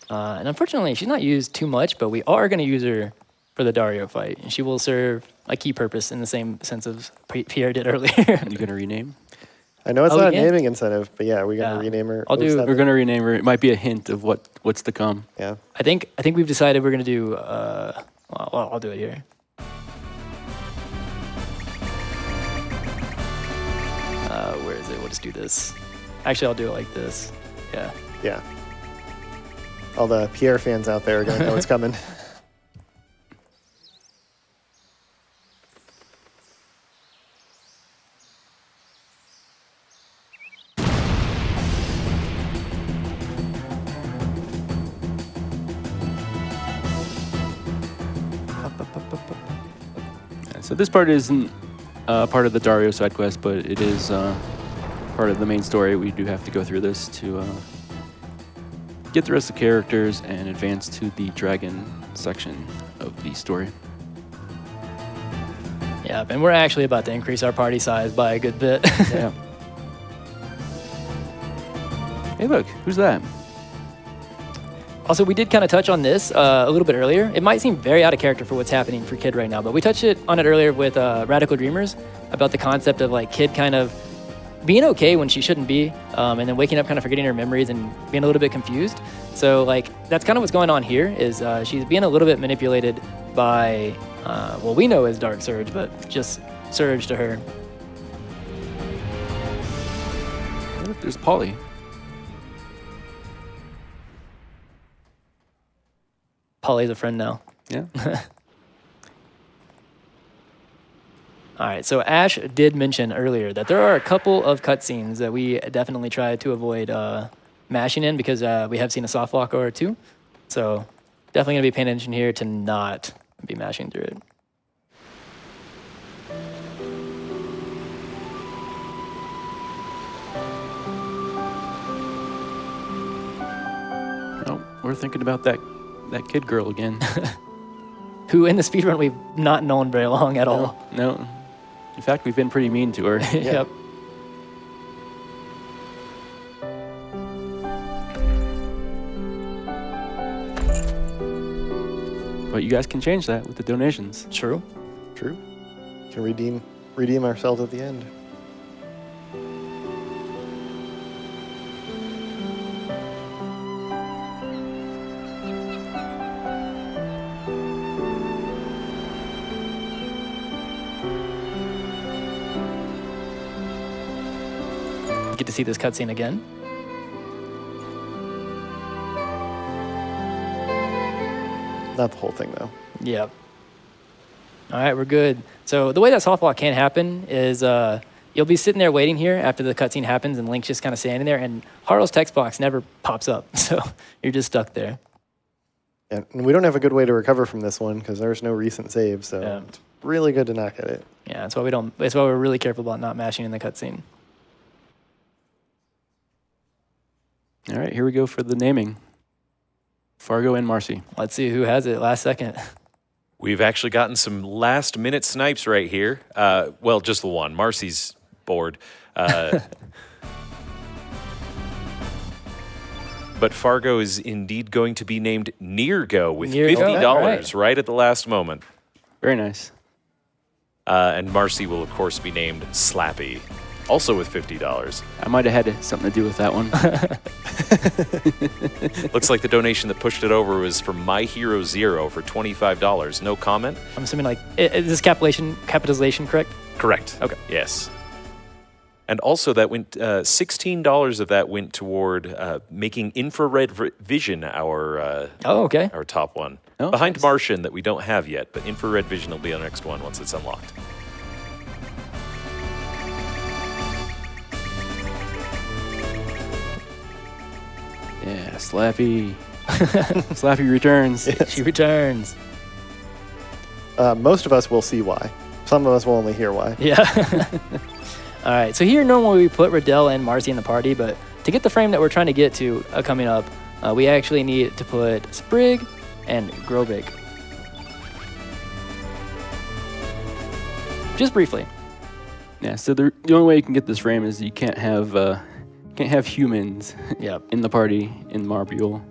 And unfortunately, she's not used too much, but we are going to use her for the Dario fight. And she will serve a key purpose in the same sense as Pierre did earlier. You gonna rename? I know it's Oh, not a yeah. naming incentive, but yeah, we're gonna Yeah. rename her. I'll do- 07. We're gonna rename her. It might be a hint of what's to come. Yeah. I think we've decided we're going to do, well, I'll do it here. Where is it? We'll just do this. Actually, I'll do it like this. Yeah. Yeah. All the Pierre fans out there are gonna know it's coming. Yeah, so this part isn't part of the Dario side quest, but it is part of the main story. We do have to go through this to get the rest of the characters and advance to the dragon section of the story. Yeah, and we're actually about to increase our party size by a good bit. Yeah. Hey, look, who's that? Also, we did kind of touch on this a little bit earlier. It might seem very out of character for what's happening for Kid right now, but we touched on it earlier with Radical Dreamers about the concept of like Kid kind of being okay when she shouldn't be, and then waking up kind of forgetting her memories and being a little bit confused. So like that's kind of what's going on here is she's being a little bit manipulated by what we know as Dark Surge, but just Surge to her. Hey, look, there's Polly. Polly's a friend now. Yeah. All right, so Ash did mention earlier that there are a couple of cutscenes that we definitely try to avoid mashing in because we have seen a soft lock or two. So definitely gonna be paying attention here to not be mashing through it. Oh, we're thinking about that kid girl again. Who in the speedrun we've not known very long at all. No. In fact, we've been pretty mean to her. Yep. But you guys can change that with the donations. True. True. Can redeem ourselves at the end. Get to see this cutscene again. Not the whole thing though. Yep. All right, we're good. So the way that soft lock can happen is you'll be sitting there waiting here after the cutscene happens, and Link's just kind of standing there, and Harlow's text box never pops up, so you're just stuck there. And we don't have a good way to recover from this one because there's no recent save, so Yeah. it's really good to not get it. Yeah, that's why we don't. That's why we're really careful about not mashing in the cutscene. All right, here we go for the naming. Fargo and Marcy. Let's see who has it last second. We've actually gotten some last-minute snipes right here. Well, just the one. Marcy's bored. But Fargo is indeed going to be named Nirgo with Nirgo, $50 right at the last moment. Very nice. And Marcy will, of course, be named Slappy, also with $50. I might have had something to do with that one. Looks like the donation that pushed it over was from My Hero Zero for $25. No comment? I'm assuming like is this capitalization correct? Correct. Okay. Yes. And also that went $16 of that went toward making infrared vision our Oh, okay. our top one. Oh, Behind nice. Martian that we don't have yet, but infrared vision will be our next one once it's unlocked. Yeah, Slappy. Slappy returns. She returns. Most of us will see why. Some of us will only hear why. Yeah. All right, so here normally we put Riddell and Marcy in the party, but to get the frame that we're trying to get to coming up, we actually need to put Sprig and Grobig. Just briefly. Yeah, so the only way you can get this frame is you can't have humans Yep. in the party in Marbule.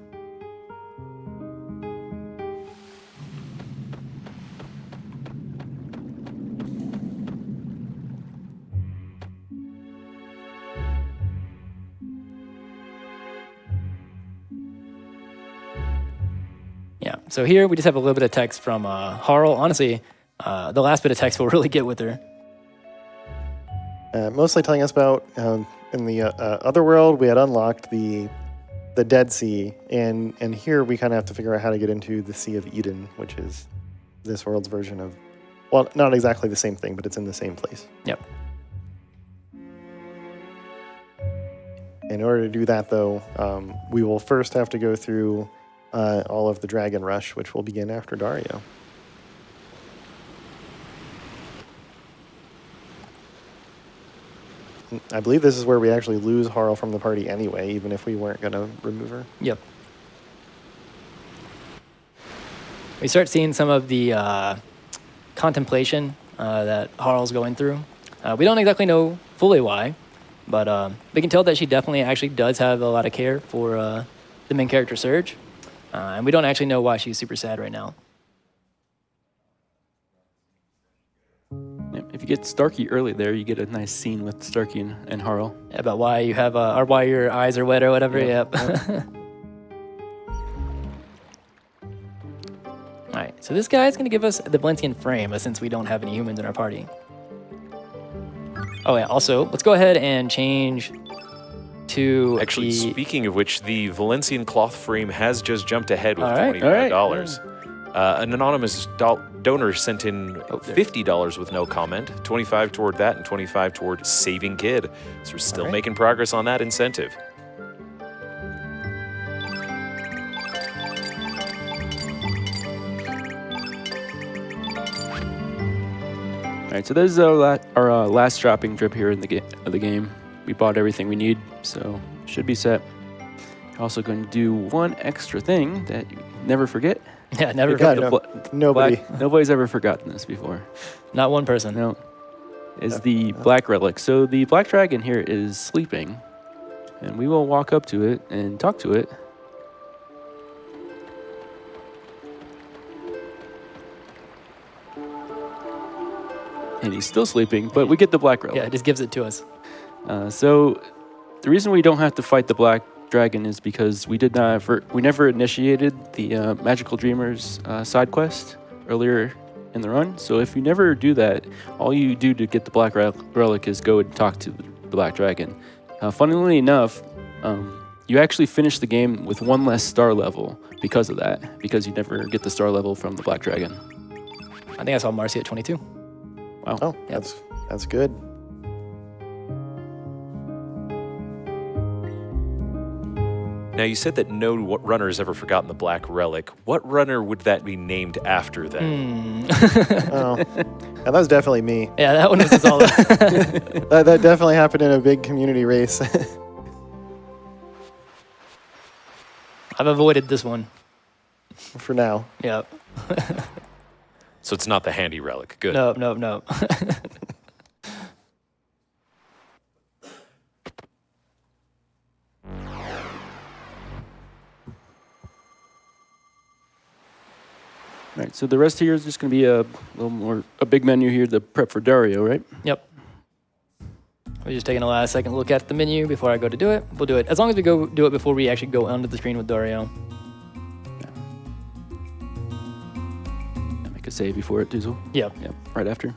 Yeah, so here we just have a little bit of text from Harl. Honestly, the last bit of text will really get with her. Mostly telling us about in the other world we had unlocked the Dead Sea, and here we kind of have to figure out how to get into the Sea of Eden, which is this world's version of, well, not exactly the same thing, but it's in the same place. Yep. In order to do that, though, we will first have to go through all of the Dragon Rush, which will begin after Dario. I believe this is where we actually lose Harl from the party anyway, even if we weren't going to remove her. Yep. We start seeing some of the contemplation that Harl's going through. We don't exactly know fully why, but we can tell that she definitely actually does have a lot of care for the main character, Surge. And we don't actually know why she's super sad right now. If you get Starkey early there, you get a nice scene with Starkey and Harl. About why you have, or why your eyes are wet or whatever. Yep. All right, so this guy's going to give us the Valensian frame since we don't have any humans in our party. Oh yeah, also, let's go ahead and change to Actually, speaking of which, the Valencian cloth frame has just jumped ahead with All right. $25. An anonymous donor sent in $50 with no comment, 25 toward that, and 25 toward Saving Kid. So we're still making progress on that incentive. All right, so this is our last shopping trip here in the game. We bought everything we need, so should be set. Also going to do one extra thing that you never forget. Yeah, never Yeah, forget. nobody. Nobody's ever forgotten this before. Not one person. No. Is the black relic. So the black dragon here is sleeping, and we will walk up to it and talk to it. And he's still sleeping, but we get the black relic. Yeah, it just gives it to us. So the reason we don't have to fight the black dragon is because we never initiated the Magical Dreamers side quest earlier in the run. So if you never do that, all you do to get the black relic is go and talk to the black dragon. Funnily enough, you actually finish the game with one less star level because of that, because you never get the star level from the black dragon. I think I saw Marcy at 22. Wow. Oh, Yep. that's good. Now, you said that no runner has ever forgotten the black relic. What runner would that be named after then? Oh, and that was definitely me. Yeah, that one was Izala. That definitely happened in a big community race. I've avoided this one. For now. Yep. So it's not the handy relic. Good. No. All right, so the rest here is just going to be a big menu here to prep for Dario, right? Yep. We're just taking a last second look at the menu before I go to do it. We'll do it as long as we go do it before we actually go onto the screen with Dario. Make a save before it, Dizzle. Yep. Yep, right after.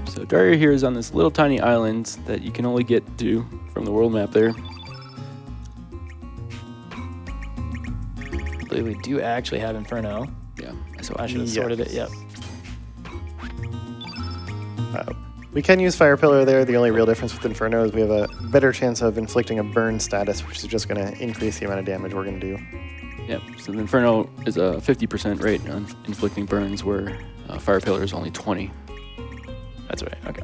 So Dario here is on this little tiny island that you can only get to from the world map there. I believe we do actually have Inferno. Yeah. So I should have sorted it. Yep. We can use Fire Pillar there. The only real difference with Inferno is we have a better chance of inflicting a burn status, which is just going to increase the amount of damage we're going to do. Yep. So the Inferno is a 50% rate on inflicting burns, where Fire Pillar is only 20. That's right. Okay.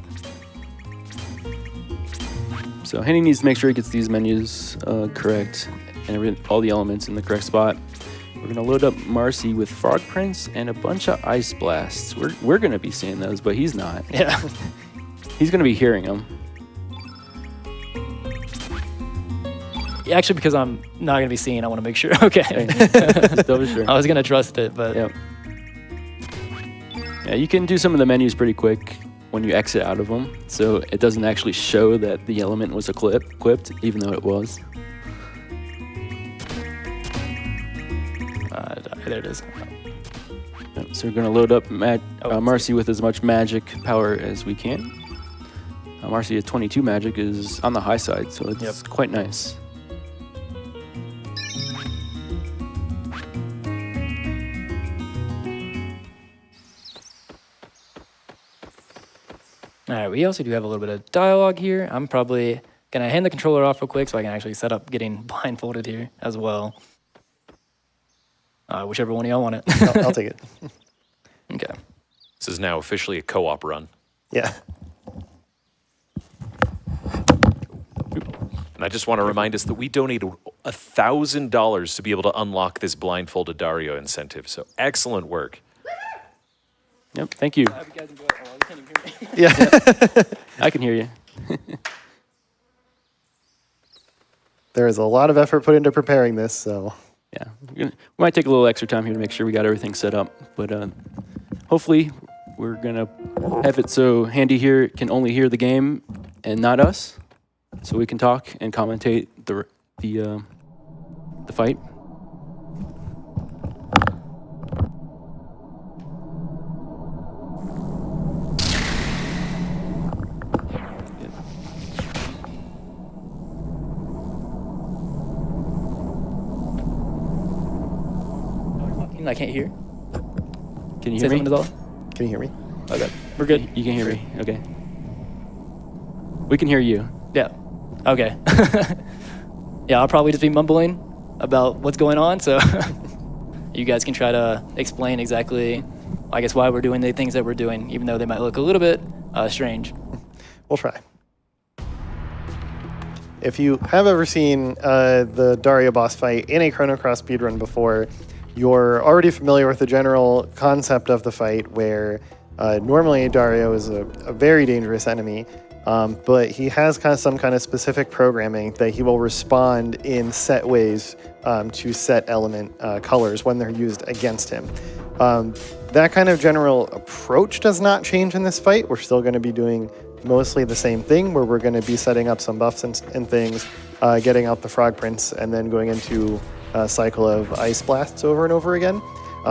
So Handy needs to make sure he gets these menus correct and all the elements in the correct spot. We're gonna load up Marcy with Frog Prince and a bunch of Ice Blasts. We're gonna be seeing those, but he's not. Yeah. He's gonna be hearing them. Yeah, actually, because I'm not going to be seeing, I want to make sure. Okay. Just double sure. I was going to trust it, but... Yep. Yeah, you can do some of the menus pretty quick when you exit out of them, so it doesn't actually show that the element was equipped, even though it was. There it is. Yep, so we're going to load up Marcy with as much magic power as we can. Marcy at 22 magic is on the high side, so it's quite nice. All right, we also do have a little bit of dialogue here. I'm probably going to hand the controller off real quick so I can actually set up getting blindfolded here as well. Whichever one of y'all want it. I'll take it. Okay. This is now officially a co-op run. Yeah. And I just want to remind us that we donated $1,000 to be able to unlock this blindfolded Dario incentive. So excellent work. Yep, thank you. Yeah. I can hear you. There is a lot of effort put into preparing this, so... Yeah, we might take a little extra time here to make sure we got everything set up, but hopefully we're gonna have it so Handy here can only hear the game and not us, so we can talk and commentate the fight. I can't hear. Can you Say hear me? something, Izala? Can you hear me? Okay, we're good. You can hear me. Okay. We can hear you. Yeah. Okay. Yeah, I'll probably just be mumbling about what's going on, so you guys can try to explain exactly, I guess, why we're doing the things that we're doing, even though they might look a little bit strange. We'll try. If you have ever seen the Dario boss fight in a Chrono Cross speedrun before, you're already familiar with the general concept of the fight, where normally Dario is a very dangerous enemy, but he has some kind of specific programming that he will respond in set ways to set element colors when they're used against him. That kind of general approach does not change in this fight. We're still going to be doing mostly the same thing, where we're going to be setting up some buffs and things, getting out the Frog Prince, and then going into a cycle of Ice Blasts over and over again.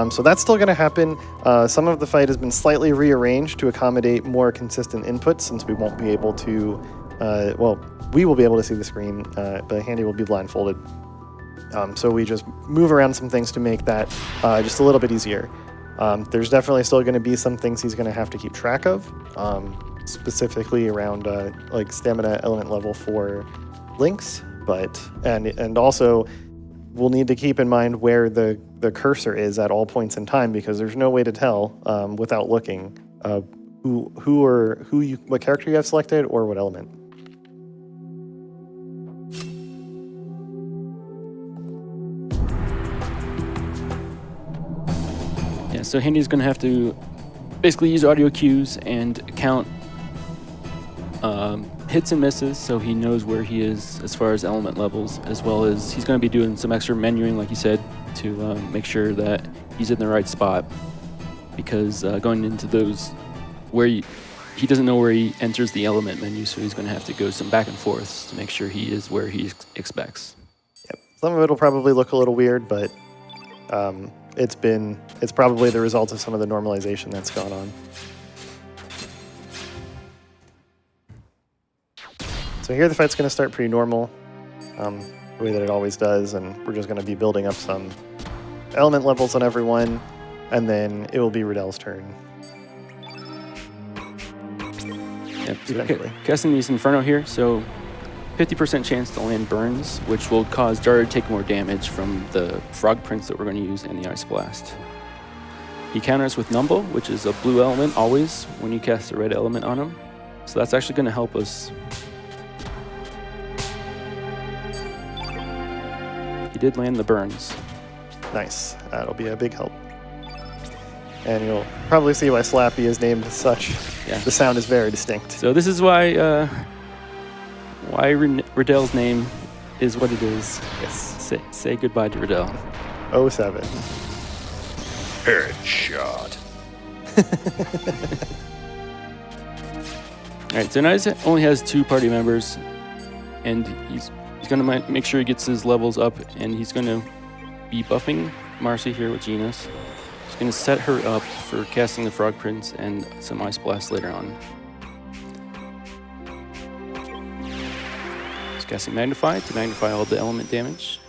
So that's still going to happen. Some of the fight has been slightly rearranged to accommodate more consistent inputs, since we won't be able to, we will be able to see the screen, but Handy will be blindfolded. So we just move around some things to make that just a little bit easier. There's definitely still going to be some things he's going to have to keep track of, specifically around like stamina element level for Lynx, and also we'll need to keep in mind where the cursor is at all points in time, because there's no way to tell without looking what character you have selected or what element. Yeah, so Handy's going to have to basically use audio cues and count hits and misses, so he knows where he is as far as element levels, as well as he's going to be doing some extra menuing, like you said, to make sure that he's in the right spot, because going into those where he doesn't know where he enters the element menu, so he's going to have to go some back and forths to make sure he is where he expects. Yep. Some of it will probably look a little weird, but it's probably the result of some of the normalization that's gone on. So here the fight's going to start pretty normal, the way that it always does, and we're just going to be building up some element levels on everyone, and then it will be Riddell's turn. Yep, so eventually. casting these Inferno here, so 50% chance to land burns, which will cause Dario to take more damage from the Frog Prince that we're going to use and the Ice Blast. He counters with Numble, which is a blue element always when you cast a red element on him. So that's actually going to help us. He did land the burns. Nice. That'll be a big help. And you'll probably see why Slappy is named as such. Yeah. The sound is very distinct. So this is why Riddell's name is what it is. Yes. Say goodbye to Riddell. 07. Headshot. All right, so now he only has 2 party members, and he's going to make sure he gets his levels up, and he's going to be buffing Marcy here with Genis. He's going to set her up for casting the Frog Prince and some Ice Blast later on. He's casting Magnify to magnify all the element damage.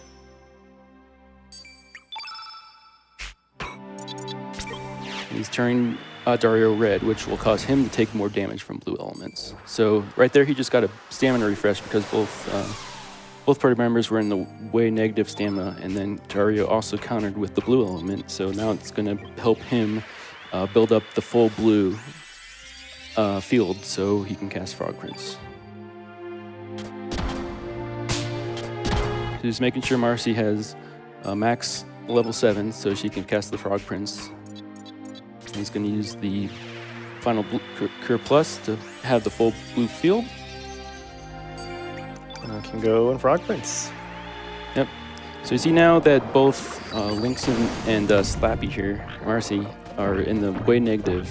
And he's turning Dario red, which will cause him to take more damage from blue elements. So right there, he just got a stamina refresh because both party members were in the way negative stamina, and then Dario also countered with the blue element. So now it's going to help him build up the full blue field so he can cast Frog Prince. He's making sure Marcy has max level 7 so she can cast the Frog Prince. He's going to use the final Cure Plus to have the full blue field. I can go and Frog Prince. Yep. So you see now that both Lynx and Slappy here, Marcy, are in the way negative.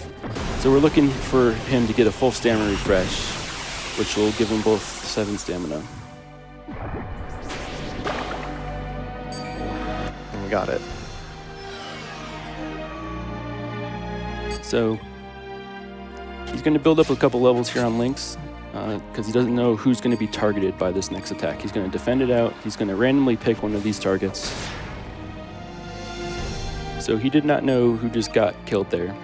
So we're looking for him to get a full stamina refresh, which will give them both 7 stamina. And we got it. So he's going to build up a couple levels here on Lynx because he doesn't know who's going to be targeted by this next attack. He's going to defend it out. He's going to randomly pick one of these targets. So he did not know who just got killed there.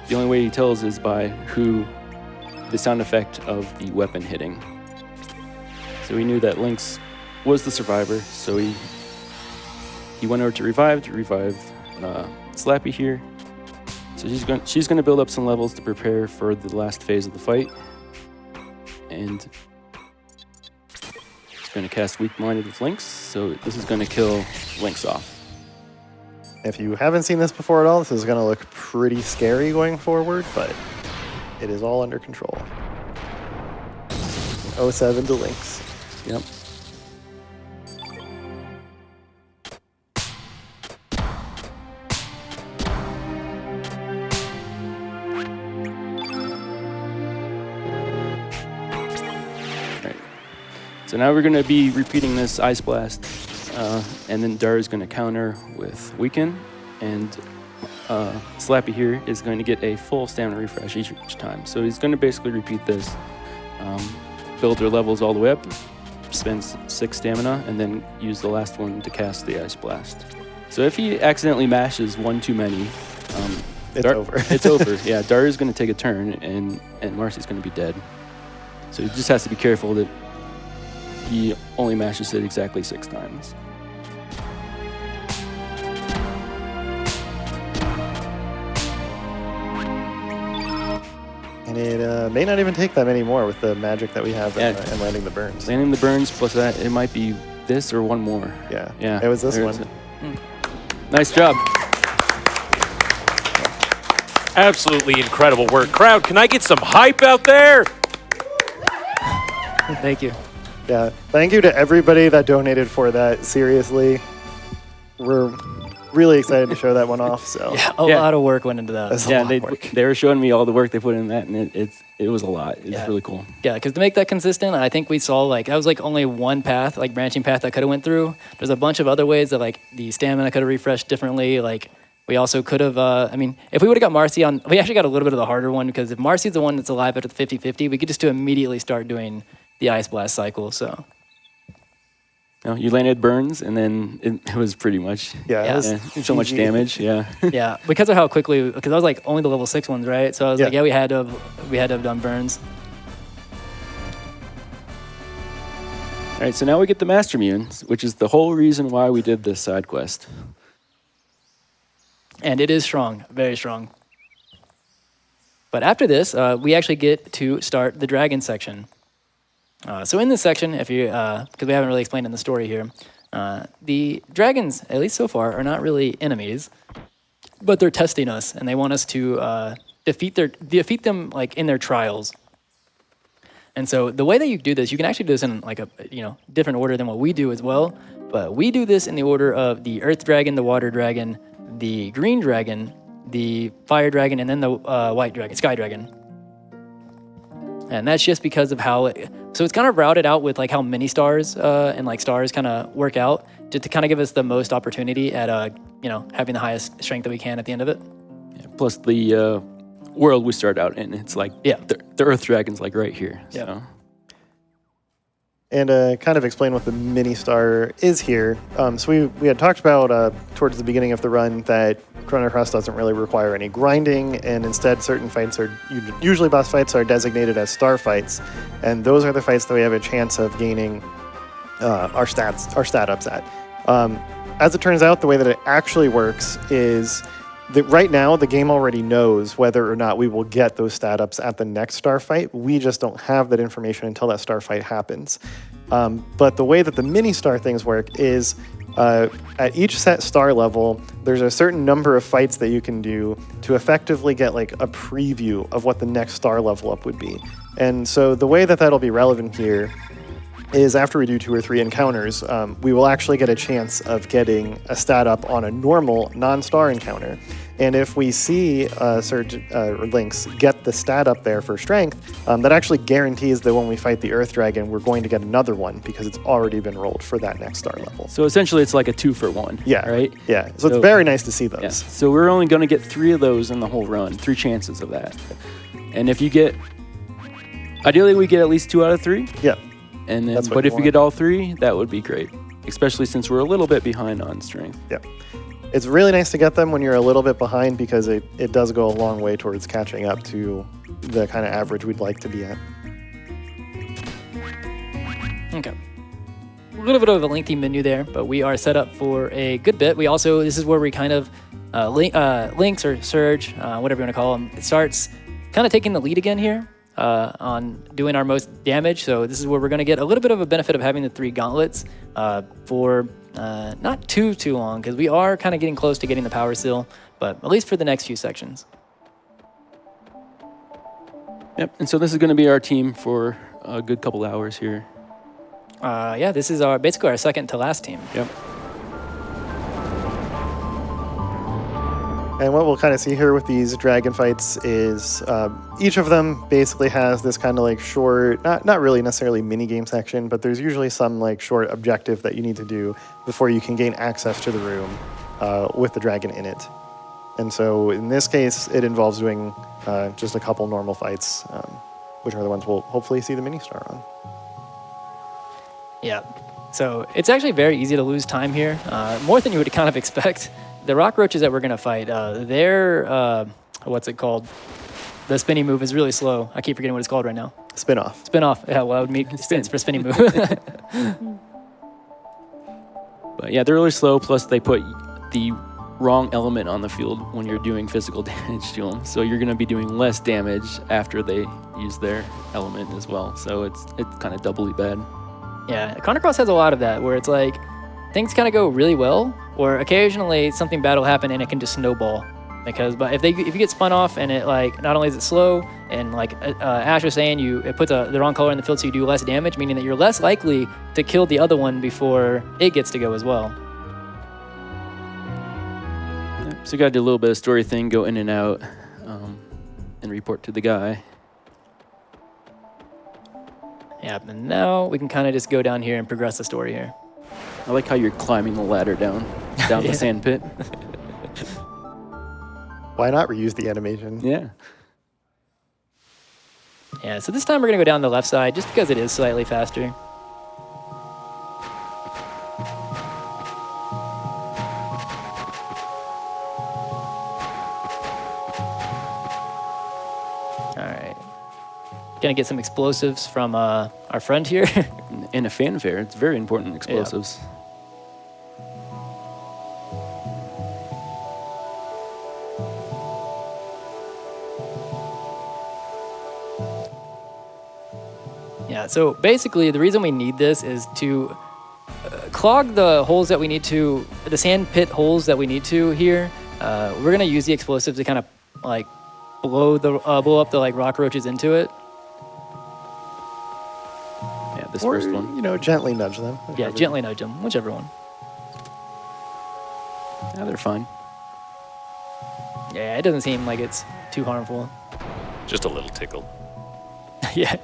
The only way he tells is by the sound effect of the weapon hitting. So he knew that Lynx was the survivor, so he went over to revive Slappy here. So she's going to build up some levels to prepare for the last phase of the fight. And she's going to cast Weak Minded with Lynx, so this is going to kill Lynx off. If you haven't seen this before at all, this is going to look pretty scary going forward, but it is all under control. 07 to Lynx. Yep. So now we're going to be repeating this Ice Blast, and then Dario's going to counter with Weaken, and Slappy here is going to get a full stamina refresh each time. So he's going to basically repeat this, build their levels all the way up, spend 6 stamina, and then use the last one to cast the Ice Blast. So if he accidentally mashes one too many, It's over. It's over. Yeah, Dario's going to take a turn, and Marcy's going to be dead. So he just has to be careful that he only mashes it exactly 6 times. And it may not even take that many more with the magic that we have and landing the burns. Landing the burns plus that, it might be this or one more. Yeah. Yeah. It was this one. Nice job. Absolutely incredible work. Crowd, can I get some hype out there? Thank you. Yeah. Thank you to everybody that donated for that. Seriously. We're really excited to show that one off. So Yeah, a lot of work went into that. That's a Yeah, lot of work. they were showing me all the work they put in that, and it was a lot. It's Yeah. really cool. Yeah, because to make that consistent, I think we saw that was only one path, branching path that could have went through. There's a bunch of other ways that the stamina could have refreshed differently. We also could have, if we would have got Marcy on, we actually got a little bit of the harder one because if Marcy's the one that's alive after the 50-50, we could just immediately start doing the Ice Blast cycle. So No, you landed burns, and then it was pretty much Yeah, it was so much GG. damage. Yeah. Yeah, because of how quickly, because I was like only the level 6 ones, right? So I was like, Yeah. we had to have done burns. All right, so now we get the Master Mutants, which is the whole reason why we did this side quest. And it is strong, very strong. But after this, we actually get to start the dragon section. So in this section, if you, because we haven't really explained in the story here, the dragons, at least so far, are not really enemies, but they're testing us, and they want us to defeat them like in their trials. And so the way that you do this, you can actually do this in like a different order than what we do as well. But we do this in the order of the Earth Dragon, the Water Dragon, the Green Dragon, the Fire Dragon, and then the White Dragon, Sky Dragon. And that's just because of how so it's kind of routed out with like how mini stars and like stars kind of work out, just to kind of give us the most opportunity at having the highest strength that we can at the end of it. Yeah, plus the world we start out in, it's like the Earth Dragon's like right here. Yeah. So. And kind of explain what the mini star is here. So we had talked about towards the beginning of the run that Chrono Cross doesn't really require any grinding, and instead certain fights are usually boss fights are designated as star fights, and those are the fights that we have a chance of gaining our stat ups at. As it turns out, the way that it actually works is that right now the game already knows whether or not we will get those stat ups at the next star fight. We just don't have that information until that star fight happens. But the way that the mini star things work is at each set star level, there's a certain number of fights that you can do to effectively get like a preview of what the next star level up would be. And so the way that that'll be relevant here is after we do 2 or 3 encounters, we will actually get a chance of getting a stat up on a normal non-star encounter. And if we see Surge or Lynx get the stat up there for strength, that actually guarantees that when we fight the Earth Dragon, we're going to get another one because it's already been rolled for that next star level. So essentially it's like a 2-for-1. Yeah. Right? Yeah. So it's very nice to see those. Yeah. So we're only going to get 3 of those in the whole run, 3 chances of that. And if you get, ideally we get at least 2 out of 3. Yeah. And then, That's what but you if we want. get all 3, that would be great, especially since we're a little bit behind on strength. Yeah. It's really nice to get them when you're a little bit behind because it does go a long way towards catching up to the kind of average we'd like to be at. Okay. A little bit of a lengthy menu there, but we are set up for a good bit. We also, this is where we kind of, Lynx or Surge, whatever you want to call them, it starts kind of taking the lead again here on doing our most damage. So this is where we're going to get a little bit of a benefit of having the 3 gauntlets for not too long, because we are kind of getting close to getting the power seal, but at least for the next few sections. Yep, and so this is going to be our team for a good couple hours here. Yeah, this is basically our second to last team. Yep. And what we'll kind of see here with these dragon fights is each of them basically has this kind of like short, not really necessarily mini game section, but there's usually some like short objective that you need to do before you can gain access to the room with the dragon in it. And so in this case, it involves doing just a couple normal fights, which are the ones we'll hopefully see the mini star on. Yeah, so it's actually very easy to lose time here, more than you would kind of expect. The rock roaches that we're gonna fight, their what's it called? The spinning move is really slow. I keep forgetting what it's called right now. Spin off. Spin off. Yeah, well, that would mean stands for spinning move. But yeah, they're really slow, plus they put the wrong element on the field when you're doing physical damage to them. So you're going to be doing less damage after they use their element as well. So it's kind of doubly bad. Yeah, Chrono Cross has a lot of that, where it's like things kind of go really well, or occasionally something bad will happen and it can just snowball. But if you get spun off and it like not only is it slow, and like Ash was saying, it puts the wrong color in the field, so you do less damage, meaning that you're less likely to kill the other one before it gets to go as well. So you got to do a little bit of story thing, go in and out, and report to the guy. Yeah, and now we can kind of just go down here and progress the story here. I like how you're climbing the ladder down the sand pit. Why not reuse the animation? Yeah. Yeah, so this time we're going to go down the left side just because it is slightly faster. Gonna get some explosives from our friend here. And a fanfare. It's very important, explosives. Yeah, so basically the reason we need this is to clog the holes that we need to, the sand pit holes that we need to here. We're gonna use the explosives to kind of like blow up the like rock roaches into it. Yeah, this Or, first one. you know, gently nudge them. Yeah, gently nudge them, whichever one. Yeah, they're fine. Yeah, it doesn't seem like it's too harmful. Just a little tickle. Yeah.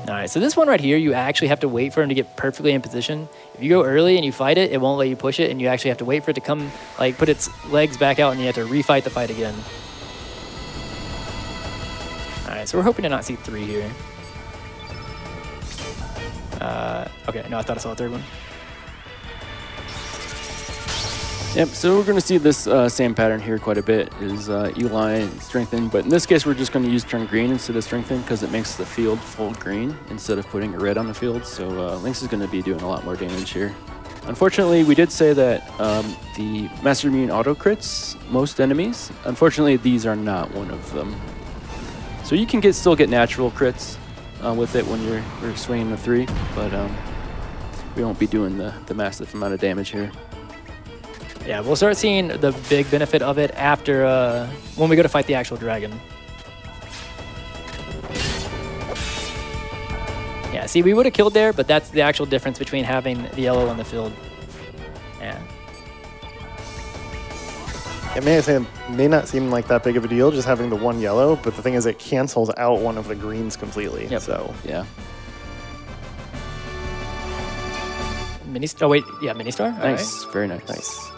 All right, so this one right here, you actually have to wait for him to get perfectly in position. If you go early and you fight it, it won't let you push it, and you actually have to wait for it to come, like, put its legs back out, and you have to refight the fight again. All right, so we're hoping to not see 3 here. Okay, no, I thought I saw a third one. Yep, so we're going to see this same pattern here quite a bit, is Eli strengthen, but in this case we're just going to use turn green instead of strengthen because it makes the field full green instead of putting a red on the field, so Lynx is going to be doing a lot more damage here. Unfortunately, we did say that the Master Immune auto crits most enemies. Unfortunately, these are not one of them. So you can still get natural crits with it when you're swinging the 3, but we won't be doing the massive amount of damage here. Yeah, we'll start seeing the big benefit of it after when we go to fight the actual dragon. Yeah, see, we would have killed there, but that's the actual difference between having the yellow on the field. Yeah. It may not seem like that big of a deal just having the 1 yellow, but the thing is it cancels out one of the greens completely. Yep. So Yeah. Oh, wait, yeah, mini star? Nice, very nice. nice.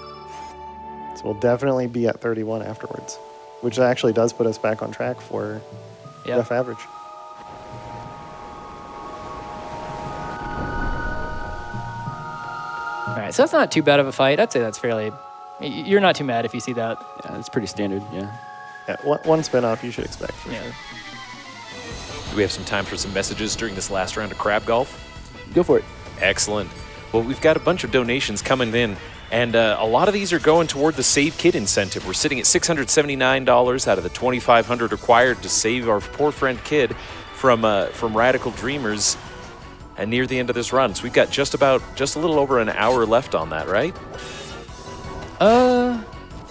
So we'll definitely be at 31 afterwards, which actually does put us back on track for Yep. rough average. All right, so that's not too bad of a fight. I'd say that's fairly... You're not too mad if you see that. Yeah, it's pretty standard, yeah. Yeah, one spin off you should expect. For Yeah. sure. Do we have some time for some messages during this last round of crab golf? Go for it. Excellent. Well, we've got a bunch of donations coming in, and a lot of these are going toward the Save Kid incentive. We're sitting at $679 out of the $2,500 required to save our poor friend Kid from Radical Dreamers and near the end of this run. So we've got just a little over an hour left on that, right? Let's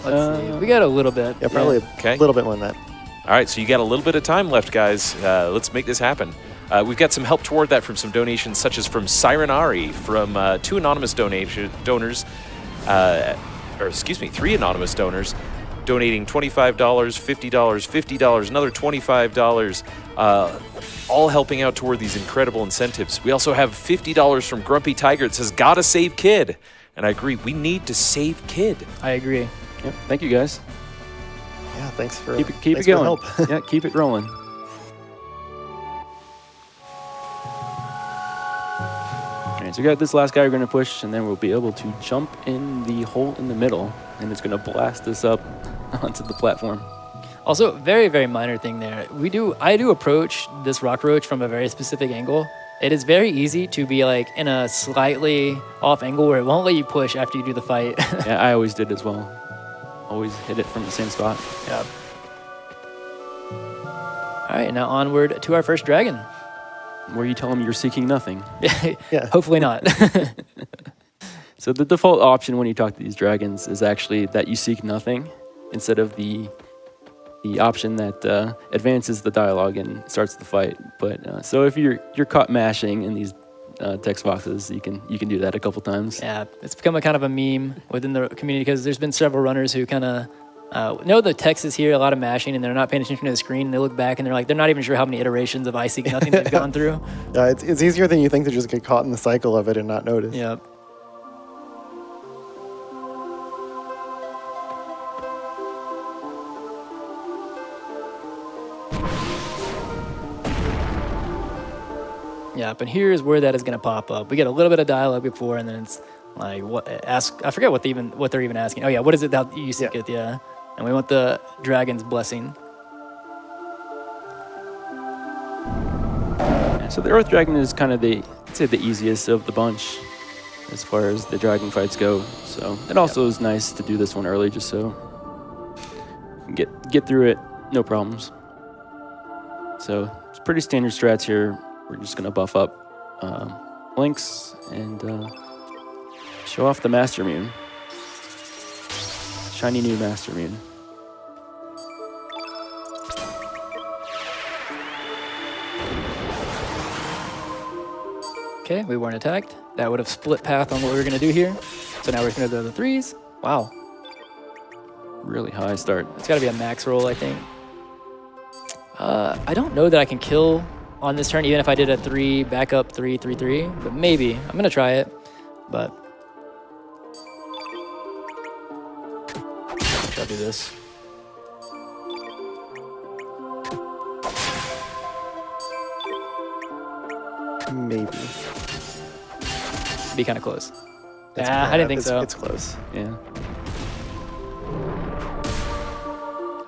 see. We got a little bit. Yeah, probably Okay. a little bit more than that. All right, so you got a little bit of time left, guys. Let's make this happen. We've got some help toward that from some donations, such as from Sirenari, from 2 anonymous donors, 3 anonymous donors, donating $25, $50, $50, another $25, all helping out toward these incredible incentives. We also have $50 from Grumpy Tiger that says, "Gotta save Kid." And I agree, we need to save Kid. I agree. Yep. Thank you, guys. Yeah, thanks for Keep thanks it for the going. help. Yeah, keep it rolling. All right, so we got this last guy we're going to push, and then we'll be able to jump in the hole in the middle, and it's going to blast us up onto the platform. Also, very, very minor thing there. I do approach this rock roach from a very specific angle. It is very easy to be like in a slightly off angle where it won't let you push after you do the fight. Yeah, I always did as well. Always hit it from the same spot. Yeah. All right, now onward to our first dragon. Where you tell them you're seeking nothing. Yeah. Hopefully not. So the default option when you talk to these dragons is actually that you seek nothing instead of the option that advances the dialogue and starts the fight. But so if you're caught mashing in these text boxes, you can do that a couple times. Yeah, it's become a kind of a meme within the community because there's been several runners who kind of know the text is here, a lot of mashing, and they're not paying attention to the screen. And they look back and they're like, they're not even sure how many iterations of I Seek Nothing they've gone through. It's easier than you think to just get caught in the cycle of it and not notice. Yeah. Yeah, but here's where that is going to pop up. We get a little bit of dialogue before, and then it's like, I forget what they're even asking. Oh yeah, what is it that you seek it? Yeah, and we want the dragon's blessing. So the Earth Dragon is kind of I'd say the easiest of the bunch as far as the dragon fights go. So it also is nice to do this one early just so you can get through it, no problems. So it's pretty standard strats here. We're just going to buff up Lynx and show off the Master Mune. Shiny new Master Mune. Okay, we weren't attacked. That would have split path on what we were going to do here. So now we're going to do the 3s. Wow. Really high start. It's got to be a max roll, I think. I don't know that I can kill on this turn, even if I did a 3, backup 3, 3, 3. But maybe. I'm going to try it. But I'll do this. Maybe. Be kind of close. It's I didn't think so. It's close. Yeah.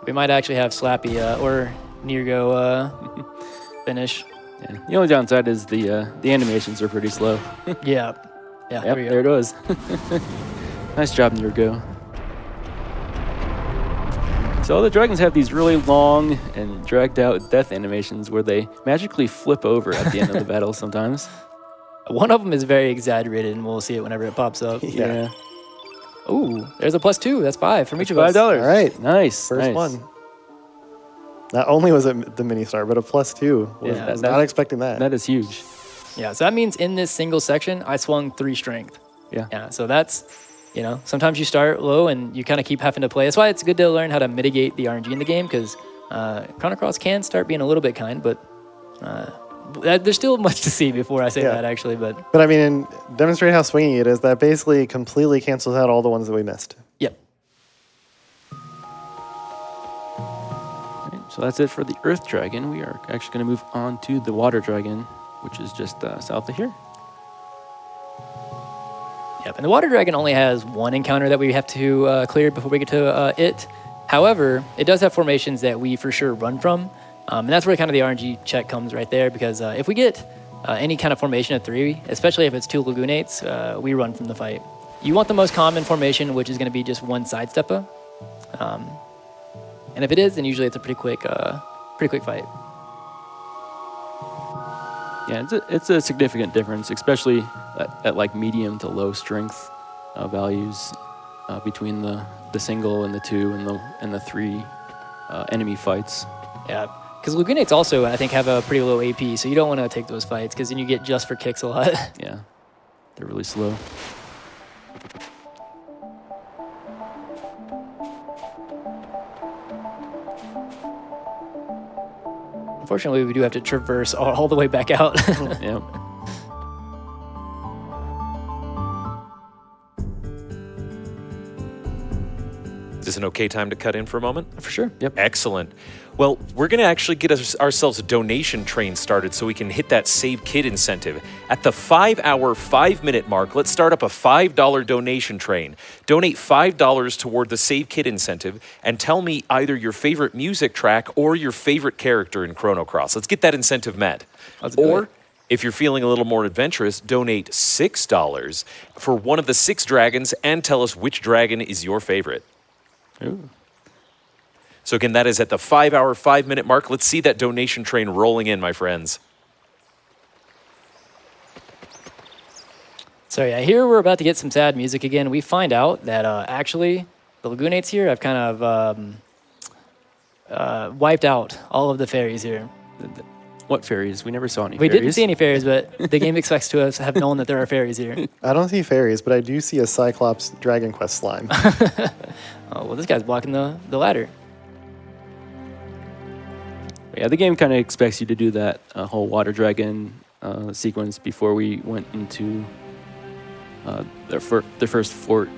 We might actually have Slappy or Nirgo finish. Yeah. The only downside is the animations are pretty slow. Yeah. Yeah, Yep, there we go. there it was. Nice job, Nirgo. So all the dragons have these really long and dragged out death animations where they magically flip over at the end of the battle sometimes. One of them is very exaggerated, and we'll see it whenever it pops up. Yeah. Ooh, there's a +2. That's 5 from each of us. $5. All right. Nice. First nice. one. Not only was it the mini star, but a +2. Yeah, was not expecting that. That is huge. Yeah, so that means in this single section, I swung 3 strength. Yeah. Yeah, so that's, sometimes you start low and you kind of keep having to play. That's why it's good to learn how to mitigate the RNG in the game, because Chrono Cross can start being a little bit kind, but there's still much to see before I say that, actually. But I mean, and demonstrate how swingy it is. That basically completely cancels out all the ones that we missed. Yep. So that's it for the Earth Dragon. We are actually going to move on to the Water Dragon, which is just south of here. Yep, and the Water Dragon only has one encounter that we have to clear before we get to it. However, it does have formations that we for sure run from. And that's where kind of the RNG check comes right there, because if we get any kind of formation of 3, especially if it's 2 Lagunates, we run from the fight. You want the most common formation, which is going to be just 1 sidestepper. And if it is, then usually it's a pretty quick fight. Yeah, it's a significant difference, especially at like medium to low strength values between the single and the 2 and the 3 enemy fights. Yeah, because Lagunates also, I think, have a pretty low AP, so you don't want to take those fights, because then you get just for kicks a lot. Yeah, they're really slow. Unfortunately, we do have to traverse all the way back out. Yep. Is this an okay time to cut in for a moment? For sure. Yep. Excellent. Well, we're going to actually get ourselves a donation train started so we can hit that Save Kid incentive. At the 5-hour, 5-minute mark, let's start up a $5 donation train. Donate $5 toward the Save Kid incentive and tell me either your favorite music track or your favorite character in Chrono Cross. Let's get that incentive met. Let's do Or it. if you're feeling a little more adventurous, donate $6 for one of the 6 dragons and tell us which dragon is your favorite. Ooh. So again, that is at the 5-hour, 5-minute mark. Let's see that donation train rolling in, my friends. So yeah, here we're about to get some sad music again. We find out that actually the Lagunates here have kind of wiped out all of the fairies here. What fairies? We never saw any We fairies. didn't see any fairies, but the game expects to us have known that there are fairies here. I don't see fairies, but I do see a Cyclops Dragon Quest slime. Oh, well, this guy's blocking the ladder. Yeah, the game kind of expects you to do that whole Water Dragon sequence before we went into the first fort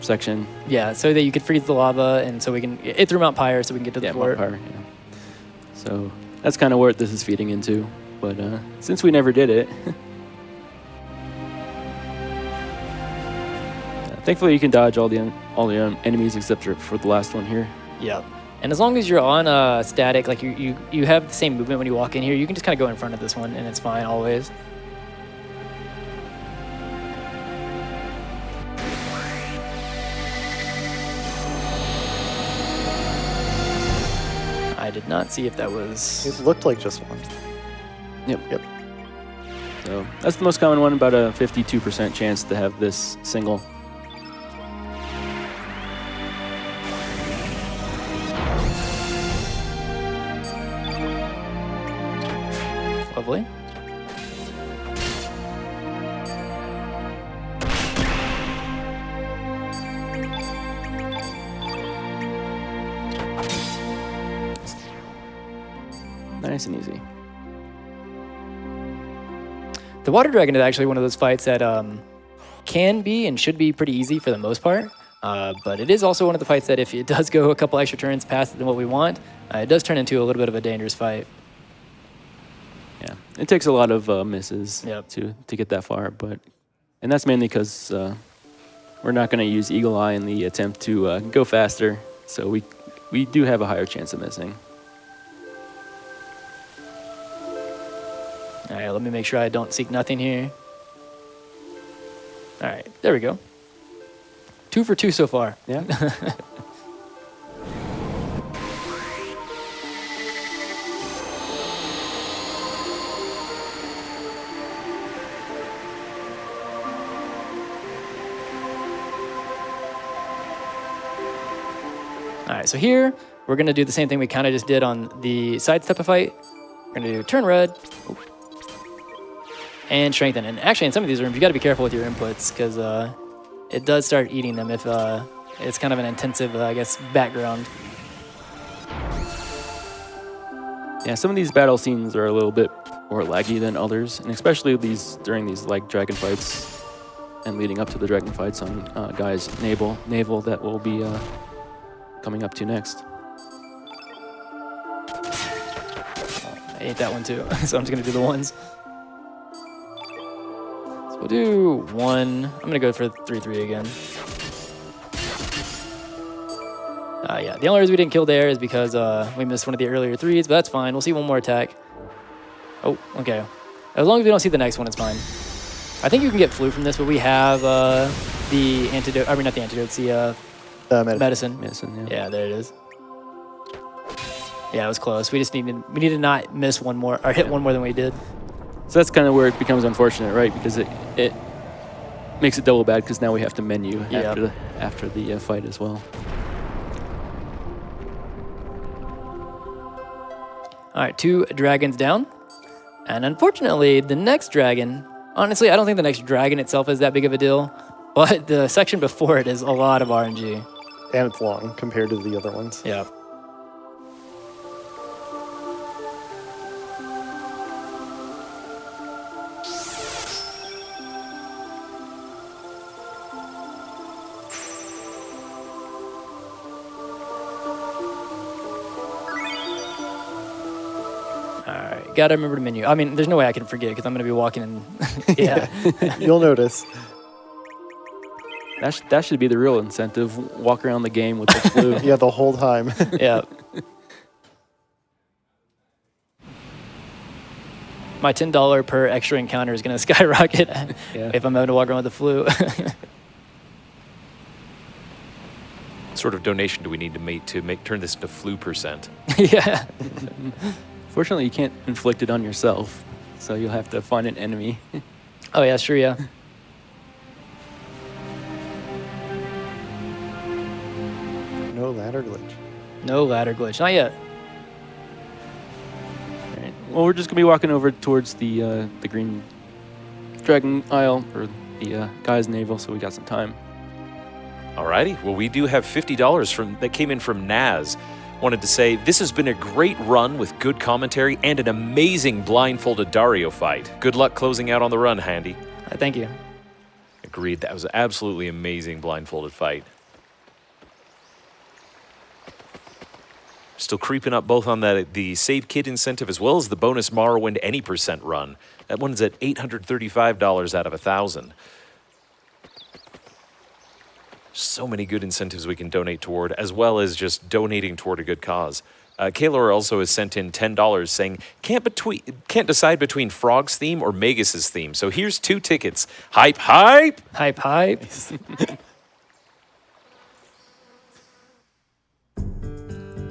section. Yeah, so that you could freeze the lava, and so we can it through Mount Pyre, so we can get to the fort. Mount Pyre, yeah. So that's kind of where this is feeding into. But since we never did it, thankfully you can dodge all the enemies except for the last one here. Yep. And as long as you're on static, like you have the same movement when you walk in here, you can just kind of go in front of this one, and it's fine always. I did not see if that was... It looked like just one. Yep. So that's the most common one, about a 52% chance to have this single. Lovely. Nice and easy. The Water Dragon is actually one of those fights that can be and should be pretty easy for the most part, but it is also one of the fights that if it does go a couple extra turns past than what we want, it does turn into a little bit of a dangerous fight. Yeah, it takes a lot of misses Yep. to get that far, and that's mainly because we're not going to use Eagle Eye in the attempt to go faster, so we do have a higher chance of missing. All right, let me make sure I don't seek nothing here. All right, there we go. 2 for 2 so far. Yeah. All right, so here we're gonna do the same thing we kind of just did on the sidestep fight. We're gonna do turn red and strengthen. And actually, in some of these rooms, you got to be careful with your inputs because it does start eating them if it's kind of an intensive, I guess, background. Yeah, some of these battle scenes are a little bit more laggy than others, and especially during these like dragon fights and leading up to the dragon fights on Guy's navel that will be coming up to next. I ate that one too, so I'm just gonna do the ones. So we'll do 1. I'm gonna go for 3-3 again. Yeah, the only reason we didn't kill there is because we missed one of the earlier 3s, but that's fine. We'll see one more attack. Oh, okay. As long as we don't see the next one, it's fine. I think you can get flu from this, but we have the antidote. I mean, not the antidote. It's the medicine. Medicine, Yeah, there it is. Yeah, it was close. We need to not miss one more or hit one more than we did. So that's kind of where it becomes unfortunate, right? Because it makes it double bad because now we have to menu after the fight as well. All right, 2 dragons down. And unfortunately, the next dragon, honestly, I don't think the next dragon itself is that big of a deal, but the section before it is a lot of RNG. And it's long compared to the other ones. Yeah. Gotta remember the menu. I mean, there's no way I can forget because I'm gonna be walking in. Yeah. You'll notice. That should be the real incentive. Walk around the game with the flu. Yeah, the whole time. Yeah. My $10 per extra encounter is gonna skyrocket if I'm having to walk around with the flu. What sort of donation do we need to make turn this into flu percent? Yeah. Fortunately, you can't inflict it on yourself, so you'll have to find an enemy. Oh yeah, sure, yeah. No ladder glitch. No ladder glitch, not yet. All right. Well, we're just gonna be walking over towards the green dragon isle or the guy's navel, so we got some time. Alrighty, well, we do have $50 that came in from Naz. Wanted to say, this has been a great run with good commentary and an amazing blindfolded Dario fight. Good luck closing out on the run, Handy. Thank you. Agreed, that was an absolutely amazing blindfolded fight. Still creeping up both on the Save Kid incentive as well as the bonus Morrowind any percent run. That one's at $835 out of 1,000. So many good incentives we can donate toward, as well as just donating toward a good cause. Kaylor also has sent in $10 saying, can't decide between Frog's theme or Magus's theme. So here's 2 tickets. Hype, hype! Hype, hype.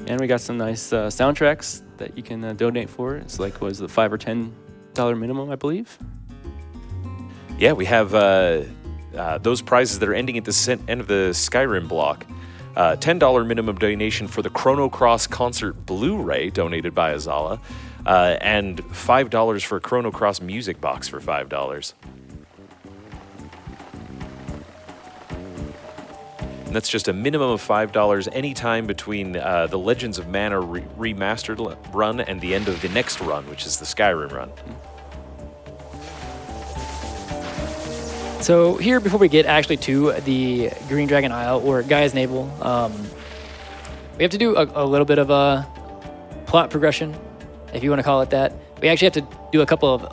And we got some nice soundtracks that you can donate for. It's like, was it $5 or $10 minimum, I believe? Yeah, we have those prizes that are ending at the end of the Skyrim block. $10 minimum donation for the Chrono Cross concert Blu-ray donated by Izala, and $5 for a Chrono Cross music box for $5. And that's just a minimum of $5 anytime between the Legends of Mana remastered run and the end of the next run, which is the Skyrim run. So here, before we get actually to the Green Dragon Isle or Gaia's Navel, we have to do a little bit of a plot progression, if you want to call it that. We actually have to do a couple of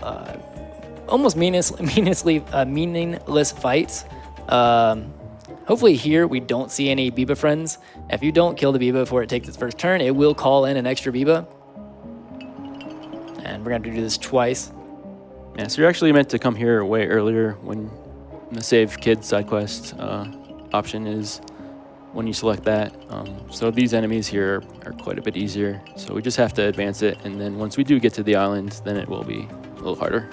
almost meaningless fights. Hopefully here we don't see any Biba friends. If you don't kill the Biba before it takes its first turn, it will call in an extra Biba. And we're going to do this twice. Yeah, so you're actually meant to come here way earlier when the Save Kids side quest option is when you select that. So these enemies here are quite a bit easier. So we just have to advance it, and then once we do get to the island, then it will be a little harder.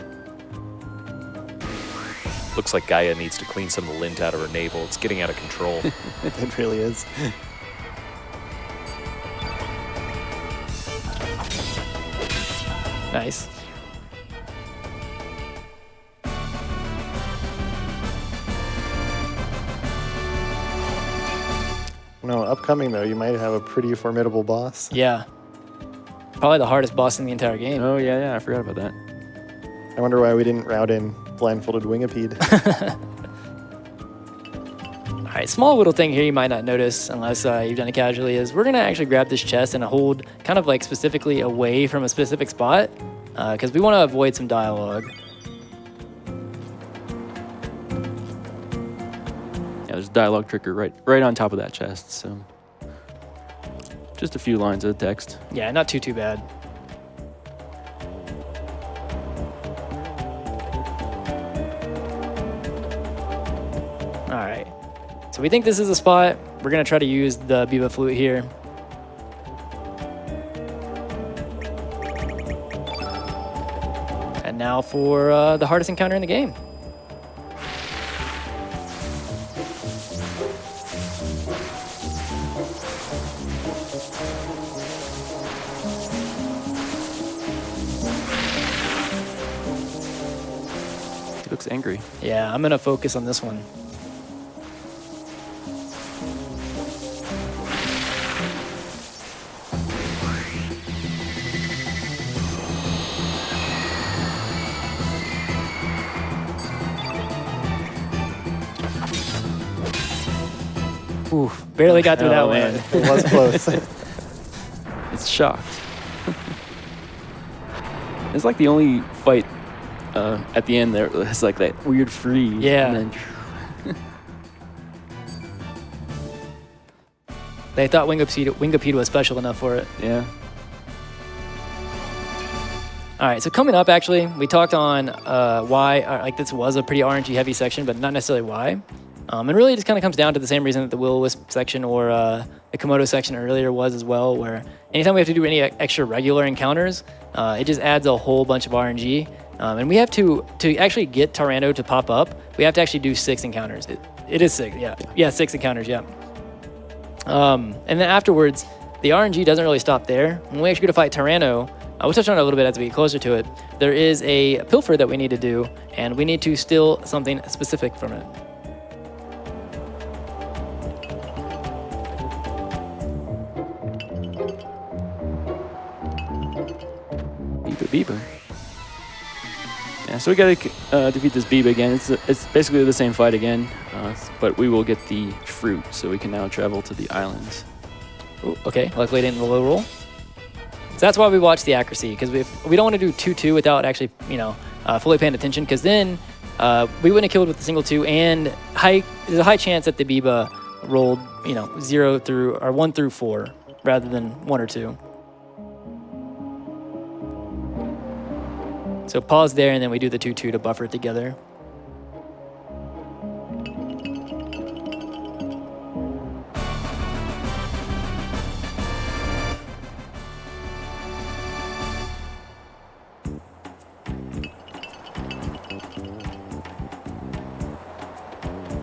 Looks like Gaia needs to clean some of the lint out of her navel. It's getting out of control. It really is. Nice. No, upcoming though, you might have a pretty formidable boss. Yeah. Probably the hardest boss in the entire game. Oh, yeah, I forgot about that. I wonder why we didn't route in blindfolded Wingipede. All right, small little thing here you might not notice unless you've done it casually is we're going to actually grab this chest and hold kind of like specifically away from a specific spot because we want to avoid some dialogue. Yeah, there's a dialogue trigger right on top of that chest, so just a few lines of text. Yeah, not too bad. All right, so we think this is a spot. We're gonna try to use the Biba flute here. And now for the hardest encounter in the game. He looks angry. Yeah, I'm gonna focus on this one. Ooh, barely got through that Oh, one. man. It was close. It's shocked. It's like the only fight at the end there is like that weird freeze. Yeah. And then They thought Wingipede was special enough for it. yeah. All right, so coming up, actually, we talked on why like this was a pretty RNG heavy section, but not necessarily why. And really, it just kind of comes down to the same reason that the Will-O-Wisp section or the Komodo section earlier was as well, where anytime we have to do any extra regular encounters, it just adds a whole bunch of RNG. And we have to actually get Tyranno to pop up, we have to actually do 6 encounters. It is 6, yeah. Yeah, 6 encounters, yeah. And then afterwards, the RNG doesn't really stop there. When we actually go to fight Tyranno, we'll touch on it a little bit as we get closer to it. There is a pilfer that we need to do, and we need to steal something specific from it. Biba. Yeah, so we gotta defeat this Biba again. It's basically the same fight again, but we will get the fruit, so we can now travel to the islands. Ooh, okay, luckily it didn't low roll. So that's why we watch the accuracy, because we don't want to do 2-2 without actually, fully paying attention, because then we wouldn't have killed with a single 2, and there's a high chance that the Biba rolled, 0 through or 1 through 4 rather than 1 or 2. So pause there, and then we do the 2-2 to buffer it together.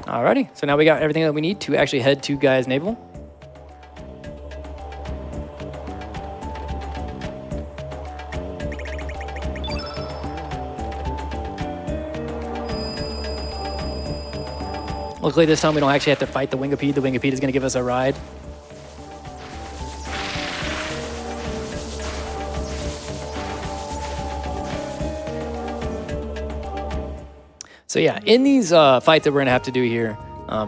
Alrighty, so now we got everything that we need to actually head to Gaia's Navel. Luckily this time we don't actually have to fight the Wingipede. The Wingipede is going to give us a ride. So yeah, in these fights that we're gonna have to do here,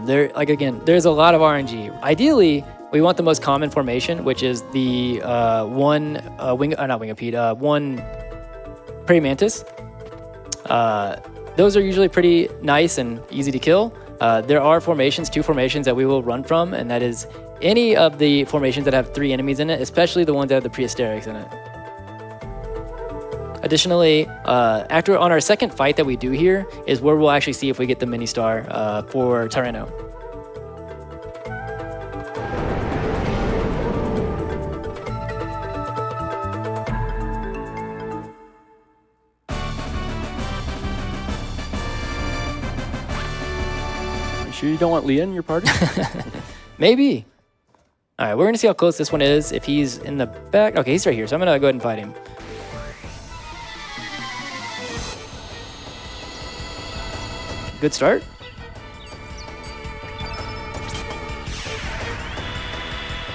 there's a lot of RNG. Ideally, we want the most common formation, which is the one praying mantis. Those are usually pretty nice and easy to kill. There are two formations that we will run from, and that is any of the formations that have 3 enemies in it, especially the ones that have the prehistorics in it. Additionally, on our second fight that we do here is where we'll actually see if we get the mini star for Chrono. Are you sure you don't want Leah in your party? Maybe. All right, we're gonna see how close this one is. If he's in the back, okay, he's right here, so I'm gonna go ahead and fight him. Good start.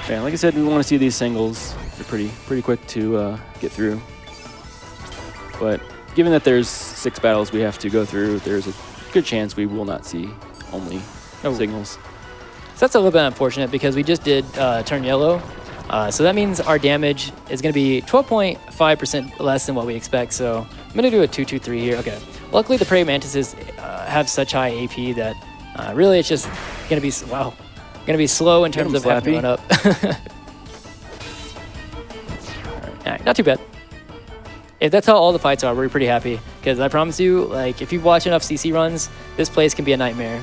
Yeah, like I said, we want to see these singles. They're pretty quick to get through. But given that there's 6 battles we have to go through, there's a good chance we will not see only signals. So that's a little bit unfortunate because we just did turn yellow. So that means our damage is going to be 12.5% less than what we expect. So I'm going to do a 2-2-3 here. Okay. Luckily, the praying mantises have such high AP that really it's just going to be slow in terms of having to run up. All right, not too bad. If that's how all the fights are, we're pretty happy because I promise you, like if you watch enough CC runs, this place can be a nightmare.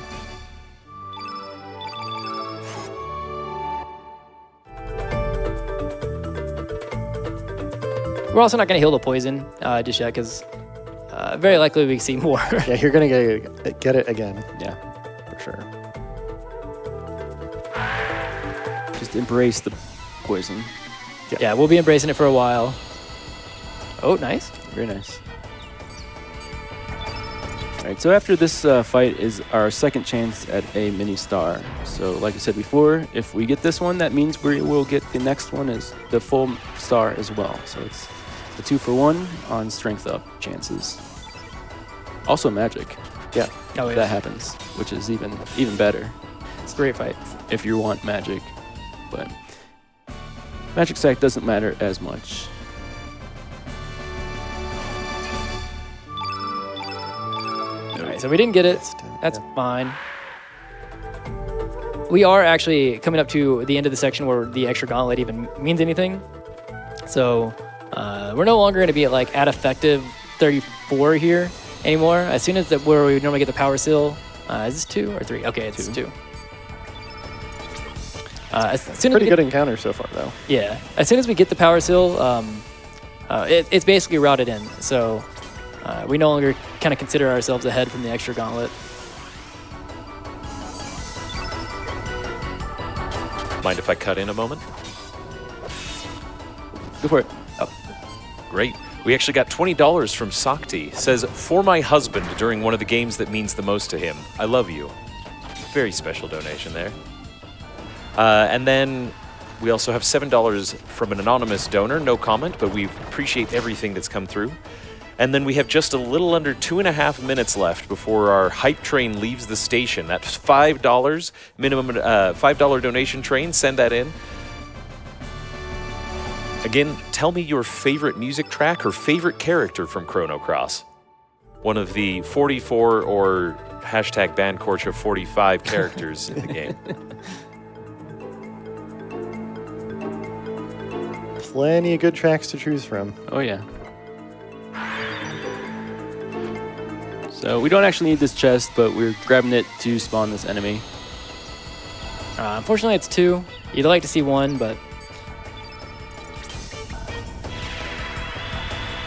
We're also not going to heal the poison just yet because very likely we see more. Yeah, you're going to get it again. Yeah, for sure. Just embrace the poison. Yeah, we'll be embracing it for a while. Oh, nice. Very nice. All right, so after this fight is our second chance at a mini star. So like I said before, if we get this one, that means we will get the next one as the full star as well. So it's a 2-for-1 on strength up chances. Also magic. Yeah, that happens, which is even better. It's a great fight. If you want magic, but magic stack doesn't matter as much. All right, so we didn't get it. That's fine. We are actually coming up to the end of the section where the extra gauntlet even means anything. So we're no longer going to be at effective 34 here anymore. As soon as where we normally get the power seal, is this 2 or 3? Okay, it's 2. Pretty good encounter so far, though. Yeah, as soon as we get the power seal, it's basically routed in. So we no longer kind of consider ourselves ahead from the extra gauntlet. Mind if I cut in a moment? Go for it. Oh, great. We actually got $20 from Sakti. Says, for my husband during one of the games that means the most to him. I love you. Very special donation there. And then we also have $7 from an anonymous donor. No comment, but we appreciate everything that's come through. And then we have just a little under 2.5 minutes left before our hype train leaves the station. That's $5 minimum, $5 donation train. Send that in. Again, tell me your favorite music track or favorite character from Chrono Cross. One of the 44 or hashtag BanCorcha 45 characters in the game. plenty of good tracks to choose from. Oh, yeah. So we don't actually need this chest, but we're grabbing it to spawn this enemy. Unfortunately, it's 2. You'd like to see 1, but...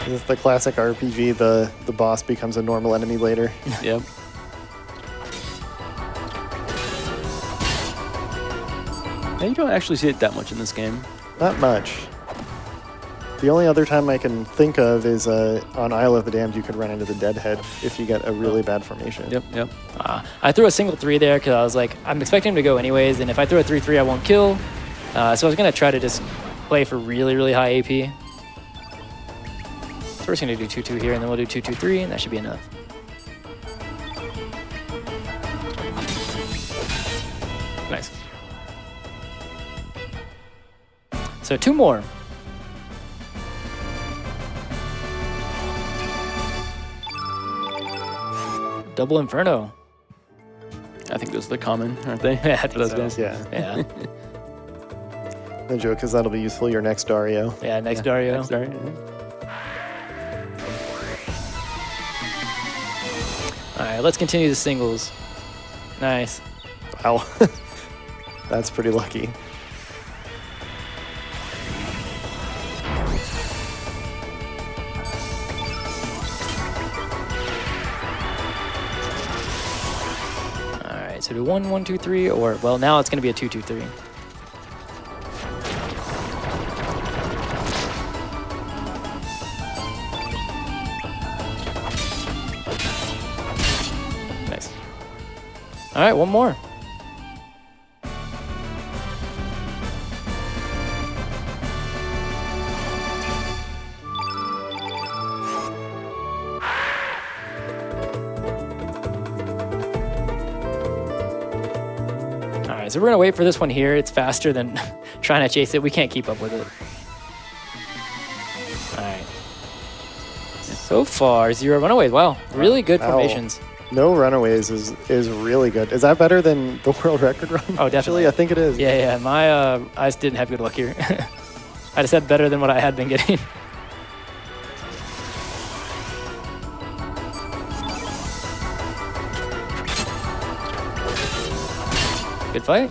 This is the classic RPG, the boss becomes a normal enemy later. Yep. And you don't actually see it that much in this game. Not much. The only other time I can think of is on Isle of the Damned, you could run into the Deadhead if you get a really bad formation. Yep. I threw a single 3 there because I was like, I'm expecting him to go anyways, and if I throw a 3-3, I won't kill. So I was going to try to just play for really, really high AP. So we're just going to do 2-2 here, and then we'll do 2-2-3, and that should be enough. Nice. So 2 more. Double Inferno. I think those are the common, aren't they? Yeah, I think Those so. guys. Yeah. The joke is that'll be useful your next Dario. Yeah, next Dario. Next Dario. All right, let's continue the singles. Nice. Wow. That's pretty lucky. All right, so do 1-1-2-3, or well, now it's going to be a 2-2-3. Nice. All right, one more. So we're going to wait for this one here. It's faster than trying to chase it. We can't keep up with it. All right. So far, 0 runaways. Wow, really good formations. No runaways is really good. Is that better than the world record run? Oh, definitely. Actually, I think it is. Yeah. My I just didn't have good luck here. I just had better than what I had been getting. Good fight.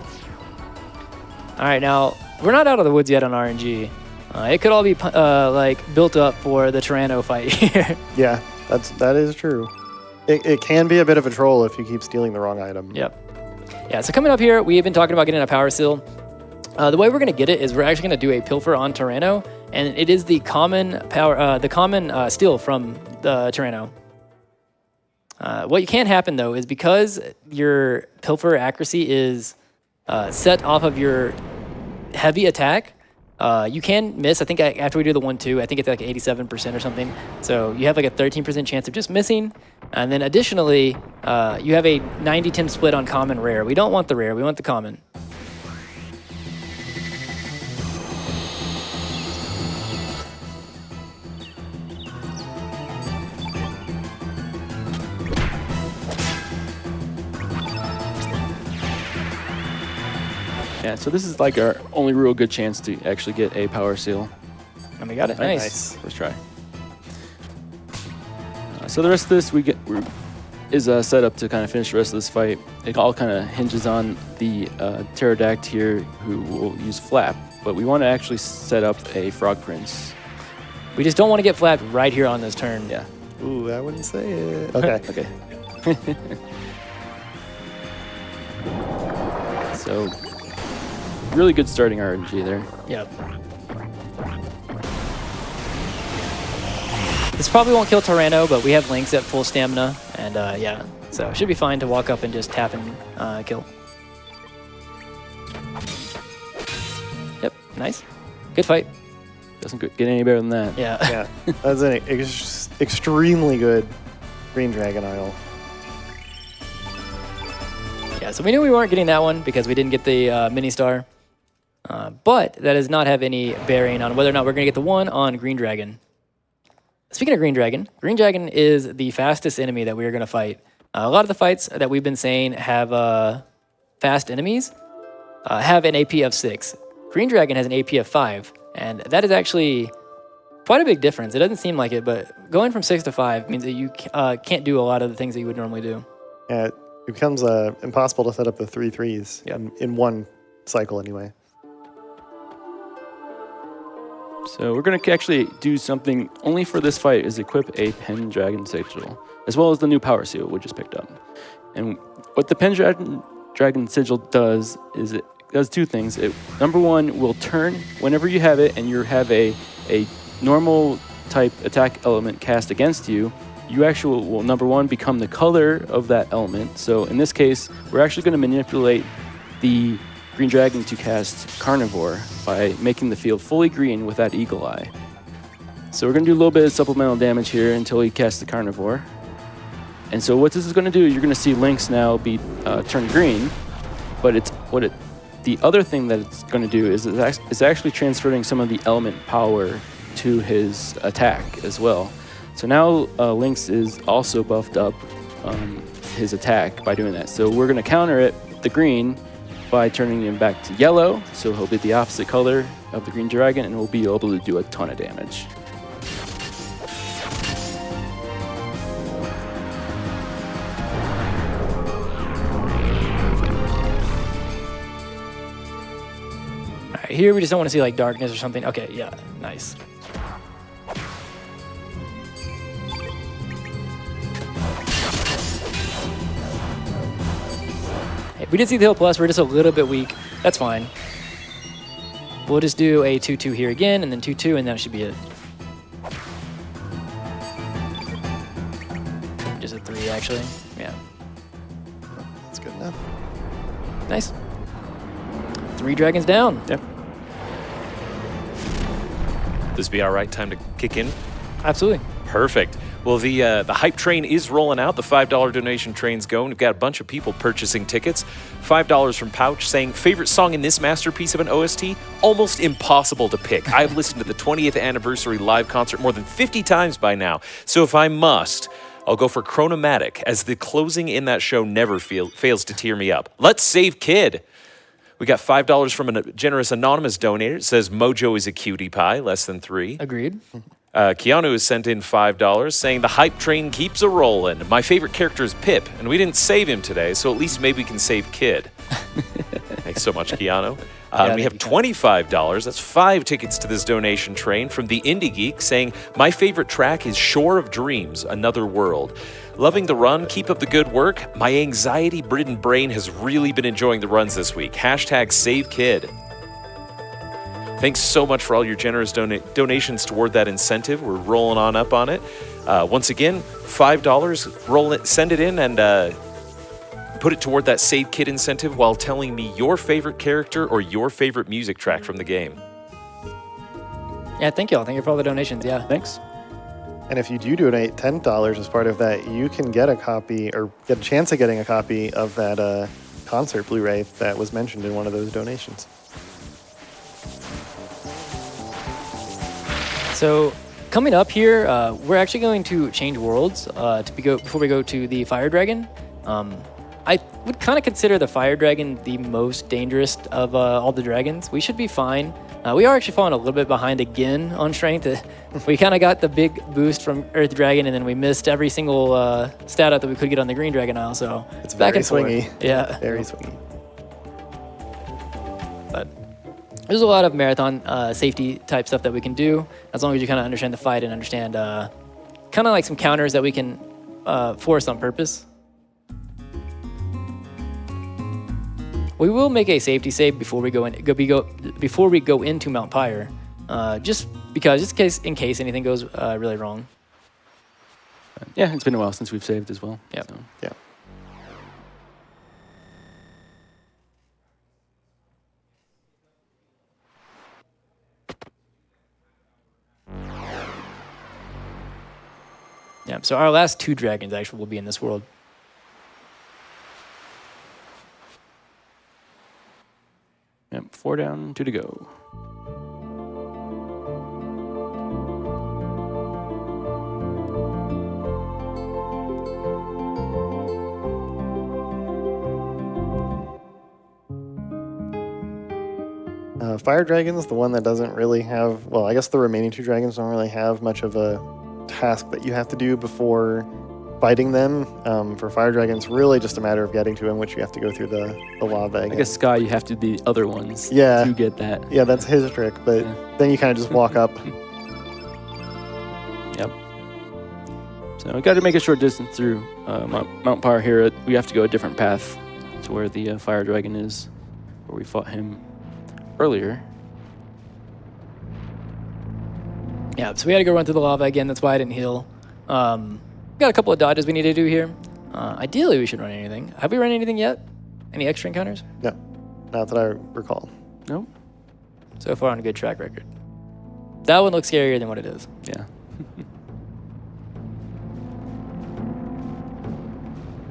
All right, now we're not out of the woods yet on RNG. It could all be like built up for the Chrono fight here. Yeah, that is true. It can be a bit of a troll if you keep stealing the wrong item. Yep. Yeah. So coming up here, we have been talking about getting a power seal. The way we're going to get it is we're actually going to do a pilfer on Chrono, and it is the common power, steal from the Chrono. What can happen though is because your pilfer accuracy is set off of your heavy attack, you can miss. I think after we do the 1-2, I think it's like 87% or something. So you have like a 13% chance of just missing. And then additionally, you have a 90-10 split on common rare. We don't want the rare, we want the common. Yeah, so this is like our only real good chance to actually get a power seal. And we got it. Nice. First try. So the rest of this is set up to kind of finish the rest of this fight. It all kind of hinges on the pterodact here who will use flap, but we want to actually set up a frog prince. We just don't want to get flapped right here on this turn. Yeah. Ooh, I wouldn't say it. Okay. Okay. So really good starting RNG there. Yep. This probably won't kill Tyranno, but we have Lynx at full stamina, and yeah, so it should be fine to walk up and just tap and kill. Yep, nice. Good fight. Doesn't get any better than that. Yeah. Yeah, that's an extremely good Green Dragon Isle. Yeah, so we knew we weren't getting that one because we didn't get the mini star. But that does not have any bearing on whether or not we're going to get the one on Green Dragon. Speaking of Green Dragon is the fastest enemy that we are going to fight. A lot of the fights that we've been saying have fast enemies have an AP of 6. Green Dragon has an AP of 5. And that is actually quite a big difference. It doesn't seem like it, but going from 6 to 5 means that you can't do a lot of the things that you would normally do. Yeah, it becomes impossible to set up the 3 3s in one cycle anyway. So we're going to actually do something only for this fight, is equip a Pendragon Sigil, as well as the new Power Seal we just picked up. And what the Pendragon Sigil does is it does two things. It, number one, will turn whenever you have it and you have a normal type attack element cast against you, you actually will, number one, become the color of that element. So in this case, we're actually going to manipulate the Green Dragon to cast Carnivore by making the field fully green with that Eagle Eye. So we're going to do a little bit of supplemental damage here until he casts the Carnivore. And so what this is going to do, you're going to see Lynx now be turned green, but the other thing that it's going to do is it's actually transferring some of the element power to his attack as well. So now Lynx is also buffed up his attack by doing that. So we're going to counter it, the green, by turning him back to yellow. So he'll be the opposite color of the Green Dragon, and we'll be able to do a ton of damage. All right, here we just don't want to see like darkness or something. Okay, yeah, nice. We did see the heal plus, we're just a little bit weak. That's fine. We'll just do a 2-2 here again, and then 2-2, and that should be it. Just a 3, actually. Yeah. That's good enough. Nice. 3 dragons down. Yep. This be our right time to kick in? Absolutely. Perfect. Well, the hype train is rolling out. The $5 donation train's going. We've got a bunch of people purchasing tickets. $5 from Pouch saying, favorite song in this masterpiece of an OST? Almost impossible to pick. I've listened to the 20th anniversary live concert more than 50 times by now. So if I must, I'll go for Chronomatic, as the closing in that show never fails to tear me up. Let's save Kid. We got $5 from a generous anonymous donator. It says, Mojo is a cutie pie, less than 3. Agreed. Keanu has sent in $5 saying the hype train keeps a rolling. My favorite character is Pip, and we didn't save him today, so at least maybe we can save Kid. Thanks so much, Keanu. We have $25. That's 5 tickets to this donation train from the Indie Geek saying, my favorite track is Shore of Dreams, Another World. Loving the run, keep up the good work. My anxiety-ridden brain has really been enjoying the runs this week. Hashtag save Kid. Thanks so much for all your generous donations toward that incentive. We're rolling on up on it. Once again, $5, roll it, send it in, and put it toward that Save Kid incentive while telling me your favorite character or your favorite music track from the game. Yeah, thank you all. Thank you for all the donations. Yeah. Thanks. And if you do donate $10 as part of that, you can get a copy, or get a chance of getting a copy of that concert Blu-ray that was mentioned in one of those donations. So coming up here, we're actually going to change worlds before we go to the Fire Dragon. I would kind of consider the Fire Dragon the most dangerous of all the dragons. We should be fine. We are actually falling a little bit behind again on strength. We kind of got the big boost from Earth Dragon, and then we missed every single stat up that we could get on the Green Dragon Isle. So It's back very and forth. swingy. Yeah. Very swingy. But there's a lot of marathon safety type stuff that we can do, as long as you kind of understand the fight and understand kind of like some counters that we can force on purpose. We will make a safety save before we go into Mount Pyre, just in case anything goes really wrong. Yeah, it's been a while since we've saved as well. Yeah. So. Yeah. Yeah. So our last 2 dragons actually will be in this world. Yep, 4 down, 2 to go. Fire Dragon's the one that doesn't really have, well, I guess the remaining 2 dragons don't really have much of a task that you have to do before fighting them. For Fire Dragon's really just a matter of getting to him, which you have to go through the lava again. I guess Sky, you have to do the other ones Yeah. to get that. Yeah, that's his trick, but Yeah. then you kind of just walk up. Yep. So we got to make a short distance through Mount Par here. We have to go a different path to where the Fire Dragon is, where we fought him earlier. Yeah, so we had to go run through the lava again. That's why I didn't heal. Got a couple of dodges we need to do here. Ideally, we should run anything. Have we run anything yet? Any extra encounters? No, not that I recall. Nope. So far on a good track record. That one looks scarier than what it is. Yeah.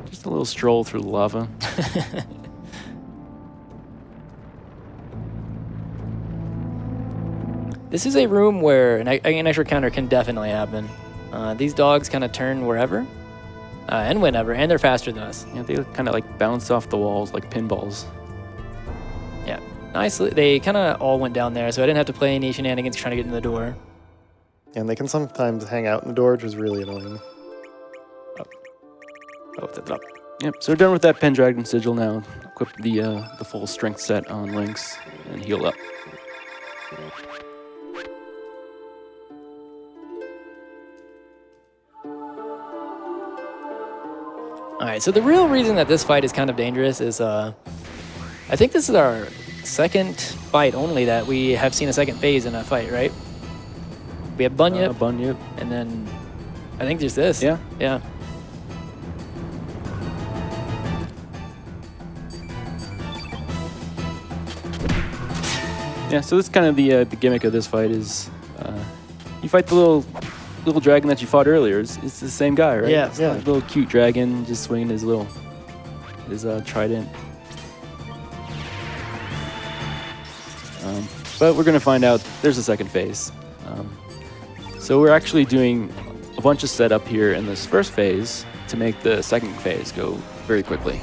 Just a little stroll through the lava. This is a room where an extra encounter can definitely happen. These dogs kind of turn wherever and whenever, and they're faster than us. Yeah, they kind of like bounce off the walls like pinballs. Yeah, nicely. They kind of all went down there, so I didn't have to play any shenanigans trying to get in the door. And they can sometimes hang out in the door, which is really annoying. Oh, it's at the top. Yep, so we're done with that Pendragon Sigil now. Equip the full strength set on Lynx and heal up. All right, so the real reason that this fight is kind of dangerous is I think this is our second fight only that we have seen a second phase in a fight, right? We have Bunyip, Bunyip. and then I think there's this. Yeah. Yeah. Yeah, so this is kind of the gimmick of this fight is you fight the little dragon that you fought earlier. It's the same guy, right? Yeah, It's yeah. a little cute dragon just swinging his trident. But we're going to find out there's a second phase. So we're actually doing a bunch of setup here in this first phase to make the second phase go very quickly.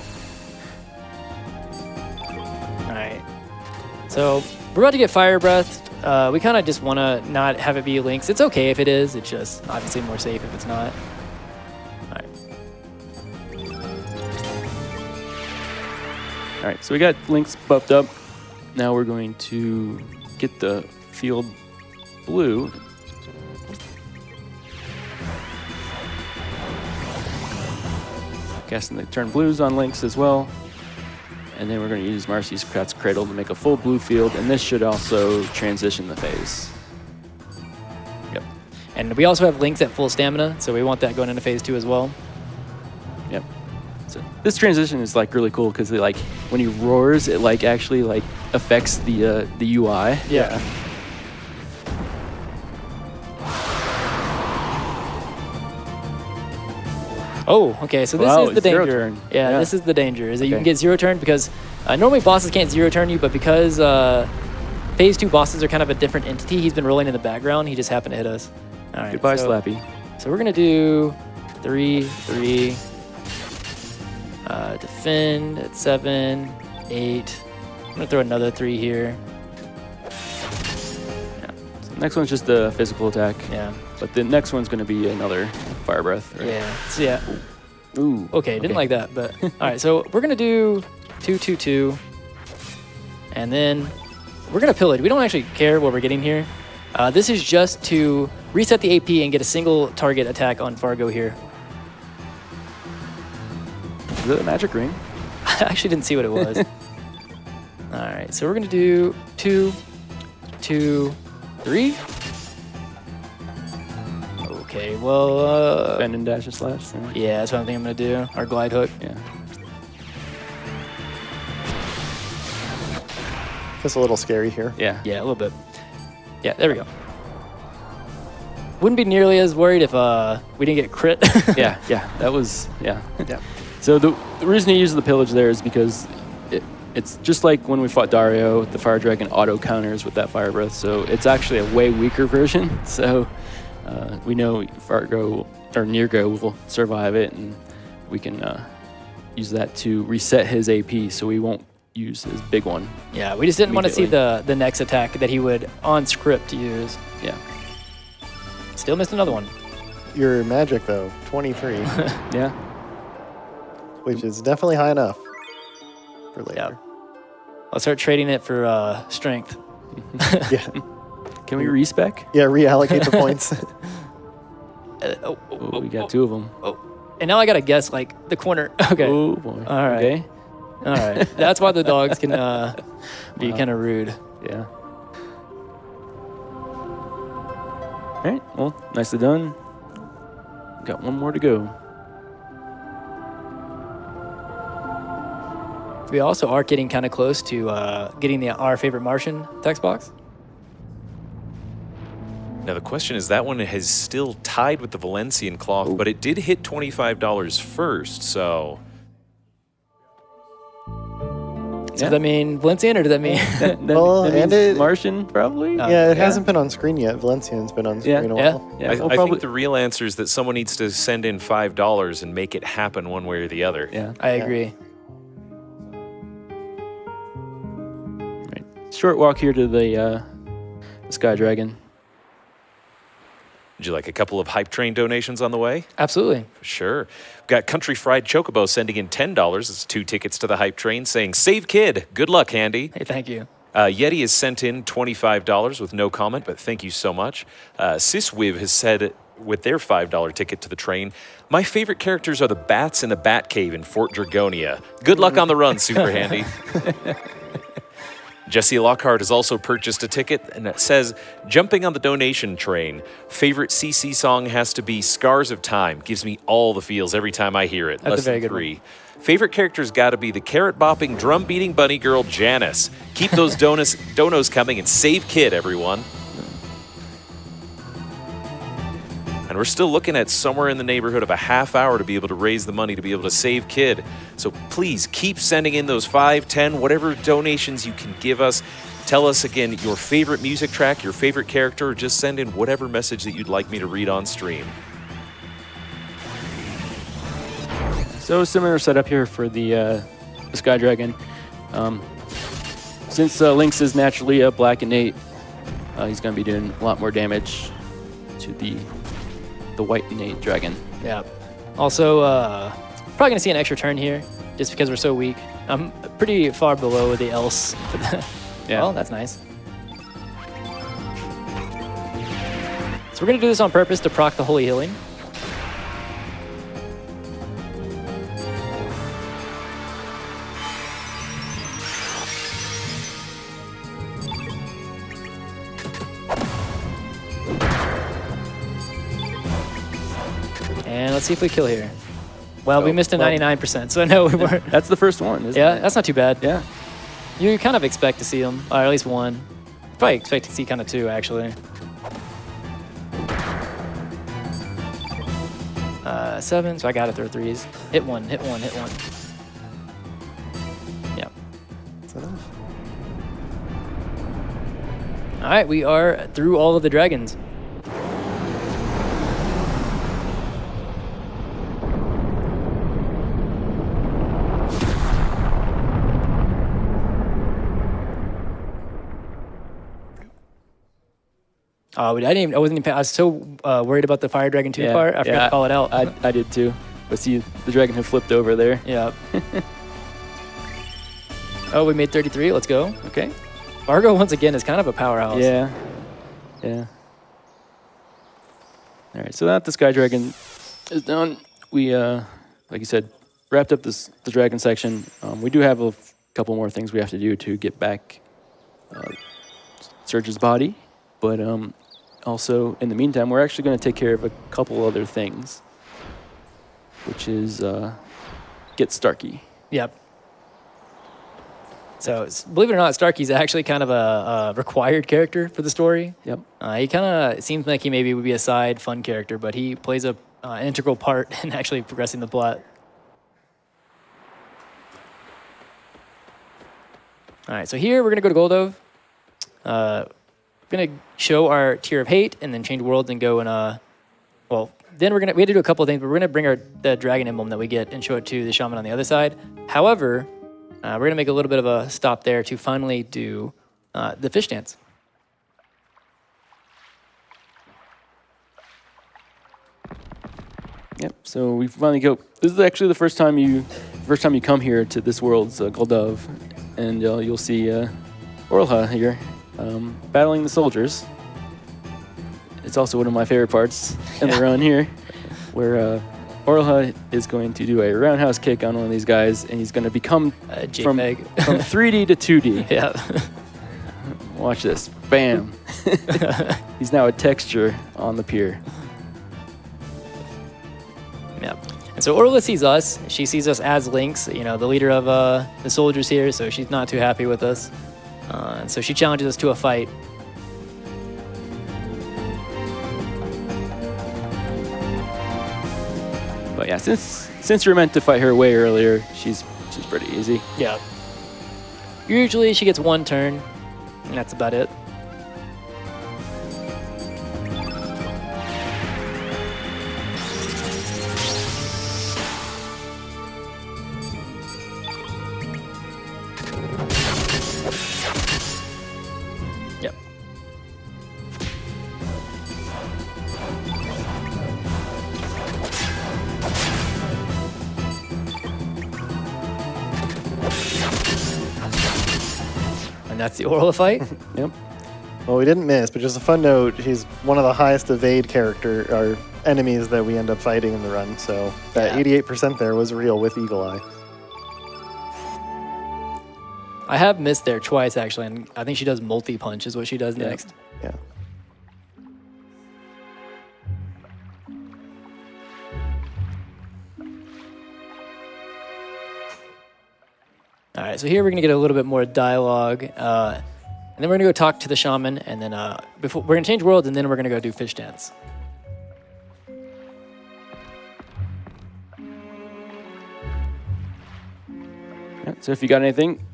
All right. So we're about to get Fire Breath. We kind of just want to not have it be Lynx. It's okay if it is. It's just obviously more safe if it's not. All right. All right, so we got Lynx buffed up. Now we're going to get the field blue. Casting the turn blues on Lynx as well. And then we're going to use Marcy's Cat's Cradle to make a full blue field, and this should also transition the phase. Yep. And we also have Lynx at full stamina, so we want that going into phase 2 as well. Yep. So this transition is like really cool because like when he roars, it like actually like affects the UI. Yeah. Oh, okay. So this Wow, is the it's zero danger. turn. Yeah, Yeah. this is the danger. Is that you Okay. can get 0 turn because normally bosses can't 0 turn you, but because phase 2 bosses are kind of a different entity, he's been rolling in the background. He just happened to hit us. All right. Goodbye, so, Slappy. So we're gonna do 3, 3. Defend at 7, 8. I'm gonna throw another 3 here. So the next one's just a physical attack, Yeah. but the next one's going to be another Fire Breath. Right? Yeah. So yeah. Ooh. Okay, didn't like that, but all right. So we're gonna do 2, 2, 2, and then we're gonna pillage. We don't actually care what we're getting here. This is just to reset the AP and get a single target attack on Fargo here. Is it a magic ring? I actually didn't see what it was. All right, so we're gonna do 2, 2, 3. Okay, well, Bend and dash and slash. Yeah. yeah, that's what I think I'm gonna do. Our glide hook. Yeah. Just a little scary here. Yeah. Yeah, a little bit. Yeah, there we go. Wouldn't be nearly as worried if we didn't get crit. Yeah. Yeah. That was, yeah. Yeah. So the reason he uses the pillage there is because it's just like when we fought Dario, the Fire Dragon auto counters with that Fire Breath. So it's actually a way weaker version. So we know Fargo or Nirgo will survive it, and we can use that to reset his AP. So we won't use his big one. Yeah, we just didn't want to see Immediately. the next attack that he would on script use. Yeah. Still missed another one. Your magic, though, 23, Yeah. which is definitely high enough for Yeah. later. I'll start trading it for strength. Yeah. Can we respec? Yeah, reallocate the points. Oh, we got two of them. Oh, and now I gotta guess like the corner. Okay. Oh boy. All right. Okay. All right. That's why the dogs can be kind of rude. Yeah. All right. Well, nicely done. Got one more to go. We also are getting kind of close to getting our favorite Martian text box. Now the question is, that one has still tied with the Valencian cloth, but it did hit $25 first, so... So does that mean Valencian or does that mean... Well, that and means it- Martian, probably? Yeah, it hasn't been on screen yet. Valencian's been on screen a while. Yeah. I, I'll I probably, think the real answer is that someone needs to send in $5 and make it happen one way or the other. yeah. I agree. Right. Short walk here to the Sky Dragon. Would you like a couple of Hype Train donations on the way? Absolutely. Sure. We've got Country Fried Chocobo sending in $10. It's 2 tickets to the Hype Train, saying, "Save kid. Good luck, Handy." Hey, thank you. Yeti has sent in $25 with no comment, but thank you so much. Siswiv has said with their $5 ticket to the train, "My favorite characters are the bats in the Bat Cave in Fort Dragonia. Good luck on the run, Super Handy." Jesse Lockhart has also purchased a ticket, and it says, "Jumping on the donation train. Favorite CC song has to be Scars of Time. Gives me all the feels every time I hear it." That's Less a very than good one. 3. Favorite character's got to be the carrot-bopping, drum-beating bunny girl, Janice. Keep those donos coming and save Kid, everyone. And we're still looking at somewhere in the neighborhood of a half hour to be able to raise the money to be able to save Kid. So please keep sending in those 5, 10, whatever donations you can give us. Tell us again your favorite music track, your favorite character, or just send in whatever message that you'd like me to read on stream. So similar setup here for the Sky Dragon. Since Lynx is naturally a black innate, he's going to be doing a lot more damage to the white innate dragon. Yeah. Also, probably gonna see an extra turn here, just because we're so weak. I'm pretty far below the else. Yeah. Well, that's nice. So we're gonna do this on purpose to proc the Holy Healing. And let's see if we kill here. Well, we missed a 99%, so no, we weren't. That's the first one, isn't Yeah, it? that's not too bad. Yeah. You kind of expect to see them, or at least one. Probably expect to see kind of 2, actually. 7, so I gotta throw 3s. Hit 1, hit 1, hit 1. Yeah. That's enough. All right, we are through all of the dragons. Oh, I wasn't even, I was so worried about the Fire Dragon 2 part, I forgot to call it out. I did too. But see, the dragon had flipped over there. Yeah. Oh, we made 33, let's go. Okay. Fargo, once again, is kind of a powerhouse. Yeah. Yeah. All right, so that the Sky Dragon is done. We, like you said, wrapped up the dragon section. We do have a couple more things we have to do to get back Surge's body. But also, in the meantime, we're actually going to take care of a couple other things, which is get Starkey. Yep. So, believe it or not, Starkey's actually kind of a required character for the story. Yep. He kind of, it seems like he maybe would be a side fun character, but he plays an integral part in actually progressing the plot. All right, so here we're going to go to Goldove. We're going to show our tier of hate and then change worlds and go and, well, then we had to do a couple of things, but we're going to bring the dragon emblem that we get and show it to the shaman on the other side. However, We're going to make a little bit of a stop there to finally do the fish dance. Yep. So we finally go. This is actually the first time you come here to this world's Goldov, and you'll see Orla here battling the soldiers. It's also one of my favorite parts in the run here, where Orla is going to do a roundhouse kick on one of these guys, and he's going to become from 3D to 2D. Yeah. Watch this. Bam. He's now a texture on the pier. Yeah. And so Orla sees us. She sees us as Lynx, you know, the leader of the soldiers here, so she's not too happy with us. And so she challenges us to a fight. But yeah, since you were meant to fight her way earlier, she's pretty easy. Yeah. Usually she gets one turn, and that's about it. Yep. And that's the Orla fight. Yep. Well, we didn't miss, but just a fun note, he's one of the highest evade enemies that we end up fighting in the run. So that 88% there was real with Eagle Eye. I have missed there twice, actually, and I think she does multi-punch is what she does next. Yeah. All right, so here we're going to get a little bit more dialogue, and then we're going to go talk to the shaman, and then we're going to change worlds, and then we're going to go do fish dance. Yeah, so if you got anything,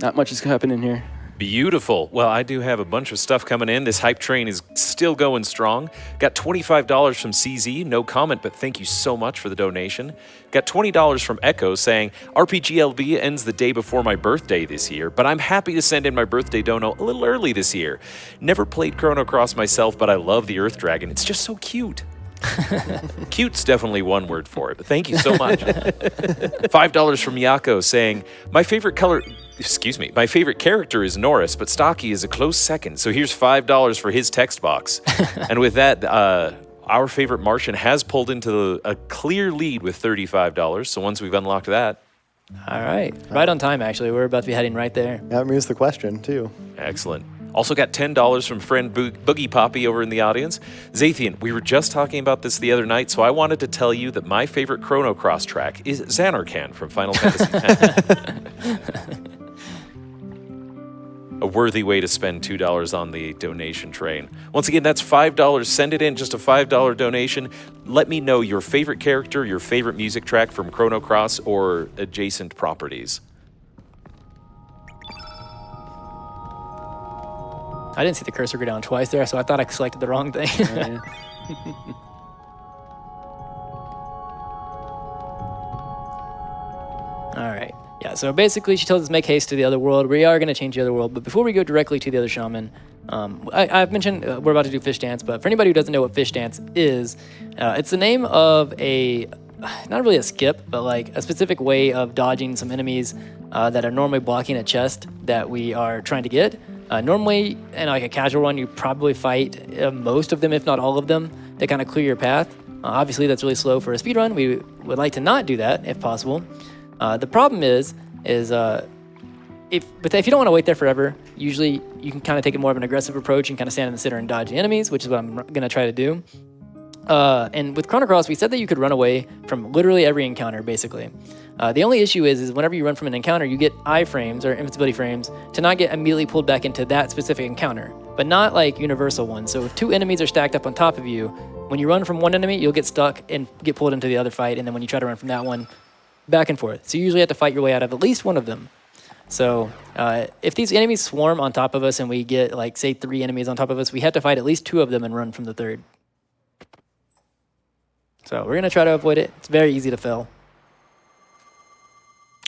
not much is happening here. Beautiful. Well, I do have a bunch of stuff coming in. This hype train is still going strong. Got $25 from CZ. No comment, but thank you so much for the donation. Got $20 from Echo saying, RPGLB ends the day before my birthday this year, but I'm happy to send in my birthday dono a little early this year. Never played Chrono Cross myself, but I love the Earth Dragon. It's just so cute. Cute's definitely one word for it, but thank you so much. $5 from Yako saying, my favorite character is Norris, but Stocky is a close second, so here's $5 for his text box. And with that, our favorite Martian has pulled into a clear lead with $35, so once we've unlocked that. All right. Right on time, actually. We're about to be heading right there. That moves the question, too. Excellent. Also got $10 from friend Boogie Poppy over in the audience. Zathian, we were just talking about this the other night, so I wanted to tell you that my favorite Chrono Cross track is Xanarkand from Final Fantasy X. A worthy way to spend $2 on the donation train. Once again, that's $5. Send it in, just a $5 donation. Let me know your favorite character, your favorite music track from Chrono Cross or adjacent properties. I didn't see the cursor go down twice there, so I thought I selected the wrong thing. All right. Yeah, so basically she tells us make haste to the other world. We are going to change the other world, but before we go directly to the other shaman, I've mentioned we're about to do fish dance, but for anybody who doesn't know what fish dance is, it's the name of not really a skip, but like a specific way of dodging some enemies that are normally blocking a chest that we are trying to get. Normally, in like a casual run, you probably fight most of them, if not all of them, to kind of clear your path. Obviously, that's really slow for a speed run. We would like to not do that, if possible. The problem is if you don't want to wait there forever, usually you can kind of take a more of an aggressive approach and kind of stand in the center and dodge the enemies, which is what I'm going to try to do. And with Chrono Cross, we said that you could run away from literally every encounter, basically. The only issue is whenever you run from an encounter, you get iframes or invincibility frames to not get immediately pulled back into that specific encounter, but not like universal ones. So if two enemies are stacked up on top of you, when you run from one enemy, you'll get stuck and get pulled into the other fight, and then when you try to run from that one, back and forth. So you usually have to fight your way out of at least one of them. So if these enemies swarm on top of us and we get, like, say, 3 enemies on top of us, we have to fight at least 2 of them and run from the third. So we're going to try to avoid it. It's very easy to fail.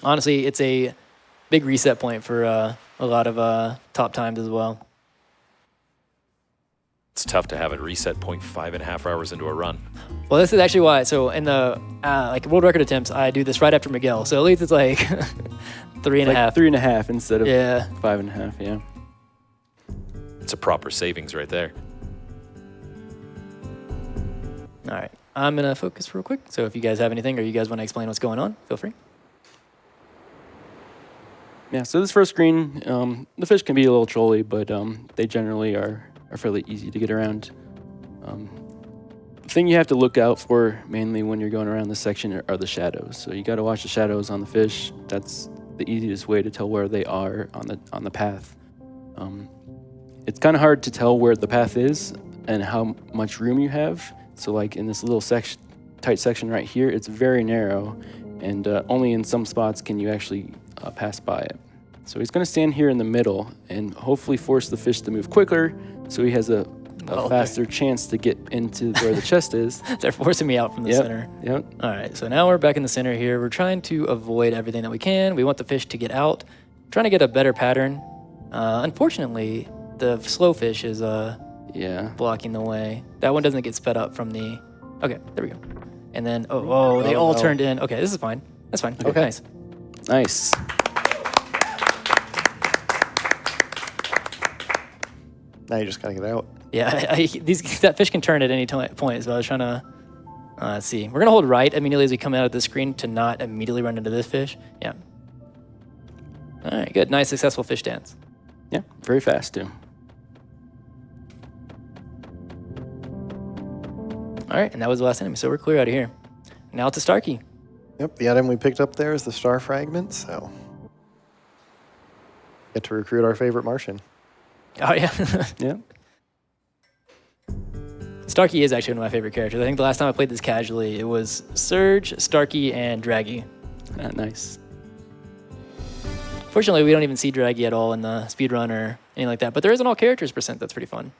honestly, it's a big reset point for a lot of top times as well. It's tough to have a reset point 5.5 hours into a run. Well, this is actually why. So in the like world record attempts, I do this right after Miguel. So at least it's like 3.5. 3.5 instead of Yeah. 5.5. Yeah. It's a proper savings right there. All right. I'm going to focus real quick. So if you guys have anything or you guys want to explain what's going on, feel free. Yeah, so this first screen, the fish can be a little trolly, but they generally are fairly easy to get around. The thing you have to look out for mainly when you're going around this section are the shadows. So you got to watch the shadows on the fish. That's the easiest way to tell where they are on the path. It's kind of hard to tell where the path is and how much room you have. So like in this little tight section right here, it's very narrow, and only in some spots can you actually pass by it. So he's going to stand here in the middle and hopefully force the fish to move quicker so he has a faster chance to get into where the chest is. They're forcing me out from the center. Yep. All right, so now we're back in the center here. We're trying to avoid everything that we can. We want the fish to get out. Trying to get a better pattern. Unfortunately, the slow fish is blocking the way. That one doesn't get sped up from the... Okay, there we go. And then, they all turned in. Okay, this is fine. That's fine. Okay, nice. Nice. Now you just gotta get out. Yeah, that fish can turn at any point, so I was trying to... let's see. We're going to hold right immediately as we come out of the screen to not immediately run into this fish. Yeah. All right, good. Nice, successful fish dance. Yeah, very fast too. All right, and that was the last enemy, so we're clear out of here. Now to Starkey. Yep, the item we picked up there is the star fragment, so get to recruit our favorite Martian. Oh, yeah. Yeah. Starkey is actually one of my favorite characters. I think the last time I played this casually, it was Surge, Starkey, and Draggy. Nice. Fortunately, we don't even see Draggy at all in the speedrun or anything like that, but there is an all characters percent that's pretty fun.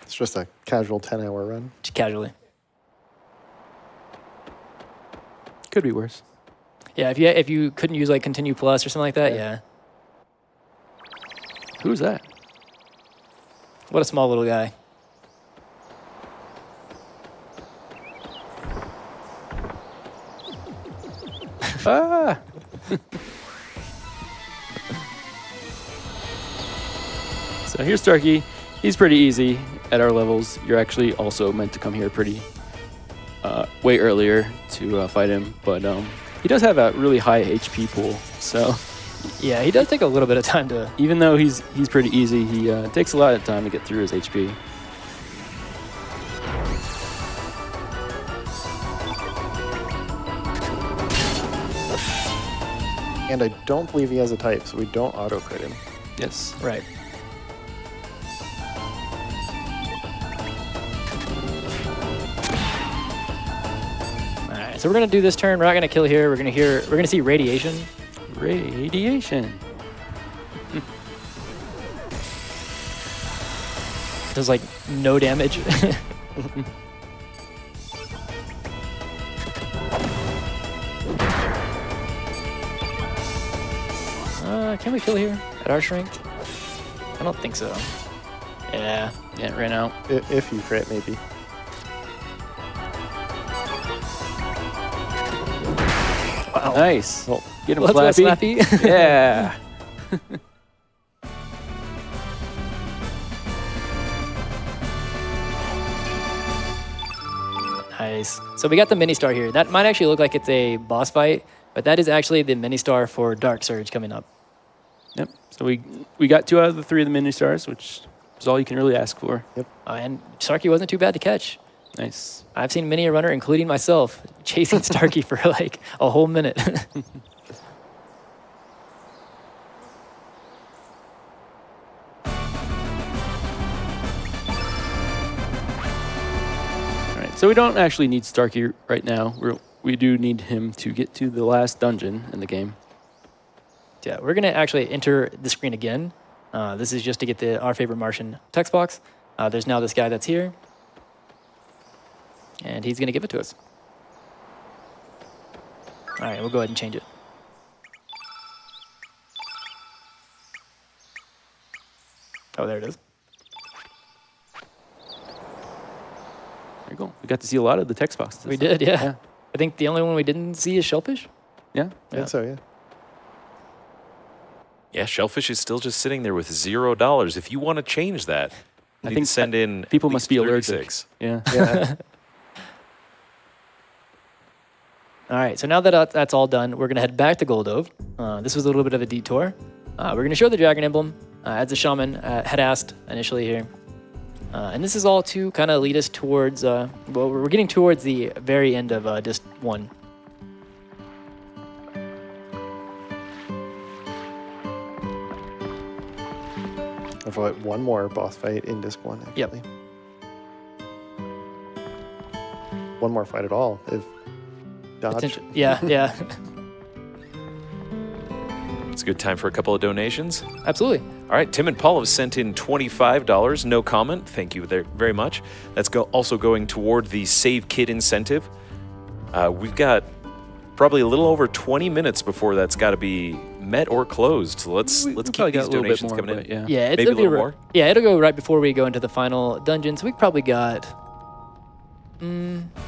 It's just a casual 10-hour run. Just casually. Could be worse. Yeah, if you couldn't use like Continue Plus or something like that, yeah. Who's that? What a small little guy. Ah! So here's Starkey. He's pretty easy at our levels. You're actually also meant to come here pretty way earlier to fight him, but he does have a really high HP pool. So Yeah, he does take a little bit of time to... even though he's pretty easy, he takes a lot of time to get through his HP. And I don't believe he has a type, so we don't auto-crit him. Yes. Right. Alright, so we're gonna do this turn. We're not gonna kill here. We're gonna see radiation. Radiation. Does like no damage. Can we kill here at our strength? I don't think so. Yeah. Yeah, it ran out. If you crit, maybe. Wow. Nice. Well, get him, Let's go, Slappy. Slappy. Yeah. Nice. So we got the mini star here. That might actually look like it's a boss fight, but that is actually the mini star for Dark Surge coming up. Yep. So we got 2 out of the 3 of the mini stars, which is all you can really ask for. Yep. And Starkey wasn't too bad to catch. Nice. I've seen many a runner, including myself, chasing Starkey for like a whole minute. All right. So we don't actually need Starkey right now. We do need him to get to the last dungeon in the game. Yeah, we're gonna actually enter the screen again. This is just to get our favorite Martian text box. There's now this guy that's here, and he's gonna give it to us. All right, we'll go ahead and change it. Oh, there it is. There you go. We got to see a lot of the text boxes. We did, yeah. I think the only one we didn't see is Shellfish. Yeah. I think so, yeah. Yeah, Shellfish is still just sitting there with $0. If you want to change that, I you think need to send in people at must least be allergic. 36. Yeah. Yeah. All right, so now that that's all done, we're going to head back to Goldove. This was a little bit of a detour. We're going to show the Dragon Emblem, as the shaman had asked initially here. And this is all to kind of lead us towards, well, we're getting towards the very end of Disc 1. I've got one more boss fight in Disc 1, actually. Yep. One more fight at all. If dodge. Yeah, yeah. It's a good time for a couple of donations. Absolutely. All right, Tim and Paul have sent in $25. No comment. Thank you very much. That's also going toward the Save Kid incentive. We've got probably a little over 20 minutes before that's got to be met or closed. So let's keep these donations coming in. Yeah. Yeah, Maybe a little more. Yeah, it'll go right before we go into the final dungeon. So we probably got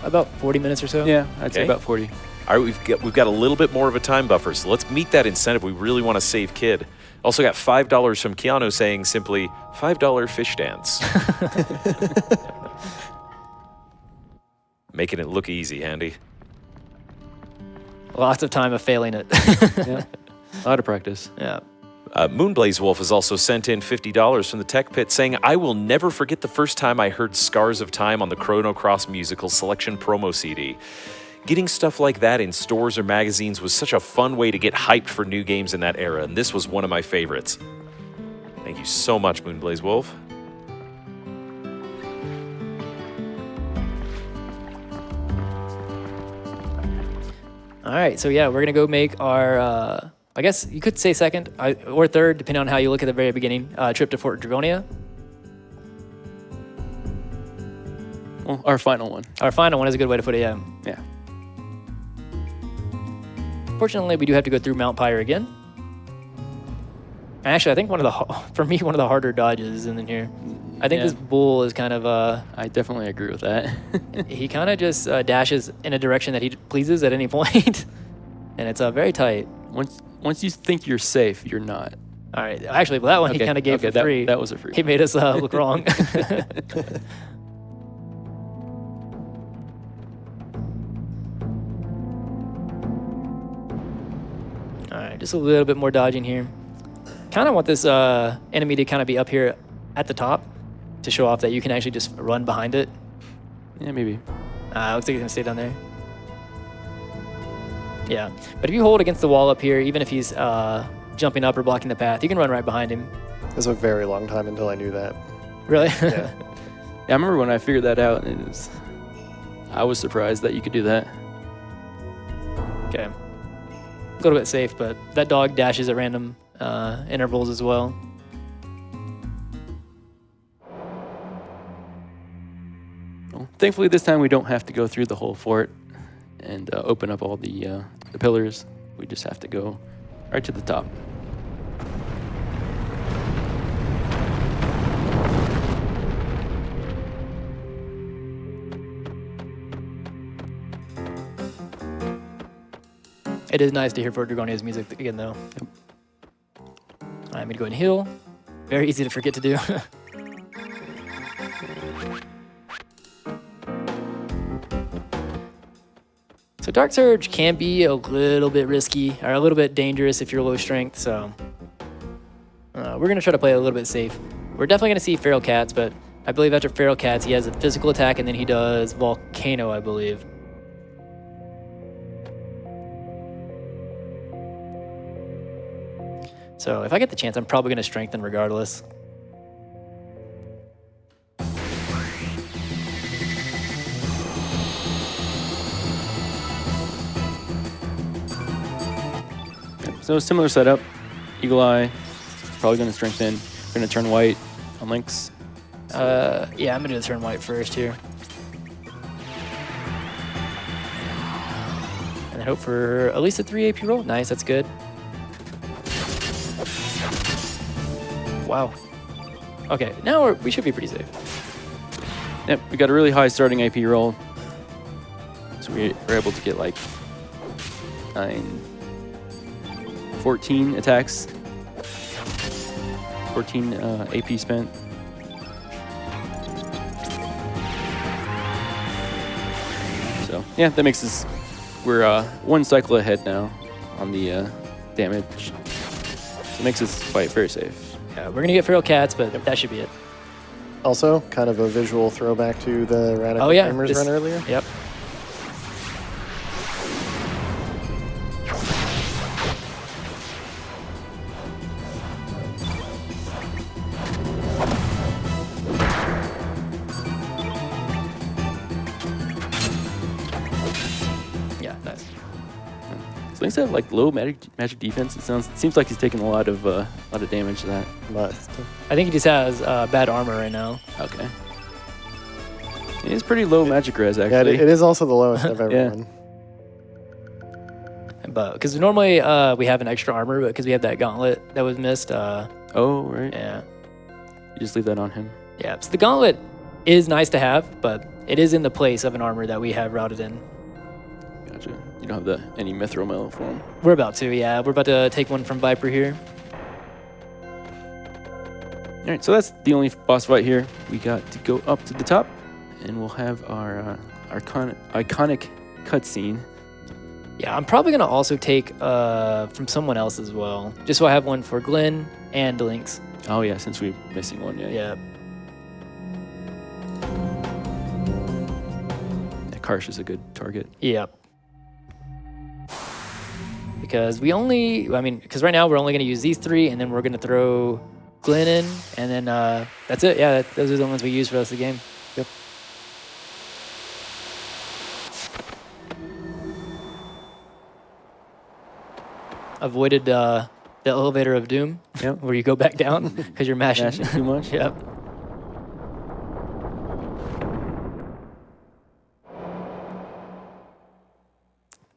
about 40 minutes or so. Yeah, I'd say Okay. about 40. All right, we've got a little bit more of a time buffer, so let's meet that incentive. We really want to save Kid. Also got $5 from Keanu saying simply, $5 fish dance. Making it look easy, Handy. Lots of time of failing it. Yeah. A lot of practice. Yeah. Moonblaze Wolf has also sent in $50 from the Tech Pit saying, I will never forget the first time I heard Scars of Time on the Chrono Cross Musical Selection promo CD. Getting stuff like that in stores or magazines was such a fun way to get hyped for new games in that era, and this was one of my favorites. Thank you so much, Moonblaze Wolf. All right, so yeah, we're gonna go make our, I guess you could say second or third, depending on how you look at the very beginning, trip to Fort Dragonia. Well, our final one. Our final one is a good way to put it, yeah. Yeah. Fortunately, we do have to go through Mount Pyre again. Actually, I think for me, one of the harder dodges is in here. I think Yeah. this bull is kind of, I definitely agree with that. he kind of just dashes in a direction that he pleases at any point. And it's very tight. Once you think you're safe, you're not. All right, actually, well, that one he kind of gave for free. That was a free. He made us look wrong. All right, just a little bit more dodging here. Kind of want this enemy to kind of be up here at the top to show off that you can actually just run behind it. Yeah, maybe. Looks like he's gonna stay down there. Yeah, but if you hold against the wall up here, even if he's jumping up or blocking the path, you can run right behind him. It was a very long time until I knew that. Really? Yeah. Yeah, I remember when I figured that out, and I was surprised that you could do that. Okay. A little bit safe, but that dog dashes at random intervals as well. Well, thankfully, this time we don't have to go through the whole fort and open up all the pillars. We just have to go right to the top. It is nice to hear Fort Dragonia's music again, though. Yep. I'm going to go ahead and heal. Very easy to forget to do. So Dark Surge can be a little bit risky, or a little bit dangerous if you're low strength, so we're going to try to play a little bit safe. We're definitely going to see Feral Cats, but I believe after Feral Cats, he has a physical attack, and then he does Volcano, I believe. So if I get the chance, I'm probably going to strengthen regardless. So similar setup. Eagle Eye, probably going to strengthen. Going to turn white on Lynx. Yeah, I'm going to do the turn white first here. And And hope for at least a 3 AP roll. Nice, that's good. Wow. Okay, now we should be pretty safe. Yep, we got a really high starting AP roll. So we were able to get like 14 attacks. 14 AP spent. So yeah, that makes us, we're 1 cycle ahead now on the damage. So it makes us fight very safe. Yeah, we're gonna get feral cats, but that should be it. Also, kind of a visual throwback to the Radical Gamers run earlier. Yep. Yeah, nice. Lynx have like low magic defense. It seems like he's taking a lot of damage to that. Must. I think he just has bad armor right now. Okay. It is pretty low magic res Yeah, actually. it is also the lowest I've ever Yeah. run. But because normally we have an extra armor, but because we have that gauntlet that was missed, Oh right. yeah. You just leave that on him. Yeah, so the gauntlet is nice to have, but it is in the place of an armor that we have routed in. Gotcha. You don't have any mithril metal for him. We're about to, yeah. We're about to take one from Viper here. All right, so that's the only boss fight here. We got to go up to the top, and we'll have our iconic cutscene. Yeah, I'm probably going to also take from someone else as well, just so I have one for Glenn and Lynx. Oh yeah, since we're missing one, yeah. Yeah. Karsh is a good target. Yep. Because because right now we're only going to use these 3, and then we're going to throw Glenn in, and then that's it. Yeah, those are the ones we use for the rest of the game. Yep. Avoided the elevator of doom, Yep. where you go back down because you're mashing. Mashing too much. Yep.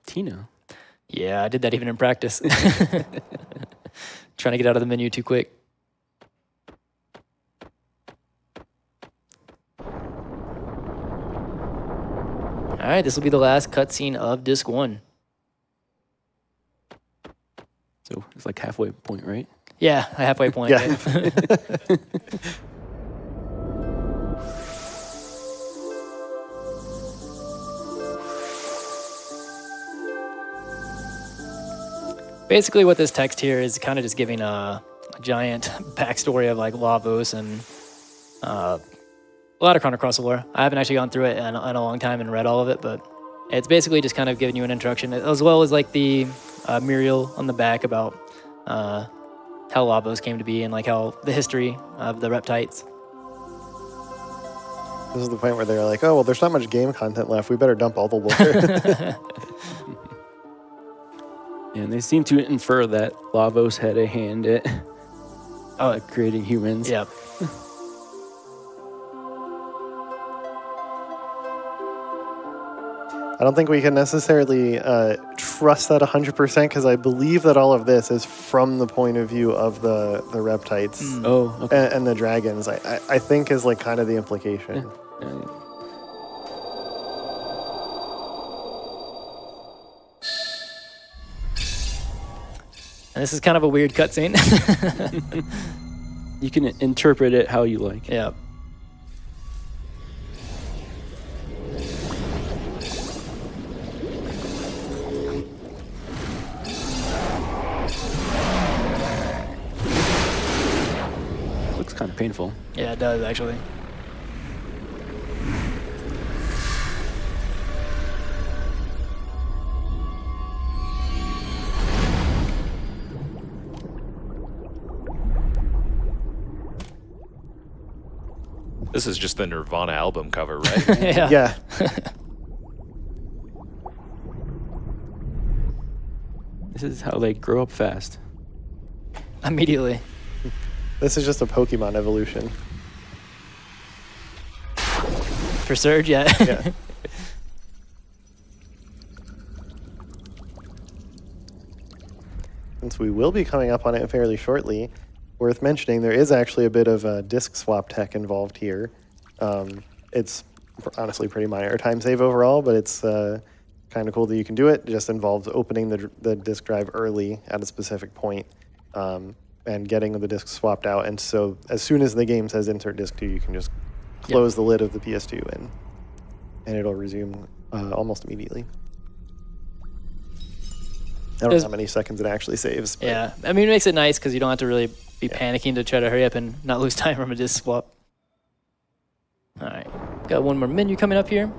Tina. Yeah, I did that even in practice. Trying to get out of the menu too quick. All right, this will be the last cutscene of Disc 1. So it's like halfway point, right? Yeah, a halfway point. Yeah. Basically, what this text here is kind of just giving a giant backstory of like Lavos and a lot of Chrono Cross lore. I haven't actually gone through it in a long time and read all of it, but it's basically just kind of giving you an introduction, as well as like the Muriel on the back about how Lavos came to be and like how the history of the Reptites. This is the point where they're like, oh, well, there's not much game content left. We better dump all the lore. And they seem to infer that Lavos had a hand at creating humans. Yep. I don't think we can necessarily trust that 100% because I believe that all of this is from the point of view of the Reptites Oh, okay. and the dragons. I think is like kind of the implication. Yeah. And this is kind of a weird cutscene. You can interpret it how you like. Yep. Looks kind of painful. Yeah, it does actually. This is just the Nirvana album cover, right? Yeah. Yeah. This is how they grow up fast. Immediately. This is just a Pokemon evolution. For Surge, yeah. Yeah. since we will be coming up on it fairly shortly, worth mentioning there is actually a bit of a disk swap tech involved here. It's honestly pretty minor time save overall, but it's kind of cool that you can do it. It just involves opening the disk drive early at a specific point and getting the disk swapped out. And so as soon as the game says insert disk 2, you can just close the lid of the PS2 and it'll resume almost immediately. I don't know how many seconds it actually saves. But Yeah, I mean, it makes it nice because you don't have to really be panicking to try to hurry up and not lose time from a disk swap. All right, got one more menu coming up here.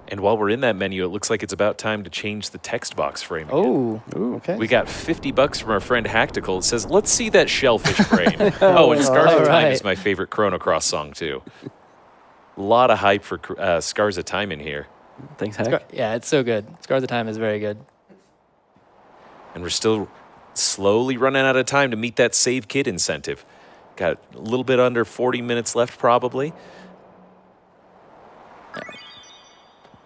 And while we're in that menu, it looks like it's about time to change the text box frame again. Oh, okay. We got $50 from our friend Hactical. It says, let's see that shellfish frame. And Scars of Time right. is my favorite Chrono Cross song, too. A lot of hype for Scars of Time in here. Thanks, Hack. yeah, it's so good. Scars of Time is very good. And we're still slowly running out of time to meet that Save Kid incentive. Got a little bit under 40 minutes left, probably. And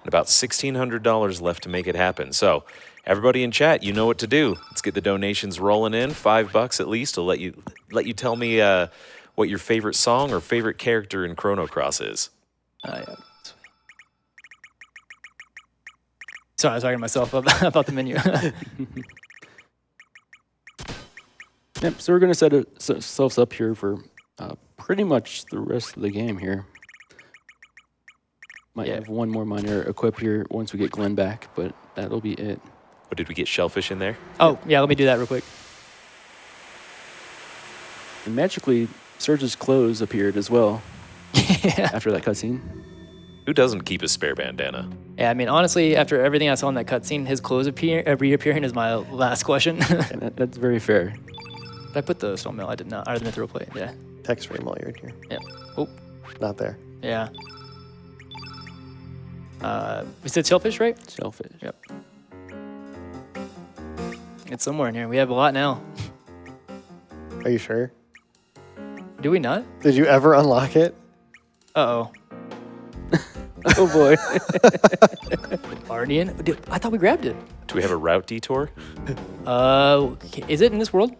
about $1,600 left to make it happen. So everybody in chat, you know what to do. Let's get the donations rolling in. $5 at least to let you tell me what your favorite song or favorite character in Chrono Cross is. Yeah. Sorry, I was talking to myself about the menu. Yep, so we're going to set ourselves up here for pretty much the rest of the game here. Might have one more miner equip here once we get Glenn back, but that'll be it. What, did we get Shellfish in there? Oh, yeah, let me do that real quick. And magically, Surge's clothes appeared as well after that cutscene. Who doesn't keep a spare bandana? Yeah, I mean, honestly, after everything I saw in that cutscene, his clothes reappearing is my last question. And that's very fair. Did I put the sawmill? I did not. Or the mithril plate, yeah. Text frame while you're here. Yeah. Oh, Not there. yeah. We said shellfish, right? Shellfish. Yep. It's somewhere in here. We have a lot now. Are you sure? Do we not? Did you ever unlock it? Uh-oh. Oh boy. Arnian? I thought we grabbed it. Do we have a route detour? Is it in this world?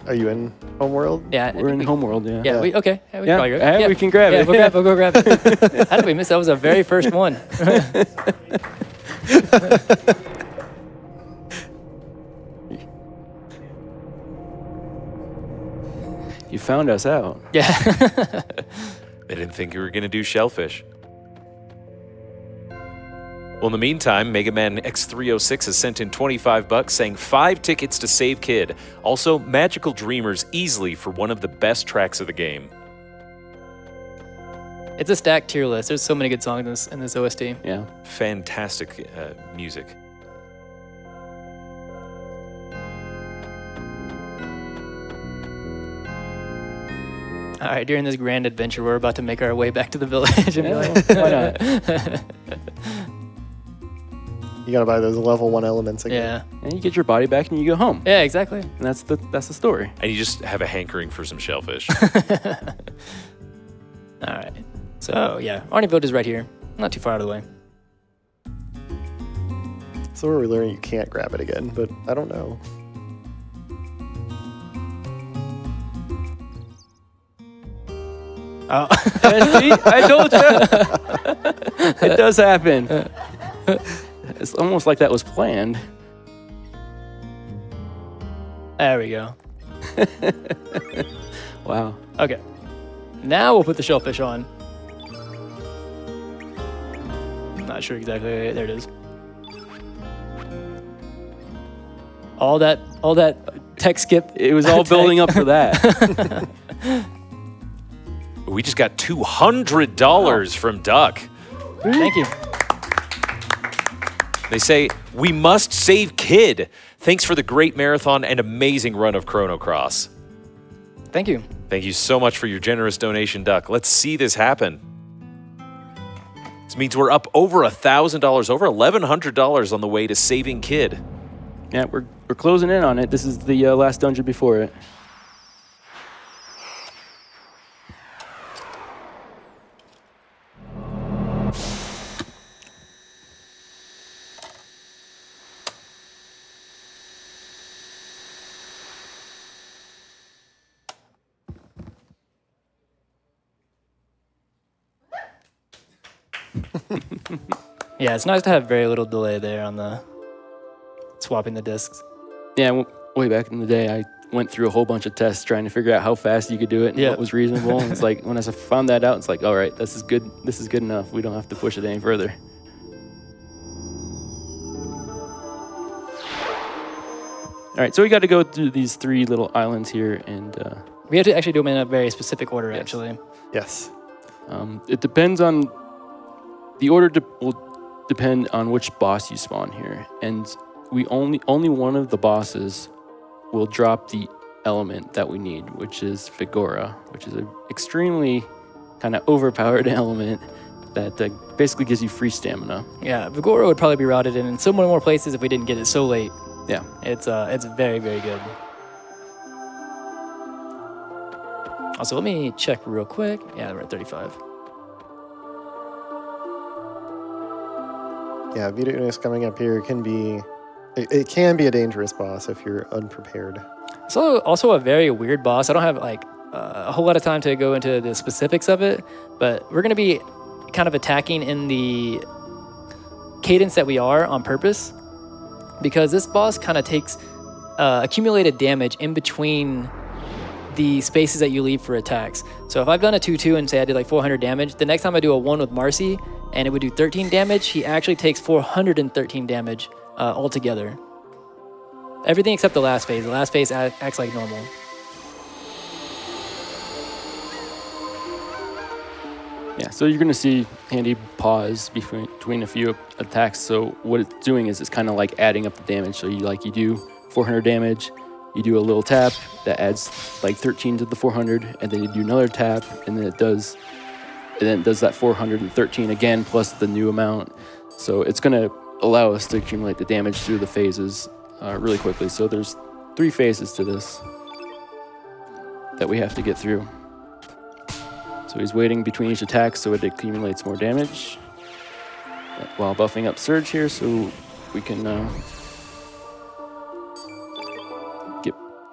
Are you in Homeworld? Yeah. We're in Homeworld, yeah. Yeah, okay. Yeah, we can probably grab it. Yeah, we can grab it. We'll go grab it. How did we miss? That was our very first one. You found us out. Yeah. They didn't think you were going to do Shellfish. Well, in the meantime, Mega Man X306 has sent in $25 saying 5 tickets to Save Kid. Also, Magical Dreamers easily for one of the best tracks of the game. It's a stacked tier list. There's so many good songs in this OST. Yeah. Fantastic music. All right, during this grand adventure, we're about to make our way back to the village. And be like, Why not? You gotta buy those level 1 elements again. yeah. And you get your body back and you go home. Yeah, exactly. And that's the story. And you just have a hankering for some shellfish. All right. So, yeah, Arnie Village is right here. Not too far out of the way. So we're learning you can't grab it again, but I don't know. Oh. See? I told you. It does happen. It's almost like that was planned. There we go. Wow. Okay. Now we'll put the shellfish on. Not sure exactly. There it is. All that tech skip. It was all building up for that. We just got $200 from Duck. Thank you. They say, we must save Kid. Thanks for the great marathon and amazing run of Chrono Cross. Thank you. Thank you so much for your generous donation, Duck. Let's see this happen. This means we're up over $1,000, over $1,100 on the way to saving Kid. Yeah, we're closing in on it. This is the last dungeon before it. Yeah, it's nice to have very little delay there on the swapping the discs. Yeah, way back in the day, I went through a whole bunch of tests trying to figure out how fast you could do it and what was reasonable. And it's like when I found that out, it's like, all right, this is good. This is good enough. We don't have to push it any further. All right, so we got to go through these 3 little islands here, and we have to actually do them in a very specific order, actually. Yes. It depends on the order. Will depend on which boss you spawn here, and we only one of the bosses will drop the element that we need, which is Vigora, which is an extremely kind of overpowered element that basically gives you free stamina. Yeah, Vigora would probably be routed in so many more places if we didn't get it so late. Yeah, it's very, very good. Also, let me check real quick. Yeah, we're at 35. Yeah, Vita Unis coming up here can be... It can be a dangerous boss if you're unprepared. It's also a very weird boss. I don't have like a whole lot of time to go into the specifics of it, but we're going to be kind of attacking in the cadence that we are on purpose, because this boss kind of takes accumulated damage in between the spaces that you leave for attacks. So if I've done a 2-2 and say I did like 400 damage, the next time I do a 1 with Marcy and it would do 13 damage, he actually takes 413 damage altogether. Everything except the last phase. The last phase acts like normal. Yeah, so you're going to see Handy pause between a few attacks. So what it's doing is it's kind of like adding up the damage. So you do 400 damage, you do a little tap that adds like 13 to the 400, and then you do another tap, and then it does that 413 again plus the new amount. So it's going to allow us to accumulate the damage through the phases really quickly. So there's 3 phases to this that we have to get through. So he's waiting between each attack so it accumulates more damage while buffing up Surge here, so we can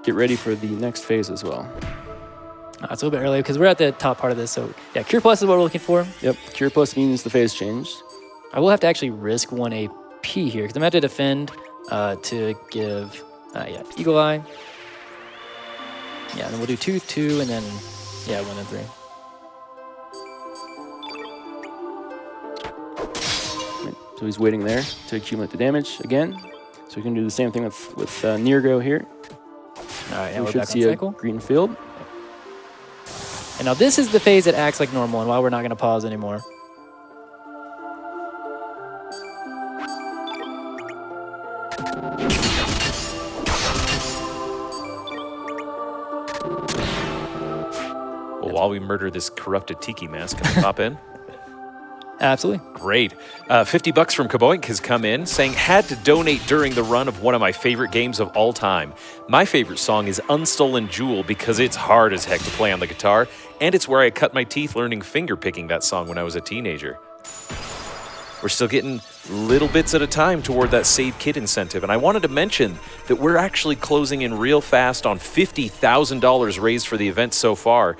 get ready for the next phase as well. It's a little bit early because we're at the top part of this. So yeah, Cure Plus is what we're looking for. Yep, Cure Plus means the phase changed. I will have to actually risk 1 AP here because I'm going to have to defend to give, Eagle Eye. Yeah, and then we'll do 2, 2, and then, 1 and 3. So he's waiting there to accumulate the damage again. So we can do the same thing with Nirgo here. All right, and we we're should back see on a cycle. green field. And now this is the phase that acts like normal and why we're not going to pause anymore. Well, while we murder this corrupted Tiki mask, can I pop in? Absolutely. Great. $50 from Kaboink has come in saying, had to donate during the run of one of my favorite games of all time. My favorite song is Unstolen Jewel because it's hard as heck to play on the guitar, and it's where I cut my teeth learning finger picking that song when I was a teenager. We're still getting little bits at a time toward that Save Kid incentive, and I wanted to mention that we're actually closing in real fast on $50,000 raised for the event so far.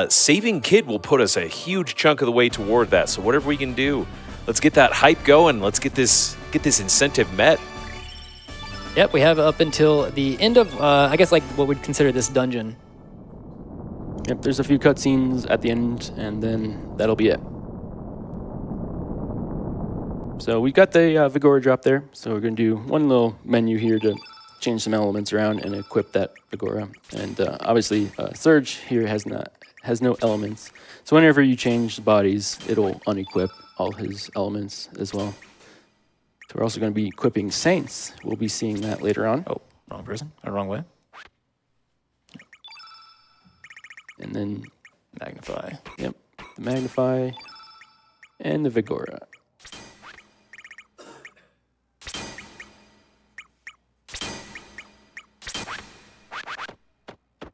Saving Kid will put us a huge chunk of the way toward that, so whatever we can do, let's get that hype going. Let's get this incentive met. Yep, we have up until the end of, I guess, like what we'd consider this dungeon. Yep, there's a few cutscenes at the end, and then that'll be it. So we got the Vigora drop there. So we're going to do one little menu here to change some elements around and equip that Vigora. And obviously, Surge here has no elements. So whenever you change the bodies, it'll unequip all his elements as well. So we're also going to be equipping Saints. We'll be seeing that later on. Oh, wrong person. Or wrong way. And then Magnify. Yep, the Magnify and the Vigora.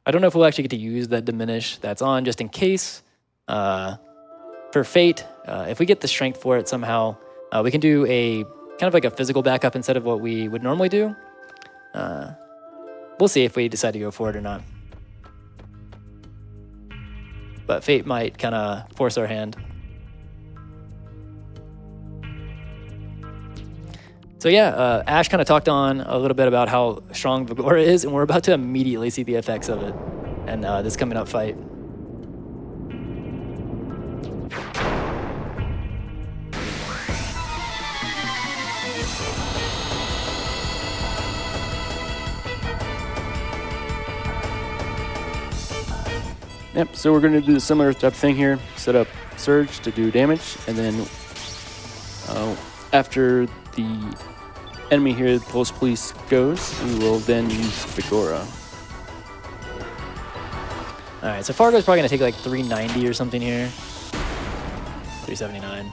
I don't know if we'll actually get to use that Diminish that's on just in case. For Fate, if we get the strength for it somehow, we can do a kind of like a physical backup instead of what we would normally do. We'll see if we decide to go for it or not. But Fate might kind of force our hand. So yeah, Ash kind of talked on a little bit about how strong Vigora is, and we're about to immediately see the effects of it and this coming up fight. Yep, so we're going to do the similar type of thing here. Set up Surge to do damage, and then after the enemy here, the Pulse Police goes, we will then use Vigora. All right, so Fargo's probably going to take like 390 or something here. 379.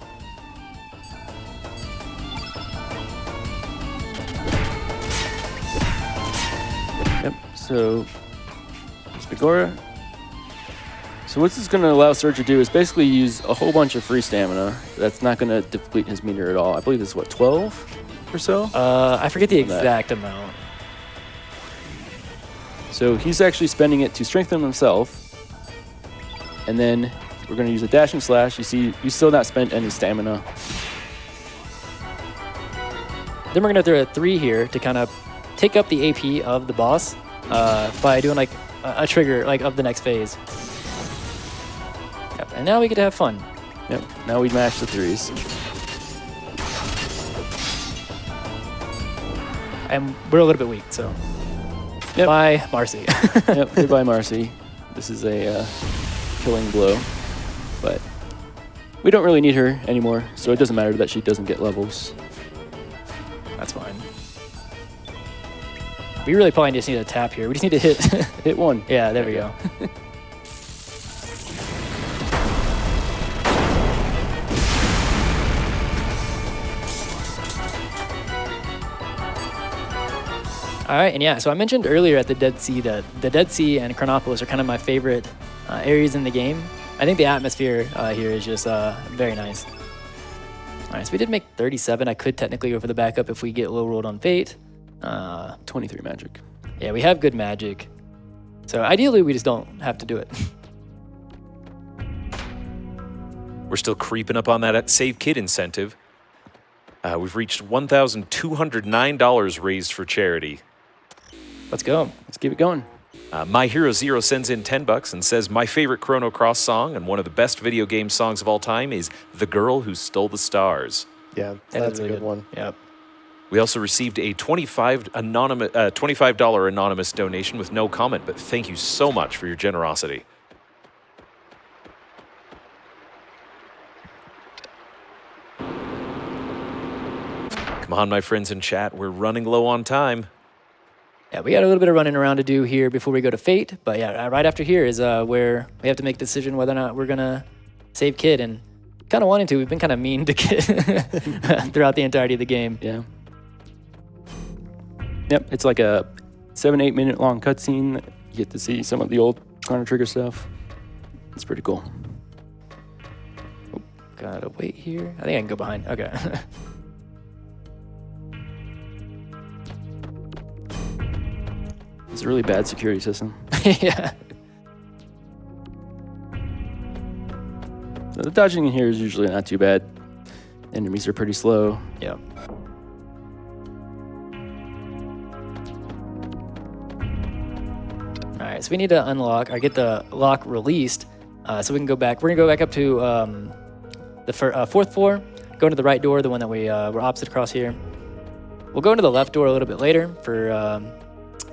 Yep, so use Vigora. So what this is going to allow Surge to do is basically use a whole bunch of free stamina. That's not going to deplete his meter at all. I believe it's, what, 12 or so? I forget the exact amount. So he's actually spending it to strengthen himself. And then we're going to use a dash and slash. You see, you still not spent any stamina. Then we're going to throw a 3 here to kind of take up the AP of the boss by doing like a trigger like of the next phase. Yep, and now we get to have fun. Yep, now we mash the 3s. And we're a little bit weak, so. Yep. Bye, Marcy. Yep, goodbye, Marcy. This is a killing blow. But we don't really need her anymore, so it doesn't matter that she doesn't get levels. That's fine. We really probably just need a tap here. We just need to hit. Hit 1. Yeah, there we go. All right, and yeah, so I mentioned earlier at the Dead Sea that the Dead Sea and Chronopolis are kind of my favorite areas in the game. I think the atmosphere here is just very nice. All right, so we did make 37. I could technically go for the backup if we get low rolled on Fate. 23 magic. Yeah, we have good magic. So ideally, we just don't have to do it. We're still creeping up on that Save Kid incentive. We've reached $1,209 raised for charity. Let's go. Let's keep it going. My Hero Zero sends in $10 and says, my favorite Chrono Cross song and one of the best video game songs of all time is The Girl Who Stole the Stars. Yeah, That that's is a really good one. Yep. We also received a $25 anonymous donation with no comment, but thank you so much for your generosity. Come on, my friends in chat, we're running low on time. Yeah, we got a little bit of running around to do here before we go to Fate. But yeah, right after here is where we have to make a decision whether or not we're going to save Kid. And kind of wanting to. We've been kind of mean to Kid throughout the entirety of the game. Yeah. Yep, it's like a 7-8 minute long cutscene. You get to see some of the old Chrono Trigger stuff. It's pretty cool. Oh, gotta wait here. I think I can go behind. Okay. It's a really bad security system. Yeah. So the dodging in here is usually not too bad. Enemies are pretty slow. Yep. All right, so we need to unlock or get the lock released so we can go back. We're gonna go back up to the fourth floor, go into the right door, the one that we were opposite across here. We'll go into the left door a little bit later for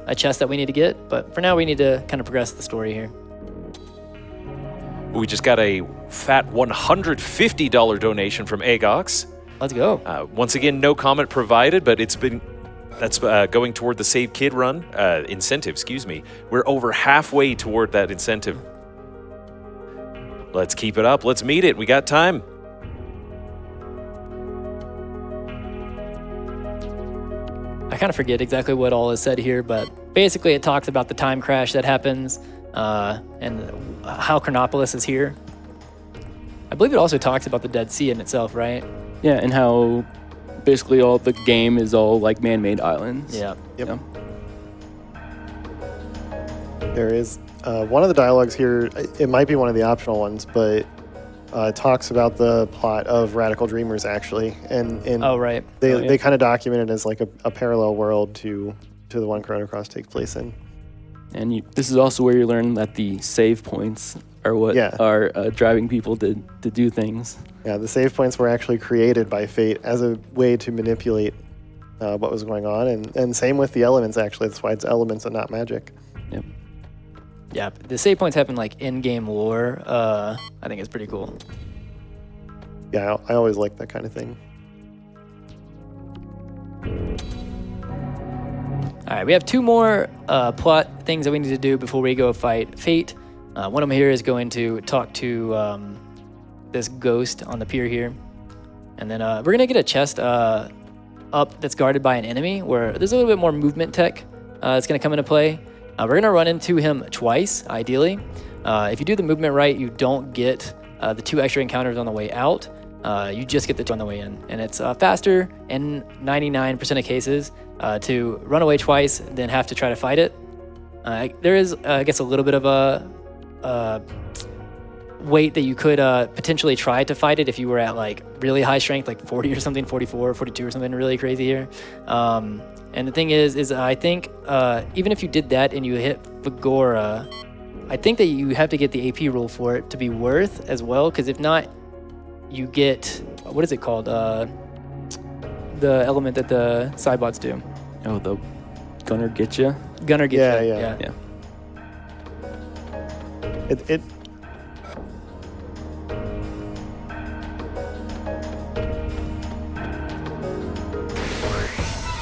a chest that we need to get, but for now we need to kind of progress the story here. We just got a fat $150 donation from Agox. Let's go. Once again, no comment provided, but that's going toward the Save Kid run incentive. Excuse me. We're over halfway toward that incentive. Let's keep it up. Let's meet it. We got time. I kind of forget exactly what all is said here, but basically it talks about the time crash that happens and how Chronopolis is here. I believe it also talks about the Dead Sea in itself, right? Yeah, and how basically all the game is all like man-made islands. Yeah. Yep. Yeah. There is one of the dialogues here. It might be one of the optional ones, but talks about the plot of Radical Dreamers actually, and Oh, right. they kind of document it as like a parallel world to the one Chrono Cross takes place in. And this is also where you learn that the save points are what are driving people to do things. Yeah, the save points were actually created by Fate as a way to manipulate what was going on, and same with the elements. Actually, that's why it's elements and not magic. Yep. Yeah, the save points happen like in-game lore. I think it's pretty cool. Yeah, I always like that kind of thing. All right, we have 2 more plot things that we need to do before we go fight Fate. One of them here is going to talk to this ghost on the pier here. And then we're going to get a chest up that's guarded by an enemy where there's a little bit more movement tech that's going to come into play. We're going to run into him twice, ideally. If you do the movement right, you don't get the 2 extra encounters on the way out. You just get the 2 on the way in. And it's faster in 99% of cases to run away twice than have to try to fight it. There is, I guess, a little bit of a weight that you could potentially try to fight it if you were at like really high strength, like 40 or something, 44, 42 or something really crazy here. And the thing is I think even if you did that and you hit Vigora, I think that you have to get the AP rule for it to be worth as well, because if not, you get, what is it called? The element that the Cybots do. Oh, the Gunner Getcha? Gunner Getcha. Yeah. It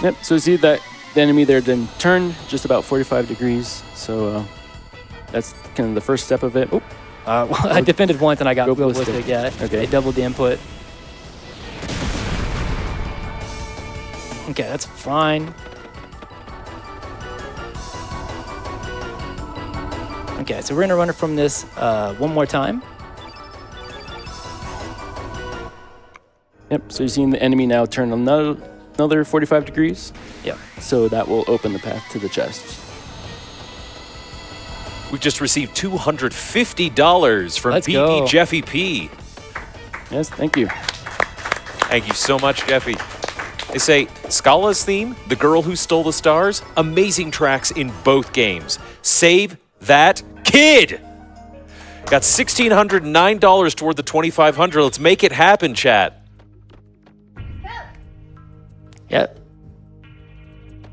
Yep, so you see that the enemy there then turned just about 45 degrees, so that's kind of the first step of it. Oh, Well, I defended once and I got Go real ballistic. ballistic. Yeah, Okay. They doubled the input. Okay, that's fine. Okay, so we're gonna run it from this one more time. Yep, so you're seeing the enemy now turn another 45 degrees, Yep. so that will open the path to the chest. We've just received $250 from Let's BD go. Jeffy P. Yes, thank you. Thank you so much, Jeffy. They say, Scala's theme, The Girl Who Stole the Stars, amazing tracks in both games. Save that kid! Got $1,609 toward the $2,500. Let's make it happen, chat. Yep.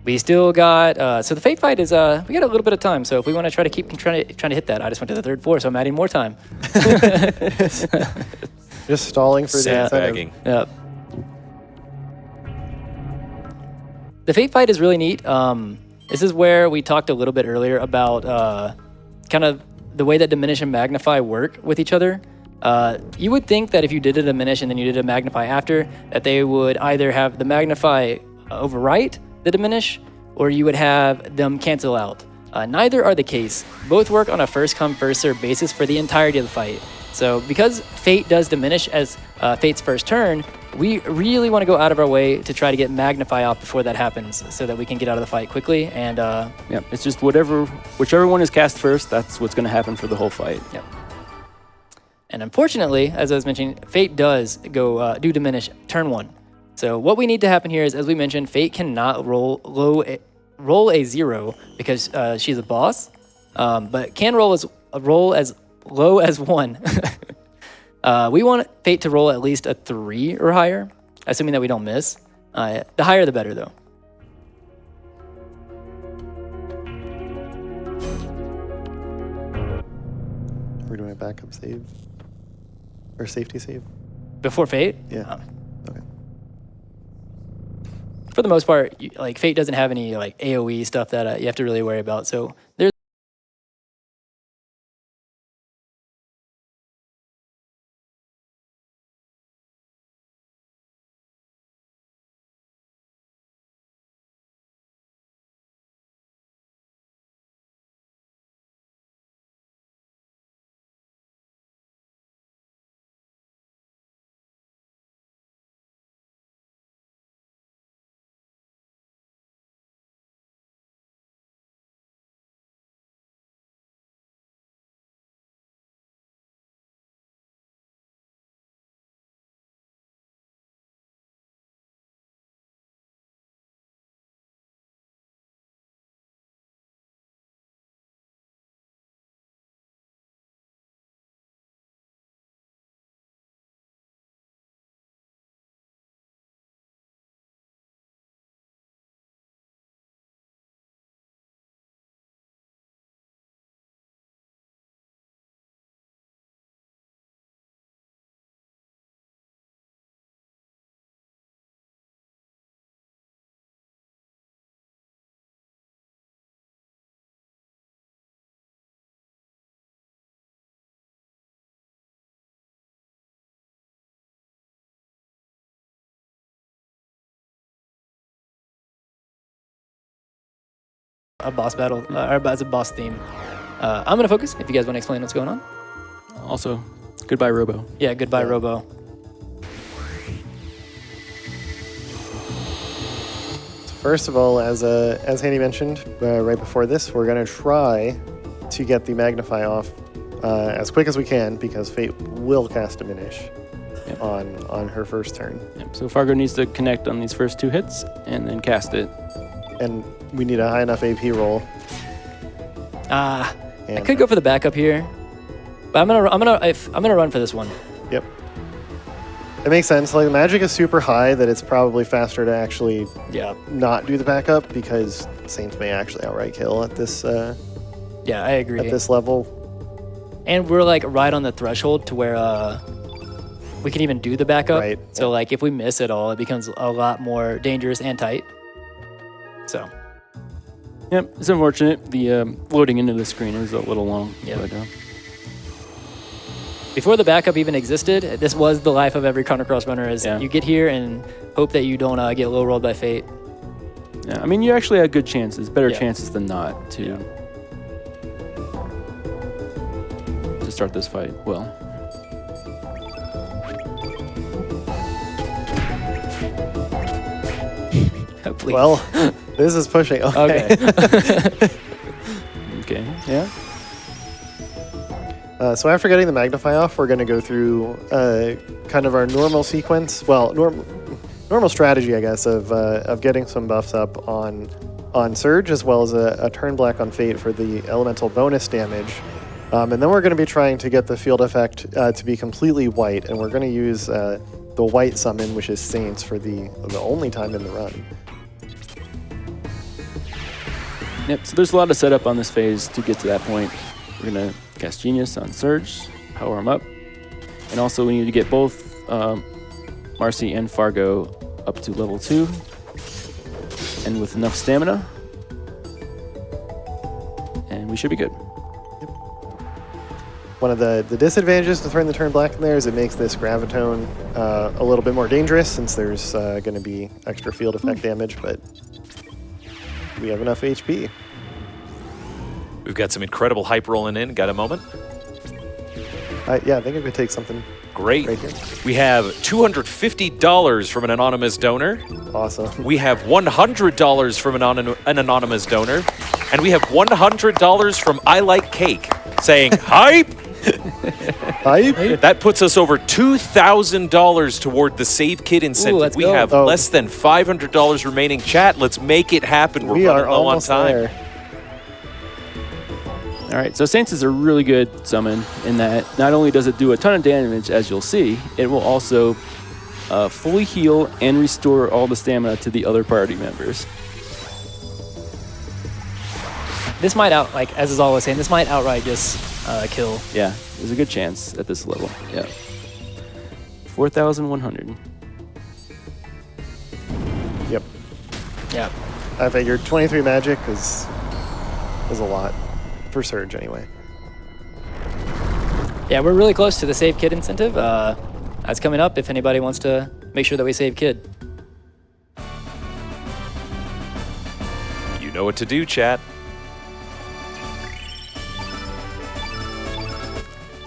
We still got, so the Fate fight is, we got a little bit of time, so if we want to try to keep trying to hit that, I just went to the 3rd floor, so I'm adding more time. just stalling for the incentive. Sandbagging. Yep. The Fate fight is really neat. This is where we talked a little bit earlier about kind of the way that Diminish and Magnify work with each other. You would think that if you did a Diminish and then you did a Magnify after, that they would either have the Magnify overwrite the Diminish, or you would have them cancel out. Neither are the case. Both work on a first-come, first-served basis for the entirety of the fight. So because Fate does Diminish as Fate's first turn, we really want to go out of our way to try to get Magnify off before that happens so that we can get out of the fight quickly. And Yeah, it's just whichever one is cast first, that's what's going to happen for the whole fight. Yep. And unfortunately, as I was mentioning, Fate does go do Diminish turn 1. So what we need to happen here is, as we mentioned, Fate cannot roll a 0 because she's a boss, but can roll as low as 1. We want Fate to roll at least a 3 or higher, assuming that we don't miss. The higher the better, though. We're doing a backup save or safety save. Before Fate? Yeah. Okay. For the most part, like Fate doesn't have any like AoE stuff that you have to really worry about. So there's a boss battle or as a boss theme. I'm gonna focus. If you guys want to explain what's going on. Also, goodbye, Robo. Yeah, goodbye, Yeah. Robo. First of all, as Handy mentioned right before this, we're going to try to get the Magnify off as quick as we can because Fate will cast Diminish on her first turn. Yep. So Fargo needs to connect on these first 2 hits and then cast it. And we need a high enough AP roll. I And- could go for the backup here, but I'm gonna run for this one. Yep. It makes sense. Like the magic is super high that it's probably faster to actually not do the backup because Saints may actually outright kill at this Yeah, I agree. at this level. And we're like right on the threshold to where we can even do the backup. Right. So like if we miss it all, it becomes a lot more dangerous and tight. So Yep, it's unfortunate. The loading into the screen is a little long. Yeah. But, before the backup even existed, this was the life of every Chrono Cross runner is Yeah. you get here and hope that you don't get low rolled by Fate. yeah, I mean, you actually had good chances, better Yeah. chances than not to start this fight well. Please. Well, this is pushing. Okay. Okay. Okay, yeah. So after getting the Magnify off, we're going to go through kind of our normal sequence. Well, normal strategy, I guess, of getting some buffs up on Surge as well as a turn black on Fate for the elemental bonus damage. And then we're going to be trying to get the field effect to be completely white, and we're going to use the white summon, which is Saints, for the only time in the run. Yep, so there's a lot of setup on this phase to get to that point. We're going to cast Genius on Surge, power him up. And also we need to get both Marcy and Fargo up to level 2. And with enough stamina. And we should be good. One of the disadvantages to throwing the turn black in there is it makes this Gravitone a little bit more dangerous since there's going to be extra field effect damage, but we have enough HP. We've got some incredible hype rolling in. Got a moment? Yeah, I think I could take something Great. right here. We have $250 from an anonymous donor. Awesome. We have $100 from an anonymous donor. And we have $100 from I Like Cake saying, hype! Hype? That puts us over $2,000 toward the Save Kid incentive. let's We go. have Oh. less than $500 remaining. Chat, let's make it happen. We're We running are low on almost time. there. All right, so Saints is a really good summon in that not only does it do a ton of damage, as you'll see, it will also fully heal and restore all the stamina to the other party members. This might as Izala was saying, this might outright just kill. Yeah, there's a good chance at this level. Yeah. 4,100. Yep. Yeah. I figured 23 magic is a lot for Surge anyway. Yeah, we're really close to the Save Kid incentive. That's coming up if anybody wants to make sure that we save Kid. You know what to do, chat.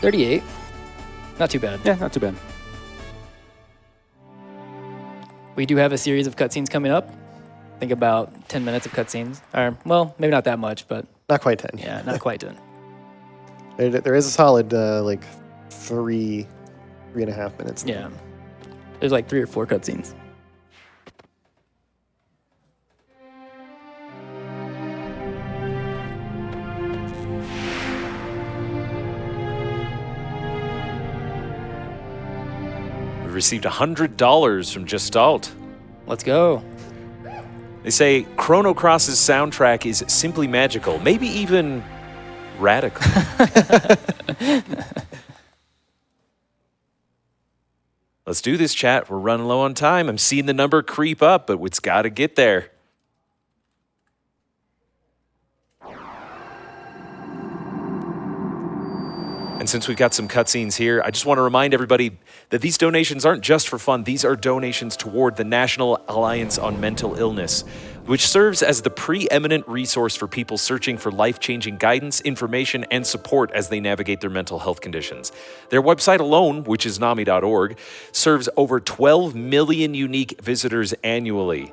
38. Not too bad. Yeah, not too bad. We do have a series of cutscenes coming up. I think about 10 minutes of cutscenes. Or, well, maybe not that much, but Not quite 10. yeah, not quite 10. There is a solid like 3.5 minutes. Yeah. There's like 3 or 4 cutscenes. We've received $100 from Gestalt. Let's go. They say Chrono Cross's soundtrack is simply magical, maybe even radical. Let's do this, chat. We're running low on time. I'm seeing the number creep up, but it's got to get there. And since we've got some cutscenes here, I just want to remind everybody that these donations aren't just for fun. These are donations toward the National Alliance on Mental Illness. which serves as the preeminent resource for people searching for life-changing guidance, information, and support as they navigate their mental health conditions. Their website alone, which is NAMI.org, serves over 12 million unique visitors annually.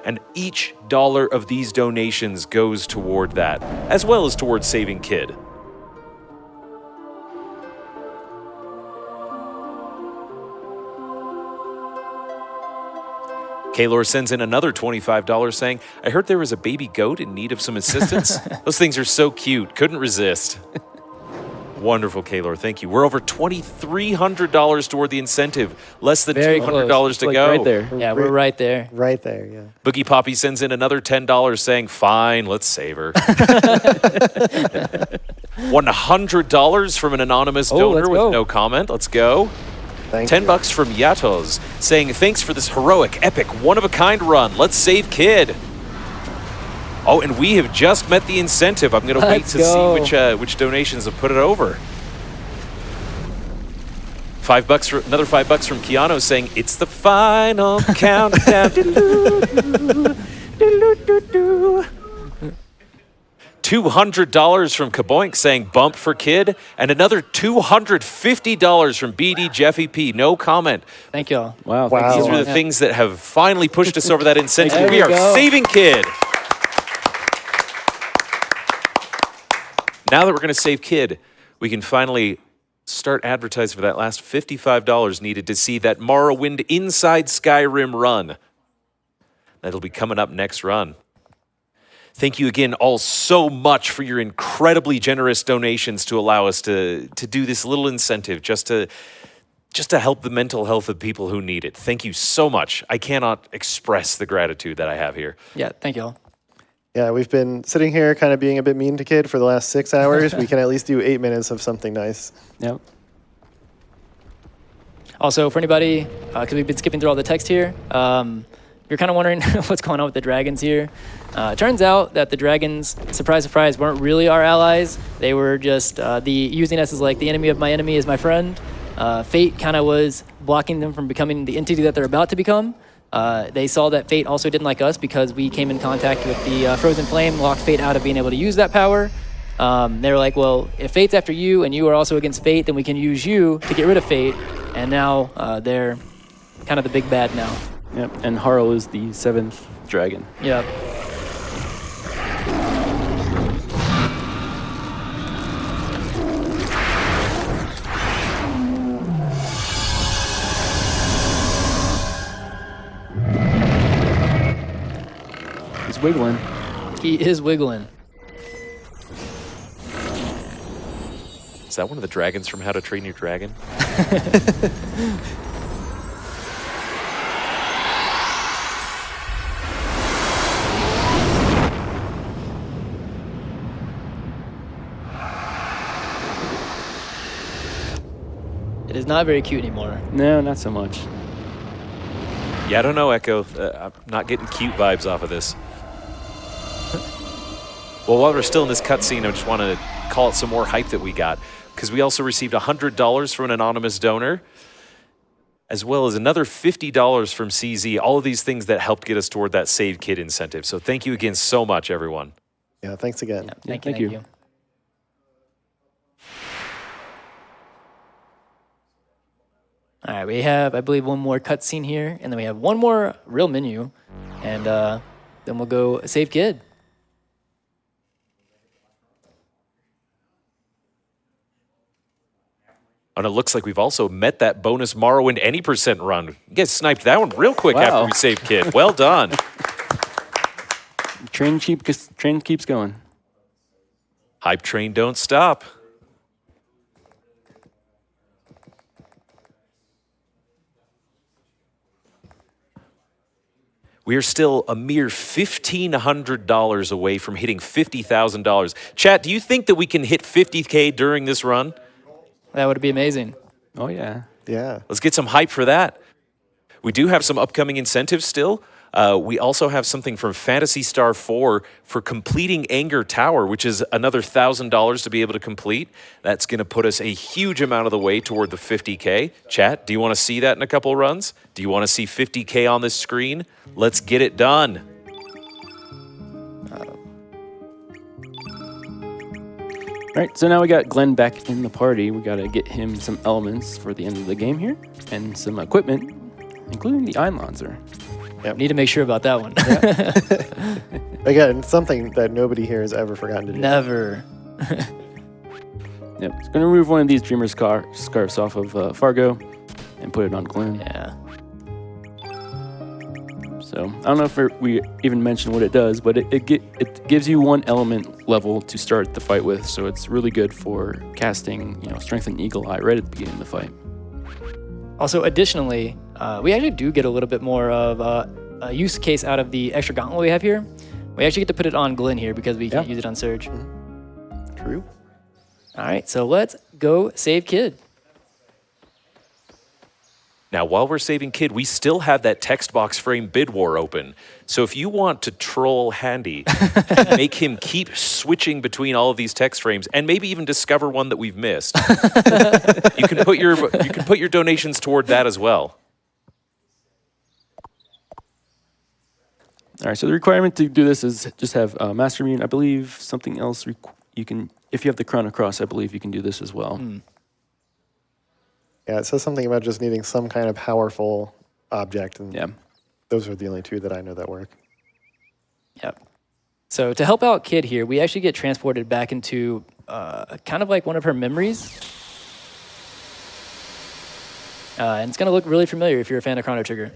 And each dollar of these donations goes toward that, as well as towards saving Kid. Kaylor sends in another $25 saying, I heard there was a baby goat in need of some assistance. Those things are so cute. Couldn't resist. Wonderful, Kaylor. Thank you. We're over $2,300 toward the incentive. Less than Very $200 close. to Like go. right there. Yeah, we're right there. Right there, yeah. Boogie Poppy sends in another $10 saying, fine, let's save her. $100 from an anonymous donor let's with go. no comment. Let's go. Thank $10 you. from Yatos saying, thanks for this heroic, epic, one-of-a-kind run. Let's save Kid. Oh, and we have just met the incentive. I'm going to wait Let's to go. see which donations have put it over. $5 another $5 from Keanu saying, it's the final countdown. $200 from Kaboink saying bump for Kid, and another $250 from BD Jeffy P. No comment. Thank y'all. Wow. Wow. Thank you These so are much. the things that have finally pushed us over that incentive. There We we are go. saving Kid. Now that we're going to save Kid, we can finally start advertising for that last $55 needed to see that Morrowind Inside Skyrim run. That'll be coming up next run. Thank you again all so much for your incredibly generous donations to allow us to do this little incentive just to help the mental health of people who need it. Thank you so much. I cannot express the gratitude that I have here. Yeah, thank y'all. Yeah, we've been sitting here kind of being a bit mean to Kid for the last 6 hours. We can at least do 8 minutes of something nice. Yep. Also, for anybody, because we've been skipping through all the text here, you're kind of wondering what's going on with the dragons here. It turns out that the dragons, surprise, surprise, weren't really our allies. They were just using us as like the enemy of my enemy is my friend. Fate kind of was blocking them from becoming the entity that they're about to become. They saw that Fate also didn't like us because we came in contact with the Frozen Flame, locked Fate out of being able to use that power. They were like, well, if Fate's after you and you are also against Fate, then we can use you to get rid of Fate. And now they're kind of the big bad now. Yep. And Harl is the 7th dragon. Yep. He's wiggling. He is wiggling. Is that one of the dragons from How to Train Your Dragon? It is not very cute anymore. No, not so much. Yeah, I don't know, Echo. I'm not getting cute vibes off of this. Well, while we're still in this cutscene, I just want to call it some more hype that we got, because we also received $100 from an anonymous donor, as well as another $50 from CZ. All of these things that helped get us toward that Save Kid incentive. So thank you again so much, everyone. Yeah, thanks again. Thank thank you. you. All right, we have, I believe, one more cutscene here, and then we have one more real menu, and then we'll go Save Kid. And it looks like we've also met that bonus Morrowind any % run. You guys sniped that one real quick after Wow. we saved Kid. Well done. Train keeps going. Hype train don't stop. We are still a mere $1,500 away from hitting $50,000. Chat, do you think that we can hit 50K during this run? That would be amazing. Oh, yeah. Yeah. Let's get some hype for that. We do have some upcoming incentives still. We also have something from Phantasy Star 4 for completing Anger Tower, which is another $1,000 to be able to complete. That's going to put us a huge amount of the way toward the 50K. Chat, do you want to see that in a couple runs? Do you want to see 50K on this screen? Let's get it done. right, so now we got Glenn back in the party. We got to get him some elements for the end of the game here and some equipment, including the Einlanzer. Need to make sure about that one. Again, something that nobody here has ever forgotten to do. Never. Yep, it's going to remove one of these Dreamer's scarves off of Fargo and put it on Glenn. Yeah. So I don't know if we even mentioned what it does, but it gives you one element level to start the fight with. So it's really good for casting, Strengthen Eagle Eye right at the beginning of the fight. Also, additionally, we actually do get a little bit more of a use case out of the extra gauntlet we have here. We actually get to put it on Glenn here because we can't use it on Surge. True. All right, so let's go save Kid. Now, while we're saving Kid, we still have that text box frame bid war open. So if you want to troll Handy, make him keep switching between all of these text frames, and maybe even discover one that we've missed, you can put your donations toward that as well. All right, so the requirement to do this is just have Master Immune. I believe something else you can, if you have the Chrono Cross, I believe you can do this as well. Yeah, it says something about just needing some kind of powerful object, and those are the only two that I know that work. Yep. So to help out Kid here, we actually get transported back into kind of like one of her memories. And it's going to look really familiar if you're a fan of Chrono Trigger.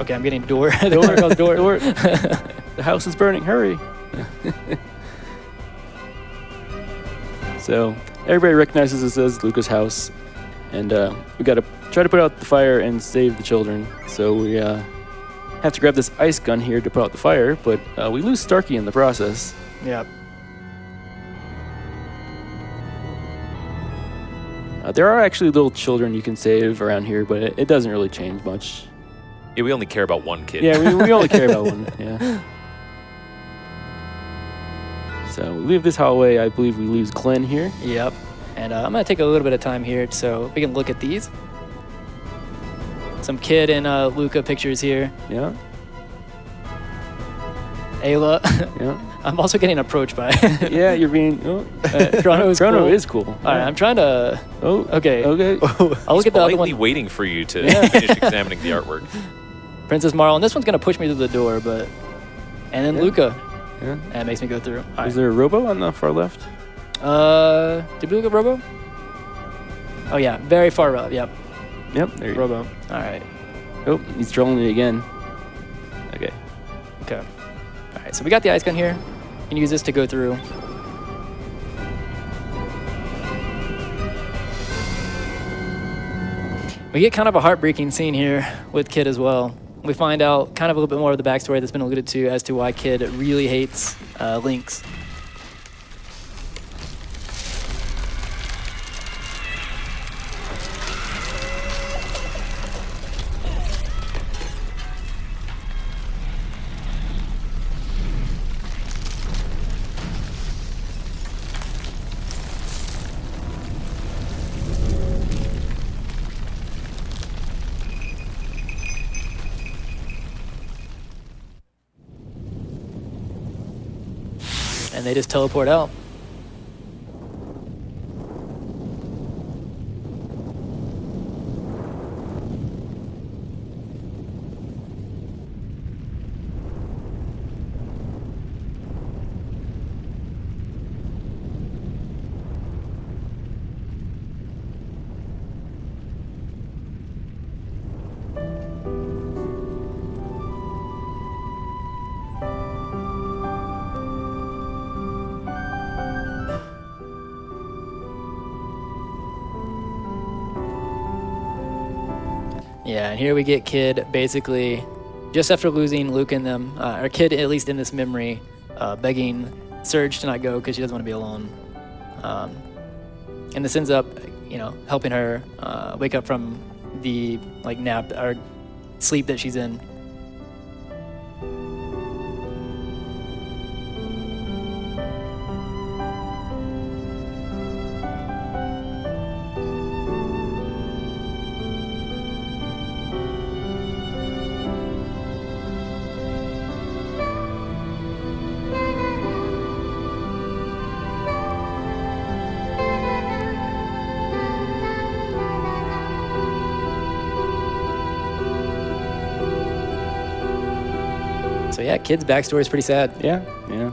Okay, I'm getting door. Door. The house is burning. Hurry. So everybody recognizes this as Luca's house. And we got to try to put out the fire and save the children. So we have to grab this ice gun here to put out the fire. But we lose Starkey in the process. Yep. There are actually little children you can save around here, but it doesn't really change much. Yeah, we only care about one kid. Yeah, we only care about one. Yeah. So we leave this hallway. I believe we lose Glenn here. Yep. And I'm going to take a little bit of time here so we can look at these. Some Kid and Luca pictures here. Yeah. Ayla. Yeah. I'm also getting approached by. Yeah, you're being. Chrono is Chrono cool. is cool. All right, I'm trying to. Oh, Okay. Okay. I'll look He's at the other politely one. waiting for you to finish examining the artwork. Princess Marl, and this one's gonna push me to the door, but. And then Luca. Yeah. That makes me go through. All Is right. there a Robo on the far left? Did we look at Robo? Oh yeah, very far up. Yep. Yep. There you go. Robo. All right. Oh, he's trolling it again. Okay. Okay. All right. So we got the ice gun here. You can use this to go through. We get kind of a heartbreaking scene here with Kid as well. We find out kind of a little bit more of the backstory that's been alluded to as to why Kid really hates Lynx. And they just teleport out. Yeah, and here we get Kid basically just after losing Luke and them, or Kid at least in this memory, begging Surge to not go because she doesn't want to be alone. And this ends up, helping her wake up from the nap or sleep that she's in. So yeah, Kid's backstory is pretty sad. Yeah, yeah.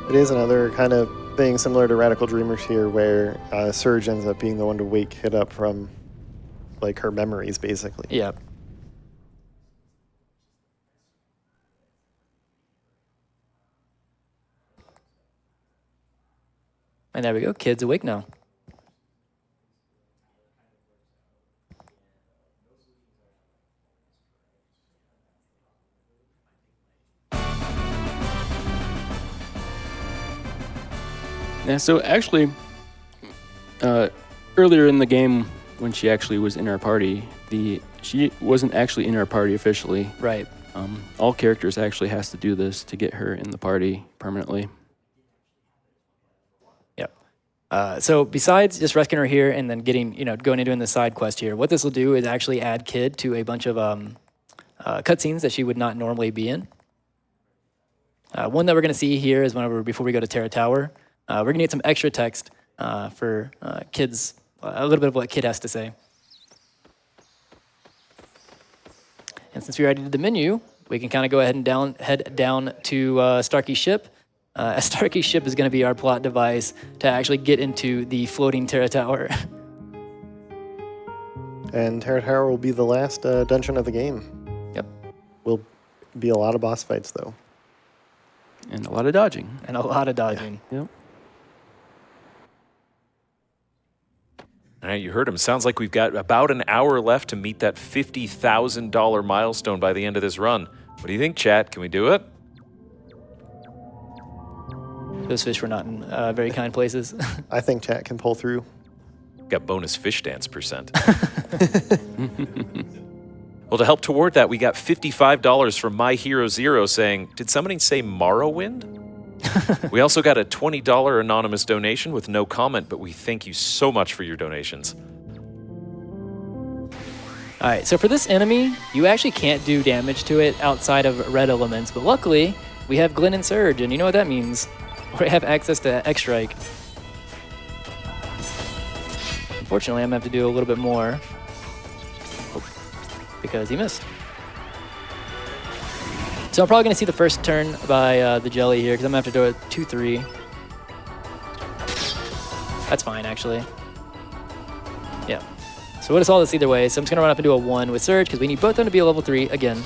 It is another kind of thing similar to Radical Dreamers here, where Surge ends up being the one to wake Kid up from, like, her memories, basically. Yeah. And there we go. Kid's awake now. Yeah, so actually, earlier in the game, when she actually was in our party, she wasn't actually in our party officially. Right. All characters actually has to do this to get her in the party permanently. Yep. So besides just rescuing her here and then getting, going and doing the side quest here, what this will do is actually add Kid to a bunch of cutscenes that she would not normally be in. One that we're going to see here is before we go to Terra Tower. We're going to get some extra text for Kid's, a little bit of what Kid has to say. And since we already did the menu, we can kind of go ahead and head down to Starkey's ship. Starkey's ship is going to be our plot device to actually get into the floating Terra Tower. And Terra Tower will be the last dungeon of the game. Yep. Will be a lot of boss fights, though. And a lot of dodging. And a lot of dodging. Yep. All right, you heard him. Sounds like we've got about an hour left to meet that $50,000 milestone by the end of this run. What do you think, chat? Can we do it? Those fish were not in very kind places. I think chat can pull through. Got bonus fish dance percent. Well, to help toward that, we got $55 from My Hero Zero saying, did somebody say Morrowind? We also got a $20 anonymous donation with no comment, but we thank you so much for your donations. All right, so for this enemy, you actually can't do damage to it outside of red elements, but luckily, we have Glenn and Surge, and you know what that means. We have access to X-Strike. Unfortunately, I'm going to have to do a little bit more because he missed. So I'm probably going to see the first turn by the Jelly here because I'm going to have to do a 2-3. That's fine, actually. Yeah. So we'll solve this either way. So I'm just going to run up and do a 1 with Surge because we need both of them to be a level 3 again.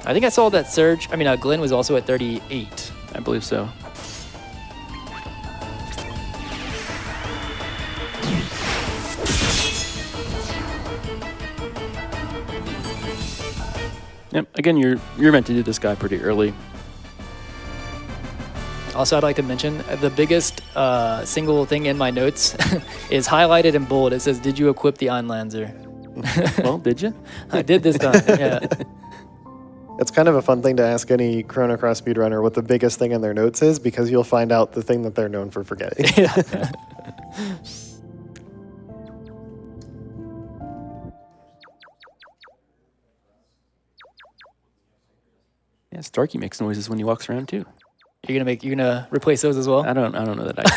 I think I saw that Glenn was also at 38. I believe so. Yep. Again, you're meant to do this guy pretty early. Also, I'd like to mention the biggest single thing in my notes is highlighted in bold. It says, "Did you equip the Einlanzer?" Well, did you? I did this time. Yeah. It's kind of a fun thing to ask any Chrono Cross speedrunner what the biggest thing in their notes is, because you'll find out the thing that they're known for forgetting. Yeah. Yeah, Starkey makes noises when he walks around too. You're gonna replace those as well? I don't know that I can.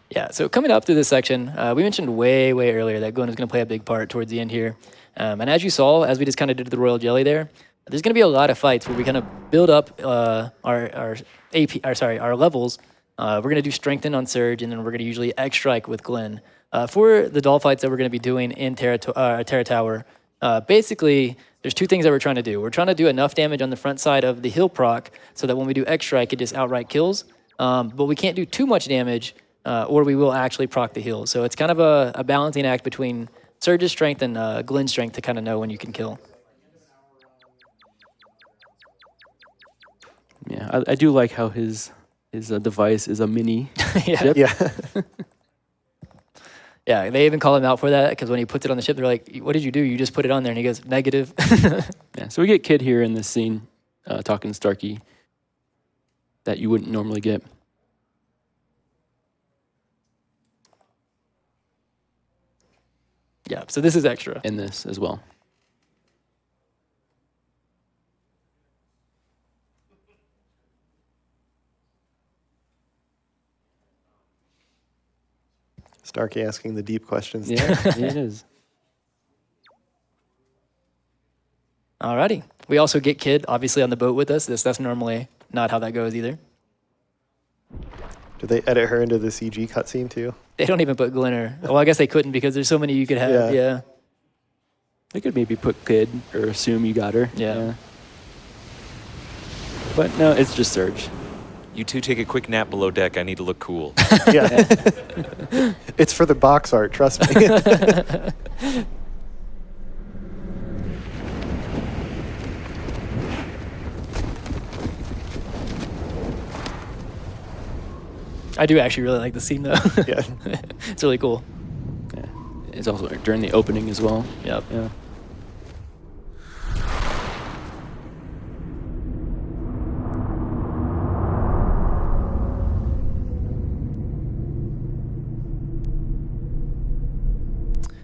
Yeah, so coming up through this section, we mentioned way earlier that Glenn is going to play a big part towards the end here. And as you saw, as we just kind of did the Royal Jelly there, there's going to be a lot of fights where we kind of build up our levels. We're going to do Strengthen on Surge, and then we're going to usually X-Strike with Glenn. For the doll fights that we're going to be doing in Terra Tower, basically, there's two things that we're trying to do. We're trying to do enough damage on the front side of the heal proc so that when we do X-Strike, it just outright kills. But we can't do too much damage, or we will actually proc the heal. So it's kind of a balancing act between Surge's strength and Glenn's strength to kind of know when you can kill. Yeah, I do like how his device is a mini Yeah. ship. Yeah. Yeah, they even call him out for that because when he puts it on the ship, they're like, "What did you do? You just put it on there." And he goes, "Negative." Yeah, so we get Kid here in this scene talking to Starkey that you wouldn't normally get. Yeah, so this is extra. In this as well. Starkey asking the deep questions. Yeah, it is. Alrighty. We also get Kid, obviously, on the boat with us. That's normally not how that goes either. Did they edit her into the CG cutscene too? They don't even put Glinner. Well, I guess they couldn't because there's so many you could have. Yeah. They could maybe put Kid or assume you got her. Yeah. But no, it's just Surge. You two take a quick nap below deck. I need to look cool. Yeah. It's for the box art, trust me. I do actually really like the scene, though. Yeah. It's really cool. Yeah. It's also during the opening as well. Yep. Yeah.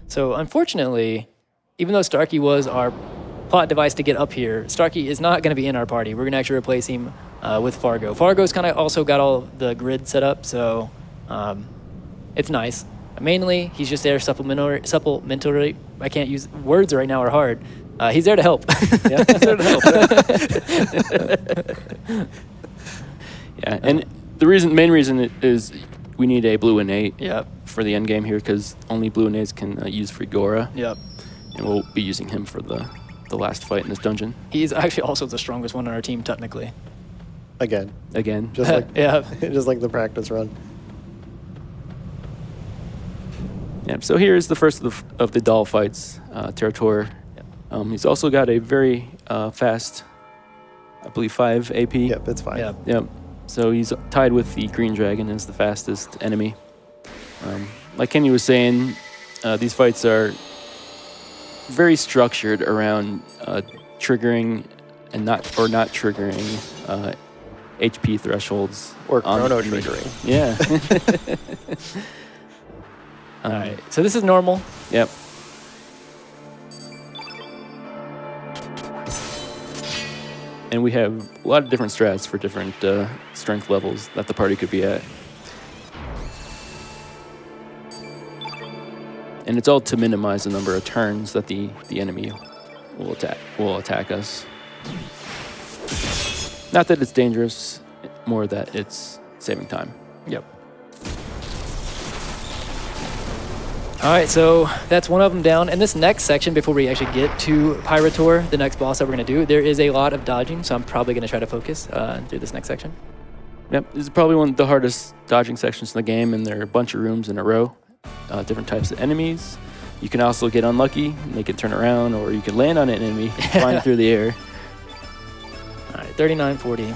So unfortunately, even though Starkey was our plot device to get up here, Starkey is not going to be in our party. We're going to actually replace him with Fargo. Fargo's kind of also got all the grid set up, so it's nice. Mainly, he's just there supplementary. I can't use words right now are hard. He's there to help. Yeah, he's there to help. Yeah, and the main reason is we need a blue innate Yep. for the end game here because only blue innates can use Frigora. Yep. And we'll be using him for the last fight in this dungeon. He's actually also the strongest one on our team, technically. Again, Again. just like Yeah. just like the practice run. Yeah, so here's the first of the doll fights, Territor. He's also got a very fast, I believe 5 AP. Yep, it's fine. Yep. Yep. So he's tied with the Green Dragon as the fastest enemy. Like Kenny was saying, these fights are very structured around triggering and not triggering HP thresholds. Or on chrono the enemy. triggering. Yeah. All right. So this is normal. Yep. And we have a lot of different strats for different strength levels that the party could be at. And it's all to minimize the number of turns that the enemy will attack us. Not that it's dangerous, more that it's saving time. Yep. All right, so that's one of them down. And this next section, before we actually get to Pyrotor, the next boss that we're going to do, there is a lot of dodging, so I'm probably going to try to focus through this next section. Yep, this is probably one of the hardest dodging sections in the game, and there are a bunch of rooms in a row, different types of enemies. You can also get unlucky, and they can turn around, or you can land on an enemy, flying through the air. All right, 3940.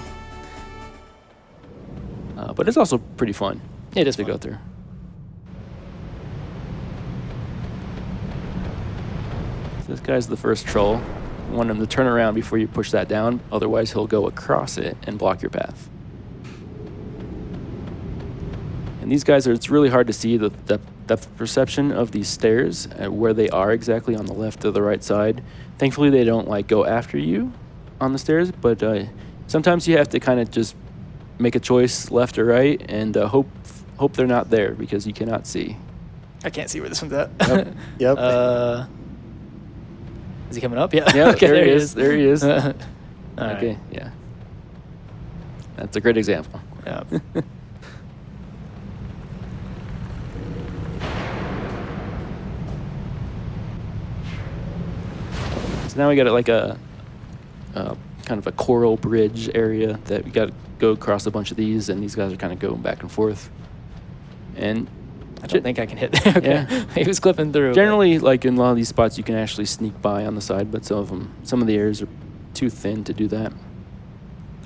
But it's also pretty fun It is to fun. go through. So this guy's the first troll. You want him to turn around before you push that down, otherwise he'll go across it and block your path. And these guys it's really hard to see the depth perception of these stairs, where they are exactly on the left or the right side. Thankfully, they don't go after you on the stairs, but sometimes you have to kind of just make a choice left or right and hope they're not there because you cannot see. I can't see where this one's at. Yep. Yep. Is he coming up? Yeah. Yeah, Okay, there he is. There he is. All Okay, right. yeah. That's a great example. Yeah. So now we got a kind of a coral bridge area that we got to go across a bunch of these, and these guys are kind of going back and forth. And I don't think I can hit there. Okay. Yeah. He was clipping through. generally, in a lot of these spots, you can actually sneak by on the side, but some of the areas are too thin to do that.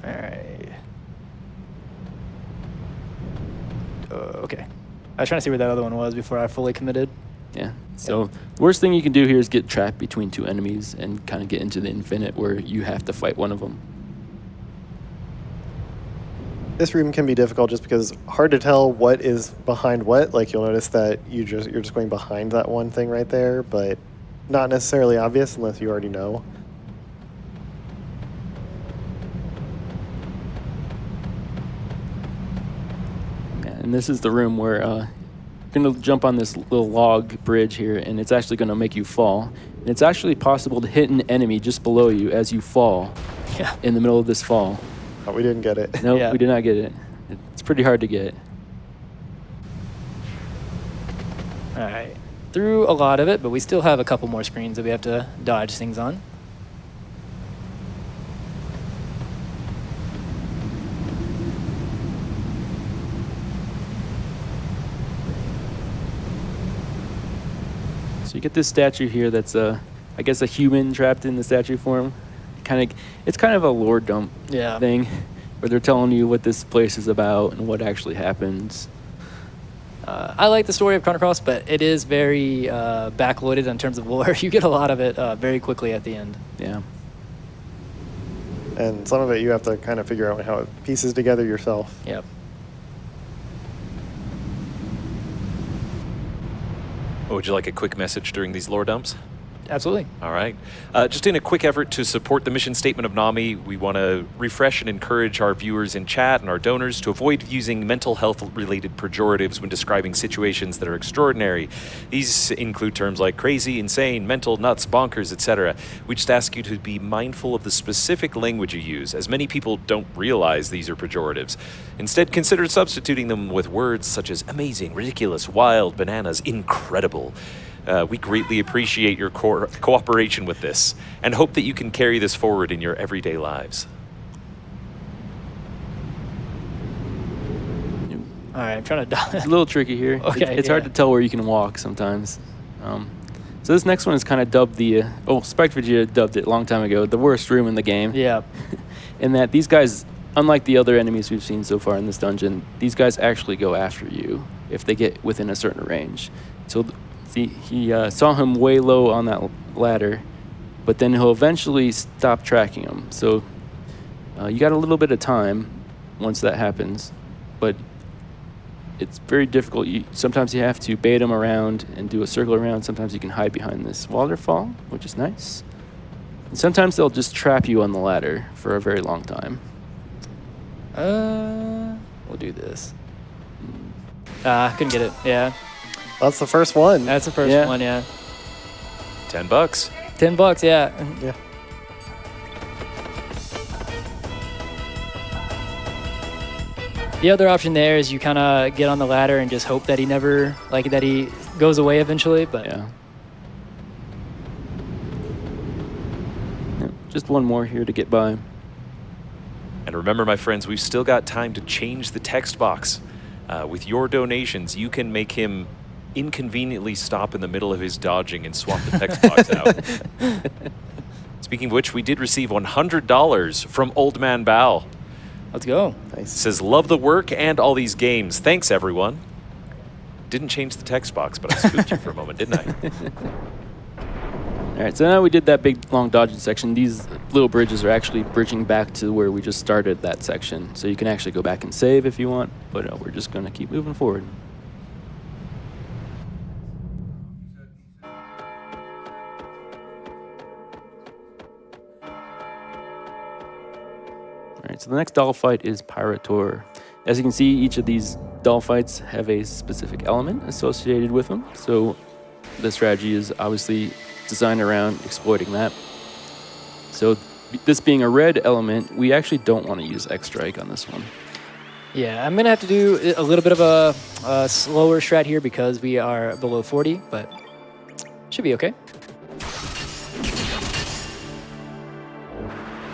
All right. Okay. I was trying to see where that other one was before I fully committed. Yeah. So the worst thing you can do here is get trapped between two enemies and kind of get into the infinite where you have to fight one of them. This room can be difficult just because it's hard to tell what is behind what. Like you'll notice that you're just going behind that one thing right there, but not necessarily obvious unless you already know. Yeah, and this is the room where going to jump on this little log bridge here, and it's actually going to make you fall. And it's actually possible to hit an enemy just below you as you fall in the middle of this fall. Oh, we didn't get it. No, we did not get it. It's pretty hard to get. All right. Through a lot of it, but we still have a couple more screens that we have to dodge things on. So you get this statue here that's I guess a human trapped in the statue form. It's kind of a lore dump thing, where they're telling you what this place is about and what actually happens. I like the story of Chrono Cross, but it is very backloaded in terms of lore. You get a lot of it very quickly at the end. Yeah. And some of it you have to kind of figure out how it pieces together yourself. Yep. Oh, would you like a quick message during these lore dumps? Absolutely. All right. Just in a quick effort to support the mission statement of NAMI, we want to refresh and encourage our viewers in chat and our donors to avoid using mental health-related pejoratives when describing situations that are extraordinary. These include terms like crazy, insane, mental, nuts, bonkers, etc. We just ask you to be mindful of the specific language you use, as many people don't realize these are pejoratives. Instead, consider substituting them with words such as amazing, ridiculous, wild, bananas, incredible. We greatly appreciate your cooperation with this and hope that you can carry this forward in your everyday lives. All right, I'm trying to It's a little tricky here. Okay, it's hard to tell where you can walk sometimes. So this next one is kind of dubbed the, Spike Vegeta dubbed it a long time ago, the worst room in the game. Yeah. In that these guys, unlike the other enemies we've seen so far in this dungeon, these guys actually go after you if they get within a certain range. So he saw him way low on that ladder, but then he'll eventually stop tracking him. So you got a little bit of time once that happens, but it's very difficult. Sometimes you have to bait him around and do a circle around. Sometimes you can hide behind this waterfall, which is nice. And sometimes they'll just trap you on the ladder for a very long time. We'll do this. Couldn't get it. Yeah. That's the first one. That's the first one, yeah. $10. $10, yeah. Yeah. The other option there is you kind of get on the ladder and just hope that he never, that he goes away eventually, but... Yeah. Just one more here to get by. And remember, my friends, we've still got time to change the text box. With your donations, you can make him inconveniently stop in the middle of his dodging and swap the text box out. Speaking of which, we did receive $100 from Old Man Bao. Let's go. Nice. Says, love the work and all these games. Thanks, everyone. Didn't change the text box, but I spooked you for a moment, didn't I? All right, so now we did that big, long dodging section. These little bridges are actually bridging back to where we just started that section. So you can actually go back and save if you want, but we're just going to keep moving forward. All right, so the next doll fight is Pyrotor. As you can see, each of these doll fights have a specific element associated with them. So the strategy is obviously designed around exploiting that. So this being a red element, we actually don't want to use X-Strike on this one. Yeah, I'm going to have to do a little bit of a slower strat here because we are below 40, but should be okay.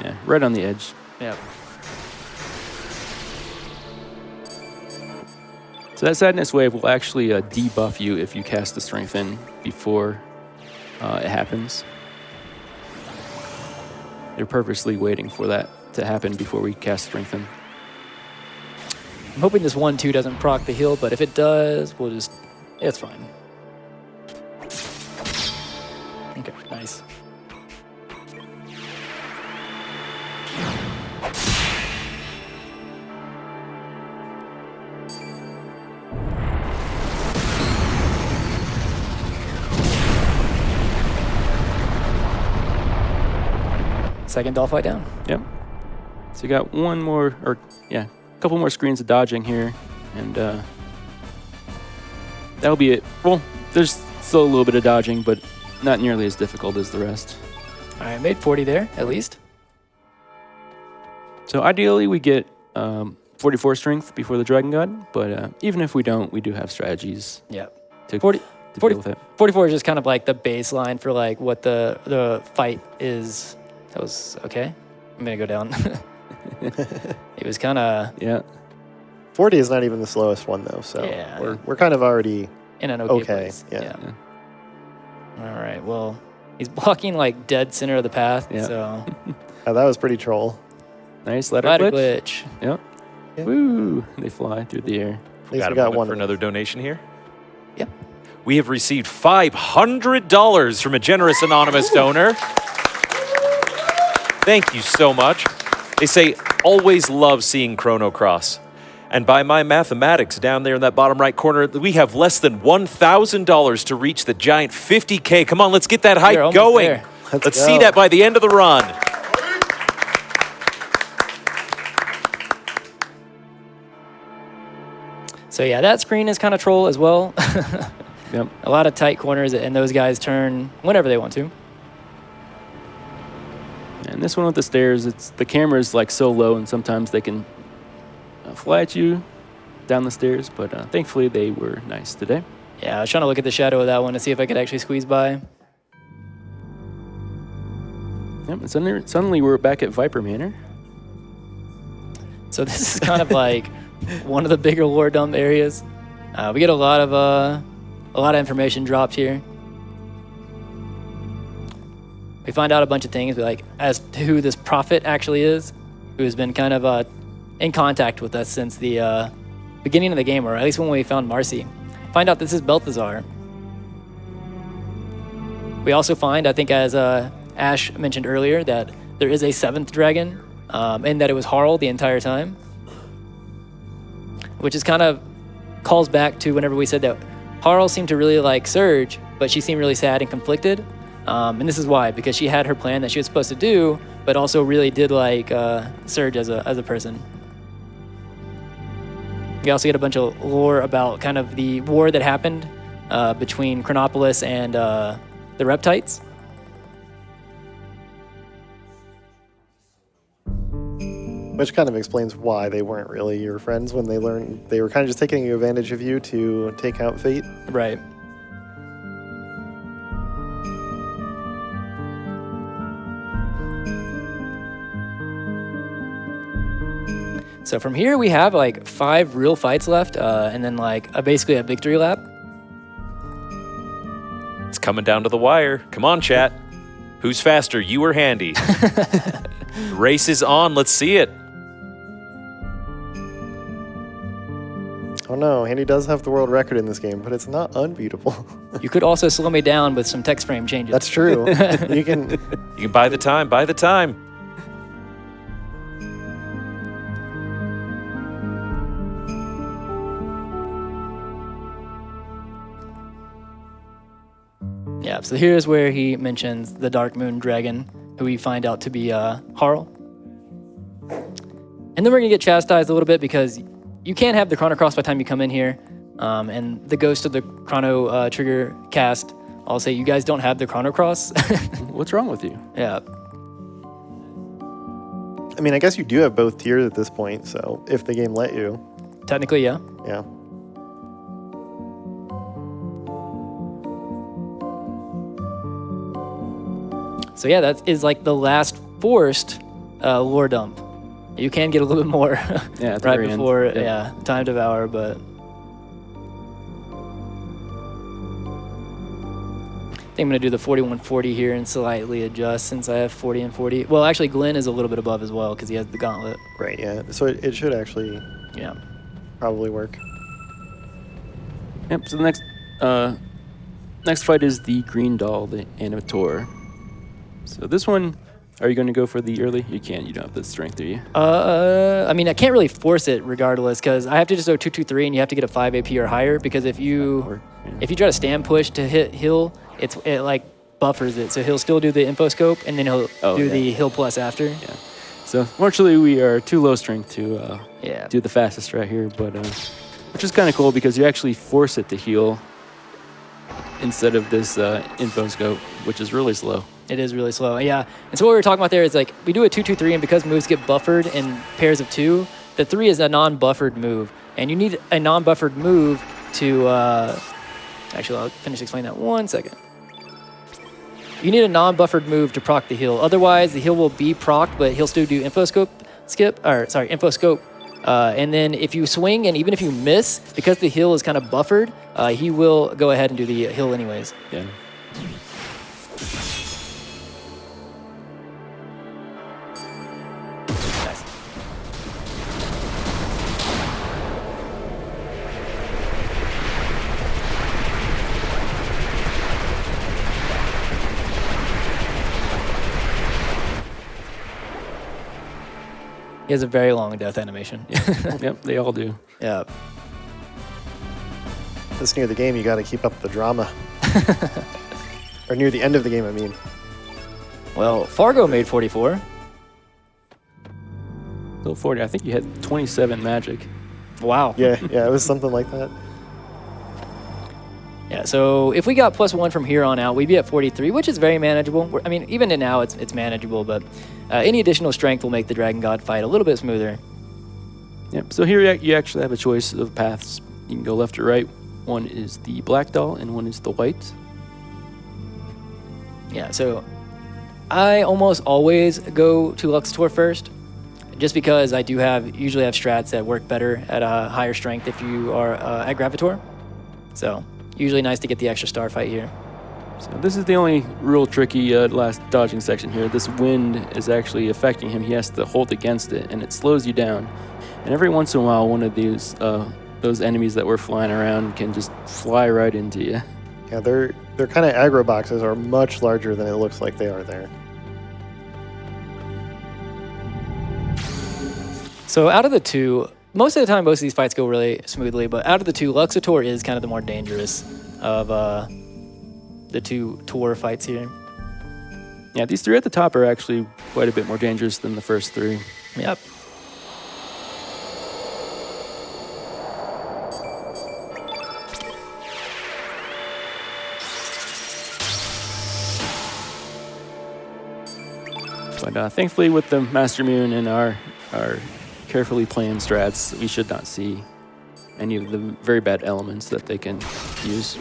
Yeah, right on the edge. Yeah. So that Sadness Wave will actually debuff you if you cast the Strengthen before it happens. They're purposely waiting for that to happen before we cast Strengthen. I'm hoping this 1-2 doesn't proc the heal, but if it does, we'll just... It's fine. Okay, nice. Second doll fight down. Yep. So you got one more, a couple more screens of dodging here, and that'll be it. Well, there's still a little bit of dodging, but not nearly as difficult as the rest. All right, made 40 there, at least. So ideally, we get 44 strength before the Dragon God, but even if we don't, we do have strategies Yeah. to, 40, to 40 deal with it. 44 is just kind of like the baseline for like what the fight is. That was okay. I'm gonna go down. It was kind of Yeah. 40 is not even the slowest one though, so Yeah. we're kind of already in an okay place. Yeah. All right. Well, he's blocking like dead center of the path. Yeah. So that was pretty troll. Nice ladder ladder glitch. glitch. Yep. Yeah. Woo! They fly through the air. At least Got we a got moment one for of another them. donation here. Yep. We have received $500 from a generous anonymous donor. Thank you so much. They say, always love seeing Chrono Cross. And by my mathematics, down there in that bottom right corner, we have less than $1,000 to reach the giant 50K. Come on, let's get that We're hype almost going. there. Let's go. see that by the end of the run. So yeah, that screen is kind of troll as well. Yep. A lot of tight corners, and those guys turn whenever they want to. And this one with the stairs, the camera's like so low, and sometimes they can fly at you down the stairs. But thankfully, they were nice today. Yeah, I was trying to look at the shadow of that one to see if I could actually squeeze by. Yep. And suddenly we're back at Viper Manor. So this is kind of like one of the bigger lore dump areas. We get a lot of information dropped here. We find out a bunch of things, like as to who this prophet actually is, who has been kind of in contact with us since the beginning of the game, or at least when we found Marcy. Find out this is Balthazar. We also find, I think as Ash mentioned earlier, that there is a 7th dragon, and that it was Harl the entire time. Which is kind of calls back to whenever we said that Harl seemed to really like Surge, but she seemed really sad and conflicted. And this is why, because she had her plan that she was supposed to do, but also really did like Surge as a person. We also get a bunch of lore about kind of the war that happened between Chronopolis and the Reptites. Which kind of explains why they weren't really your friends when they learned they were kind of just taking advantage of you to take out Fate. Right. So from here we have like 5 real fights left, and then like basically a victory lap. It's coming down to the wire. Come on, chat. Who's faster, you or Handy? The race is on. Let's see it. Oh no, Handy does have the world record in this game, but it's not unbeatable. You could also slow me down with some text frame changes. That's true. You can. You can buy the time. Buy the time. Yeah, so here's where he mentions the Dark Moon Dragon, who we find out to be Harl. And then we're going to get chastised a little bit because you can't have the Chrono Cross by the time you come in here. And the ghost of the Chrono Trigger cast, I'll say, you guys don't have the Chrono Cross. What's wrong with you? Yeah. I mean, I guess you do have both tiers at this point, so if the game let you. Technically, yeah. Yeah. So yeah, that is like the last forced lore dump. You can get a little bit more Yeah, at the right very end. before, Yep. yeah, Time Devour, but I think I'm gonna do the 4140 here and slightly adjust since I have 40 and 40. Well, actually, Glenn is a little bit above as well because he has the gauntlet. Right, yeah. So it should actually Yeah. probably work. Yep. So the next fight is the Green Doll, the Animator. So this one, are you going to go for the early? You can't. You don't have the strength, do you? I mean, I can't really force it regardless because I have to just go 2-2-3 and you have to get a 5 AP or higher because if you try to stand push to hit heal, it like buffers it. So he'll still do the info scope and then he'll do the heal plus after. Yeah. So fortunately, we are too low strength to Yeah. do the fastest right here, but which is kind of cool because you actually force it to heal instead of this info scope, which is really slow. It is really slow, yeah. And so what we were talking about there is like we do a 2-2-3, and because moves get buffered in pairs of 2, the 3 is a non-buffered move, and you need a non-buffered move to. Actually, I'll finish explaining that 1 second. You need a non-buffered move to proc the heal. Otherwise, the heal will be procced, but he'll still do info scope. And then if you swing and even if you miss, because the heal is kind of buffered, he will go ahead and do the heal anyways. Yeah. Nice. He has a very long death animation. Yep, they all do. Yeah. This near the game, you got to keep up the drama. Or near the end of the game, I mean. Well, Fargo made 44. So 40. I think you had 27 magic. Wow. Yeah, it was something like that. Yeah, so if we got +1 from here on out, we'd be at 43, which is very manageable. I mean, even now, it's manageable, but any additional strength will make the Dragon God fight a little bit smoother. Yep. So here you actually have a choice of paths. You can go left or right. One is the black doll, and one is the white. Yeah, so I almost always go to Luxator first, just because I do usually have strats that work better at a higher strength if you are at Gravitor. So usually nice to get the extra star fight here. So this is the only real tricky last dodging section here. This wind is actually affecting him. He has to hold against it, and it slows you down. And every once in a while, one of these those enemies that were flying around can just fly right into you. Yeah, their kind of aggro boxes are much larger than it looks like they are there. So out of the two, most of the time, most of these fights go really smoothly, but out of the two, Luxator is kind of the more dangerous of the two tour fights here. Yeah, these three at the top are actually quite a bit more dangerous than the first three. Yep. But thankfully, with the Master Moon and our carefully planned strats, we should not see any of the very bad elements that they can use.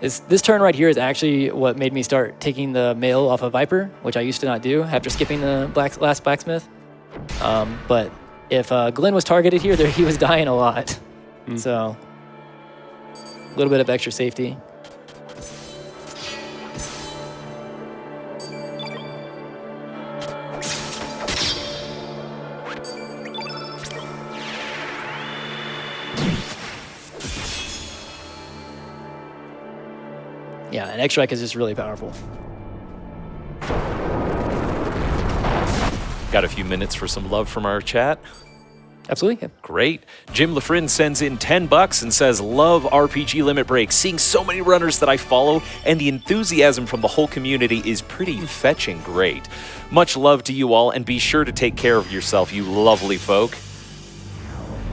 This turn right here is actually what made me start taking the mail off of Viper, which I used to not do after skipping the last blacksmith. But if Glenn was targeted here, he was dying a lot. So a little bit of extra safety. Yeah, and X-Strike is just really powerful. Got a few minutes for some love from our chat. Absolutely. Yeah. Great. Jim LaFrin sends in $10 and says, love RPG Limit Break. Seeing so many runners that I follow and the enthusiasm from the whole community is pretty fetching great. Much love to you all, and be sure to take care of yourself, you lovely folk.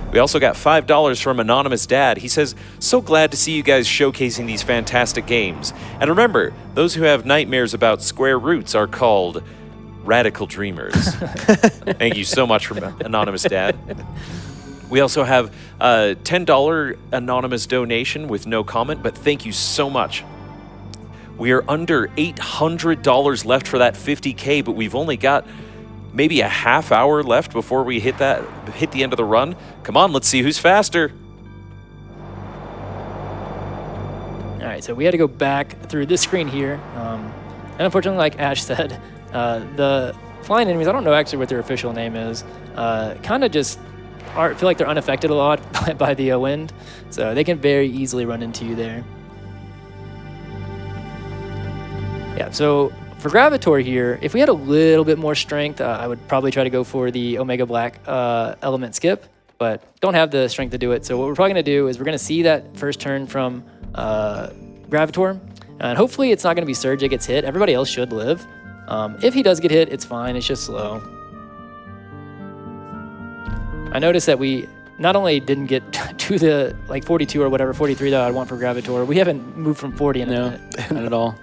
We also got $5 from Anonymous Dad. He says, so glad to see you guys showcasing these fantastic games. And remember, those who have nightmares about square roots are called radical dreamers. Thank you so much from Anonymous Dad. We also have a $10 anonymous donation with no comment, but thank you so much. We are under $800 left for that 50K, but we've only got maybe a half hour left before we hit the end of the run. Come on, let's see who's faster. All right, so we had to go back through this screen here. And unfortunately, like Ash said, the flying enemies, I don't know actually what their official name is, kind of just feel like they're unaffected a lot by the wind. So they can very easily run into you there. Yeah, so for Gravitor here, if we had a little bit more strength, I would probably try to go for the Omega Black element skip, but don't have the strength to do it. So what we're probably going to do is we're going to see that first turn from Gravitor, and hopefully it's not going to be Surge that gets hit. Everybody else should live. If he does get hit, it's fine. It's just slow. I noticed that we not only didn't get to the like 42 or whatever, 43 that I'd want for Gravitor, we haven't moved from 40 in a minute. Not at all.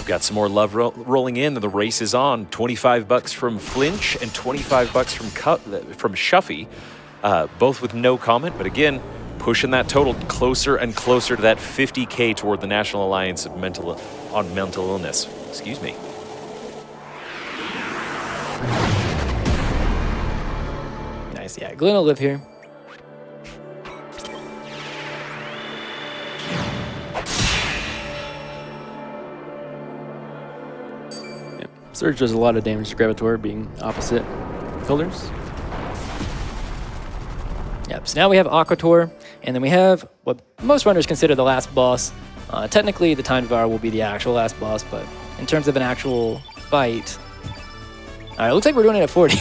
Got some more love rolling in, and the race is on. 25 bucks from Flinch and 25 bucks from Shuffy, both with no comment. But again, pushing that total closer and closer to that 50K toward the National Alliance of Mental Illness. Excuse me. Nice, yeah. Glenn will live here. Surge does a lot of damage to Gravitor, being opposite colors. Yep, so now we have Aquator, and then we have what most runners consider the last boss. Technically, the Time Devourer will be the actual last boss, but in terms of an actual fight... Alright, it looks like we're doing it at 40.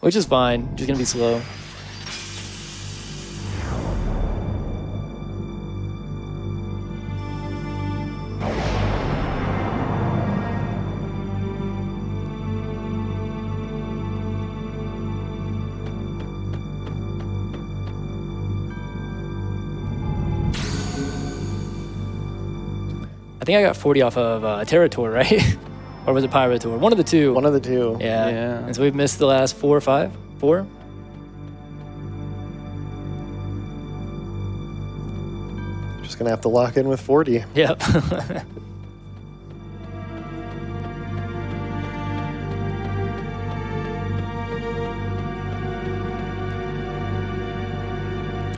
Which is fine, just gonna be slow. I think I got 40 off of Terrator, right? Or was it Pyrotor? One of the two. One of the two. Yeah. Yeah. And so we've missed the last 4 or 5? 4? Just gonna have to lock in with 40. Yep.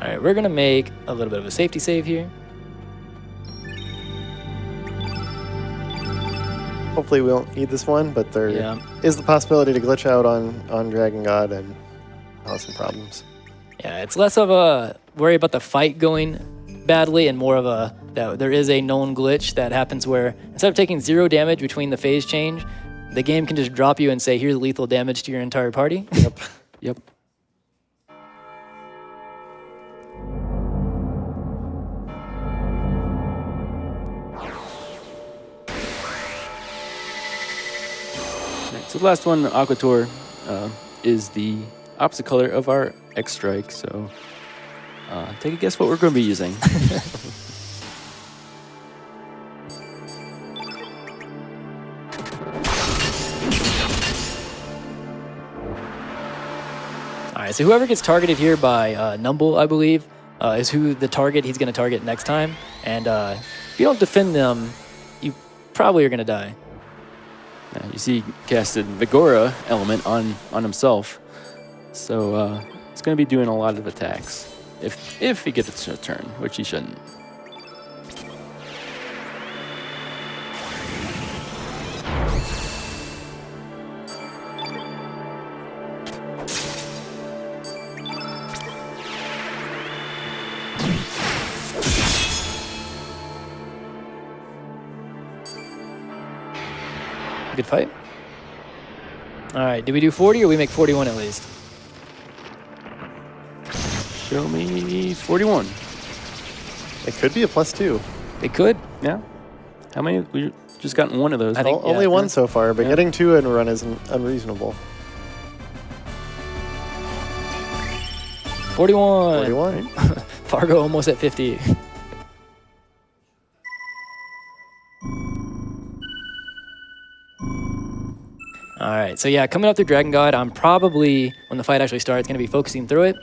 All right, we're gonna make a little bit of a safety save here. Hopefully we won't need this one, but there is Yeah. the possibility to glitch out on Dragon God and cause some problems. Yeah, it's less of a worry about the fight going badly and more of a that there is a known glitch that happens where instead of taking 0 damage between the phase change, the game can just drop you and say, here's lethal damage to your entire party. Yep. Yep. So the last one, Aquator, is the opposite color of our X-Strike, so take a guess what we're going to be using. All right, so whoever gets targeted here by Numble, I believe, is who the target he's going to target next time. And if you don't defend them, you probably are going to die. You see, he casted Vigora element on himself, so it's going to be doing a lot of attacks if he gets a turn, which he shouldn't. Good fight. All right, do we do 40 or we make 41 at least? Show me 41. It could be a +2. It could. Yeah. How many? We just gotten one of those. I think- Only yeah. one so far, but Yeah. getting 2 in a run isn't unreasonable. 41. 41. Fargo almost at 50. All right, so yeah, coming up through Dragon God, I'm probably, when the fight actually starts, going to be focusing through it.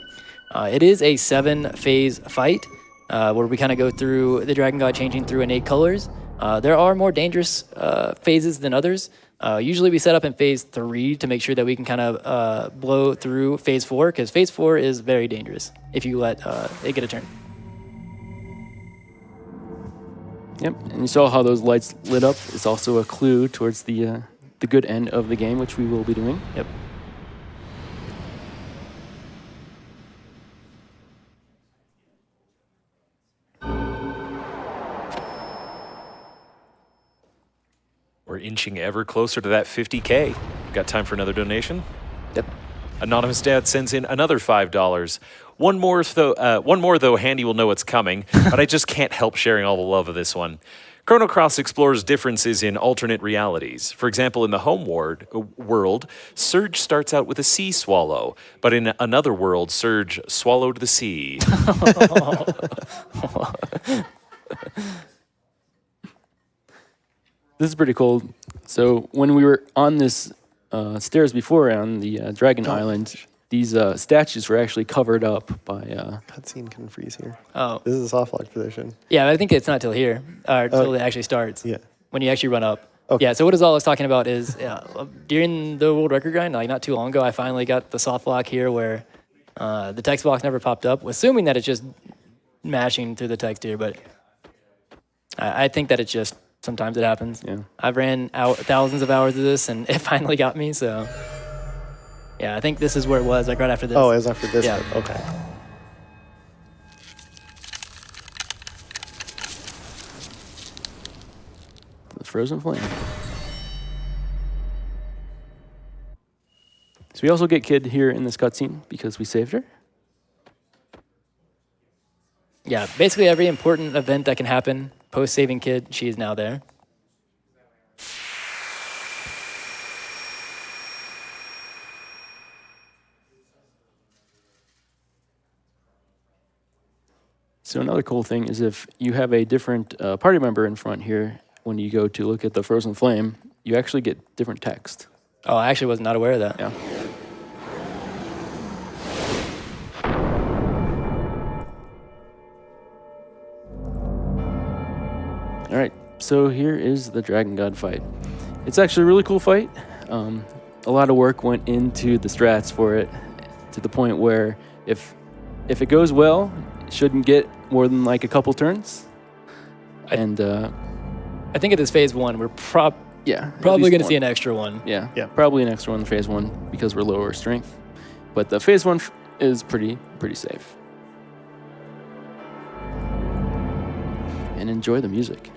It is a 7-phase fight where we kind of go through the Dragon God changing through in 8 colors. There are more dangerous phases than others. Usually we set up in phase 3 to make sure that we can kind of blow through phase 4, because phase 4 is very dangerous if you let it get a turn. Yep, and you saw how those lights lit up. It's also a clue towards the good end of the game, which we will be doing. We're inching ever closer to that 50K. Got time for another donation? Yep. Anonymous Dad sends in another $5. One more though, Handy will know it's coming, but I just can't help sharing all the love of this one. Chrono Cross explores differences in alternate realities. For example, in the home world, Surge starts out with a sea swallow, but in another world, Surge swallowed the sea. This is pretty cool. So when we were on this stairs before on the Dragon Island, these statues were actually covered up by... Cutscene can freeze here. Oh. This is a soft lock position. Yeah, I think it's not till here, or till it actually starts. Yeah. When you actually run up. Okay. Yeah, so what Izala was talking about is during the world record grind, like not too long ago, I finally got the soft lock here where the text box never popped up, assuming that it's just mashing through the text here, but I think that it's just, sometimes it happens. Yeah. I've ran out thousands of hours of this, and it finally got me, so... Yeah, I think this is where it was, like right after this. Oh, it was after this Yeah. one. Okay. The Frozen Flame. So we also get Kid here in this cutscene because we saved her. Yeah, basically every important event that can happen post-saving Kid, she is now there. So another cool thing is if you have a different party member in front here, when you go to look at the Frozen Flame, you actually get different text. Oh, I actually was not aware of that. Yeah. All right, so here is the Dragon God fight. It's actually a really cool fight. A lot of work went into the strats for it, to the point where if it goes well, it shouldn't get more than like a couple turns. I think at this phase 1, we're probably probably going to see an extra one. Yeah, Yeah. probably an extra one in phase 1 because we're lower strength. But the phase 1 is pretty safe. And enjoy the music.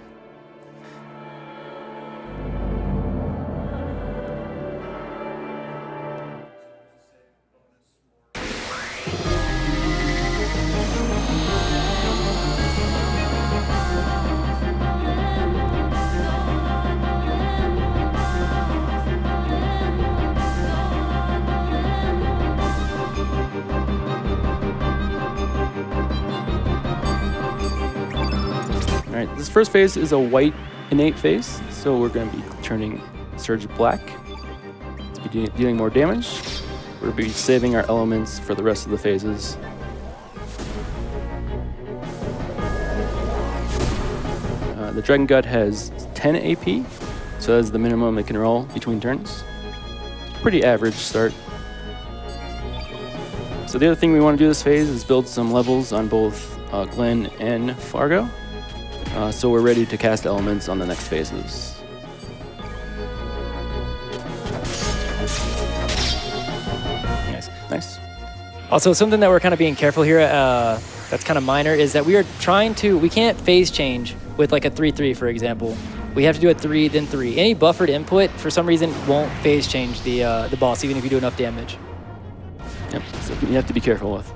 All right, this first phase is a white innate phase, so we're going to be turning Surge black to be dealing more damage. We'll be saving our elements for the rest of the phases. The Dragon God has 10 AP, so that's the minimum it can roll between turns. Pretty average start. So the other thing we want to do this phase is build some levels on both Glenn and Fargo. So we're ready to cast elements on the next phases. Nice. Also, something that we're kind of being careful here, that's kind of minor, is that we can't phase change with like a 3-3, for example. We have to do a 3, then 3. Any buffered input, for some reason, won't phase change the boss, even if you do enough damage. Yep, so you have to be careful with.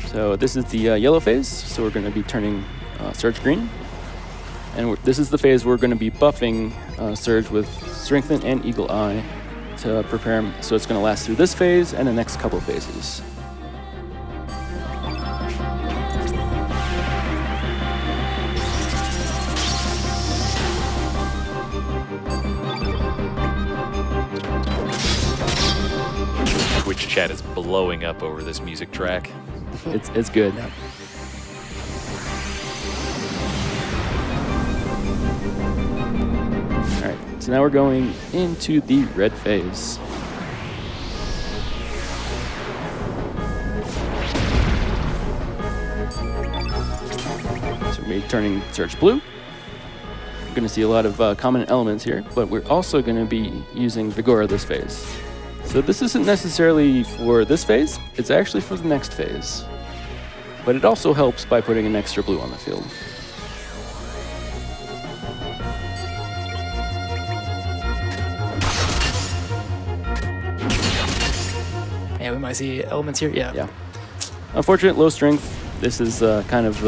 So this is the yellow phase, so we're going to be turning Surge green. And this is the phase we're going to be buffing Surge with Strengthen and Eagle Eye to prepare him, so it's going to last through this phase and the next couple phases. Twitch chat is blowing up over this music track. It's good. All right, so now we're going into the red phase. So we're turning Surge blue. We're going to see a lot of common elements here, but we're also going to be using Vigora this phase. So this isn't necessarily for this phase, it's actually for the next phase. But it also helps by putting an extra blue on the field. we might see elements here. Yeah. Yeah. Unfortunate low strength. This is kind of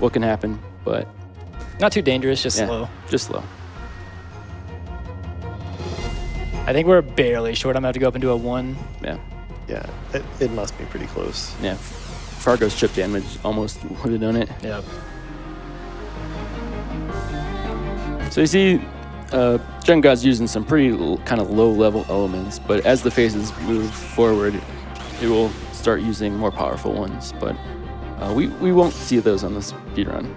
what can happen, but Not too dangerous, just yeah, slow. just slow. I think we're barely short. I'm going to have to go up and do a 1. Yeah. Yeah, it must be pretty close. Yeah. Fargo's chip damage almost would have done it. Yeah. So you see, Dragon God's using some pretty kind of low-level elements, but as the phases move forward, it will start using more powerful ones. But we won't see those on the speedrun.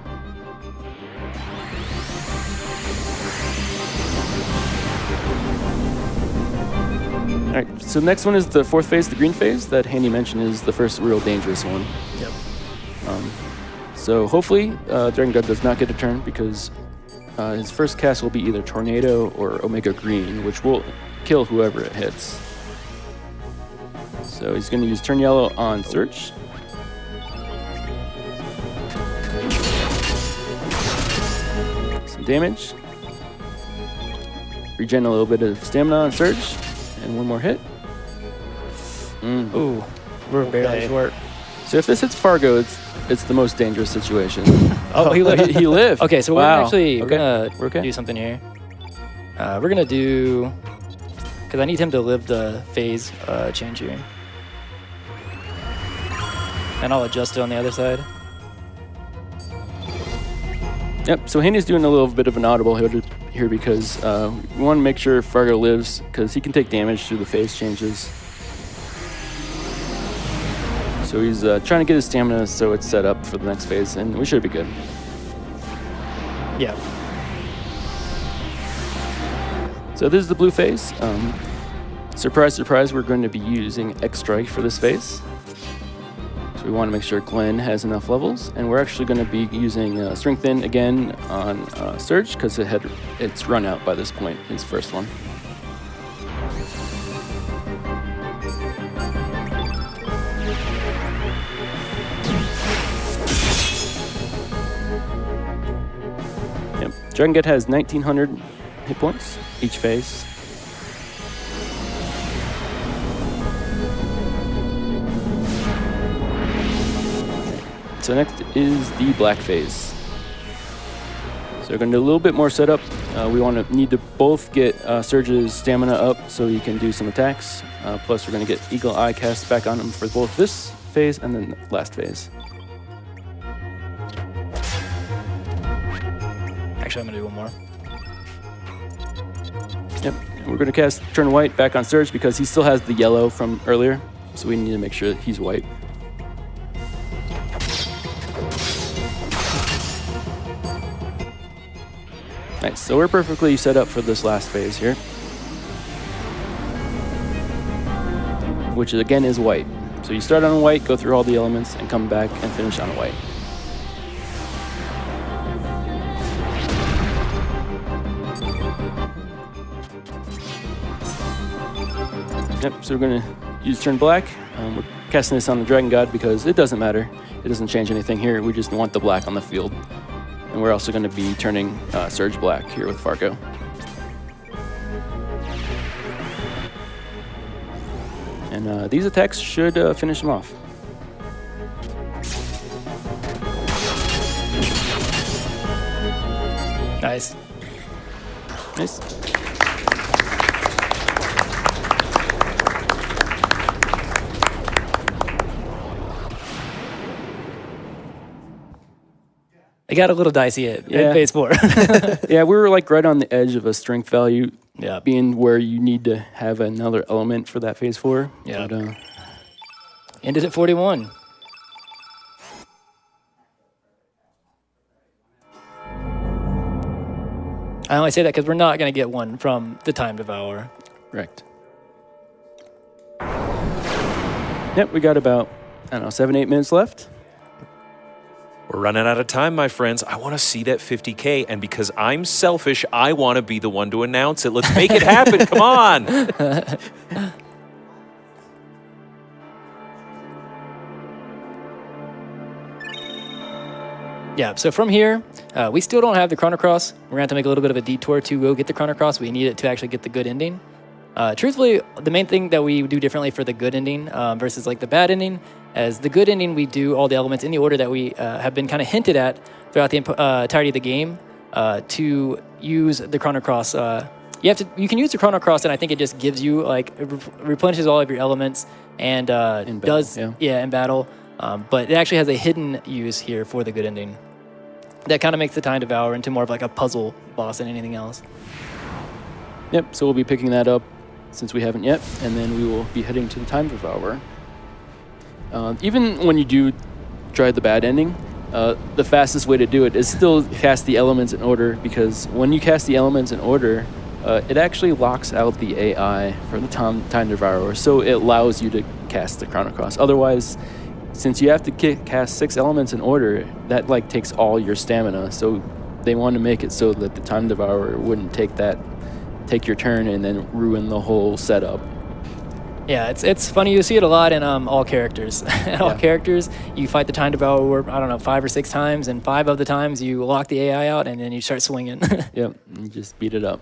All right, so the next one is the 4th phase, the green phase. That Handy mentioned is the first real dangerous one. Yep. So hopefully, Dragon God does not get a turn because his first cast will be either Tornado or Omega Green, which will kill whoever it hits. So he's going to use Turn Yellow on Search. Some damage. Regen a little bit of stamina on Search. And one more hit. Ooh, we're barely short. So if this hits Fargo, it's the most dangerous situation. Oh, he lived. He lived. Okay, so Wow. we're Okay. gonna We're okay. do something here. We're gonna do, because I need him to live the phase change here, and I'll adjust it on the other side. Yep, so Handy's doing a little bit of an audible here because we want to make sure Fargo lives because he can take damage through the phase changes. So he's trying to get his stamina so it's set up for the next phase, and we should be good. Yeah. So this is the blue phase. Surprise, surprise, we're going to be using X-Strike for this phase. So we want to make sure Glenn has enough levels, and we're actually going to be using Strengthen again on Surge because it's run out by this point, his first one. Yep. Dragon Get has 1,900 hit points each phase. So next is the black phase. So we're going to do a little bit more setup. We need to both get Surge's stamina up so he can do some attacks. Plus we're going to get Eagle Eye cast back on him for both this phase and then the last phase. Actually, I'm gonna do one more. Yep. And we're going to cast Turn White back on Surge because he still has the yellow from earlier. So we need to make sure that he's white. Nice, so we're perfectly set up for this last phase here. Which again is white. So you start on white, go through all the elements, and come back and finish on white. Yep, so we're gonna use Turn Black. We're casting this on the Dragon God because it doesn't matter. It doesn't change anything here. We just want the black on the field. And we're also going to be turning Surge Black here with Fargo. And these attacks should finish him off. Nice. Nice. It got a little dicey at Yeah. phase 4. Yeah, we were like right on the edge of a strength value Yeah. being where you need to have another element for that phase 4. Yeah. But, Ended at 41. I only say that because we're not going to get one from the Time Devour. correct. Yep, we got about, 7-8 minutes left. We're running out of time, my friends. I want to see that 50K, and because I'm selfish, I want to be the one to announce it. Let's make it happen. Come on. Yeah, so from here, we still don't have the Chrono Cross. We're going to have to make a little bit of a detour to go get the Chrono Cross. We need it to actually get the good ending. Truthfully, the main thing that we do differently for the good ending versus like the bad ending, as the good ending, we do all the elements in the order that we have been kind of hinted at throughout the entirety of the game to use the Chrono Cross. You can use the Chrono Cross, and I think it just gives you like it replenishes all of your elements and In battle, in battle. But it actually has a hidden use here for the good ending. That kind of makes the Time Devourer into more of like a puzzle boss than anything else. Yep, so we'll be picking that up since we haven't yet, and then we will be heading to the Time Devourer. Even when you do try the bad ending, the fastest way to do it is still cast the elements in order, because when you cast the elements in order, it actually locks out the AI for the Time Devourer, so it allows you to cast the Chrono Cross. Otherwise, since you have to cast 6 elements in order, that like takes all your stamina. So they want to make it so that the Time Devourer wouldn't take your turn and then ruin the whole setup. Yeah, it's funny. You see it a lot in all characters. All characters, you fight the Time Devourer, I don't know, 5 or 6 times, and 5 of the times you lock the AI out, and then you start swinging. Yep, you just beat it up.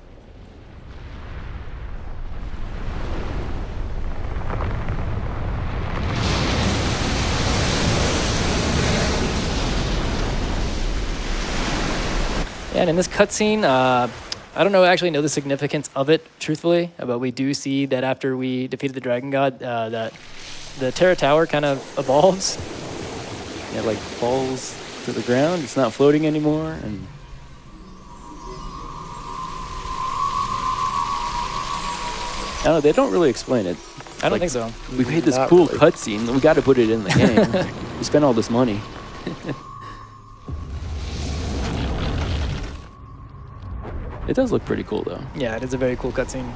Yeah, and in this cutscene, I don't actually know the significance of it, truthfully, but we do see that after we defeated the Dragon God, that the Terra Tower kind of evolves. It like falls to the ground. It's not floating anymore, and I don't know, they don't really explain it. I don't think so. We made this Not cool really. cutscene. We got to put it in the game. We spent all this money. It does look pretty cool, though. Yeah, it is a very cool cutscene.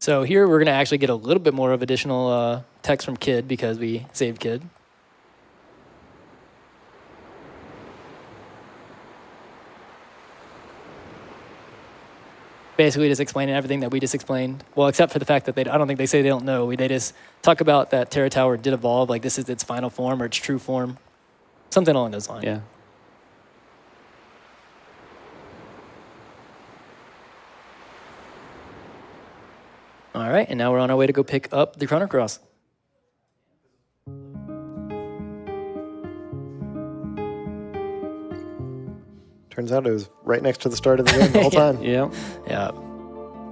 So here we're going to actually get a little bit more of additional text from Kid because we saved Kid. Basically just explaining everything that we just explained. Well, except for the fact that I don't think they say they don't know. They just talk about that Terra Tower did evolve, like this is its final form or its true form. Something along those lines. Yeah. All right, and now we're on our way to go pick up the Chrono Cross. Turns out it was right next to the start of the game the whole time. Yeah. Yeah.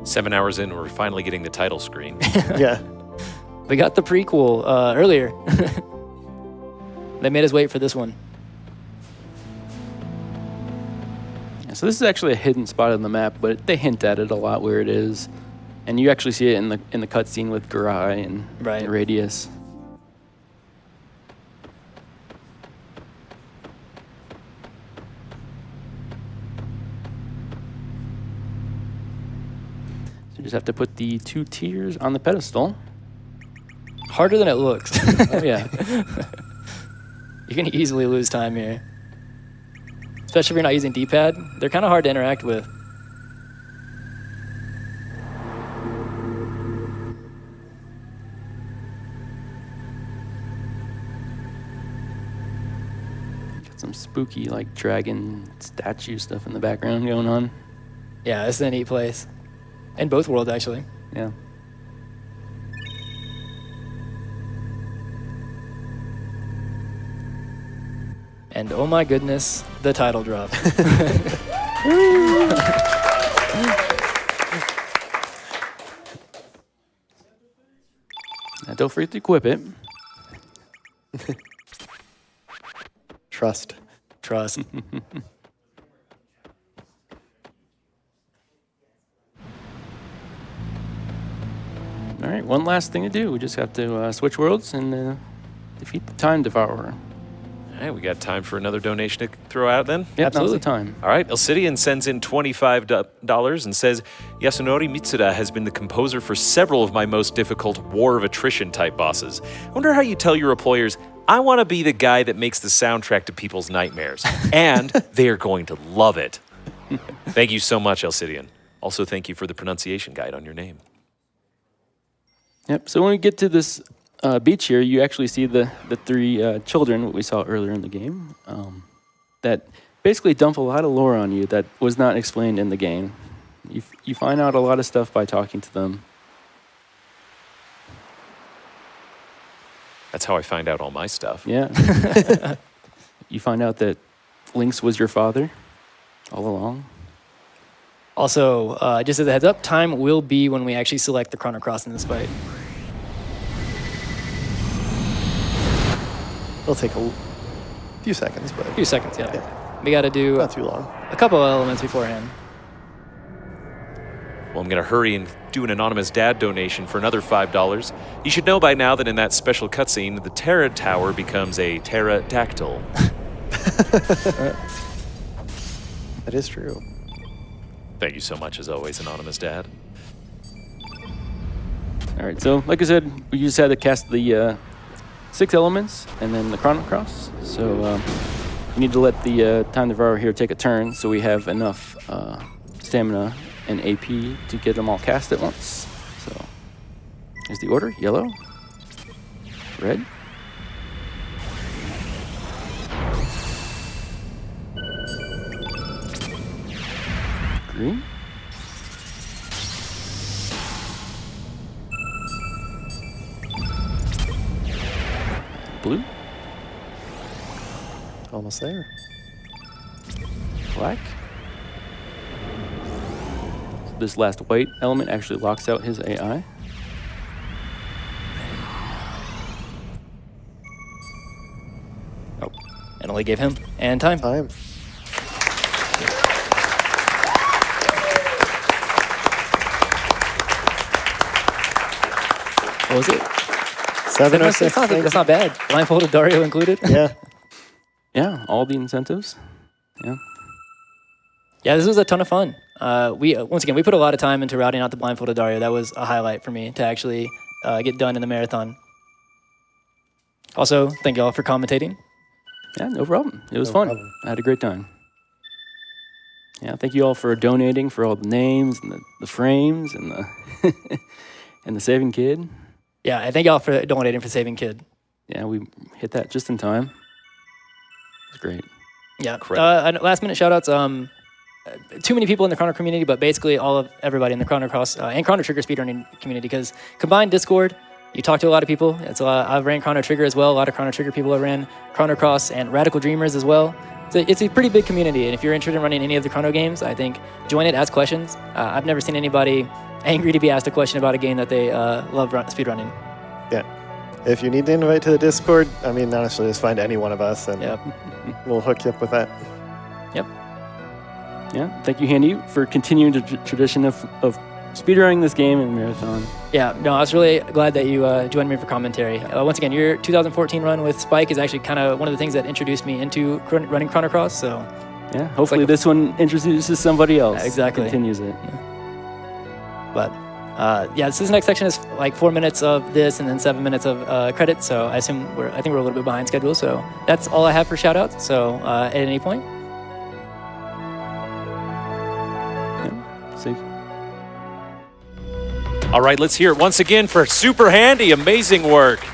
7 hours in, we're finally getting the title screen. Yeah. We got the prequel earlier. They made us wait for this one. So this is actually a hidden spot on the map, but they hint at it a lot where it is, and you actually see it in the cutscene with Garai and Right. Radius. So you just have to put the 2 tiers on the pedestal. Harder than it looks. Oh yeah. You can easily lose time here. Especially if you're not using D-pad. They're kind of hard to interact with. Got some spooky like dragon statue stuff in the background going on. Yeah, this is a neat place. In both worlds, actually. Yeah. And oh my goodness, the title drop. Now don't forget to equip it. Trust. Trust. All right, one last thing to do. We just have to switch worlds and defeat the Time Devourer. All right, we got time for another donation to throw out then? Yep, Absolutely. now's the time. All right, Elcidian sends in $25 and says, Yasunori Mitsuda has been the composer for several of my most difficult War of Attrition type bosses. I wonder how you tell your employers, I want to be the guy that makes the soundtrack to people's nightmares, and they are going to love it. Thank you so much, Alcidian. Also, thank you for the pronunciation guide on your name. Yep. So when we get to this beach here, you actually see the three children, what we saw earlier in the game, that basically dump a lot of lore on you that was not explained in the game. You find out a lot of stuff by talking to them. That's how I find out all my stuff. Yeah. You find out that Lynx was your father all along. Also, just as a heads up, time will be when we actually select the Chrono Cross in this fight. It'll take a few seconds, but A few seconds, yeah. We got to do not too long. a couple of elements beforehand. Well, I'm going to hurry and do an anonymous dad donation for another $5. You should know by now that in that special cutscene, the Terra Tower becomes a pterodactyl. That is true. Thank you so much, as always, anonymous dad. All right. So like I said, we just had to cast the 6 elements and then the Chrono Cross. So we need to let the Time Devourer here take a turn so we have enough stamina and AP to get them all cast at once. So here's the order: yellow, red, green, blue, Almost there. black. This last white element actually locks out his AI. Oh, and only gave him and time. Time. What was it? 706. That's not bad. Blindfolded Dario included. Yeah. Yeah, all the incentives. Yeah. Yeah, this was a ton of fun. Once again, we put a lot of time into routing out the blindfolded Dario. That was a highlight for me to actually get done in the marathon. Also, thank you all for commentating. Yeah, no problem. It was No fun. problem. I had a great time. Yeah, thank you all for donating for all the names and the frames and the and the Saving Kid. Yeah, I thank y'all for donating for Saving Kid. Yeah, we hit that just in time. It was great. Yeah. Incredible. Last minute shout outs. Too many people in the Chrono community, but basically all of everybody in the Chrono Cross and Chrono Trigger speedrunning community, because combined Discord, you talk to a lot of people. It's a lot. I've ran Chrono Trigger as well. A lot of Chrono Trigger people have ran Chrono Cross and Radical Dreamers as well. So it's a pretty big community, and if you're interested in running any of the Chrono games, I think join it, ask questions. I've never seen anybody angry to be asked a question about a game that they love speedrunning. Yeah. If you need the invite to the Discord, I mean, honestly, just find any one of us and Yep. we'll hook you up with that. Yep. Yeah, thank you, Handy, for continuing the tradition of speedrunning this game in the marathon. Yeah, no, I was really glad that you joined me for commentary. Once again, your 2014 run with Spike is actually kind of one of the things that introduced me into running Chrono Cross, so... Yeah, hopefully this one introduces somebody else. Exactly. Continues it. But yeah, so this next section is like 4 minutes of this and then 7 minutes of credits. So I assume I think we're a little bit behind schedule. So that's all I have for shout outs. So at any point. Yeah, safe. All right, let's hear it once again for SuperHandi. Amazing work.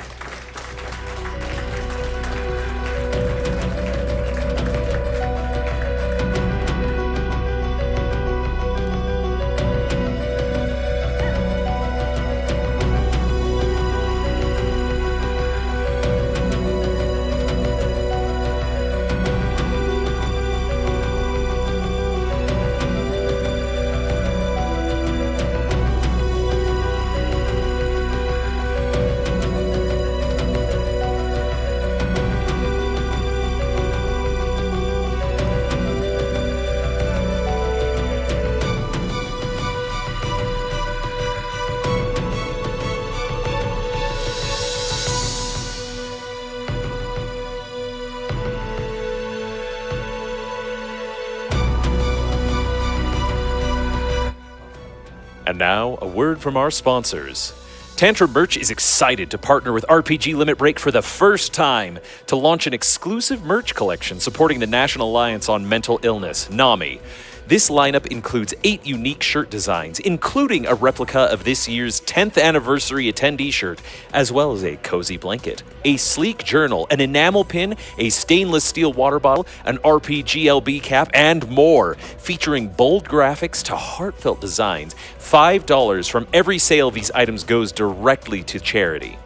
And now, a word from our sponsors. Tantrum Merch is excited to partner with RPG Limit Break for the first time to launch an exclusive merch collection supporting the National Alliance on Mental Illness, NAMI. This lineup includes 8 unique shirt designs, including a replica of this year's 10th anniversary attendee shirt, as well as a cozy blanket, a sleek journal, an enamel pin, a stainless steel water bottle, an RPGLB cap, and more, featuring bold graphics to heartfelt designs. $5 from every sale of these items goes directly to charity.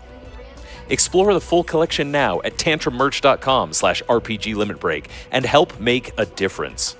Explore the full collection now at tantrummerch.com/RPGLimitBreak and help make a difference.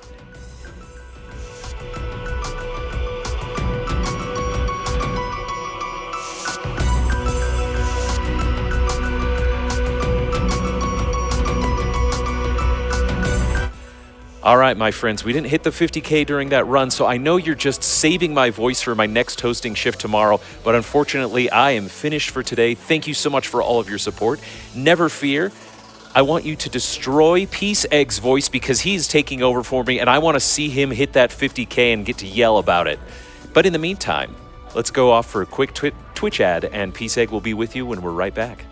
All right, my friends, we didn't hit the 50K during that run, so I know you're just saving my voice for my next hosting shift tomorrow, but unfortunately, I am finished for today. Thank you so much for all of your support. Never fear. I want you to destroy Peace Egg's voice because he's taking over for me, and I want to see him hit that 50K and get to yell about it. But in the meantime, let's go off for a quick Twitch ad, and Peace Egg will be with you when we're right back.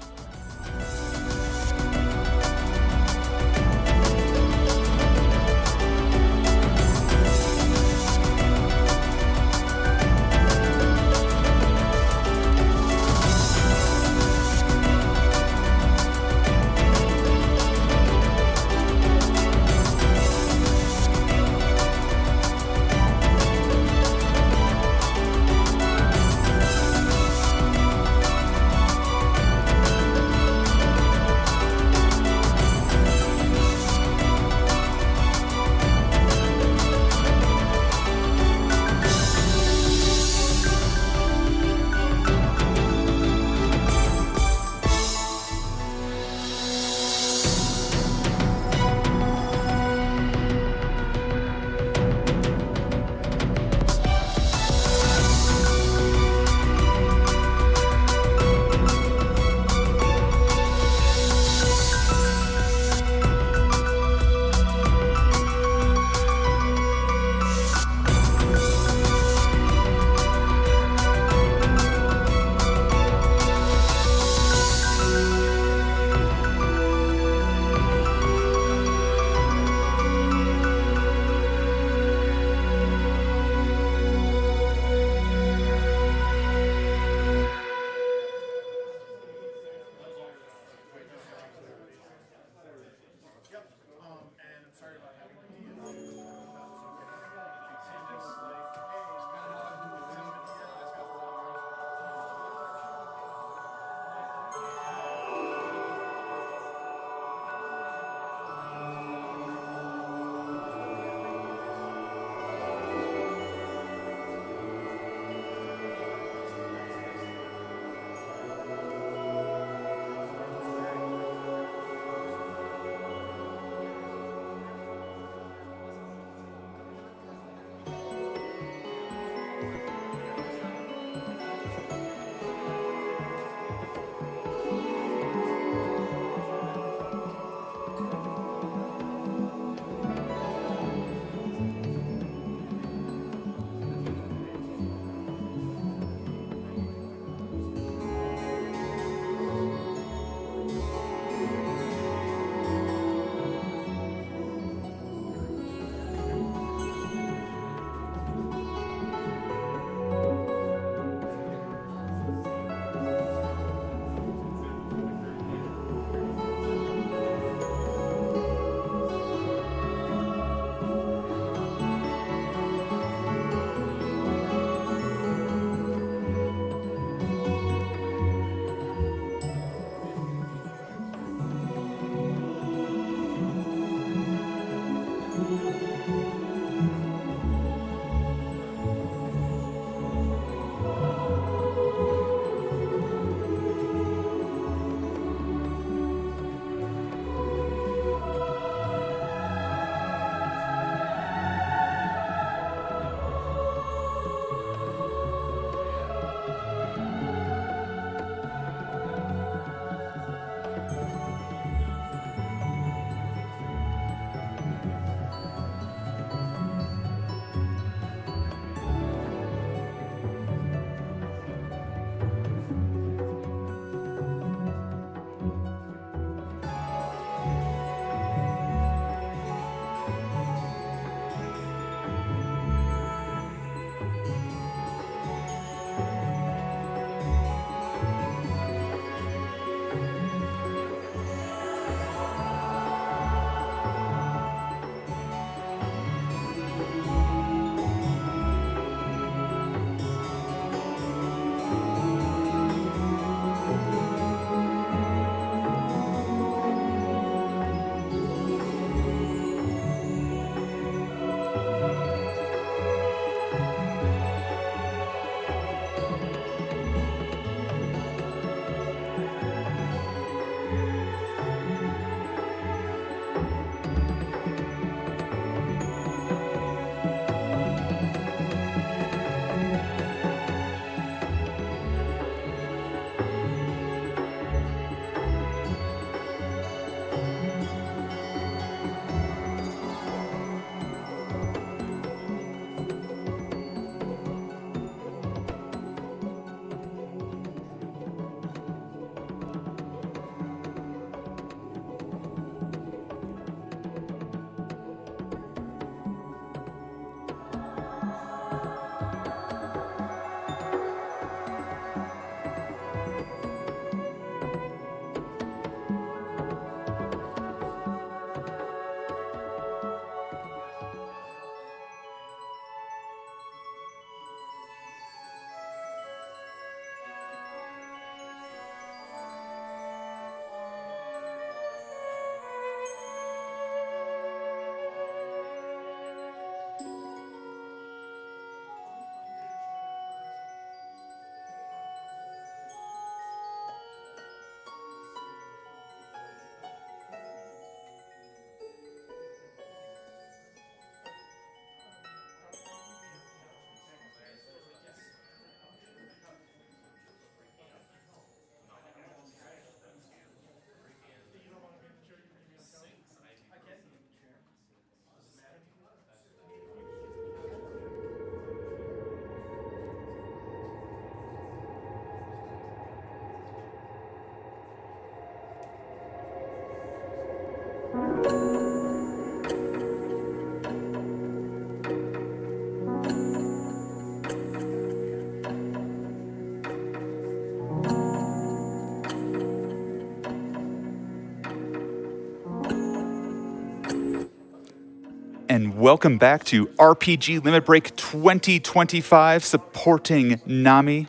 and welcome back to RPG Limit Break 2025, supporting Nami.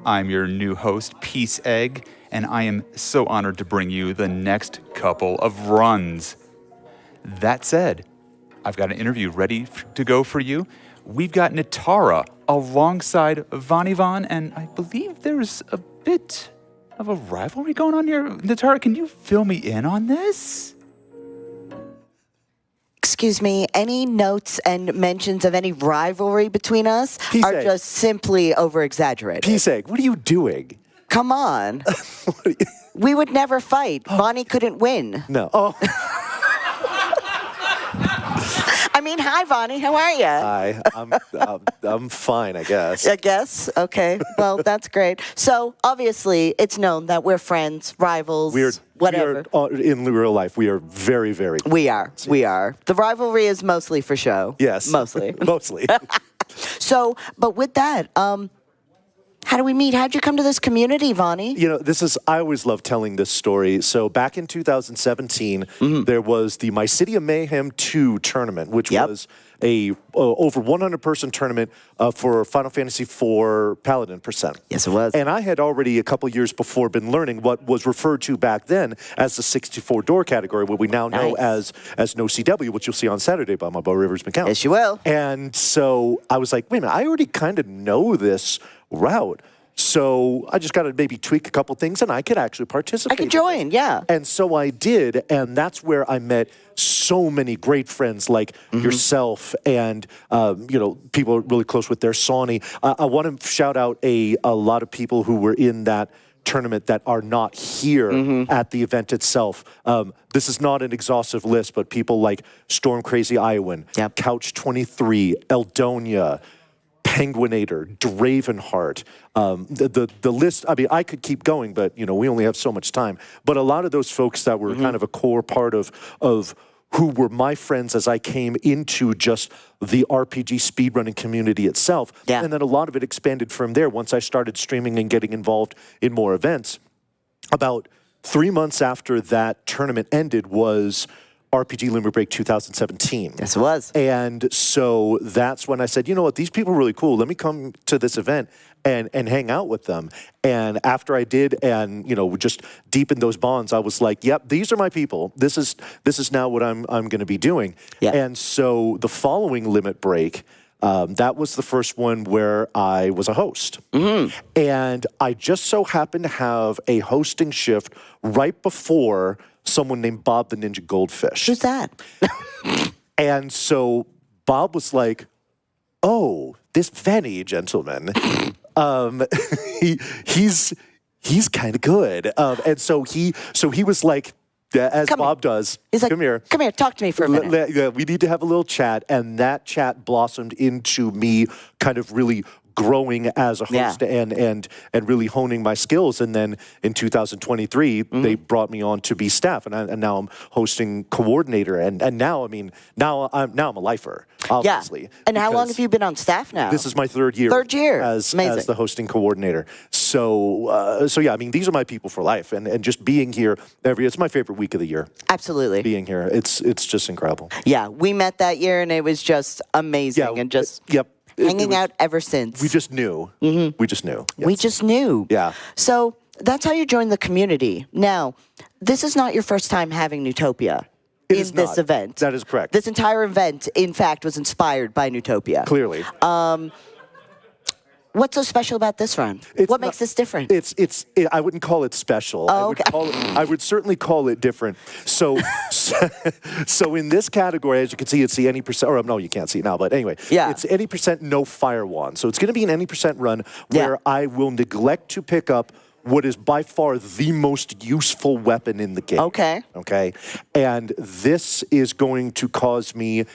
I'm your new host, Peace Egg, and I am so honored to bring you the next couple of runs. That said, I've got an interview ready to go for you. We've got Netara alongside Vanivan, and I believe there's a bit of a rivalry going on here. Netara, can you fill me in on this? Excuse me, any notes and mentions of any rivalry between us Peace are egg. just simply over-exaggerated. Peace egg, what are you doing? Come on. We would never fight. Bonnie couldn't win. No. Oh, I mean, hi, Bonnie. How are you? hi. I'm fine, I guess. I guess. Okay. Well, that's great. So, obviously, it's known that we're friends, rivals, whatever. In real life, we are very, very. We are. The rivalry is mostly for show. Yes. Mostly. Mostly. So, but with that, how do we meet? How'd you come to this community, Vonnie? You know, I always love telling this story. So back in 2017, there was the My City of Mayhem 2 tournament, which was a over 100-person tournament for Final Fantasy IV Paladin percent. Yes, it was. And I had already a couple years before been learning what was referred to back then as the 64-door category, what we now know as No CW, which you'll see on Saturday by my boy Rivers McCown. Yes, you will. And so I was like, wait a minute, I already kind of know this route. So I just got to maybe tweak a couple things and I could actually participate. I could join, yeah. And so I did, and that's where I met so many great friends like yourself and, you know, people really close with their Sawney. I want to shout out a lot of people who were in that tournament that are not here at the event itself. This is not an exhaustive list, but people like Storm Crazy Iowan, Couch 23, Eldonia, Penguinator, Dravenheart, the list, I mean, I could keep going, but, you know, we only have so much time. But a lot of those folks that were kind of a core part of who were my friends as I came into just the RPG speedrunning community itself. Yeah. And then a lot of it expanded from there once I started streaming and getting involved in more events. About 3 months after that tournament ended was RPG Limit Break 2017. Yes, it was. And so that's when I said, you know what, these people are really cool. Let me come to this event and hang out with them. And after I did and, you know, just deepened those bonds, I was like, yep, these are my people. This is now what I'm going to be doing. Yeah. And so the following Limit Break, that was the first one where I was a host. And I just so happened to have a hosting shift right before someone named Bob the Ninja Goldfish. Who's that? And so Bob was like, oh, this Venny gentleman, he's kind of good. And so he was like, as Bob does, He's like, come here. Come here, talk to me for a minute. We need to have a little chat. And that chat blossomed into me kind of really growing as a host and really honing my skills. And then in 2023, they brought me on to be staff, and now I'm hosting coordinator. And now, I mean, now I'm a lifer, obviously. Yeah. And how long have you been on staff now? This is my third year. Third year. As Amazing. the hosting coordinator. So yeah, I mean, these are my people for life, and just being here it's my favorite week of the year. Absolutely. Being here, it's just incredible. Yeah, we met that year and it was just amazing and just hanging out ever since. We just knew. We just knew. Yes. We just knew. Yeah. So that's how you joined the community. Now, this is not your first time having Newtopia It in is this not. event. That is correct. This entire event, in fact, was inspired by Newtopia. Clearly. What's so special about this run? What makes this different? I wouldn't call it special. Oh, okay. I would certainly call it different. So in this category, as you can see, it's the any percent, or no, you can't see it now, but anyway, it's any percent no fire wand. So it's going to be an any percent run where I will neglect to pick up what is by far the most useful weapon in the game. Okay. Okay. And this is going to cause me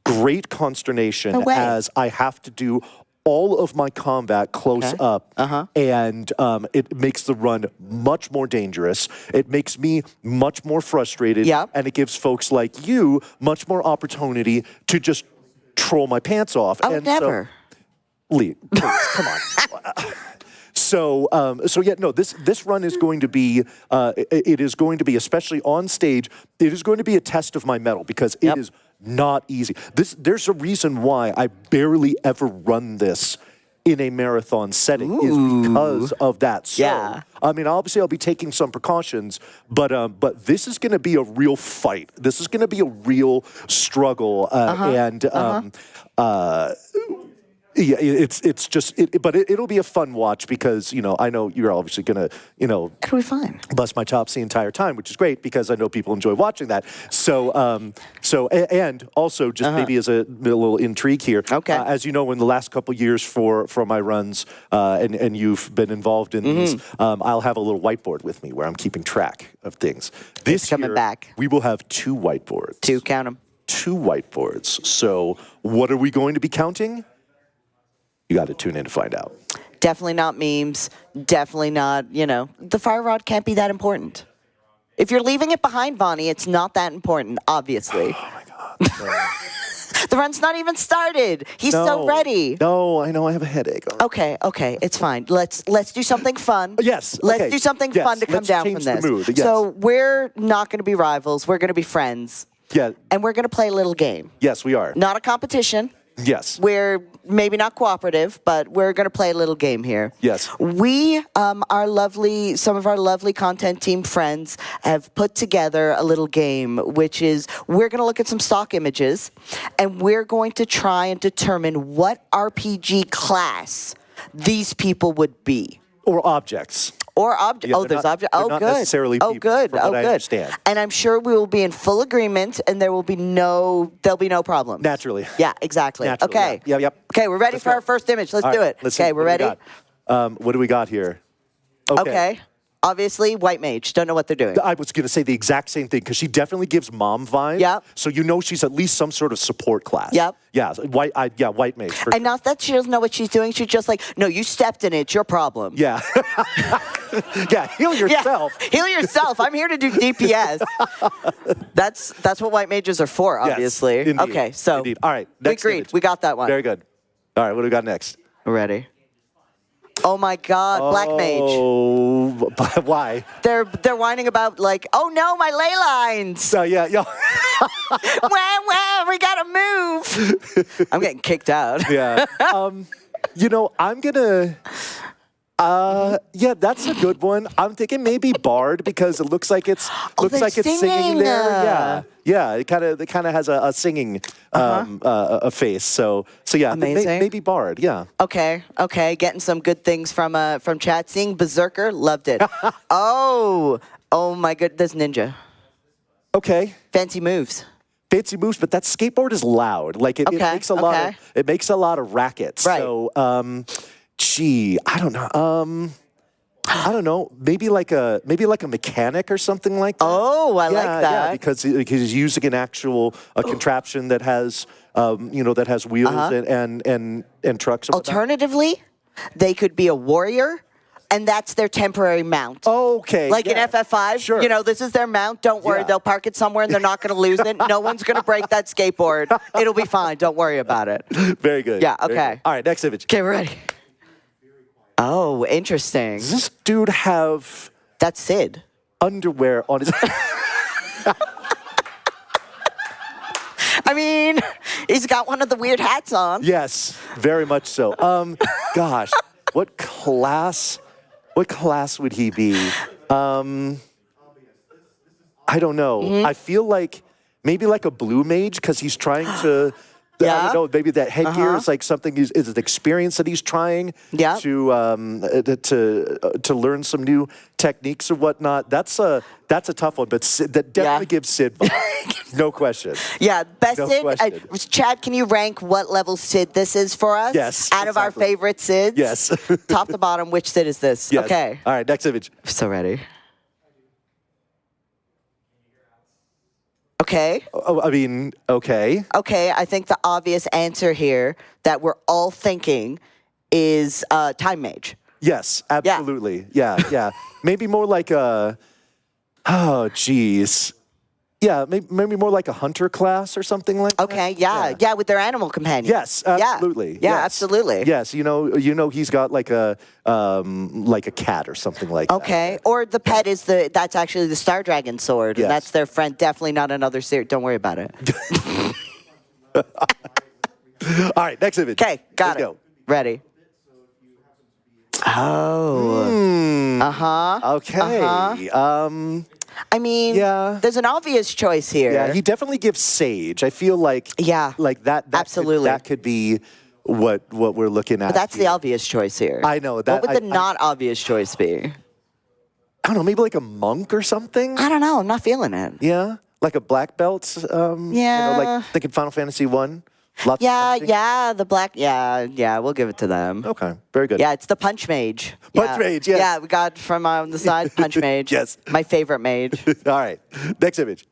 great consternation as I have to do all of my combat close up, and it makes the run much more dangerous. It makes me much more frustrated, and it gives folks like you much more opportunity to just troll my pants off. I would never. So, Lee, please, come on. So yeah, no, this run is going to be, it is going to be, especially on stage, it is going to be a test of my mettle because it is not easy. There's a reason why I barely ever run this in a marathon setting is because of that. So, Yeah. I mean, obviously I'll be taking some precautions, but this is going to be a real fight. This is going to be a real struggle, yeah, it's just, but it'll be a fun watch because, I know you're obviously going to, It'll be fine. bust my chops the entire time, which is great because I know people enjoy watching that. So, and also just maybe as a little intrigue here. Okay. As you know, in the last couple years for my runs, and you've been involved in these, I'll have a little whiteboard with me where I'm keeping track of things. This coming year, back. we will have 2 whiteboards. 2, count them. 2 whiteboards. So, what are we going to be counting? You got to tune in to find out. Definitely not memes. Definitely not, the fire rod can't be that important. If you're leaving it behind, Vonnie, it's not that important, obviously. Oh my God. The run's not even started. He's so ready. No, I know I have a headache. Okay, it's fine. Let's do something fun. Yes, Let's okay. do something Yes, fun to come let's down change from the this. mood, yes. So we're not going to be rivals. We're going to be friends. Yeah. And we're going to play a little game. Yes, we are. Not a competition. Yes. We're maybe not cooperative, but we're going to play a little game here. Yes. We, some of our lovely content team friends have put together a little game, which is we're going to look at some stock images, and we're going to try and determine what RPG class these people would be. Or objects. Or object. Yeah, Oh, they're there's not- object. they're Oh, not good. necessarily Oh, people, good. from Oh, what I good. understand. And I'm sure we will be in full agreement, and there'll be no problems. Naturally. Yeah, exactly. Naturally, Okay. yeah. Yep. Okay, we're ready Let's for go. our first image. Let's All do right, it. let's see. Okay, we're What do we ready. got? What do we got here? Okay. Obviously, white mage. Don't know what they're doing. I was going to say the exact same thing because she definitely gives mom vibes. Yep. So she's at least some sort of support class. Yep. Yeah. White mage. For And not that she doesn't know what she's doing. She's just like, no, you stepped in it. It's your problem. Yeah. Yeah. Heal yourself. Yeah. Heal yourself. I'm here to do DPS. That's what white mages are for, Yes, obviously. indeed. Okay, so Indeed. All right. we Next agreed. image. We got that one. Very good. All right. What do we got next? We're ready. Oh my God, black mage. Oh, why? They're whining about like, oh no, my ley lines. So yeah. Wah, we gotta move. I'm getting kicked out. Yeah. I'm gonna. Yeah, that's a good one. I'm thinking maybe Bard because it looks like it's they're singing singing. there. Yeah. It kind of has a singing a face. So yeah, Amazing. maybe Bard. Yeah. Okay, getting some good things from chat. Seeing Berserker, loved it. oh my goodness, ninja. Okay. Fancy moves. Fancy moves, but that skateboard is loud. Like it makes a lot of it makes a lot of rackets. Right. So I don't know. I don't know. Maybe like a mechanic or something like that. Oh, I like that. Yeah, because he's using an actual contraption that has that has wheels and trucks. And whatnot. Alternatively, they could be a warrior, and that's their temporary mount. Okay. Like yeah. in FF5, Sure. this is their mount. Don't worry, Yeah. they'll park it somewhere and they're not going to lose it. No one's going to break that skateboard. It'll be fine. Don't worry about it. Very good. Yeah, Very okay. good. All right, next image. Okay, we're ready. Oh, interesting. Does this dude have That's Sid. underwear on his... I mean, he's got one of the weird hats on. Yes, very much so. Gosh, what class would he be? I don't know. Mm-hmm. I feel like maybe like a blue mage because he's trying to. I Yeah. don't know. Maybe that headgear is like something. Is an experience that he's trying Yeah. to learn some new techniques or whatnot. That's a tough one, but Sid, that definitely gives Sid vibes. No question. Yeah, best No Sid. question. Chad, can you rank what level Sid this is for us? Yes, Out of our exactly. favorite Sids? Yes. Top to bottom, which Sid is this? Yes. Okay. All right. Next image. So ready. Okay. Oh, I mean, okay. Okay, I think the obvious answer here that we're all thinking is Time Mage. Yes, absolutely. Yeah. Maybe more like a, oh, geez. Yeah, maybe more like a hunter class or something like that. Okay, yeah, with their animal companion. Yes, absolutely. Yeah, Yes. absolutely. Yes, you know, he's got like a cat or something like that. Okay, or the pet is that's actually the Star Dragon sword. Yes. And that's their friend. Definitely not another series. Don't worry about it. All right, next image. Okay, got Let's it. go. Ready. Oh. Uh-huh. Okay. I mean, Yeah. there's an obvious choice here. Yeah, he definitely gives Sage. I feel like like that absolutely. that could be what we're looking at. But that's the here. obvious choice here. I know that. What would the not obvious choice be? I don't know, maybe like a monk or something? I don't know. I'm not feeling it. Yeah, like a black belt. You know, like thinking Final Fantasy 1. Lots of punching. The black, we'll give it to them. Okay, very good. Yeah, it's the Punch Mage. Punch Mage, yes. Yeah, we got from on the side, Punch Mage. Yes. My favorite mage. All right, next image.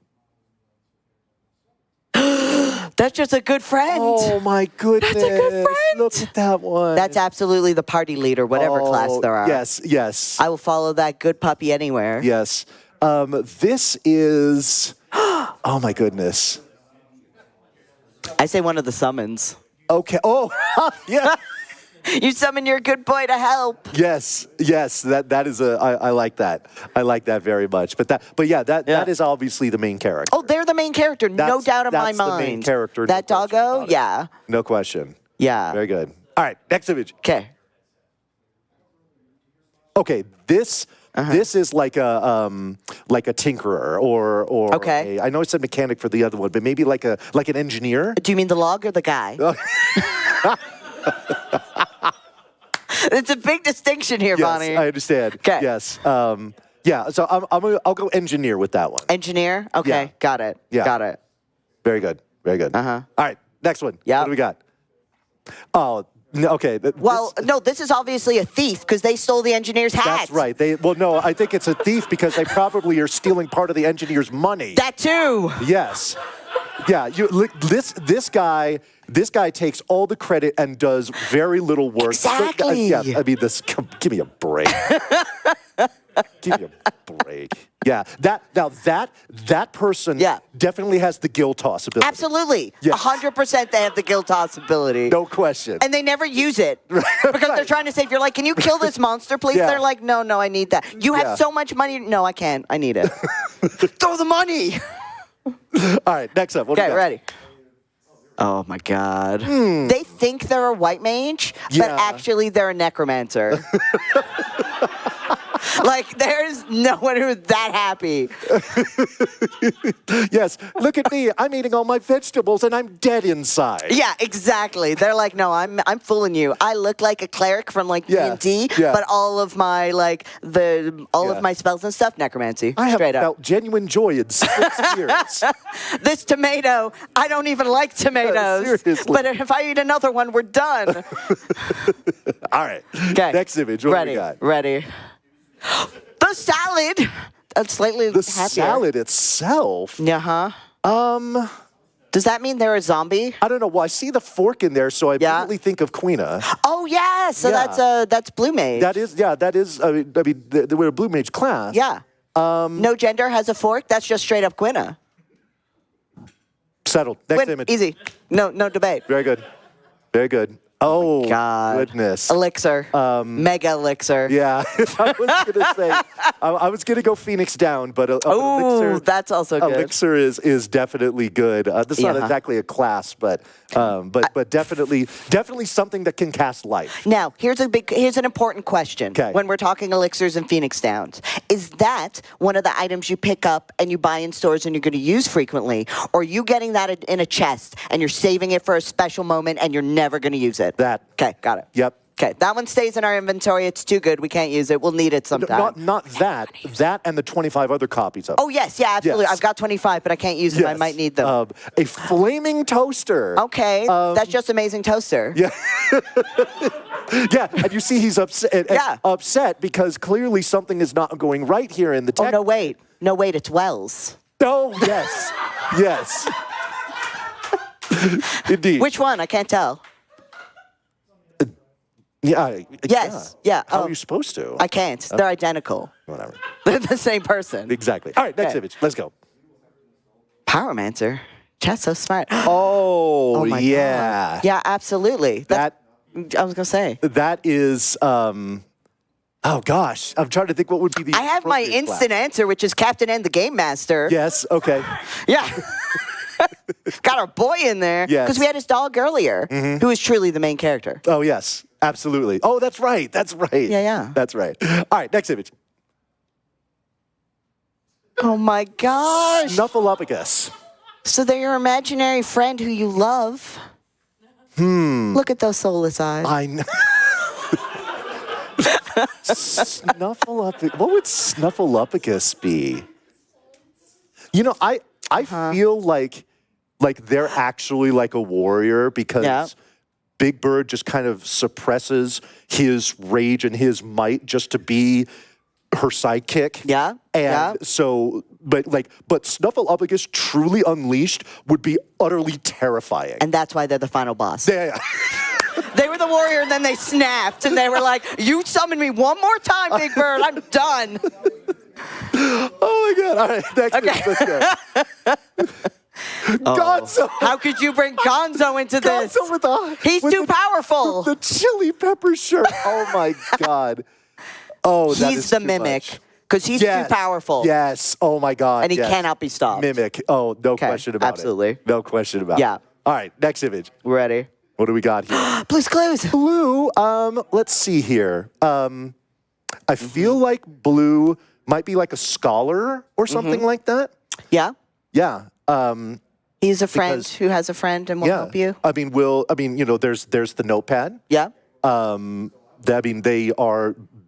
That's just a good friend. Oh my goodness. That's a good friend. Look at that one. That's absolutely the party leader, whatever class there are. Yes, yes. I will follow that good puppy anywhere. Yes. This is, oh my goodness. I say one of the summons. Okay. Oh, yeah. You summon your good boy to help. Yes, yes. That is I like that. I like that very much. But that is obviously the main character. Oh, they're the main character. No doubt in my That's mind. the main character. That no question doggo, about it. yeah. No question. Yeah. Very good. All right, next image. Okay. Okay, this is like a tinkerer or Okay. I know I said mechanic for the other one, but maybe like an engineer. Do you mean the log or the guy? It's a big distinction here, Yes, Bonnie. I understand. 'Kay. Yes. Yeah. So I'll go engineer with that one. Engineer? Okay, Yeah. got it. Yeah. Got it. Very good. Very good. Uh-huh. All right. Next one. Yeah. What do we got? Oh, no, okay. Well, no, this is obviously a thief because they stole the engineer's hat. That's right. No, I think it's a thief because they probably are stealing part of the engineer's money. That too. Yes. Yeah, this guy takes all the credit and does very little work. Exactly. Yeah, I mean, give me a break. Give me a break. Yeah, that person definitely has the guild toss ability. Absolutely. Yes. 100% they have the guild toss ability. No question. And they never use it. Because they're trying to say, if you're like, can you kill this monster, please? Yeah. They're like, no, I need that. You have so much money. No, I can't. I need it. Throw the money. All right, next up. What do we Okay, got? ready. Oh my God. They think they're a white mage, but actually they're a necromancer. Like, there's no one who's that happy. Yes, look at me. I'm eating all my vegetables and I'm dead inside. Yeah, exactly. They're like, no, I'm fooling you. I look like a cleric from like D&D, but all of my of my spells and stuff, necromancy. I have straight up. felt genuine joy in 6 years. This tomato, I don't even like tomatoes. Seriously. But if I eat another one, we're done. All right. Okay. Next image. What do we got? Ready. The salad. That's slightly The happier. salad itself. Uh-huh. Does that mean they're a zombie? I don't know. Well, I see the fork in there, so I immediately think of Queena. Oh yeah. So that's Blue Mage. That is. I mean, we're a Blue Mage class. Yeah. No gender has a fork. That's just straight up Quina. Settled. Next image. Easy. No debate. Very good. Very good. Oh, God. Goodness. Elixir. Mega elixir. Yeah. I was gonna say. I was gonna go Phoenix down, but oh, that's also good. Elixir is definitely good. This is not exactly a class, but definitely something that can cast life. Now, here's an important question. When we're talking elixirs and Phoenix Downs, is that one of the items you pick up and you buy in stores and you're going to use frequently, or are you getting that in a chest and you're saving it for a special moment and you're never going to use it? That. Okay, got it. Yep. Okay, that one stays in our inventory. It's too good. We can't use it. We'll need it sometime. Not that. That and the 25 other copies of it. Oh, yes. Yeah, absolutely. Yes. I've got 25, but I can't use them. I might need them. A flaming toaster. Okay, that's just amazing toaster. Yeah. Yeah, and you see he's upset because clearly something is not going right here in the text. Oh, no, wait. No, wait. It's Wells. Oh, yes. Yes. Indeed. Which one? I can't tell. Yeah. Yes. Yeah. How are you supposed to? I can't. They're identical. Whatever. They're the same person. Exactly. All right, next image. Let's go. Pyromancer. Chat's so smart. Oh my yeah. God. Yeah, absolutely. I was going to say. That is, oh gosh. I'm trying to think what would be the I have my appropriate instant answer, which is Captain N, the Game Master. Yes, okay. Yeah. Got our boy in there. Yes. Because we had his dog earlier, who is truly the main character. Oh, yes. Absolutely. Oh, that's right. That's right. Yeah. That's right. All right, next image. Oh my gosh. Snuffleupagus. So they're your imaginary friend who you love. Look at those soulless eyes. I know. Snuffleupagus. What would Snuffleupagus be? You know, I feel like they're actually like a warrior because Big Bird just kind of suppresses his rage and his might just to be her sidekick. Yeah. And so, but Snuffleupagus truly unleashed would be utterly terrifying. And that's why they're the final boss. Yeah. They were the warrior, and then they snapped, and they were like, you summon me one more time, Big Bird. I'm done. Oh, my God. All right, next image. Let's go. Gonzo. How could you bring Gonzo into this? Gonzo He's too powerful. The chili pepper shirt. Oh, my God. Oh, that is He's the too mimic. much. Because he's too powerful. Yes. Oh, my God. And he yes. cannot be stopped. Mimic. Oh, no question about absolutely. it. No question about it. Yeah. All right, next image. We're ready. What do we got here? Blue's Clues. Blue. Let's see here. I feel like Blue might be like a scholar or something like that. Yeah. Yeah. He's a friend who has a friend and will help you. I mean, there's the notepad. Yeah.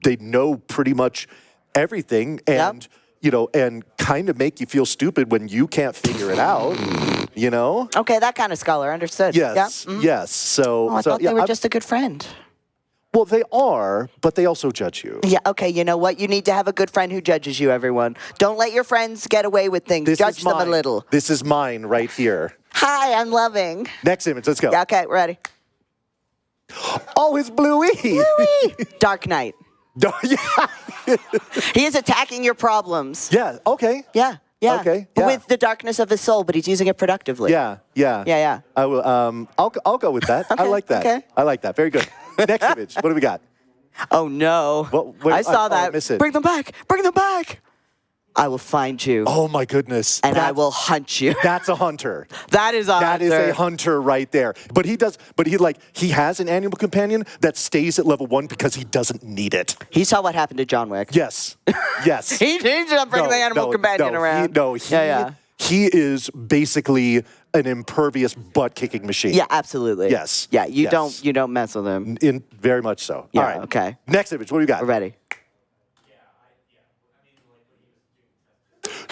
They know pretty much everything, and and kind of make you feel stupid when you can't figure it out. Okay, that kind of scholar. Understood. Yes. Yeah. Yes. So, I thought they were just a good friend. Well, they are, but they also judge you. Yeah, okay, you know what? You need to have a good friend who judges you, everyone. Don't let your friends get away with things. Judge them a little. This is mine right here. Hi, I'm loving. Next image, let's go. Yeah, okay, we're ready. Oh, it's Bluey. Bluey. Dark Knight. Yeah. He is attacking your problems. Yeah, okay. Yeah. Yeah. Okay, yeah. With the darkness of his soul, but he's using it productively. Yeah. I will. I'll go with that. I like that. Okay. I like that. Very good. Next image. What do we got? Oh no! I saw that. Miss it. Bring them back! Bring them back! I will find you. Oh my goodness! And I will hunt you. That's a hunter. That is a hunter. That is a hunter right there. But he has an animal companion that stays at level 1 because he doesn't need it. He saw what happened to John Wick. Yes. Yes. He needed to bring the animal companion around. He is basically an impervious butt-kicking machine. Yeah, absolutely. Yes. Yeah, you don't mess with him. Very much so. Yeah, all right. okay. Next image. What do we got? We're ready.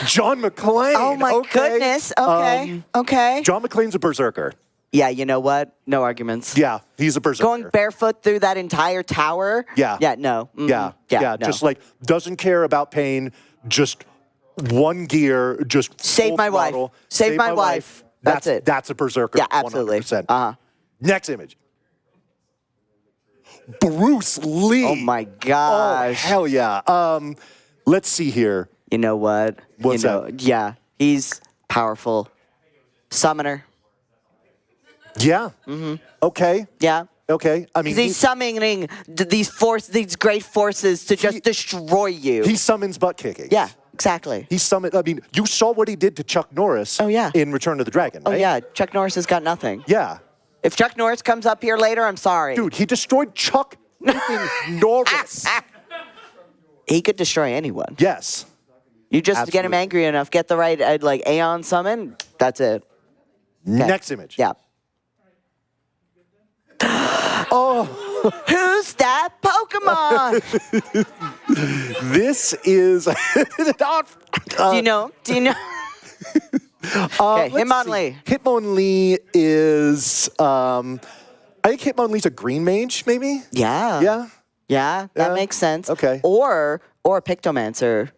John McClane. Oh my goodness. Okay. Okay. John McClane's a berserker. Yeah, you know what? No arguments. Yeah, he's a berserker. Going barefoot through that entire tower? Yeah. Yeah, no. Yeah. No. Just doesn't care about pain, just one gear, just save my wife. Save my wife. That's it. That's a berserker. Yeah, absolutely. 100%. Next image. Bruce Lee. Oh my gosh. Oh, hell yeah. Let's see here. You know what? What's that? Yeah, he's powerful. Summoner. Yeah. Okay. Yeah. Okay. I mean, he's summoning these great forces to just destroy you. He summons butt kicking. Yeah, exactly. He summoned. I mean, you saw what he did to Chuck Norris. Oh yeah. In Return of the Dragon. Right? Oh yeah. Chuck Norris has got nothing. Yeah. If Chuck Norris comes up here later, I'm sorry. Dude, he destroyed Chuck Norris. He could destroy anyone. Yes. You just get him angry enough, get the right Aeon summon. That's it. Okay. Next image. Yeah. Oh. Who's that Pokemon? This is. Do you know? Okay, Hitmonlee. Hitmonlee is. I think Hitmonlee's a green mage, maybe. Yeah. Yeah. Yeah, that makes sense. Okay. Or a Pictomancer.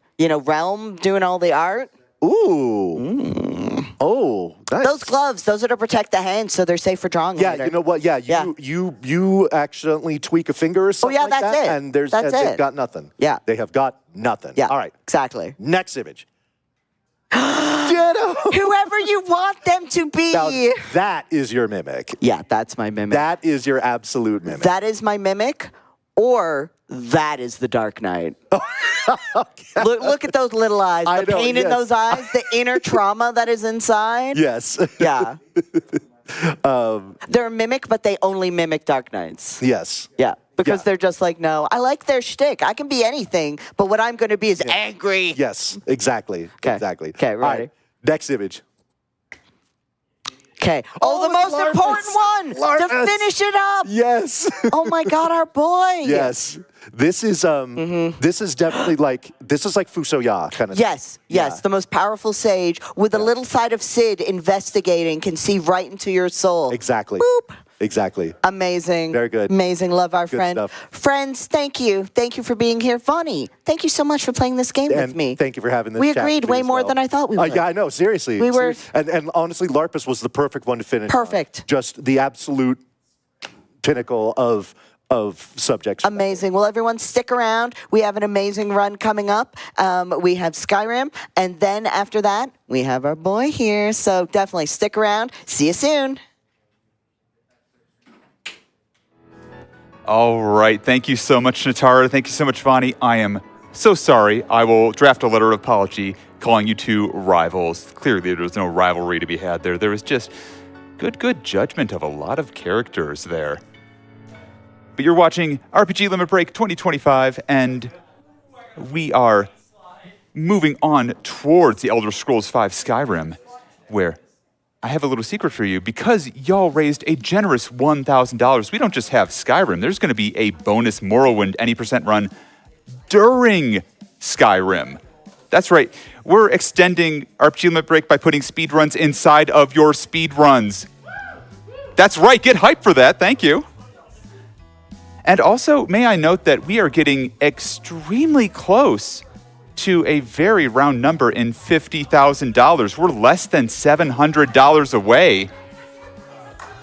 Realm doing all the art. Ooh. Oh, nice. Those gloves, those are to protect the hands so they're safe for drawing later. Yeah, you know what? Yeah, you accidentally tweak a finger or something that's like that, it. and they've got nothing. Yeah. They have got nothing. Yeah. All right. Exactly. Next image. Ditto. Whoever you want them to be. Now, that is your mimic. Yeah, that's my mimic. That is your absolute mimic. That is my mimic, or that is the Dark Knight. Look at those little eyes. I The know, pain in yes. those eyes, the inner trauma that is inside. Yes. Yeah. They're a mimic, but they only mimic Dark Knights. Yes. Yeah. Because Yeah. they're just like, no, I like their shtick. I can be anything, but what I'm going to be is angry. Yes. Exactly. 'Kay. Exactly. Okay, All right. ready? Next image. Okay. Oh, the it's most Larpus. important one to Larpus. finish it up. Yes. Oh my God, our boy. Yes. This is this is definitely like Fusoya kind of. Yes, yes. Yeah. The most powerful sage with a little side of Sid investigating can see right into your soul. Exactly. Boop. Exactly. Amazing. Very good. Amazing. Love our Good friend. stuff. Friends, thank you. Thank you for being here. Vonnie, thank you so much for playing this game And with me. thank you for having this. We chat agreed with me way as more well. than I thought we would. Yeah, I know. Seriously. We were- And honestly, Larpus was the perfect one to finish. on. Perfect. Just the absolute pinnacle of subjects. Amazing. Well, everyone, stick around. We have an amazing run coming up. We have Skyrim, and then after that, we have our boy here. So definitely stick around. See you soon. All right. Thank you so much, Netara. Thank you so much, Vonnie. I am so sorry. I will draft a letter of apology calling you two rivals. Clearly, there was no rivalry to be had there. There was just good judgment of a lot of characters there. But you're watching RPG Limit Break 2025, and we are moving on towards the Elder Scrolls V Skyrim, where I have a little secret for you. Because y'all raised a generous $1,000, we don't just have Skyrim. There's going to be a bonus Morrowind any percent run during Skyrim. That's right. We're extending RPG Limit Break by putting speedruns inside of your speedruns. That's right. Get hyped for that. Thank you. And also, may I note that we are getting extremely close to a very round number in $50,000. We're less than $700 away